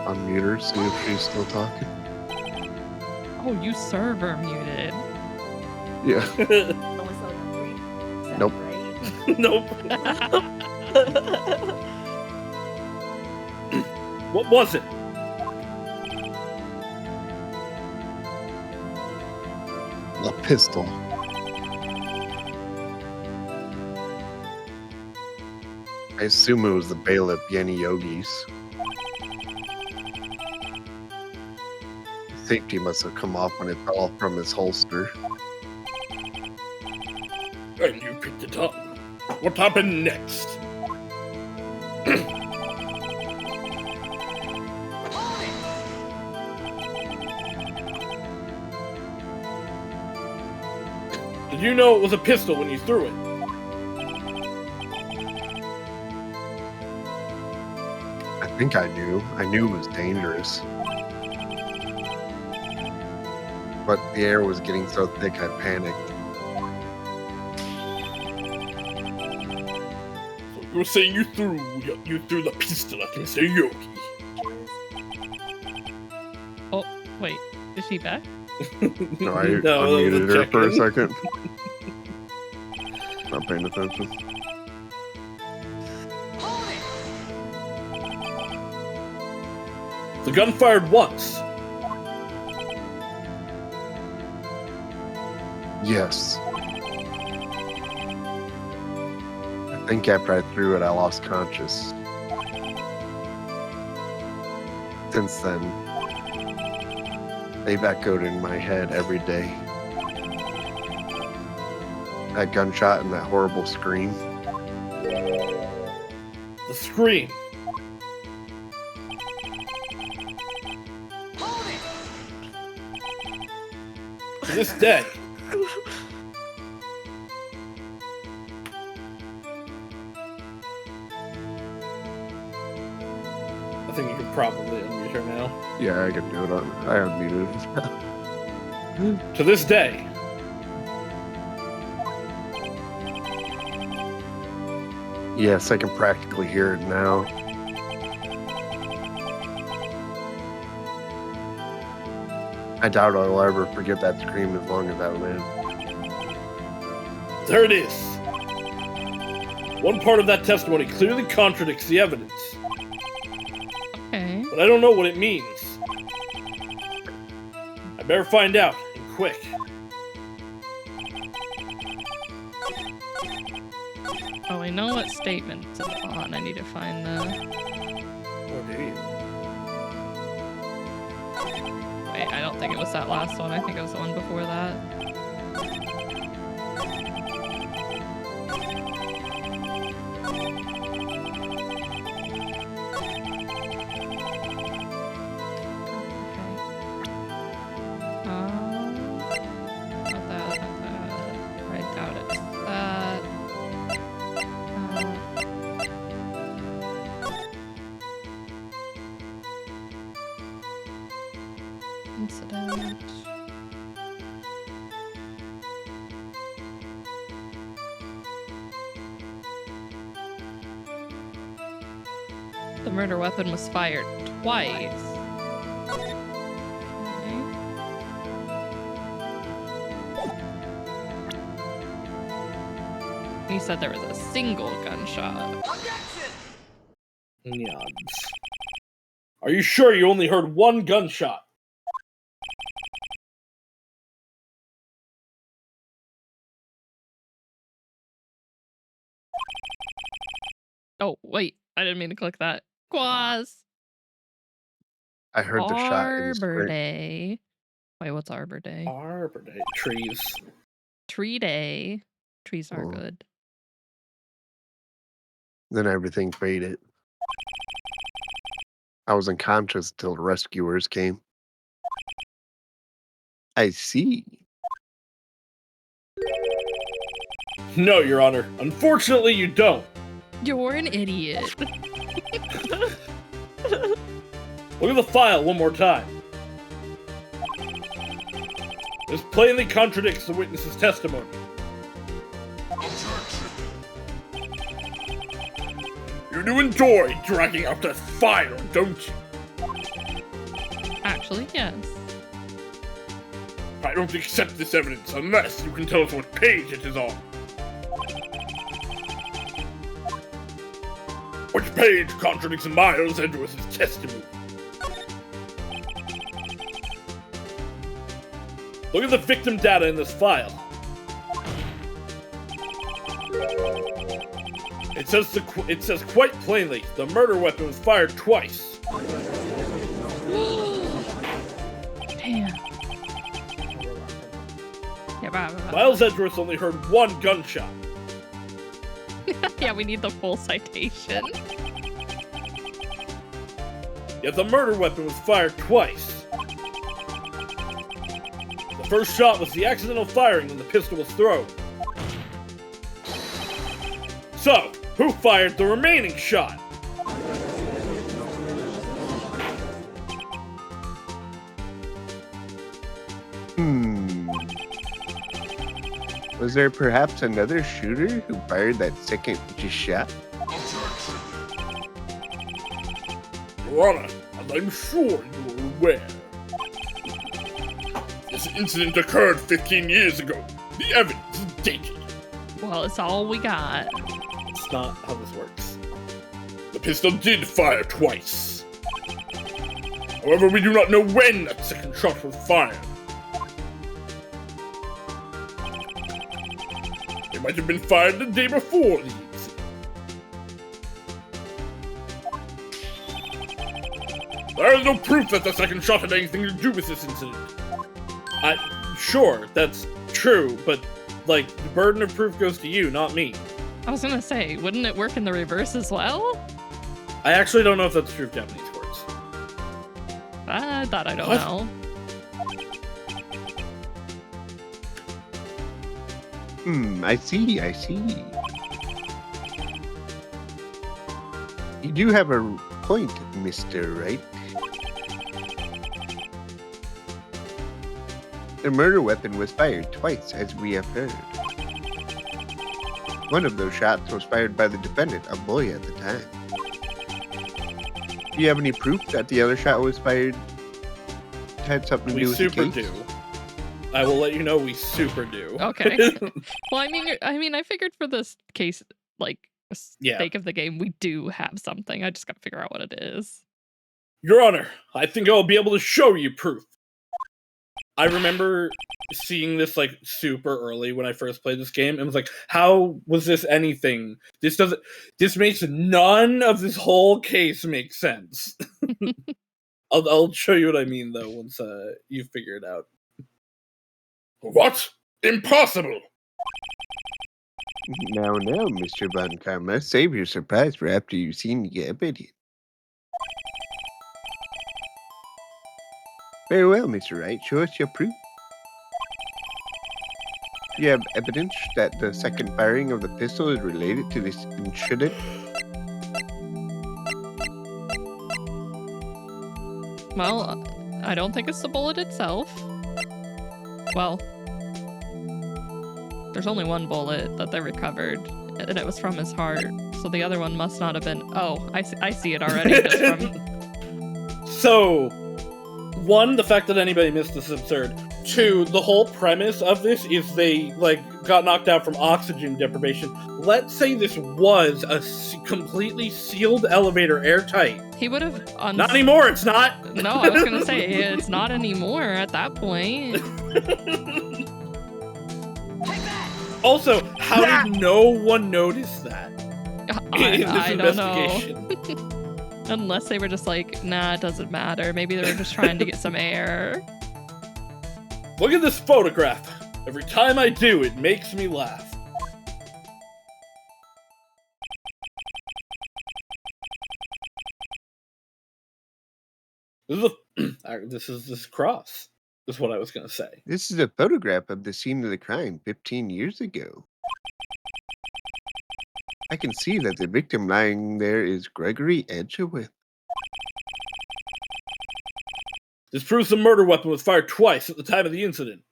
unmute her, see if she's still talking. Oh, you server muted. Yeah. Nope. Nope. What was it? A pistol. I assume it was the bailiff Yanni Yogi's. The safety must have come off when it fell off from his holster. And you picked it up. What happened next? Did you know it was a pistol when you threw it? I think I knew. I knew it was dangerous. But the air was getting so thick I panicked. So you were saying you threw the pistol at Mr. Yogi. Oh, wait. Is she back? No, I No, that was a unmuted her for a check-in. second. Not paying attention. The gun fired once. Yes. think after I threw it, I lost conscious. Since then, they've echoed in my head every day. That gunshot and that horrible scream. The scream. To this day. I think you could probably unmute her now. Yeah, I can do it. I unmuted it. To this day. Yes, I can practically hear it now. I doubt I'll ever forget that scream as long as I live. There it is. One part of that testimony clearly contradicts the evidence. Okay. But I don't know what it means. I better find out, and quick. Oh, I know what statement it's on. I need to find the... Oh, do you? Wait, I don't think it was that last one. I think it was the one before that. Not that. I doubt it's that. Incident. The murder weapon was fired twice. Okay. You said there was a single gunshot. Nods. Are you sure you only heard one gunshot? Oh, wait. I didn't mean to click that. Quaz! I heard the shot in the Arbor sprint. Day. Wait, what's Arbor Day? Arbor Day. Trees. Tree Day. Trees are Oh. good. Then everything faded. I was unconscious till the rescuers came. I see. No, Your Honor. Unfortunately, you don't. You're an idiot. Look at the file one more time. This plainly contradicts the witness's testimony. You do enjoy dragging out that file, don't you? Actually, yes. I don't accept this evidence unless you can tell us what page it is on. Which page contradicts Miles Edgeworth's testimony? Look at the victim data in this file. It says quite plainly, the murder weapon was fired twice. Damn. Yeah, Miles Edgeworth only heard one gunshot. Yeah, we need the full citation. Yet the murder weapon was fired twice. The first shot was the accidental firing when the pistol was thrown. So, who fired the remaining shot? Was there perhaps another shooter who fired that second shot? Your Honor, as I'm sure you are aware, this incident occurred 15 years ago. The evidence is dated. Well, it's all we got. It's not how this works. The pistol did fire twice. However, we do not know when that second shot was fired. It might have been fired the day before the incident. There is no proof that the second shot had anything to do with this incident. Sure, that's true, but, like, the burden of proof goes to you, not me. I was gonna say, wouldn't it work in the reverse as well? I actually don't know if that's true of Japanese courts. I thought I don't know. I see. You do have a point, Mr. Wright. The murder weapon was fired twice, as we have heard. One of those shots was fired by the defendant, a boy at the time. Do you have any proof that the other shot was fired? Had something to do with the case? We super do. I will let you know we super do. Okay. Well, I mean, I figured for this case, like, sake of the game, we do have something. I just gotta figure out what it is. Your Honor, I think I'll be able to show you proof. I remember seeing this, like, super early when I first played this game, and was like, how was this anything? This makes none of this whole case make sense. I'll show you what I mean, though, once you figure it out. What? Impossible! Now, Mr. Von Karma, save your surprise for after you've seen the evidence. Very well, Mr. Wright. Show us your proof. You have evidence that the second firing of the pistol is related to this incident? Well, I don't think it's the bullet itself. Well, there's only one bullet that they recovered, and it was from his heart. So the other one must not have been. Oh, I see it already. Just from... So, one, the fact that anybody missed this is absurd. Two, the whole premise of this is they, like, got knocked out from oxygen deprivation. Let's say this was a completely sealed elevator, airtight. He would have... Not anymore, it's not! No, I was gonna say, it's not anymore at that point. Also, how did no one notice that in this I don't investigation? know. Unless they were just like, nah, it doesn't matter. Maybe they were just trying to get some air. Look at this photograph. Every time I do, it makes me laugh. This is cross. Is what I was gonna say. This is a photograph of the scene of the crime 15 years ago. I can see that the victim lying there is Gregory Edgeworth. This proves the murder weapon was fired twice at the time of the incident.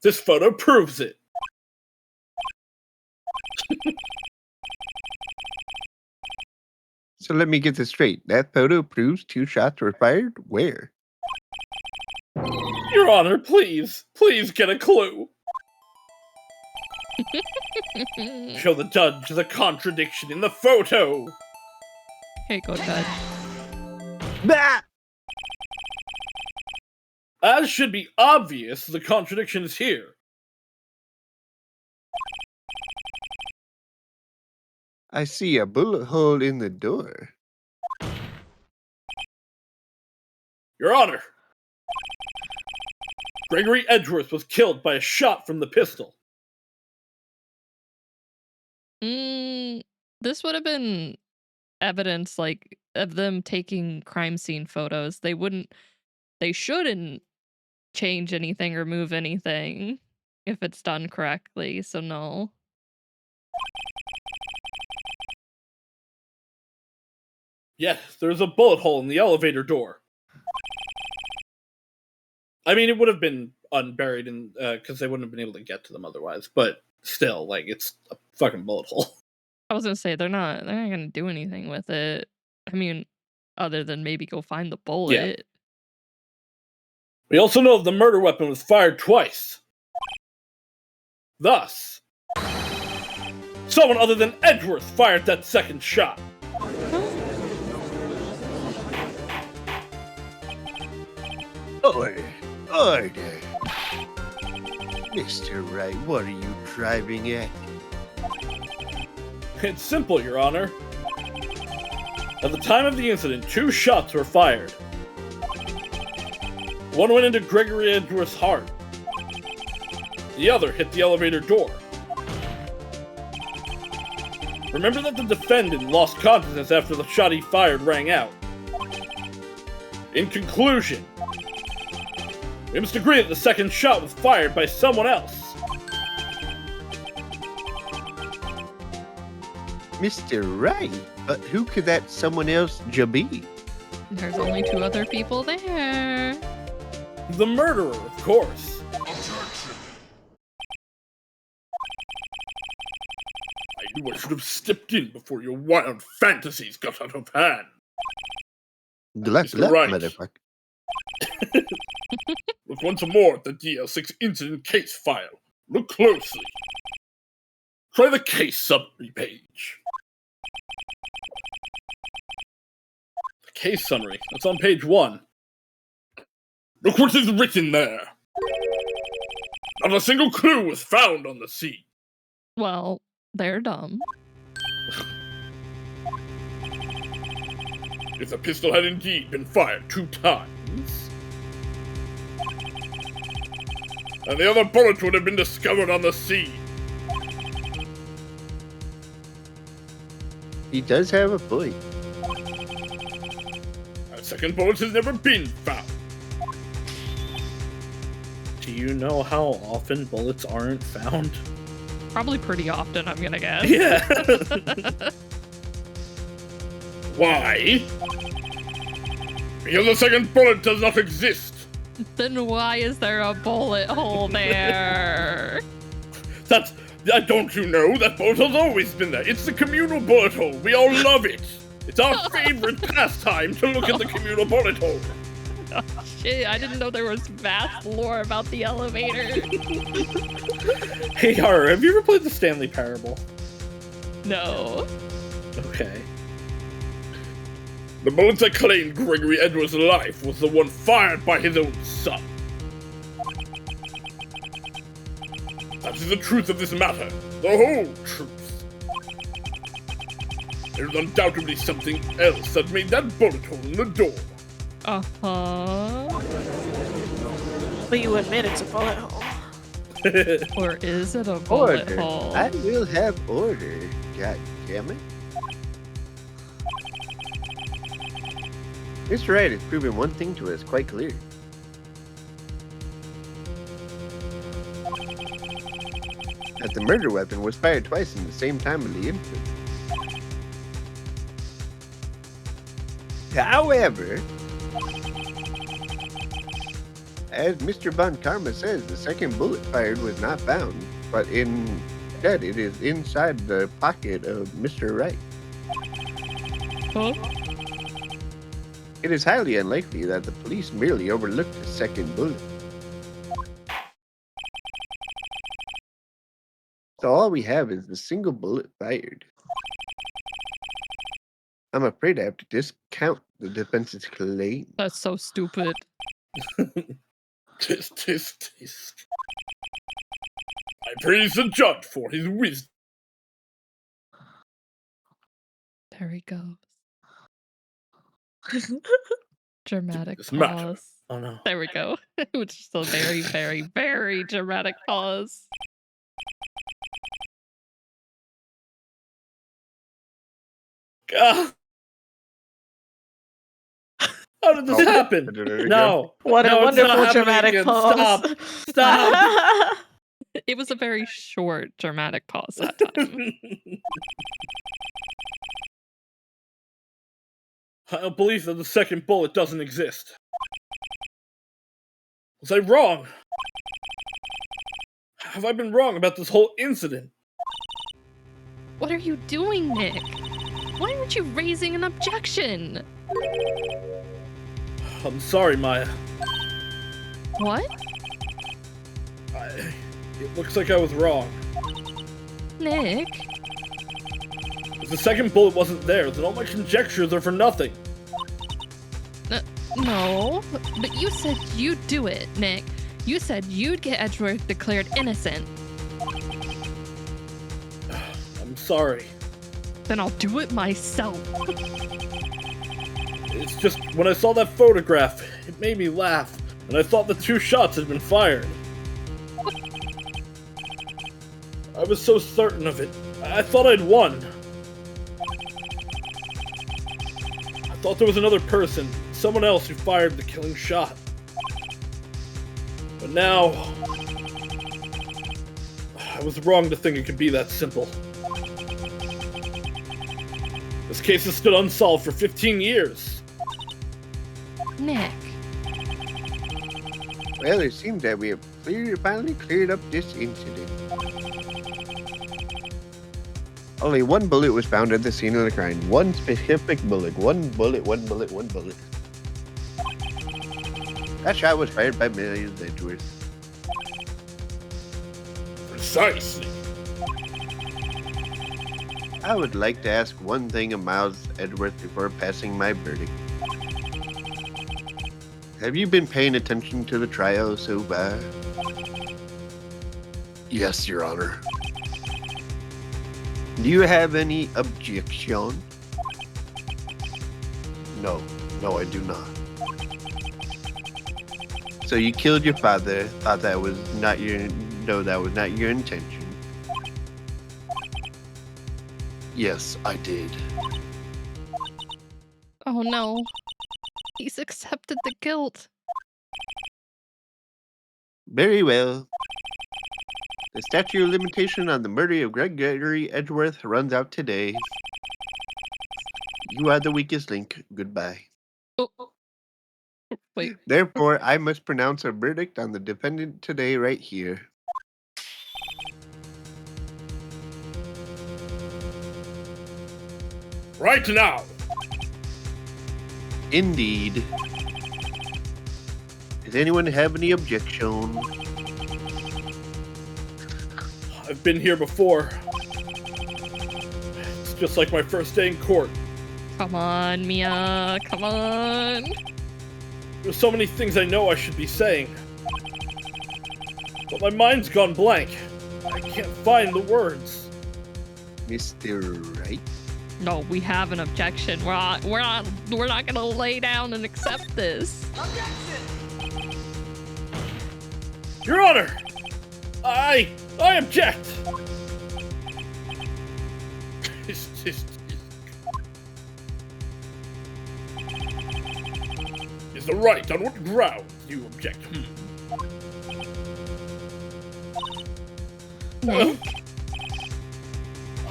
This photo proves it. So let me get this straight. That photo proves 2 shots were fired? Where? Your Honor, please get a clue. Show the judge the contradiction in the photo. Here you go, Judge. Bah! As should be obvious, the contradiction is here. I see a bullet hole in the door. Your Honor, Gregory Edgeworth was killed by a shot from the pistol. This would have been evidence, like, of them taking crime scene photos. They shouldn't change anything or move anything if it's done correctly, so no. Yes, there's a bullet hole in the elevator door. I mean, it would have been unburied because they wouldn't have been able to get to them otherwise, but still, like, it's a fucking bullet hole. I was gonna say, they're not gonna do anything with it. I mean, other than maybe go find the bullet. Yeah. We also know the murder weapon was fired twice. Thus, someone other than Edgeworth fired that second shot. Order. Mr. Wright, what are you driving at? It's simple, Your Honor. At the time of the incident, 2 shots were fired. One went into Gregory Edgeworth's heart. The other hit the elevator door. Remember that the defendant lost consciousness after the shot he fired rang out. In conclusion, we must agree that the second shot was fired by someone else. Mr. Wright, but who could that someone else be? There's only 2 other people there. The murderer, of course. I knew I should have stepped in before your wild fantasies got out of hand. Gluck, Mr. gluck, Wright. motherfucker. Look once more at the DL6 incident case file. Look closely. Try the case summary page. The case summary. That's on page 1. Look what is written there. Not a single clue was found on the scene. Well, they're dumb. If the pistol had indeed been fired 2 times, and the other bullet would have been discovered on the scene. He does have a point. A second bullet has never been found. Do you know how often bullets aren't found? Probably pretty often, I'm gonna guess. Yeah. Why? Because the second bullet does not exist. Then why is there a bullet hole there? Don't you know? That bullet has always been there. It's the communal bullet hole. We all love it. It's our favorite pastime to look at the communal bullet hole. Oh, shit, I didn't know there was vast lore about the elevator. Hey, Har, have you ever played the Stanley Parable? No. Okay. The bullet that claimed Gregory Edwards' life was the one fired by his own son. That is the truth of this matter. The whole truth. There is undoubtedly something else that made that bullet hole in the door. Uh-huh. But you admit it's a bullet hole. Or is it a bullet Order. hole? I will have order. God damn it. Mr. Wright has proven one thing to us quite clear. That the murder weapon was fired twice in the same time of the incident. However, as Mr. Von Karma says, the second bullet fired was not found, but instead it is inside the pocket of Mr. Wright. Huh? It is highly unlikely that the police merely overlooked the second bullet. So all we have is the single bullet fired. I'm afraid I have to discount the defense's claim. That's so stupid. Tisk. I praise the judge for his wisdom. There he goes. Dramatic This matter. pause. Oh no. There we go. Which is still very, very, very dramatic pause. Ah. How did this happen? No. What No, a it's not wonderful happening dramatic again. pause. Stop. It was a very short dramatic pause that time. I don't believe that the second bullet doesn't exist. Was I wrong? Have I been wrong about this whole incident? What are you doing, Nick? Why aren't you raising an objection? I'm sorry, Maya. What? It looks like I was wrong. Nick? If the second bullet wasn't there, then all my conjectures are for nothing. No, but you said you'd do it, Nick. You said you'd get Edgeworth declared innocent. I'm sorry. Then I'll do it myself. It's just, when I saw that photograph, it made me laugh, and I thought the 2 shots had been fired. I was so certain of it. I thought I'd won. I thought there was another person, someone else who fired the killing shot. But now, I was wrong to think it could be that simple. This case has stood unsolved for 15 years. Nick. Well, it seems that we have finally cleared up this incident. Only one bullet was found at the scene of the crime. One specific bullet. One bullet. That shot was fired by Millions Edgeworth. Precisely. I would like to ask one thing of Miles Edgeworth before passing my verdict. Have you been paying attention to the trial so far? Yes, Your Honor. Do you have any objection? No, I do not. So you killed your father, thought that was not your intention. Yes, I did. Oh no. He's accepted the guilt. Very well. The statute of limitation on the murder of Gregory Edgeworth runs out today. You are the weakest link. Goodbye. Oh. Wait. Therefore, I must pronounce a verdict on the defendant today right here. Right now! Indeed. Does anyone have any objection? I've been here before. It's just like my first day in court. Come on, Mia. Come on. There's so many things I know I should be saying. But my mind's gone blank. I can't find the words. Mr. Wright? No, we have an objection. We're not gonna lay down and accept this. Objection! Your Honor! I object! Is the right on what grounds you object? Nick?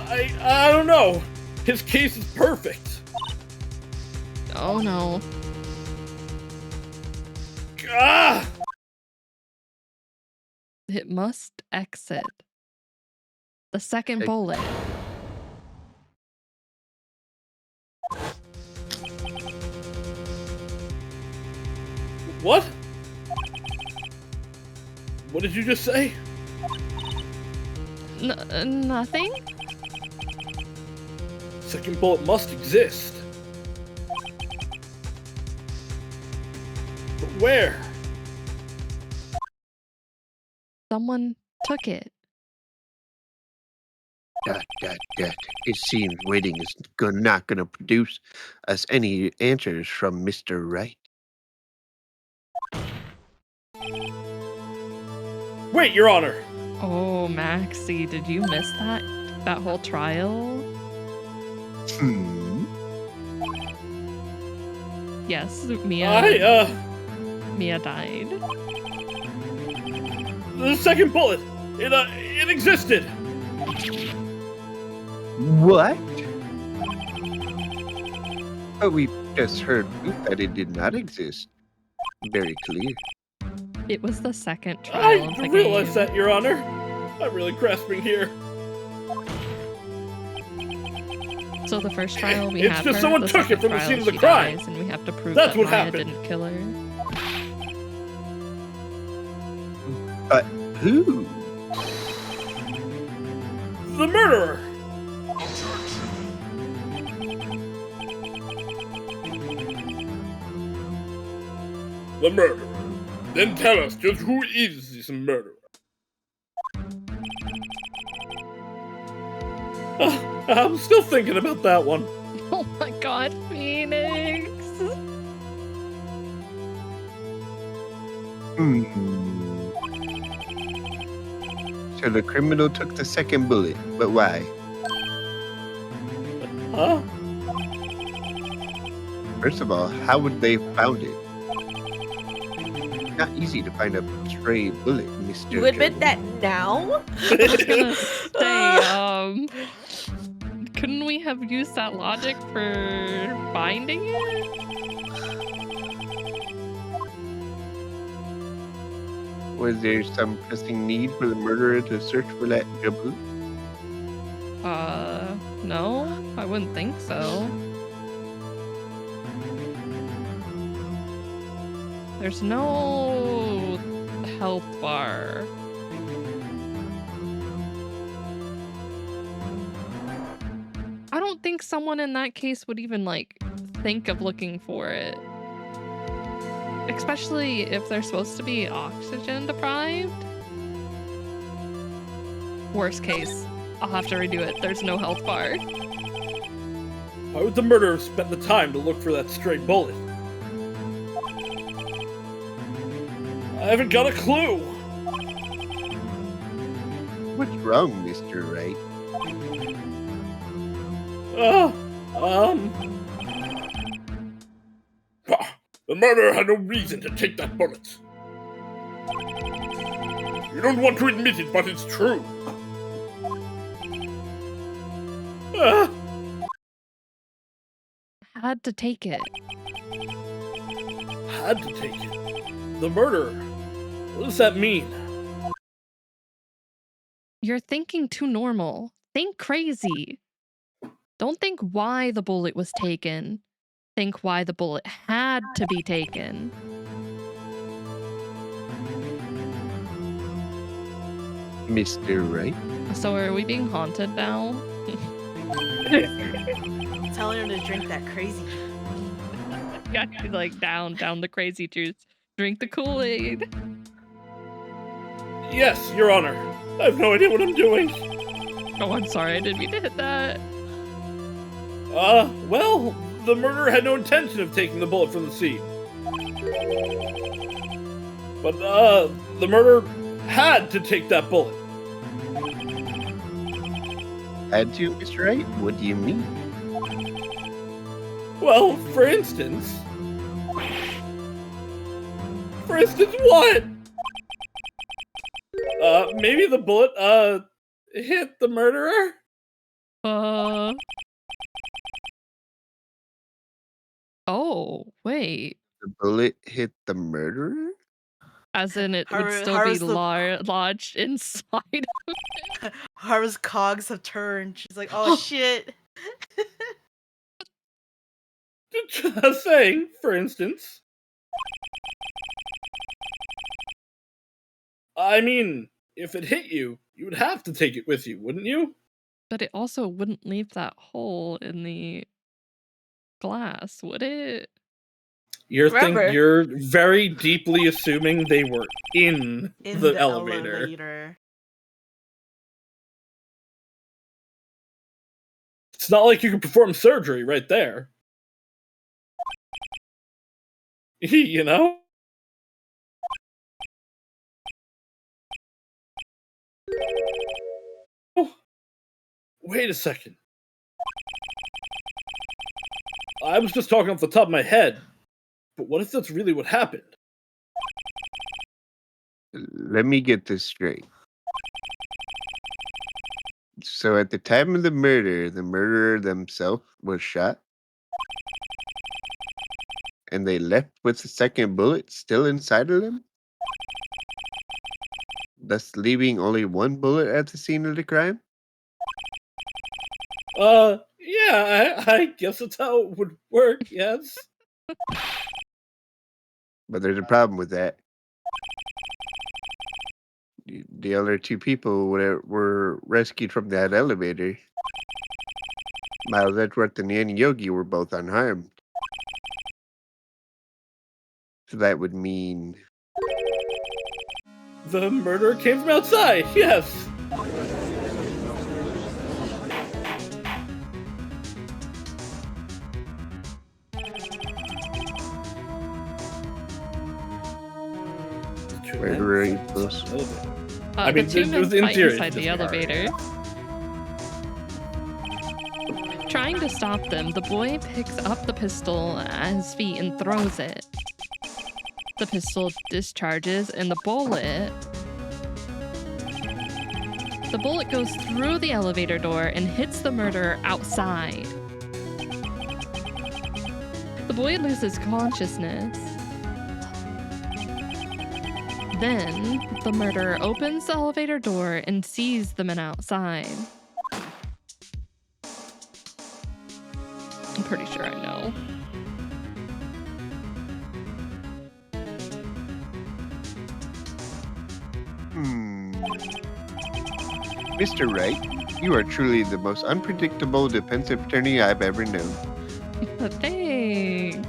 I don't know. His case is perfect. Oh no. Ah! It must exit. The second bullet. What? What did you just say? Nothing? Second bullet must exist. But where? Someone took it. It seems waiting is not going to produce us any answers from Mr. Wright. Wait, Your Honor! Oh, Maxie, did you miss that whole trial? Yes, Mia. Mia died. The second bullet! It existed! What? But we just heard that it did not exist. Very clear. It was the second trial of the I realize game. that, Your Honor. I'm really grasping here. So the first trial we It's have just her, someone the took it second from the trial scene of the she crime. dies, and we have to prove That's that what Maya happened. didn't kill her. But who? The murderer! The murderer. Then tell us just who is this murderer? I'm still thinking about that one. Oh my god, Phoenix! So the criminal took the second bullet, but why? Huh? First of all, how would they found it? Not easy to find a stray bullet, Mr. You admit Jones. that now? I was gonna say, couldn't we have used that logic for finding it? Was there some pressing need for the murderer to search for that bullet? No, I wouldn't think so. There's no health bar. I don't think someone in that case would even, like, think of looking for it. Especially if they're supposed to be oxygen deprived. Worst case, I'll have to redo it. There's no health bar. Why would the murderer spend the time to look for that stray bullet? I haven't got a clue. What's wrong, Mr. Wright? The murderer had no reason to take that bullet. You don't want to admit it, but it's true. Had to take it. Had to take it. The murderer. What does that mean? You're thinking too normal. Think crazy. Don't think why the bullet was taken. Think why the bullet had to be taken. Mr. Wright? So are we being haunted now? Telling her to drink that crazy. Yeah, like down the crazy juice. Drink the Kool-Aid. Yes, Your Honor. I have no idea what I'm doing. Oh, I'm sorry. I didn't mean to hit that. Well, the murderer had no intention of taking the bullet from the scene. But, the murderer had to take that bullet. Had to, Mr. Wright? What do you mean? Well, for instance... For instance, what? Maybe the bullet, hit the murderer? Oh, wait. The bullet hit the murderer? As in it would still be lodged inside of it? Hara's cogs have turned. She's like, oh shit. Just saying, for instance. I mean, if it hit you, you would have to take it with you, wouldn't you? But it also wouldn't leave that hole in the glass, would it? You're very deeply assuming they were in the elevator. It's not like you can perform surgery right there. You know? Wait a second. I was just talking off the top of my head. But what if that's really what happened? Let me get this straight. So at the time of the murderer themselves was shot? And they left with the second bullet still inside of them? Thus leaving only one bullet at the scene of the crime? Yeah, I guess that's how it would work, yes. But there's a problem with that. The other two people were rescued from that elevator. Miles Edgeworth and Annie Yogi were both unharmed. So that would mean... The murderer came from outside, yes. Very close. I mean, the two men it was in fight theory, inside it's the just hard. elevator. Trying to stop them, the boy picks up the pistol at his feet and throws it. The pistol discharges and the bullet goes through the elevator door and hits the murderer outside. The boy loses consciousness. Then, the murderer opens the elevator door and sees the men outside. I'm pretty sure I know. Mr. Wright, you are truly the most unpredictable defensive attorney I've ever known. Thanks.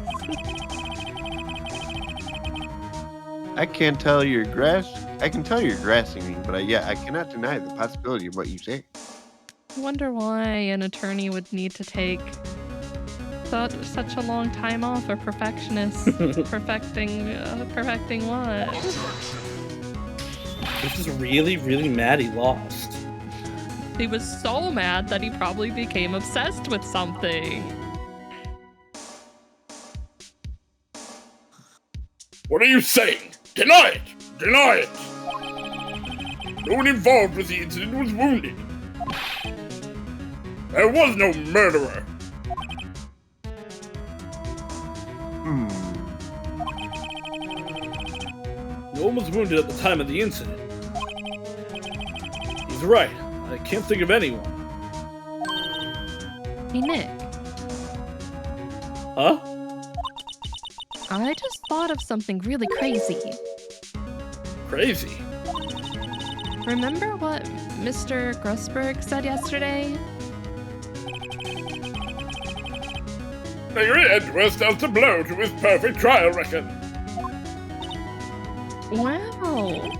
I can tell you're grasping me, but I cannot deny the possibility of what you say. I wonder why an attorney would need to take such a long time off for perfectionists. perfecting what? This is really, really mad he lost. He was so mad that he probably became obsessed with something. What are you saying? Deny it! Deny it! No one involved with the incident was wounded. There was no murderer. No one was wounded at the time of the incident. He's right. I can't think of anyone. Hey, Nick. Huh? I just thought of something really crazy. Crazy? Remember what Mr. Grussberg said yesterday? Gregory Edgeworth dealt a blow to his perfect trial record. Wow.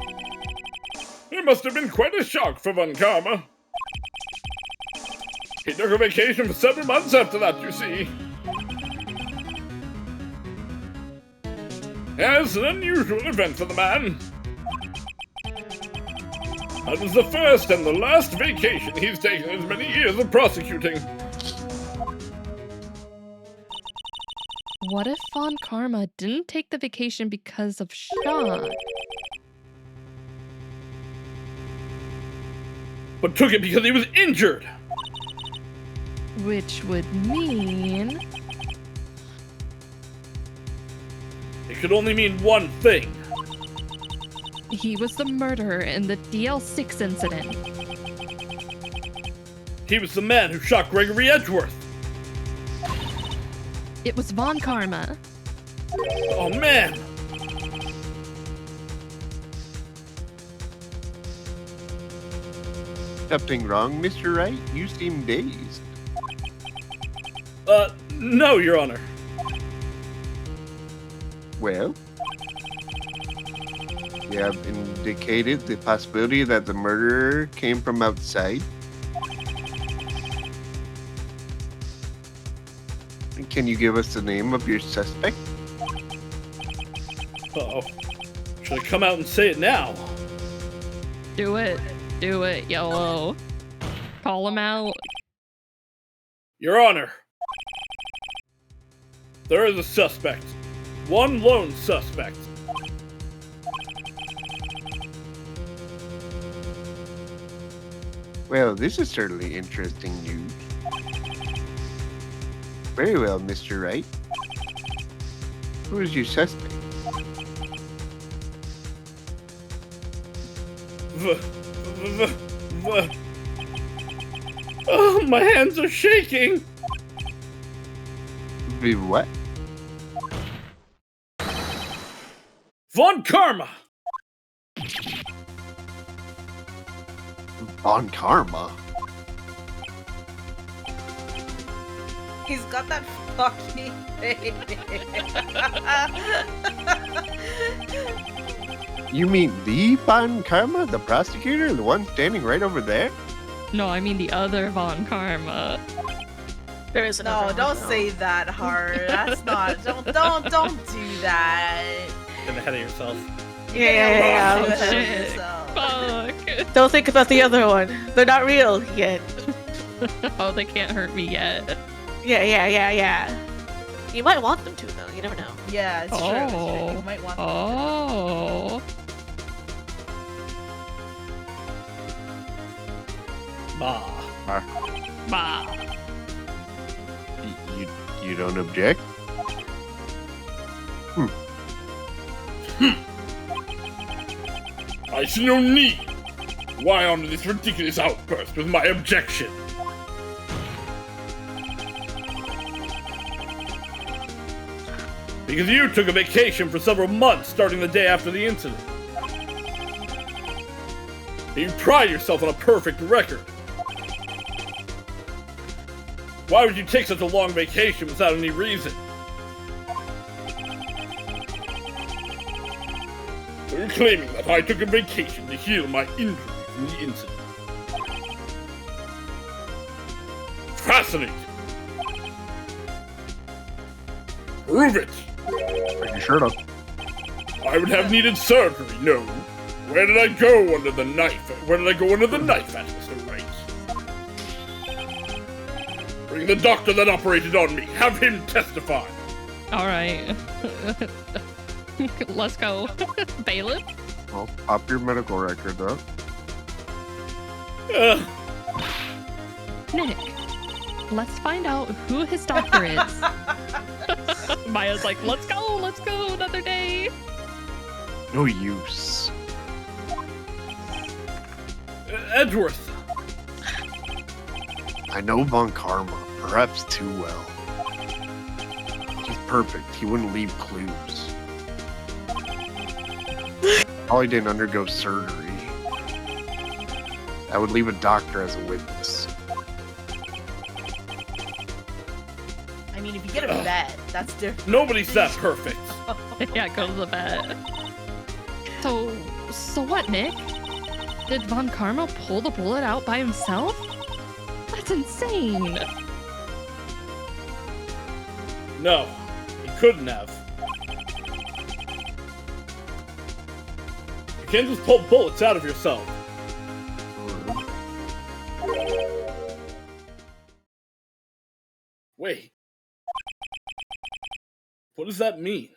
It must have been quite a shock for Von Karma. He took a vacation for several months after that, you see. Yes, an unusual event for the man. That was the first and the last vacation he's taken in his many years of prosecuting. What if Von Karma didn't take the vacation because of shock? But took it because he was injured! Which would mean... It could only mean one thing. He was the murderer in the DL6 incident. He was the man who shot Gregory Edgeworth. It was Von Karma. Oh man! Something wrong, Mr. Wright? You seem dazed. No, Your Honor. Well, you have indicated the possibility that the murderer came from outside. Can you give us the name of your suspect? Uh-oh. Should I come out and say it now? Do it. Do it, YOLO. Call him out. Your Honor. There is a suspect. One lone suspect. Well, this is certainly interesting news. Very well, Mr. Wright. Who is your suspect? Oh, my hands are shaking! The what? Von Karma! Von Karma? He's got that fucking face. You mean the Von Karma? The prosecutor? The one standing right over there? No, I mean the other Von Karma. There is No, don't say that hard. That's not. Don't do that. Get ahead of yourself. Yeah. Oh, shit. Fuck. Don't think about the other one. They're not real yet. Oh, they can't hurt me yet. Yeah. You might want them to, though. You never know. Yeah, it's true. It's true. You might want them Oh. Bah. Bah. You don't object? I see no need. Why honor this ridiculous outburst with my objection? Because you took a vacation for several months starting the day after the incident. You pride yourself on a perfect record. Why would you take such a long vacation without any reason? So you're claiming that I took a vacation to heal my injury from the incident. Fascinating. Prove it. Are you sure? I would have needed surgery, no. Where did I go under the knife? Where did I go under the knife at, Mr. Wright? Bring the doctor that operated on me. Have him testify. All right. Let's go. Bailiff? Well, pop your medical record up. Nick, let's find out who his doctor is. Maya's like, let's go, another day. No use. Edgeworth. I know Von Karma, perhaps too well. He's perfect. He wouldn't leave clues. Probably didn't undergo surgery. I would leave a doctor as a witness. I mean, if you get a vet, that's different. Nobody's that perfect. Yeah, go to the vet. So what, Nick? Did Von Karma pull the bullet out by himself? That's insane. No, he couldn't have. You can't just pull bullets out of yourself. Wait. What does that mean?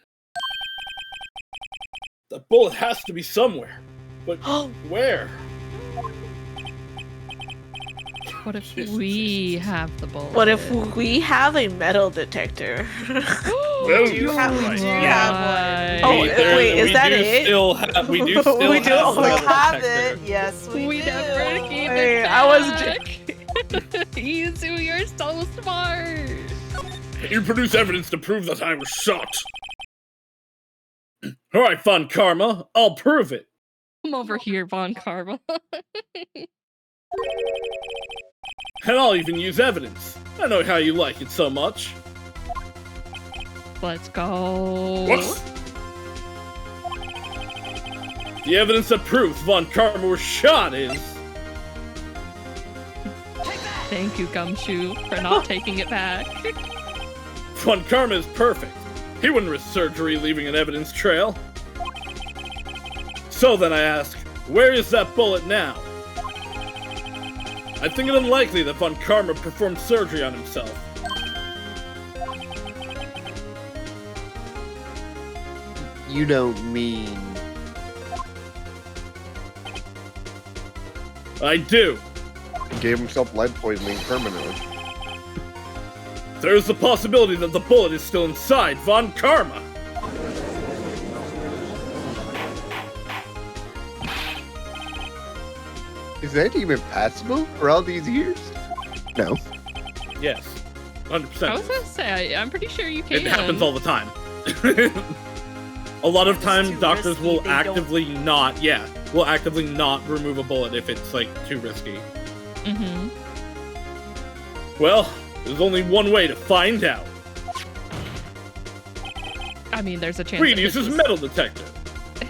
The bullet has to be somewhere. But where? What if we have the bullet? What if we have a metal detector? Well, We do have one. Oh, wait, is that it? We do still We do? have Oh the my metal have detector. it. Yes, we do. never gave Hey, it I was back. Yuzu, you're so smart. You produce evidence to prove that I was shot. Alright, Von Karma, I'll prove it. Come over here, Von Karma. And I'll even use evidence. I know how you like it so much. Let's go. What? The evidence that proves Von Karma was shot is... Thank you, Gumshoe, for not taking it back. Von Karma is perfect. He wouldn't risk surgery leaving an evidence trail. So then I ask, where is that bullet now? I think it unlikely that Von Karma performed surgery on himself. You don't mean... I do. He gave himself lead poisoning permanently. There's the possibility that the bullet is still inside Von Karma. Is that even possible for all these years? No. Yes, 100%. I was gonna say, I'm pretty sure you can. It happens all the time. A lot of times, doctors risky, will they actively not remove a bullet if it's, like, too risky. Mm-hmm. Well, there's only one way to find out. I mean, there's a chance Reed that uses metal detector.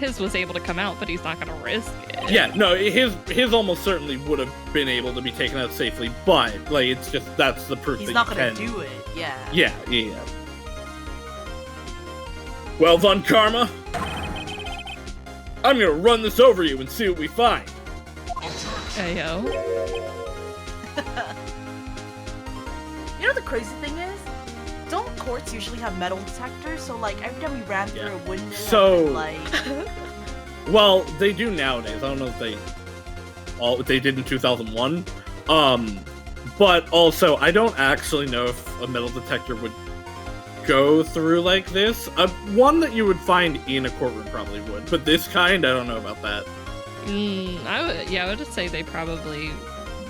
his was able to come out, but he's not gonna risk it. Yeah, no, his almost certainly would have been able to be taken out safely, but, like, it's just, that's the proof He's that not you gonna can. do it. Yeah. Yeah. Well, Von Karma, I'm gonna run this over you and see what we find. Ayo. You know the crazy thing is? Don't courts usually have metal detectors? So like every time we ran through it, wouldn't it have been, like... Well, they do nowadays. I don't know if they did in 2001. But also, I don't actually know if a metal detector would go through like this. One that you would find in a courtroom probably would, but this kind, I don't know about that. I would just say they probably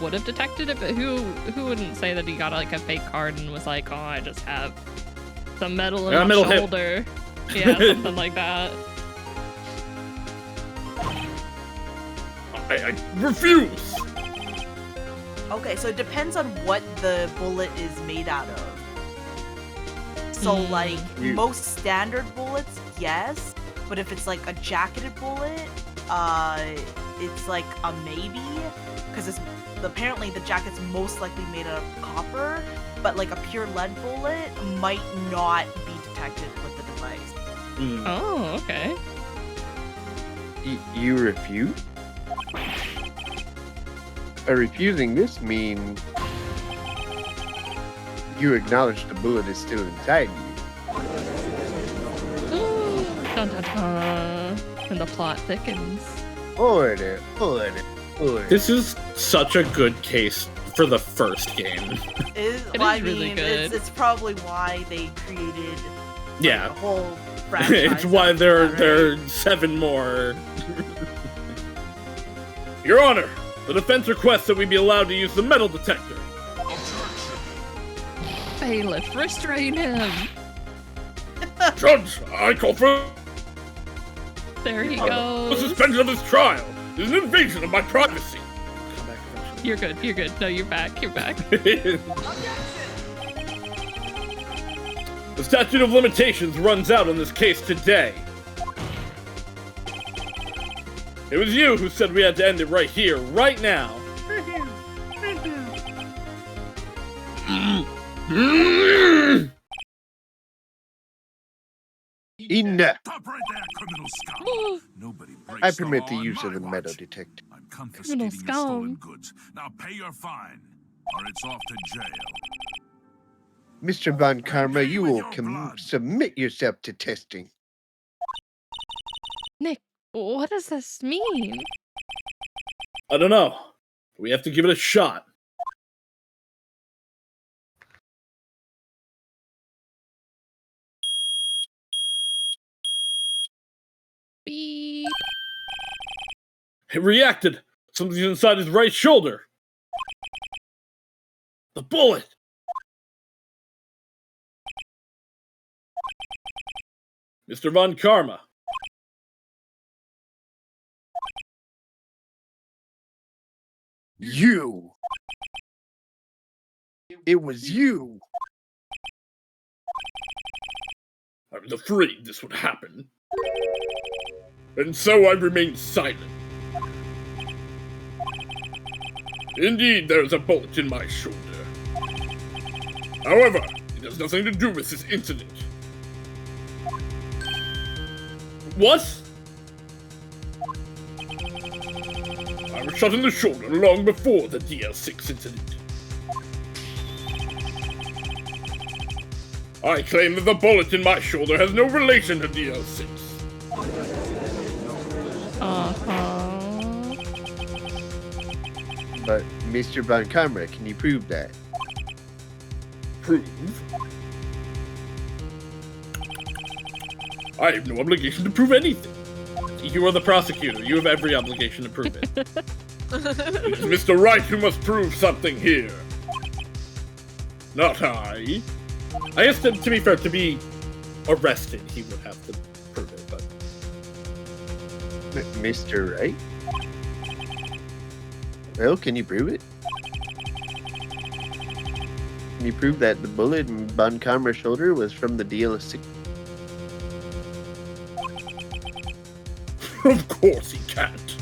would have detected it, but who wouldn't say that he got like a fake card and was like, oh, I just have some metal in my shoulder. Yeah, something like that. I refuse! Okay, so it depends on what the bullet is made out of. So, like, most standard bullets, yes. But if it's, like, a jacketed bullet, it's, like, a maybe. Because apparently the jacket's most likely made out of copper. But, like, a pure lead bullet might not be detected with the device. Oh, okay. You refuse? By refusing this means you acknowledge the bullet is still inside you. Dun, dun, dun. And the plot thickens. Order. This is such a good case for the first game. It is really good. It's probably why they created Yeah. the whole franchise. It's why there are 7 more. Your Honor, the defense requests that we be allowed to use the metal detector. Bailiff, restrain him. Judge, I call for There he the goes. suspension of this trial. This is an invasion of my privacy. You're good. No, you're back. The statute of limitations runs out on this case today. It was you who said we had to end it right here, right now. Enough. Stop right there, criminal scum. Nobody breaks I permit the law on use of my the watch. metal detector. I'm confiscating your stolen goods. Now pay your fine, or it's off to jail. Mr. Von Karma, you will submit yourself to testing. Nick, what does this mean? I don't know. We have to give it a shot. Beep. It reacted. Something's inside his right shoulder. The bullet. Mr. Von Karma. You. It was you. I was afraid this would happen. And so I remained silent. Indeed, there is a bullet in my shoulder. However, it has nothing to do with this incident. What? I was shot in the shoulder long before the DL6 incident. I claim that the bullet in my shoulder has no relation to DL6. But, Mr. Von Karma, can you prove that? Prove? I have no obligation to prove anything. You are the prosecutor. You have every obligation to prove it. It is Mr. Wright who must prove something here. Not I. I guess to be fair, to be arrested, he would have to prove it, but... Mr. Wright? Well, can you prove it? Can you prove that the bullet in Von Karma's shoulder was from the DL6? Of course he can't.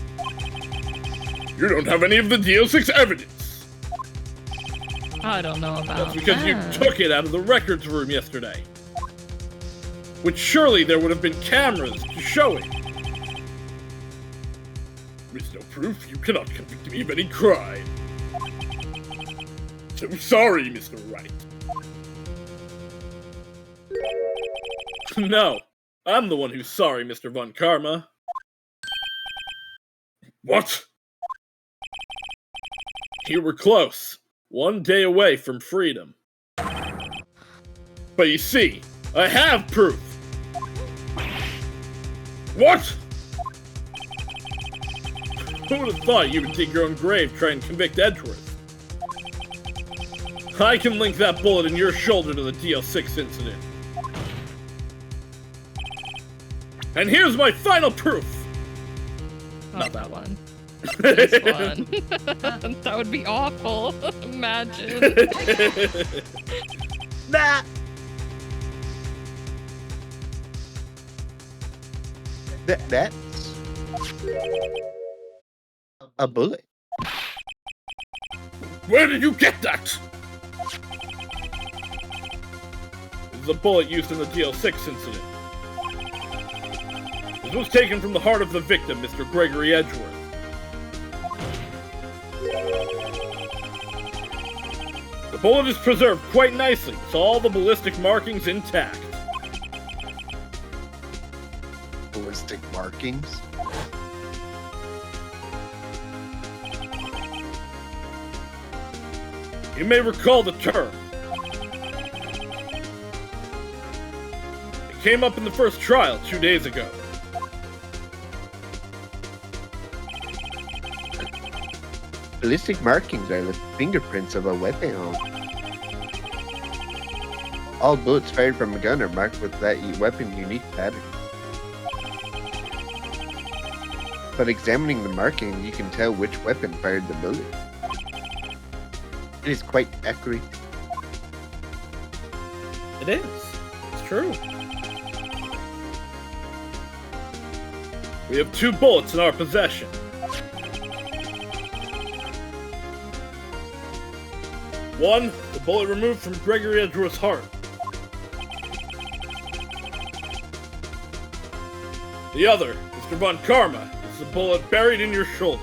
You don't have any of the DL6 evidence. I don't know about That's because you that. took it out of the records room yesterday. Which surely there would have been cameras to show it. With no proof, you cannot convict me of any crime. So sorry, Mr. Wright. No, I'm the one who's sorry, Mr. Von Karma. What? You were close. 1 day away from freedom. But you see, I have proof! What? Who would have thought you would dig your own grave trying to convict Edgeworth? I can link that bullet in your shoulder to the DL6 incident. And here's my final proof! Not that one. This one. That would be awful. Imagine. Nah. That's a bullet. Where did you get that? This is a bullet used in the DL6 incident. This was taken from the heart of the victim, Mr. Gregory Edgeworth. The bullet is preserved quite nicely, with all the ballistic markings intact. Ballistic markings? You may recall the term. It came up in the first trial 2 days ago. Ballistic markings are the fingerprints of a weapon. All bullets fired from a gun are marked with that weapon unique pattern. But examining the marking, you can tell which weapon fired the bullet. It is quite accurate. It is. It's true. We have 2 bullets in our possession. One, the bullet removed from Gregory Edgeworth's heart. The other, Mr. Von Karma, is the bullet buried in your shoulder.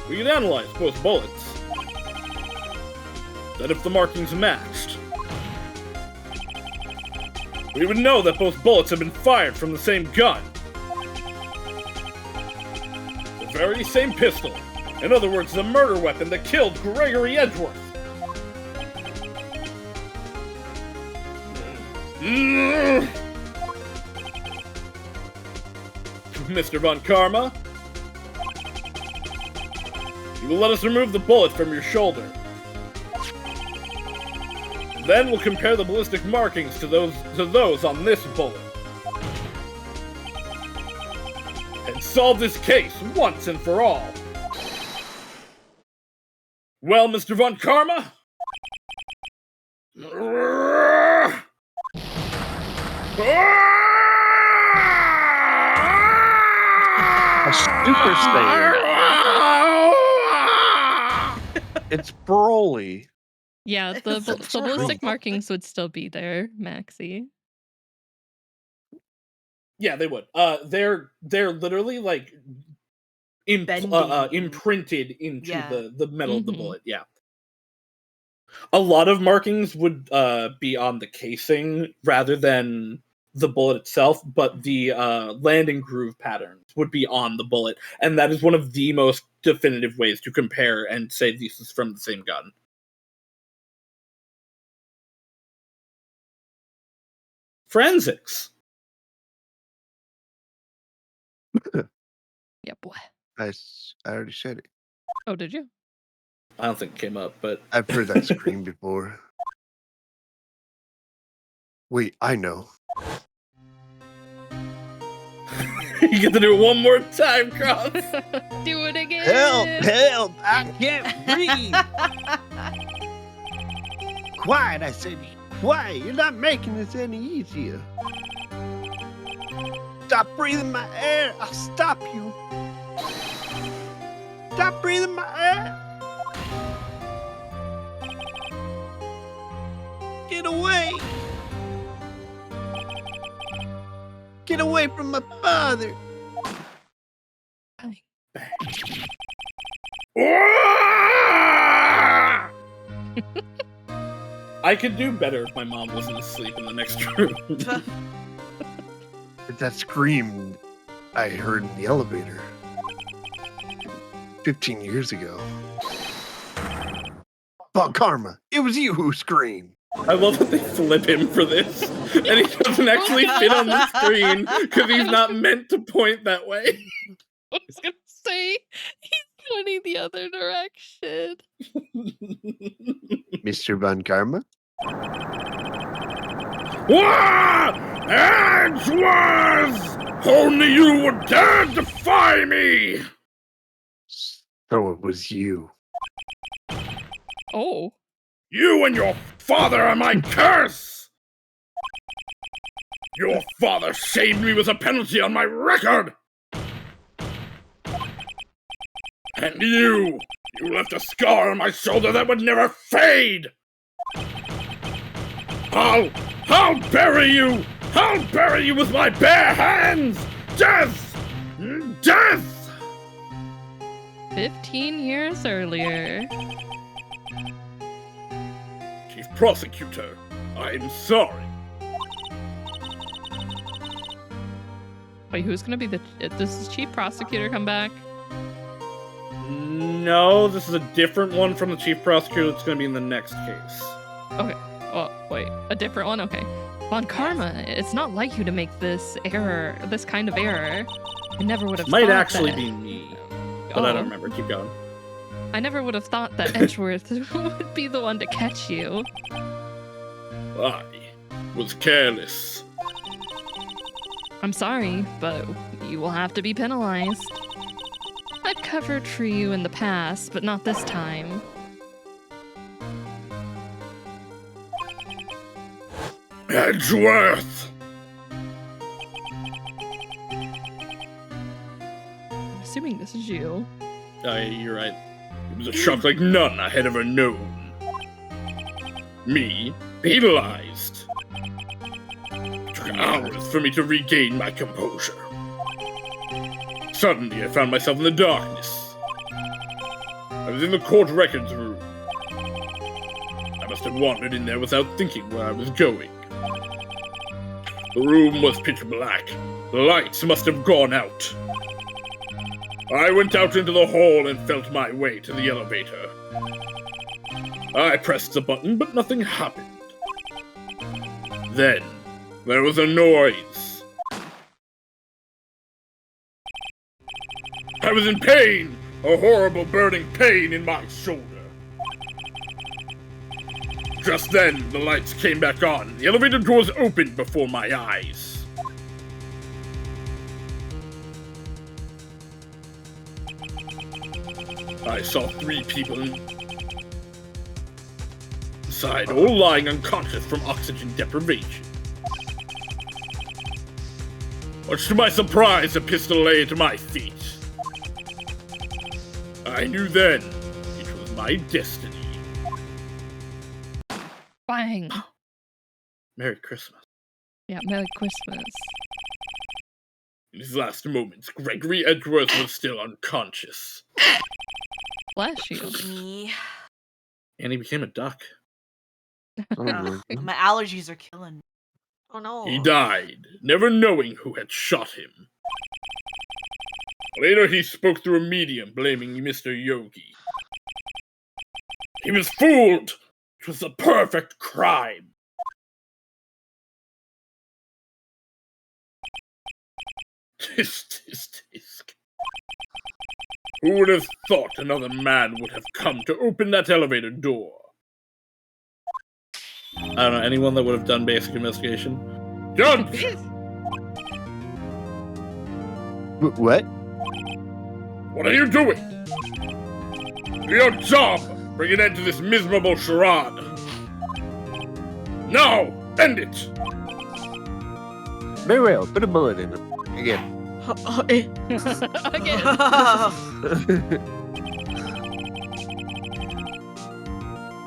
We can analyze both bullets. Then if the markings matched, we would know that both bullets have been fired from the same gun. The very same pistol. In other words, the murder weapon that killed Gregory Edgeworth. Mr. Von Karma, you will let us remove the bullet from your shoulder. Then we'll compare the ballistic markings to those on this bullet. And solve this case once and for all. Well, Mr. Von Karma? A super Saiyan. It's Broly. Yeah, the ballistic markings would still be there, Maxie. Yeah, they would. They're literally like imprinted into the metal of the bullet. Yeah. A lot of markings would be on the casing rather than the bullet itself, but the landing groove patterns would be on the bullet, and that is one of the most definitive ways to compare and say this is from the same gun. Forensics. Yeah, boy. I already said it. Oh, did you? I don't think it came up, but I've heard that scream before. Wait, I know. You get to do it one more time, Cross. Do it again. Help! I can't breathe. Quiet, I said. Quiet. You're not making this any easier. Stop breathing my air. I'll stop you. Stop breathing my air. Get away. Get Get away from my father! I could do better if my mom wasn't asleep in the next room. But that scream I heard in the elevator 15 years ago. Von Karma, it was you who screamed. I love that they flip him for this, and he doesn't actually fit on the screen because he's not meant to point that way. I was gonna say he's pointing the other direction. Mr. Von Karma? What? Edgeworth! Only you would dare defy me! So it was you. Oh. You and your father are my curse! Your father saved me with a penalty on my record! And you left a scar on my shoulder that would never fade! I'll bury you! I'll bury you with my bare hands! Death! Death! 15 years earlier. Chief Prosecutor, I'm sorry. Wait, who's gonna be this is Chief Prosecutor come back? No, this is a different one from the Chief Prosecutor that's going to be in the next case. Okay. Oh, wait. A different one? Okay. Von Karma, it's not like you to make this kind of error. I never would have thought Might actually that. be me, but I don't remember. Keep going. I never would have thought that Edgeworth would be the one to catch you. I was careless. I'm sorry, but you will have to be penalized. I've covered for you in the past, but not this time. Edgeworth! I'm assuming this is you. Oh, yeah, you're right. It was a shock like none I had ever known. Me, penalized. It took hours for me to regain my composure. Suddenly, I found myself in the darkness. I was in the court records room. I must have wandered in there without thinking where I was going. The room was pitch black. The lights must have gone out. I went out into the hall and felt my way to the elevator. I pressed the button, but nothing happened. Then, there was a noise. I was in pain! A horrible burning pain in my shoulder. Just then, the lights came back on. The elevator doors opened before my eyes. I saw 3 people inside, all lying unconscious from oxygen deprivation. Much to my surprise, a pistol lay at my feet. I knew then it was my destiny. Bang! Merry Christmas. Yeah, Merry Christmas. In his last moments, Gregory Edgeworth was still unconscious. Bless you. Me. And he became a duck. My allergies are killing me. Oh no. He died, never knowing who had shot him. Later, he spoke through a medium, blaming Mr. Yogi. He was fooled! It was the perfect crime! Tisk. Who would have thought another man would have come to open that elevator door? I don't know, anyone that would have done basic investigation? Judge! What? What are you doing? Do your job! Bring an end to this miserable charade! Now! End it! Very well, put a bullet in him. Again. Again.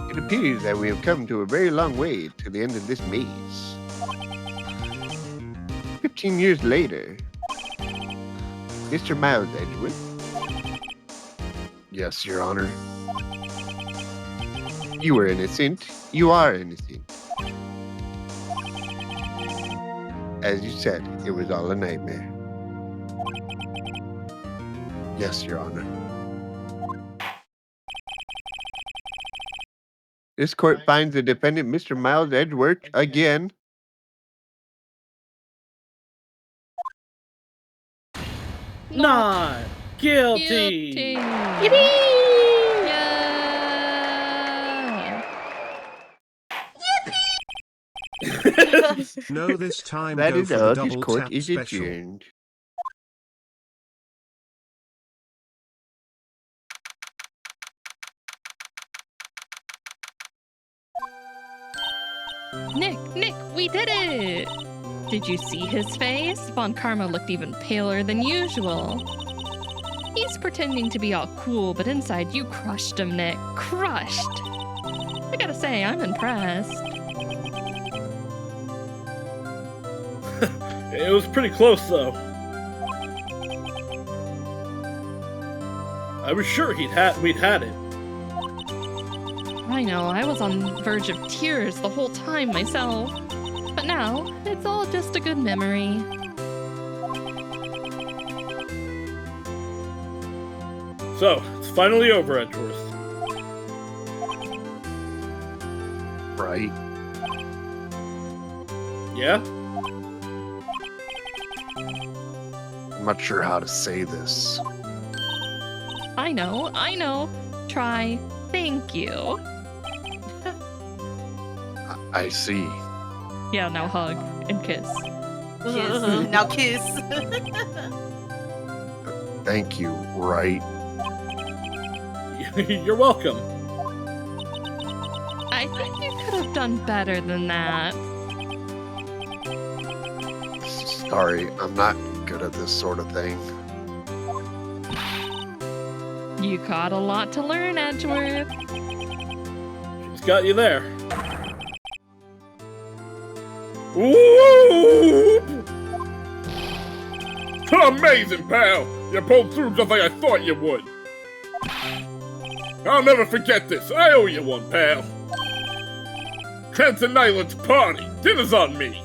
It appears that we have come to a very long way to the end of this maze. 15 15 years later. Mr. Miles Edgewood? Yes, Your Honor. You were innocent. You are innocent. As you said, it was all a nightmare. Yes, Your Honor. This court finds the defendant, Mr. Miles Edgeworth, again. Not guilty. No, this time That go is for the all. This double court tap is special. adjourned. Nick, we did it! Did you see his face? Von Karma looked even paler than usual. He's pretending to be all cool, but inside you crushed him, Nick. Crushed! I gotta say, I'm impressed. It was pretty close, though. I was sure we'd had it. I know, I was on the verge of tears the whole time myself. But now, it's all just a good memory. So, it's finally over, Edgeworth. Right. Yeah? I'm not sure how to say this. I know. Try thank you. I see. Yeah, now hug and kiss. Kiss. Now kiss. Thank you, Wright. You're welcome. I think you could have done better than that. Sorry, I'm not good at this sort of thing. You got a lot to learn, Edgeworth. She's got you there. Woo! Amazing, pal! You pulled through just like I thought you would. I'll never forget this. I owe you one, pal. Cranston Island's party. Dinner's on me.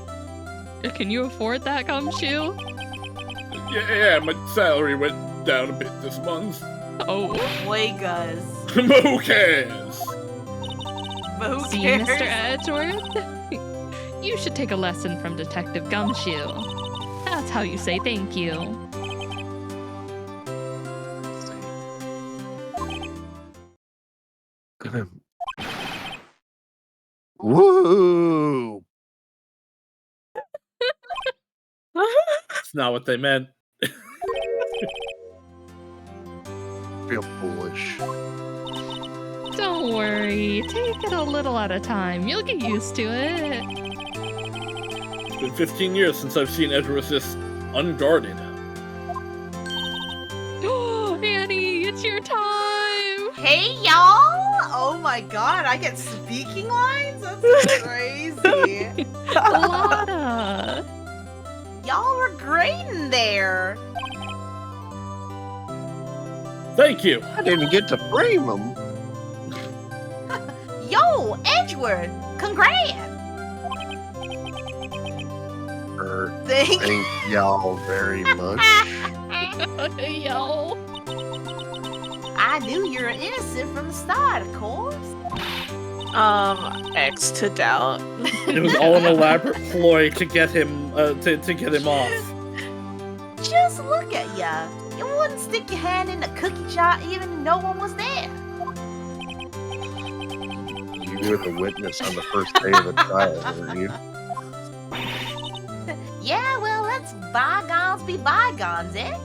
Can you afford that, Gumshoe? Yeah, my salary went down a bit this month. Oh. Vegas. But who cares? But who See, cares? Mr. Edgeworth? You should take a lesson from Detective Gumshoe. That's how you say thank you. Woo! That's not what they meant. Feel foolish. Don't worry. Take it a little at a time. You'll get used to it. It's been 15 years since I've seen Edgeworth this unguarded. Annie, it's your time! Hey, y'all! Oh my god, I get speaking lines? That's crazy. Lotta! Y'all were great in there. Thank you. I didn't get to frame him. Yo, Edgeworth, congrats! Thank y'all very much. Yo. I knew you were innocent from the start, of course. X to doubt. It was all an elaborate ploy to get him to get him off. Just look at ya. You wouldn't stick your hand in the cookie jar even if no one was there. You were the witness on the first day of the trial, weren't you? Yeah, well, let's bygones be bygones, eh?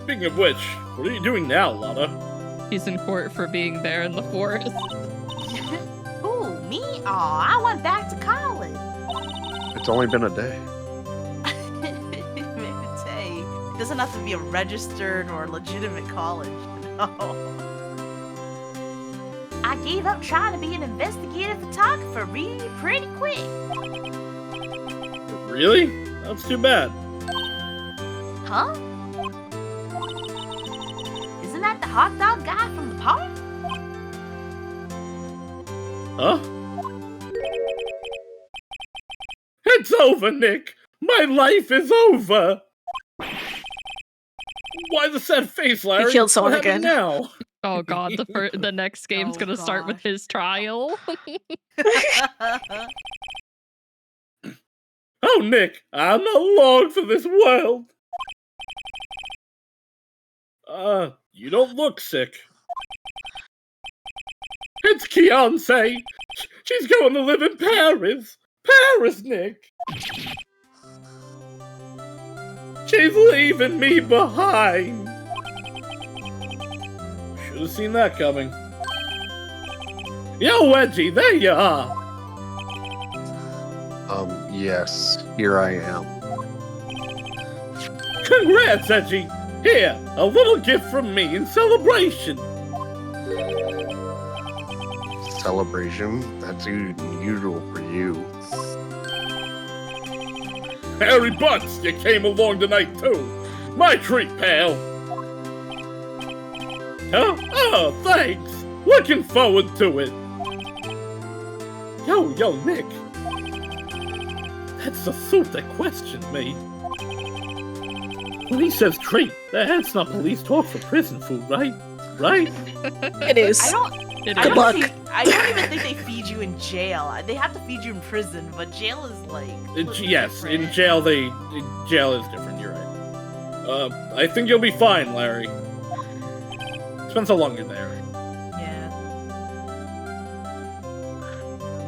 Speaking of which, what are you doing now, Lotta? He's in court for being there in the forest. Who, me? Aw, I went back to college. It's only been a day. It doesn't have to be a registered or legitimate college, you know? I gave up trying to be an investigative photographer pretty quick. Really? That's too bad. Huh? Isn't that the hot dog guy from the park? Huh? It's over, Nick! My life is over! Why the sad face, Larry? He killed someone What happened again. now? Oh god, the next game's gonna start with his trial. Oh, Nick, I'm not long for this world. You don't look sick. It's Keonce. She's going to live in Paris. Paris, Nick. She's leaving me behind. Should have seen that coming. Yo, Wedgie, there you are. Yes, here I am. Congrats, Edgy. Here, a little gift from me in celebration. Celebration? That's unusual for you. Harry Butts, you came along tonight too. My treat, pal. Huh? Oh, thanks. Looking forward to it. Yo, Nick. That's the suit that questioned me. When he says treat, that's not police talk for prison food, right? Right? It is. I don't even think they feed you in jail. They have to feed you in prison, but jail is like... Yes, different. in jail jail is different, you're right. I think you'll be fine, Larry. Depends how long you're there. Yeah.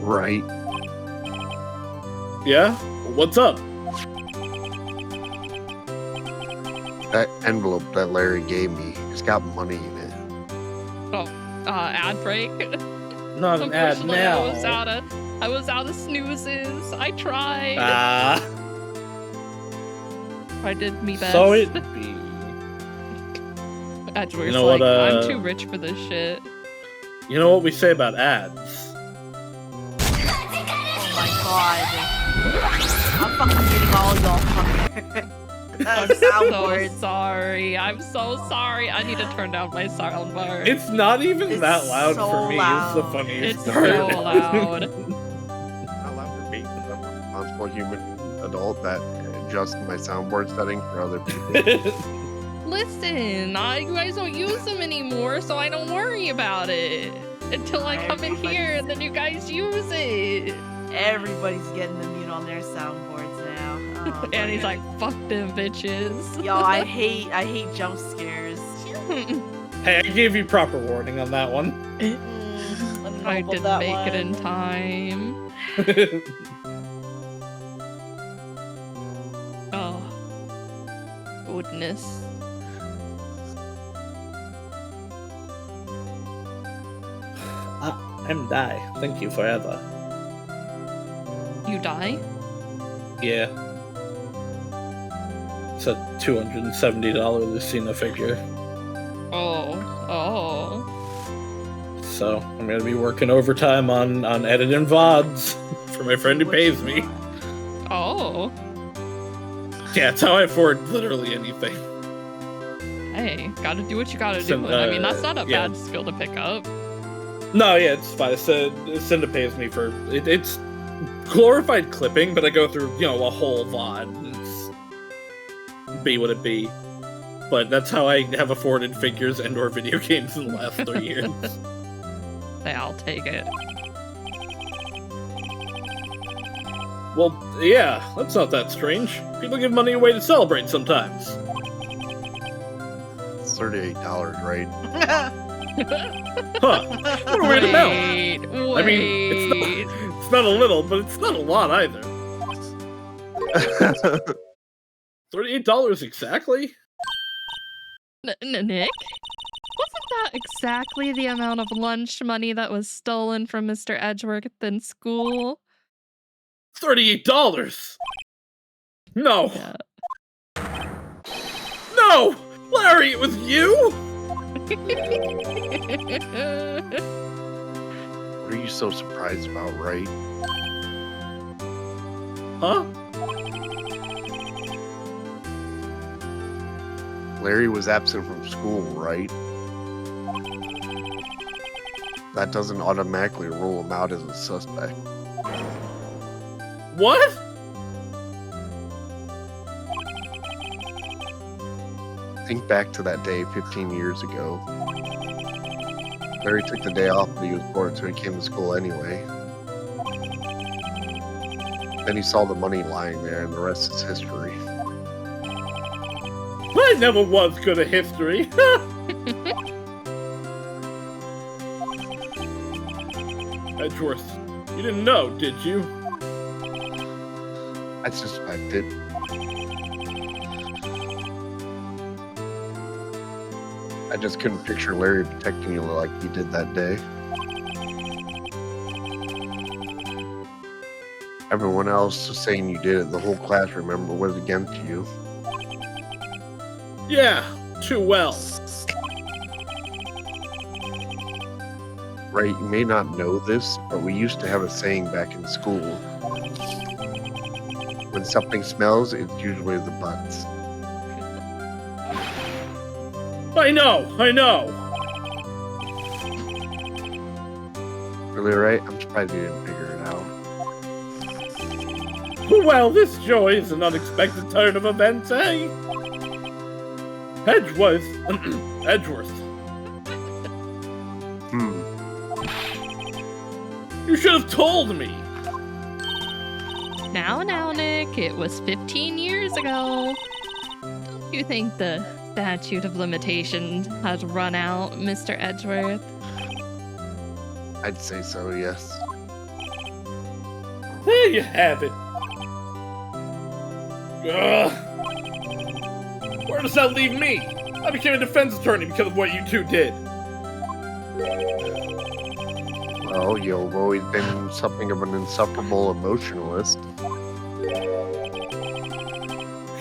Right. Yeah? What's up? That envelope that Larry gave me, it's got money in it. Oh, ad break. Not an ad Unfortunately, now. I was out of snoozes. I tried. I did me best. So it be. Edgeworth's You know like, what, I'm too rich for this shit. You know what we say about ads? Oh my god. I'm fucking getting all y'all fucking I'm soundboards. so sorry. I'm so sorry. I need to turn down my soundbar. It's not even that loud so for me. loud. It's the funniest It's part. so loud. Not loud for me, because I'm a responsible human adult that adjusts my soundboard setting for other people. Listen, you guys don't use them anymore, so I don't worry about it. Until I come in here and then you guys use it. Everybody's getting the mute on their soundboards now. Oh, And he's like, fuck them bitches. yo, I hate jump scares. Hey, I gave you proper warning on that one. I didn't make it in time. Oh. Goodness. I'm die. Thank you forever. You die? Yeah. It's a $270 Lucina figure. Oh. So I'm gonna be working overtime on editing VODs for my friend who pays me. Oh. Yeah, that's how I afford literally anything. Hey, gotta do what you gotta do. I mean, that's not a bad skill to pick up. No, yeah, it's fine. Cinda pays me for it. It's glorified clipping, but I go through, a whole VOD. It's be what it be. But that's how I have afforded figures and/or video games in the last 3 years. Hey, I'll take it. Well, yeah, that's not that strange. People give money away to celebrate sometimes. It's $38, right? Huh. What a weird amount. I mean, Wait. it's not a little, but it's not a lot either. $38 exactly? Nick? Wasn't that exactly the amount of lunch money that was stolen from Mr. Edgeworth in school? $38! No! Yeah. No! Larry, it was you? What are you so surprised about, Wright? Huh? Larry was absent from school, right? That doesn't automatically rule him out as a suspect. What? Think back to that day 15 years ago. Larry took the day off, but he was bored, so he came to school anyway. Then he saw the money lying there, and the rest is history. I never was good at history. Edgeworth, you didn't know, did you? I suspected. I just couldn't picture Larry protecting you like he did that day. Everyone else was saying you did it. The whole class, remember, was against you. Yeah, too well. Right, you may not know this, but we used to have a saying back in school. When something smells, it's usually the butts. I know. Really, right? I'm surprised you didn't figure it out. Well, this joy is an unexpected turn of events, eh? Edgeworth. You should have told me. Now, Nick, it was 15 years ago. Don't you think the statute of limitations has run out, Mr. Edgeworth? I'd say so, yes. There you have it. Ugh. Where does that leave me? I became a defense attorney because of what you two did. Well, you've always been something of an insufferable emotionalist.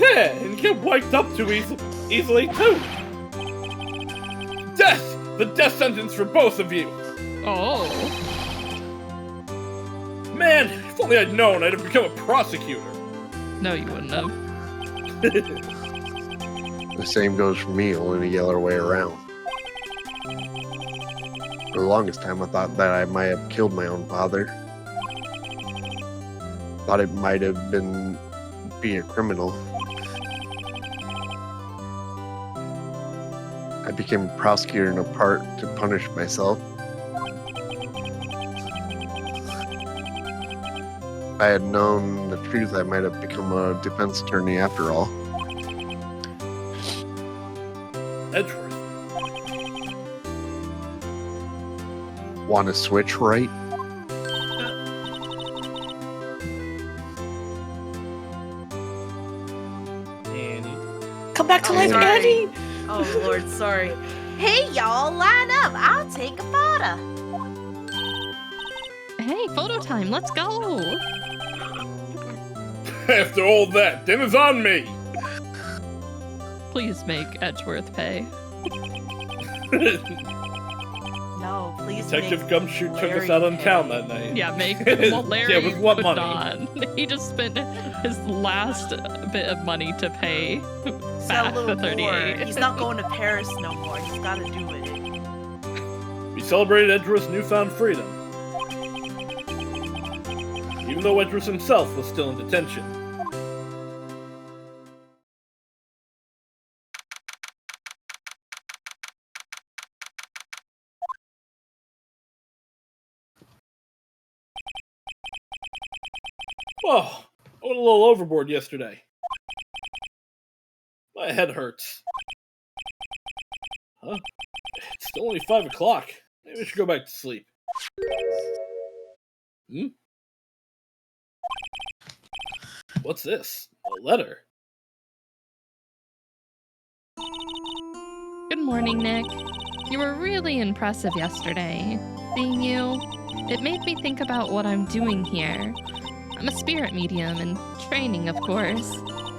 Yeah, and get wiped up too easily too. Death! The death sentence for both of you. Oh. Man, if only I'd known, I'd have become a prosecutor. No, you wouldn't have. The same goes for me, only the other way around. For the longest time, I thought that I might have killed my own father. Thought it might have been be a criminal. I became a prosecutor in a part to punish myself. If I had known the truth, I might have become a defense attorney after all. Edgeworth. Want to switch, right? Come back to life, sorry. Annie! Oh Lord, sorry. Hey y'all, line up. I'll take a photo. Hey, photo time, let's go! After all that, dinner's on me. Please make Edgeworth pay. No, please. Detective Gumshoe took us out on town that night. Yeah, well, Larry yeah, with what could money? not. He just spent his last bit of money to pay Sell a back little the 38. more. He's not going to Paris no more. He's got to do it. We celebrated Edgeworth's newfound freedom. Even though Edgeworth himself was still in detention. Oh, I went a little overboard yesterday. My head hurts. Huh? It's still only 5 o'clock. Maybe I should go back to sleep. Hmm? What's this? A letter? Good morning, Nick. You were really impressive yesterday. Seeing you, it made me think about what I'm doing here. I'm a spirit medium in training, of course.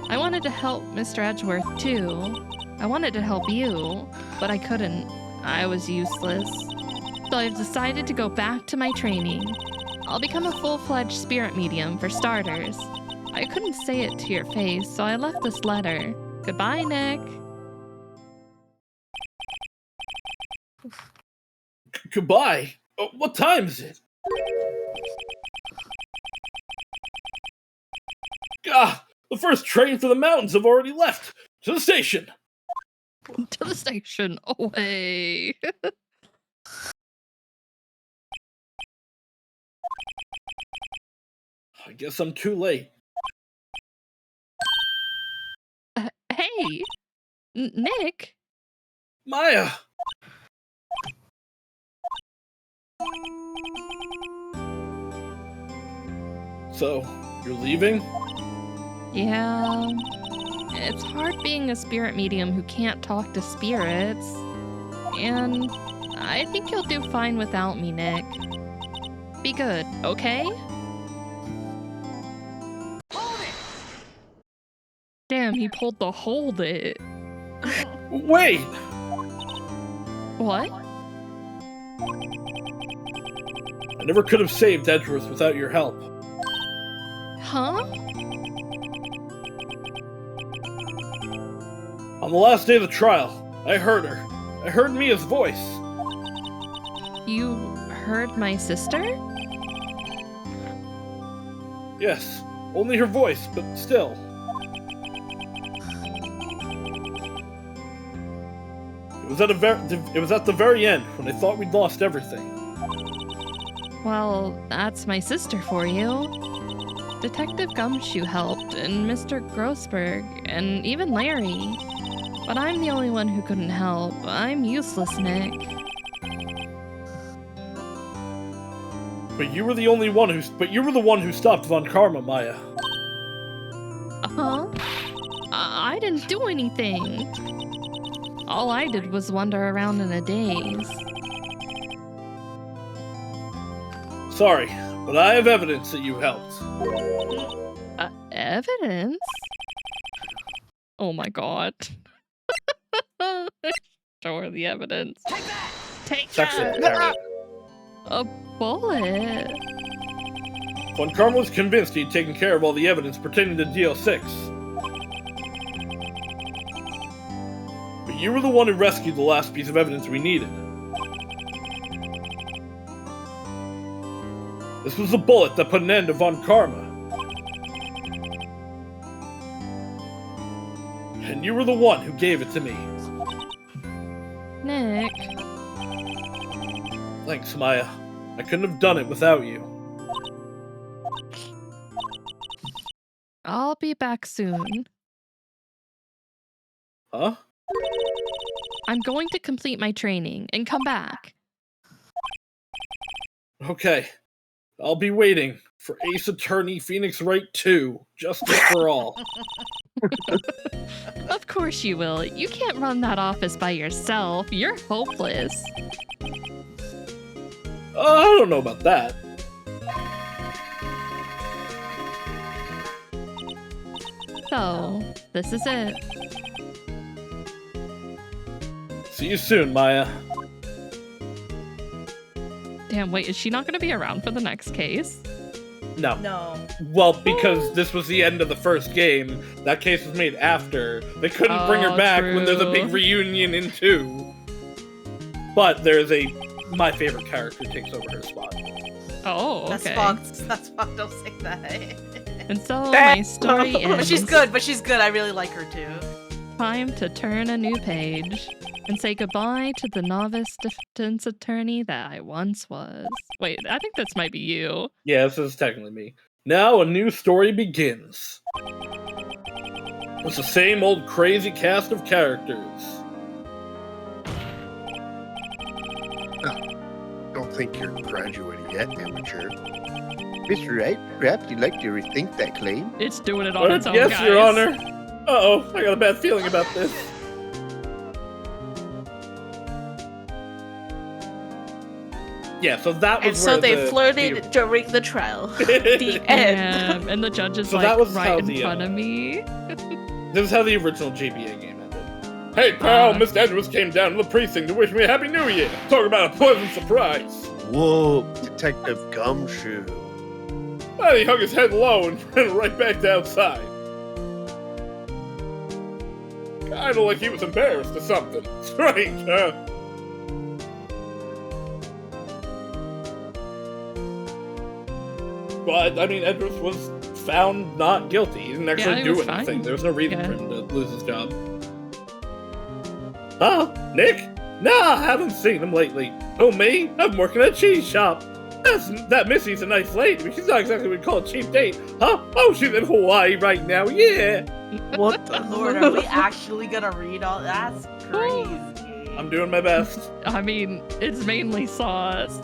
I wanted to help Mr. Edgeworth, too. I wanted to help you, but I couldn't. I was useless. So I've decided to go back to my training. I'll become a full-fledged spirit medium for starters. I couldn't say it to your face, so I left this letter. Goodbye, Nick. Goodbye? What time is it? Ah, the first train for the mountains have already left. To the station. To the station. Away. I guess I'm too late. Hey, Nick. Maya! So, you're leaving? Yeah. It's hard being a spirit medium who can't talk to spirits. And I think you'll do fine without me, Nick. Be good, okay? Damn, he pulled the hold it. Wait! What? I never could have saved Edgeworth without your help. Huh? On the last day of the trial, I heard her. I heard Mia's voice. You heard my sister? Yes, only her voice, but still. It was at the very end, when I thought we'd lost everything. Well, that's my sister for you. Detective Gumshoe helped, and Mr. Grossberg, and even Larry. But I'm the only one who couldn't help. I'm useless, Nick. But you were the one who stopped Von Karma, Maya. Huh? I didn't do anything. All I did was wander around in a daze. Sorry, but I have evidence that you helped. Evidence? Oh my god. Show her the evidence. Take that! A bullet. Von Karma was convinced he'd taken care of all the evidence pertaining to DL6. But you were the one who rescued the last piece of evidence we needed. This was the bullet that put an end to Von Karma. And you were the one who gave it to me. Nick. Thanks, Maya. I couldn't have done it without you. I'll be back soon. Huh? I'm going to complete my training and come back. Okay. I'll be waiting for Ace Attorney Phoenix Wright 2. Justice for all. Of course you will. You can't run that office by yourself. You're hopeless. I don't know about that. So, this is it. See you soon, Maya. Damn, wait, is she not going to be around for the next case? No. No. Well, because this was the end of the first game, that case was made after. They couldn't bring her back when there's a big reunion in 2. But there's my favorite character takes over her spot. Oh, okay. That's fucked. Don't say that. And so my story ends. But she's good. I really like her too. Time to turn a new page and say goodbye to the novice defense attorney that I once was. Wait, I think this might be you. Yeah, this is technically me. Now a new story begins. It's the same old crazy cast of characters. Don't think you're graduating yet, amateur. Mr. Wright, perhaps you'd like to rethink that claim? It's doing it on its own, yes, guys. Your Honor. Uh-oh, I got a bad feeling about this. Yeah, so that was And so where they flirted during the trial. The end. And the judge is So like that was right how in the, front of me. This is how the original JBA game ended. Hey, pal, Mr. Edwards came down to the precinct to wish me a Happy New Year. Talk about a pleasant surprise. Whoa, Detective Gumshoe. Well, he hung his head low and ran right back to outside. Kinda like he was embarrassed or something. Strange, huh? But, I mean, Edwards was found not guilty. He didn't actually do anything. Fine. There was no reason for him to lose his job. Huh? Nick? Nah, I haven't seen him lately. Oh, me? I'm working at a cheese shop. That Missy's a nice lady, but she's not exactly what we call a cheap date. Huh? Oh, she's in Hawaii right now, yeah. What the Lord, are we actually gonna read all that's crazy. I'm doing my best. I mean, it's mainly sauce.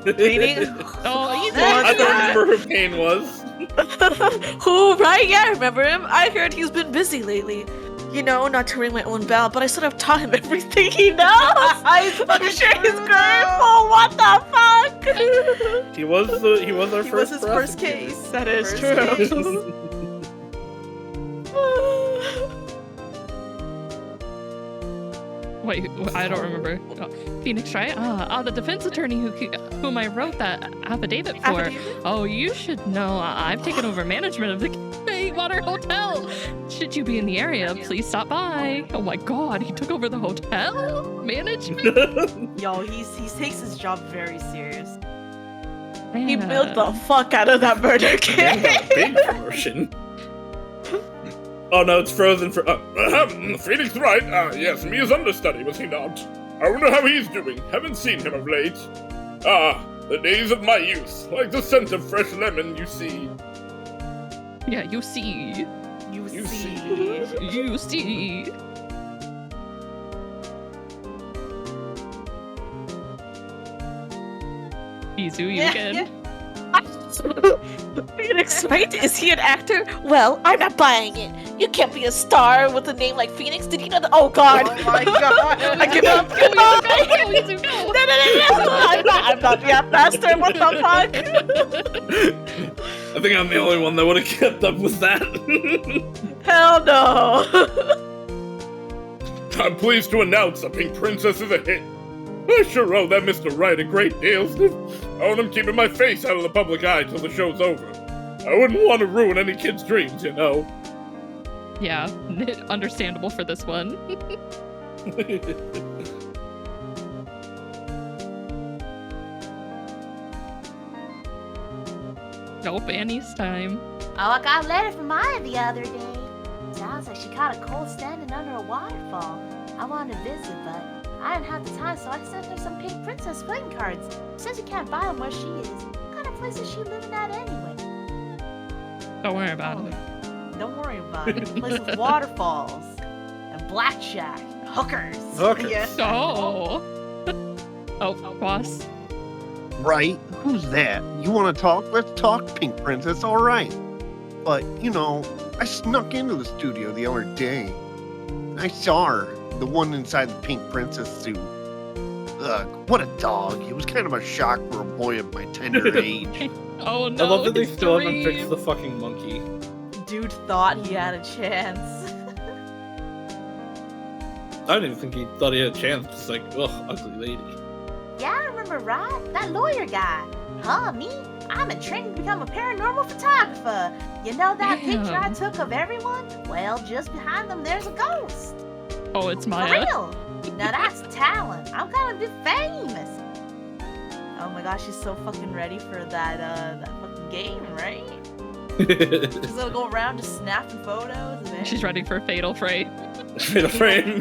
Reading? Oh, he's I don't remember who Payne was. Who, right? Yeah, I remember him. I heard he's been busy lately. You know, not to ring my own bell, but I sort of taught him everything he knows. I'm sure he's grateful. What the fuck? He was our He first. was his first case. That is First true. Wait, I don't remember. Oh, Phoenix, right? The defense attorney whom I wrote that affidavit for. Affidavit? Oh, you should know. I've taken over management of the Water Hotel. Should you be in the area, please stop by. Oh my God, he took over the hotel management. Yo, he takes his job very serious. He built the fuck out of that murder case. Big promotion. Oh no, it's frozen for. Phoenix Wright. Yes, me as understudy, was he not? I wonder how he's doing. Haven't seen him of late. The days of my youth, like the scent of fresh lemon, you see. Yeah, you see. You see. You see. Izu, you again. Phoenix, right? Is he an actor? Well, I'm not buying it. You can't be a star with a name like Phoenix. Did you know that? Oh God! Oh my God! I give up. No. I'm not that master. What the fuck? I think I'm the only one that would have kept up with that. Hell no. I'm pleased to announce that Pink Princess is a hit. I sure owe that Mr. Wright a great deal. I want him keeping my face out of the public eye till the show's over. I wouldn't want to ruin any kid's dreams, you know. Yeah, understandable for this one. Nope, Annie's time. Oh, I got a letter from Maya the other day. Sounds like she caught a cold standing under a waterfall. I wanted to visit, but I didn't have the time, so I sent her some Pink Princess playing cards. Says you can't buy them where she is. What kind of place is she living at anyway? Don't worry about it. Don't worry about it. A place with waterfalls and blackjack, hookers. Hookers. Yeah. Oh. Oh, boss. Right? Who's that? You want to talk? Let's talk, Pink Princess. All right. But, you know, I snuck into the studio the other day. I saw her, the one inside the Pink Princess suit. Ugh, what a dog. It was kind of a shock for a boy of my tender age. Oh no, I love that they his still haven't dream. fixed the fucking monkey. Dude thought he had a chance. I don't even think he thought he had a chance. It's like, ugh, ugly lady. Yeah, I remember, right? That lawyer guy. Huh, me? I'm in training to become a paranormal photographer. You know that picture I took of everyone? Well, just behind them, there's a ghost. Oh, it's For Maya. real. Now that's talent. I'm gonna be famous. Oh my gosh, she's so fucking ready for that fucking game, right? She's gonna go around just snapping photos of it. She's ready for Fatal Frame. Fatal Frame.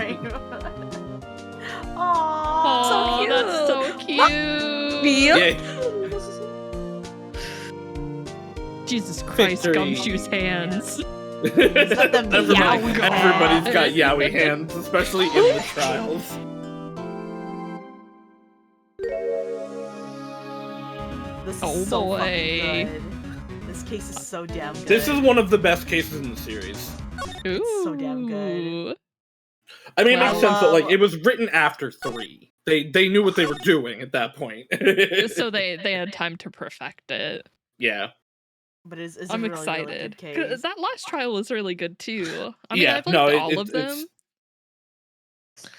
Aww, Oh, that's so cute. Yeah. Jesus Christ, Victory. Gumshoe's hands. Everybody's got yaoi hands, especially in the trials. This is Oh, so boy. fucking good. This case is so damn good. This is one of the best cases in the series. Ooh. It's so damn good. I mean, it Well, makes sense that like it was written after 3. They knew what they were doing at that point. So they had time to perfect it. Yeah. But it's I'm a really, excited. really good case. 'Cause that last trial was really good too. I mean, Yeah, I've liked all it- of them.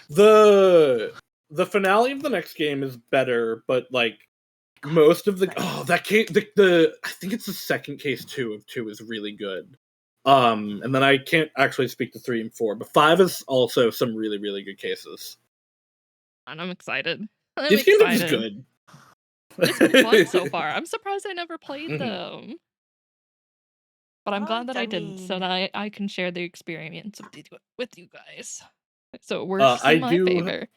The finale of the next game is better, but like most of the that case the I think it's the second case 2 of 2 is really good. And then I can't actually speak to 3 and 4, but 5 is also some really, really good cases. And I'm excited. I'm This game is excited. good. It's been fun so far. I'm surprised I never played them. But I'm glad that I didn't, so that I can share the experience with you guys. So it works in my favor.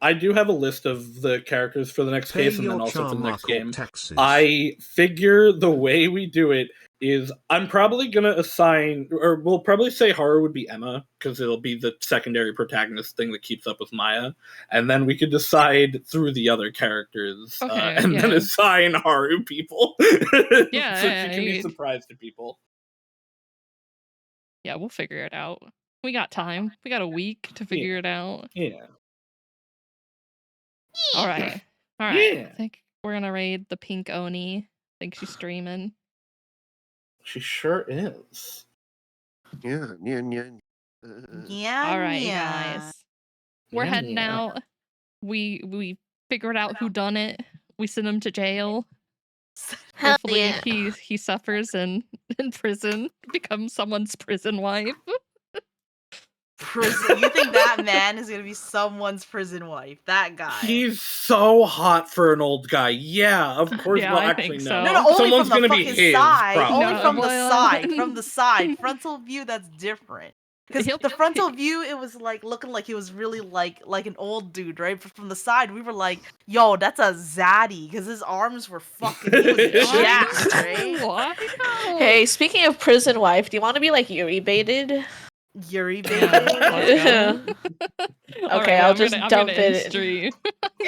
I do have a list of the characters for the next Pay case and then your also for the next Charmark game. taxes. I figure the way we do it is I'm probably going to assign, or we'll probably say Haru would be Emma, because it'll be the secondary protagonist thing that keeps up with Maya. And then we could decide through the other characters, and then assign Haru people. So she can be surprised to people. Yeah, we'll figure it out. We got time. We got a week to figure it out. Yeah. All right. All right. Yeah. I think we're gonna raid the pink Oni. I think she's streaming. She sure is. Yeah. All right, you guys. We're heading out. We figured out who done it. We sent him to jail. Hopefully he suffers in prison, becomes someone's prison wife. Prison. You think that man is gonna be someone's prison wife? That guy. He's so hot for an old guy. Yeah, of course. Yeah, well, I actually, think no. so. No, only Someone's from the gonna be fucking his, side. probably. Only from the side. From the side. Frontal view, that's different. Because the frontal view, it was like looking like he was really like an old dude, right? But from the side, we were like, "Yo, that's a zaddy," because his arms were fucking. He was jacked, right? Hey, speaking of prison wife, do you want to be like Yuri baited? Yuri baited. Okay, I'll just dump it. Stream.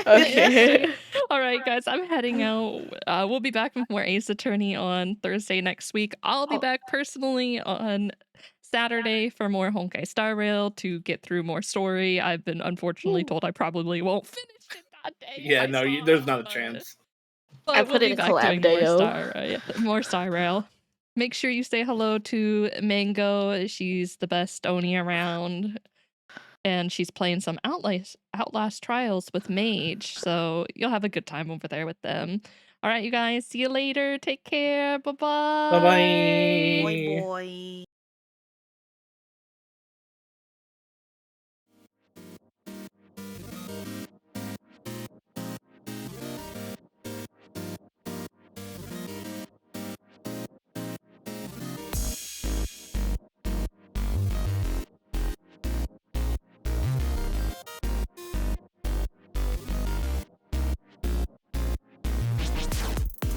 Okay. All right, guys, I'm heading out. We'll be back with more Ace Attorney on Thursday next week. I'll be back personally on Saturday for more Honkai Star Rail to get through more story. I've been unfortunately told I probably won't finish it that day. Yeah, no, there's not a chance. But I we'll put be it in back collab doing day, more Star Rail. Make sure you say hello to Mango. She's the best Oni around. And she's playing some Outlast Trials with Mage. So you'll have a good time over there with them. All right, you guys. See you later. Take care. Bye-bye. Bye-bye. Boy.